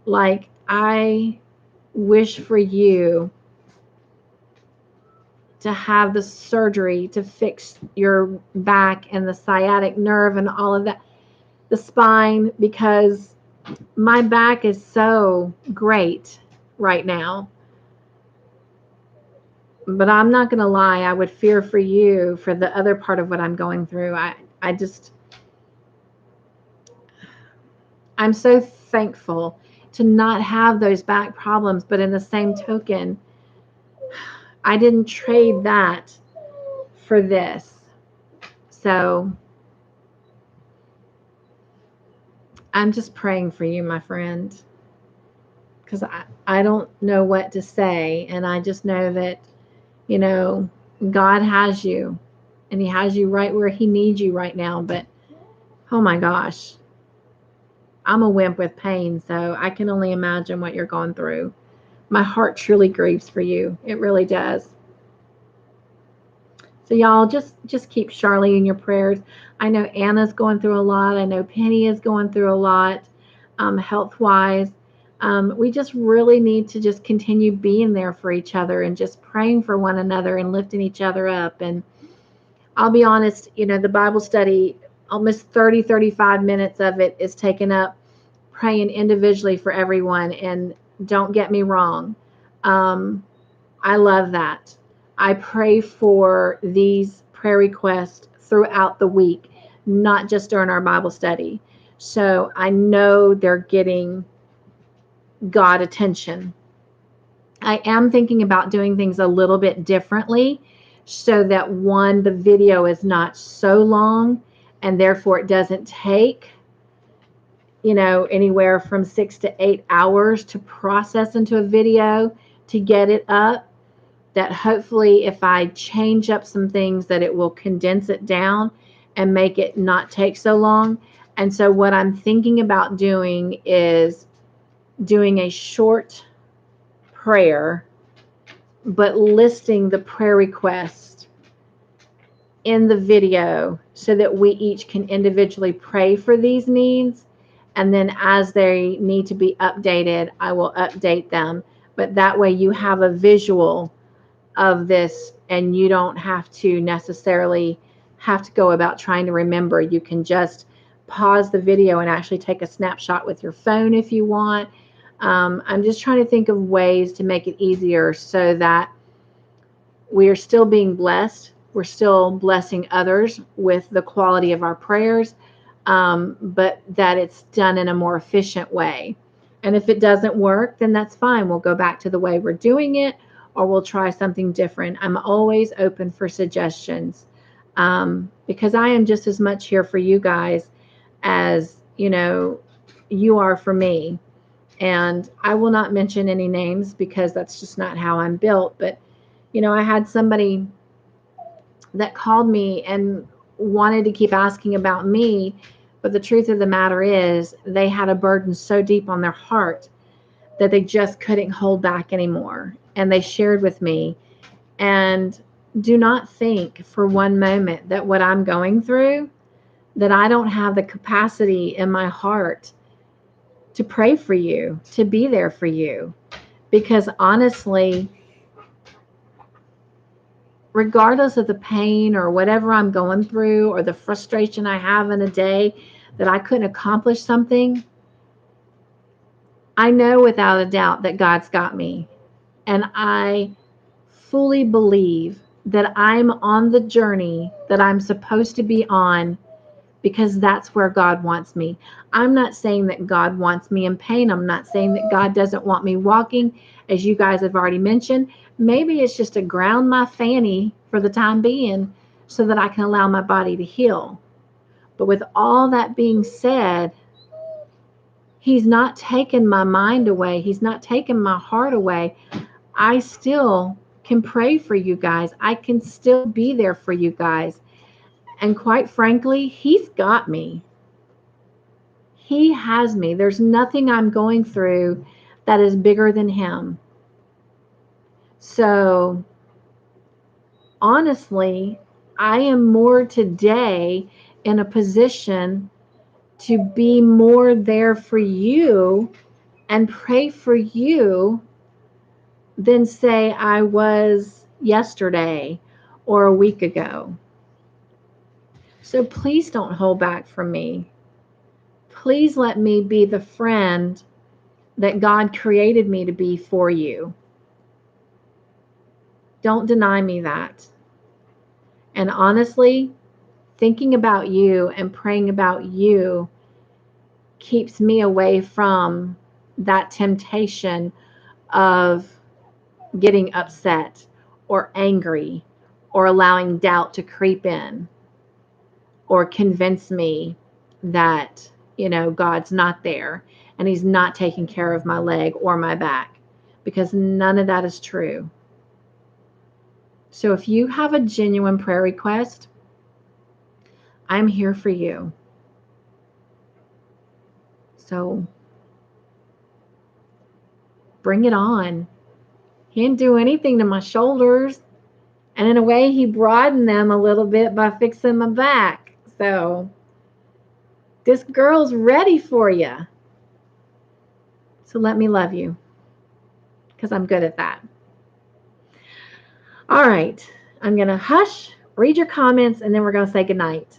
Like, I wish for you to have the surgery to fix your back and the sciatic nerve and all of that, the spine, because my back is so great right now. But I'm not going to lie, I would fear for you for the other part of what I'm going through. I'm so thankful to not have those back problems, but in the same token, I didn't trade that for this. So I'm just praying for you, my friend, because I don't know what to say. And I just know that, you know, God has you and he has you right where he needs you right now. But, oh my gosh, I'm a wimp with pain, so I can only imagine what you're going through. My heart truly grieves for you. It really does. So y'all just keep Charlie in your prayers. I know Anna's going through a lot. I know Penny is going through a lot, health-wise. We just really need to just continue being there for each other and just praying for one another and lifting each other up. And I'll be honest, you know, the Bible study, almost 35 minutes of it is taken up praying individually for everyone. And don't get me wrong, I love that. I pray for these prayer requests throughout the week, not just during our Bible study. So I know they're getting God attention. I am thinking about doing things a little bit differently so that one, the video is not so long and therefore it doesn't take, you know, anywhere from 6 to 8 hours to process into a video to get it up. That hopefully if I change up some things that it will condense it down and make it not take so long. And so what I'm thinking about doing is doing a short prayer, but listing the prayer request in the video so that we each can individually pray for these needs. And then as they need to be updated, I will update them. But that way you have a visual of this and you don't have to necessarily have to go about trying to remember. You can just pause the video and actually take a snapshot with your phone if you want. I'm just trying to think of ways to make it easier so that we are still being blessed. We're still blessing others with the quality of our prayers, but that it's done in a more efficient way. And if it doesn't work, then that's fine. We'll go back to the way we're doing it, or we'll try something different. I'm always open for suggestions. because I am just as much here for you guys as, you are for me. And I will not mention any names because that's just not how I'm built. But, I had somebody that called me and wanted to keep asking about me. But the truth of the matter is, they had a burden so deep on their heart that they just couldn't hold back anymore. And they shared with me. And do not think for one moment that what I'm going through, that I don't have the capacity in my heart to pray for you, to be there for you. Because honestly, regardless of the pain or whatever I'm going through or the frustration I have in a day that I couldn't accomplish something, I know without a doubt that God's got me. And I fully believe that I'm on the journey that I'm supposed to be on because that's where God wants me. I'm not saying that God wants me in pain. I'm not saying that God doesn't want me walking, as you guys have already mentioned. Maybe it's just to ground my fanny for the time being so that I can allow my body to heal. But with all that being said, He's not taken my mind away. He's not taken my heart away. I still can pray for you guys. I can still be there for you guys. And quite frankly, He's got me. He has me. There's nothing I'm going through that is bigger than Him. So, honestly, I am more today in a position to be more there for you and pray for you than say I was yesterday or a week ago. So please don't hold back from me. Please let me be the friend that God created me to be for you. Don't deny me that. And honestly, thinking about you and praying about you keeps me away from that temptation of getting upset or angry or allowing doubt to creep in or convince me that, God's not there and He's not taking care of my leg or my back, because none of that is true. So if you have a genuine prayer request, I'm here for you. So bring it on. He didn't do anything to my shoulders. And in a way, He broadened them a little bit by fixing my back. So this girl's ready for you. So let me love you, because I'm good at that. All right. I'm going to hush, read your comments, and then we're going to say goodnight.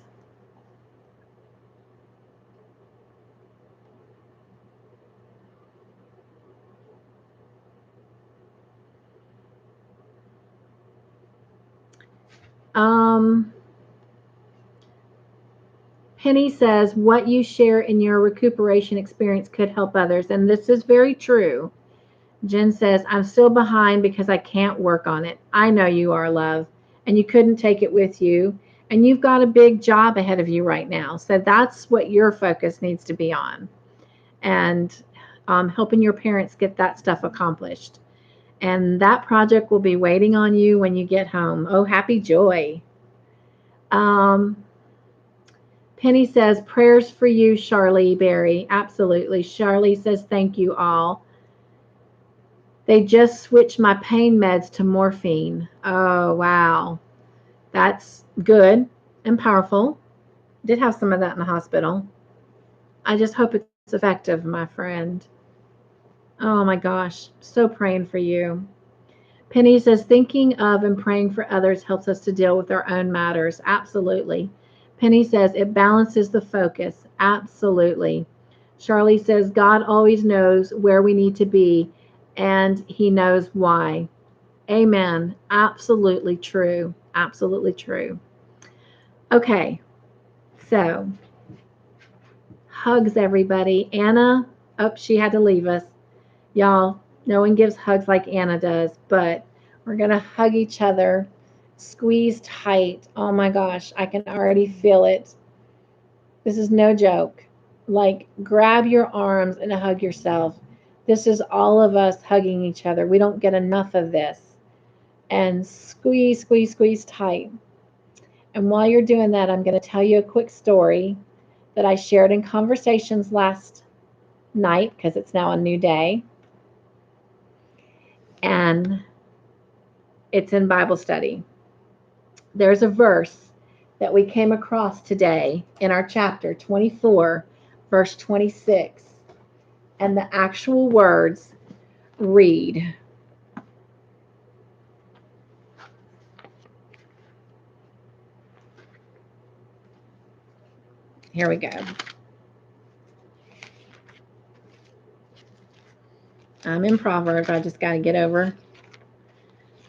Penny says, what you share in your recuperation experience could help others. And this is very true. Jen says, I'm still behind because I can't work on it. I know you are, love. And you couldn't take it with you. And you've got a big job ahead of you right now. So that's what your focus needs to be on. And helping your parents get that stuff accomplished. And that project will be waiting on you when you get home. Oh, happy joy. Penny says, prayers for you, Charlie Berry. Absolutely. Charlie says, thank you all. They just switched my pain meds to morphine. Oh, wow. That's good and powerful. Did have some of that in the hospital. I just hope it's effective, my friend. Oh my gosh. So praying for you. Penny says, thinking of and praying for others helps us to deal with our own matters. Absolutely. Penny says, it balances the focus. Absolutely. Charlie says, God always knows where we need to be, and He knows why. Amen. Absolutely true. Absolutely true. Okay. So, hugs, everybody. Anna, oh, she had to leave us. Y'all, no one gives hugs like Anna does, but we're going to hug each other Squeeze tight. Oh my gosh, I can already feel it. This is no joke. Like, grab your arms and hug yourself. This is all of us hugging each other. We don't get enough of this. And squeeze, squeeze, squeeze tight. And while you're doing that, I'm going to tell you a quick story that I shared in conversations last night, because it's now a new day. And it's in Bible study. There's a verse that we came across today in our chapter 24, verse 26. And the actual words read, here we go. I'm in Proverbs. I just got to get over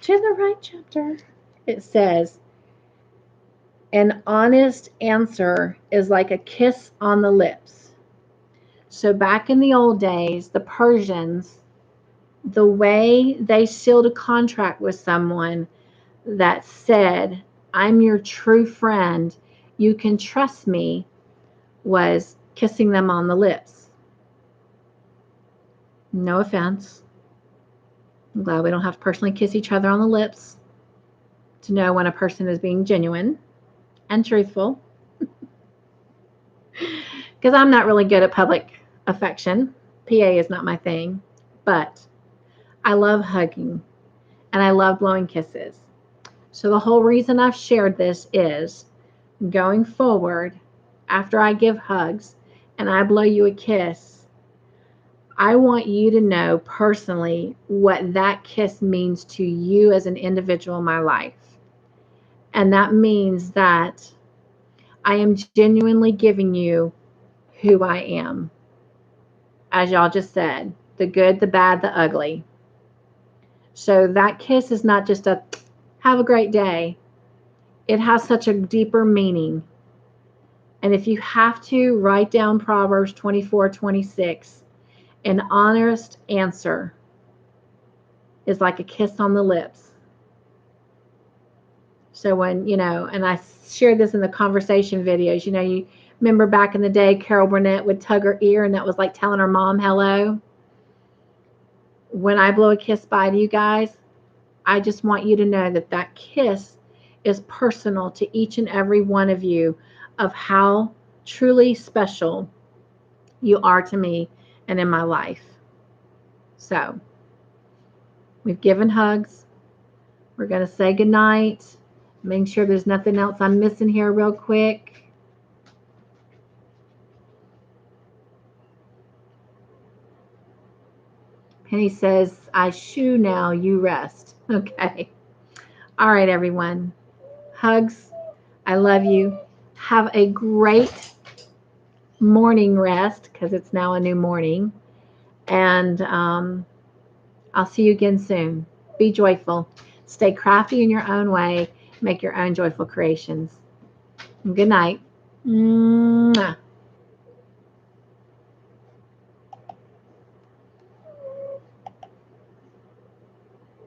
to the right chapter. It says, an honest answer is like a kiss on the lips. So back in the old days, the Persians, the way they sealed a contract with someone that said, I'm your true friend, you can trust me, was kissing them on the lips. No offense. I'm glad we don't have to personally kiss each other on the lips to know when a person is being genuine and truthful. Because I'm not really good at public affection. PA is not my thing. But I love hugging and I love blowing kisses. So the whole reason I've shared this is going forward, after I give hugs and I blow you a kiss, I want you to know personally what that kiss means to you as an individual in my life. And that means that I am genuinely giving you who I am. As y'all just said, the good, the bad, the ugly. So that kiss is not just a have a great day. It has such a deeper meaning. And if you have to, write down Proverbs 24:26. An honest answer is like a kiss on the lips. So when, and I shared this in the conversation videos, you remember back in the day, Carol Burnett would tug her ear and that was like telling her mom hello. When I blow a kiss by to you guys, I just want you to know that that kiss is personal to each and every one of you, of how truly special you are to me and in my life. So we've given hugs. We're going to say goodnight. Make sure there's nothing else I'm missing here real quick. Penny says, I shoo now, you rest. Okay. All right, everyone. Hugs. I love you. Have a great morning rest, because it's now a new morning. And I'll see you again soon. Be joyful. Stay crafty in your own way. Make your own joyful creations. Good night. Mwah.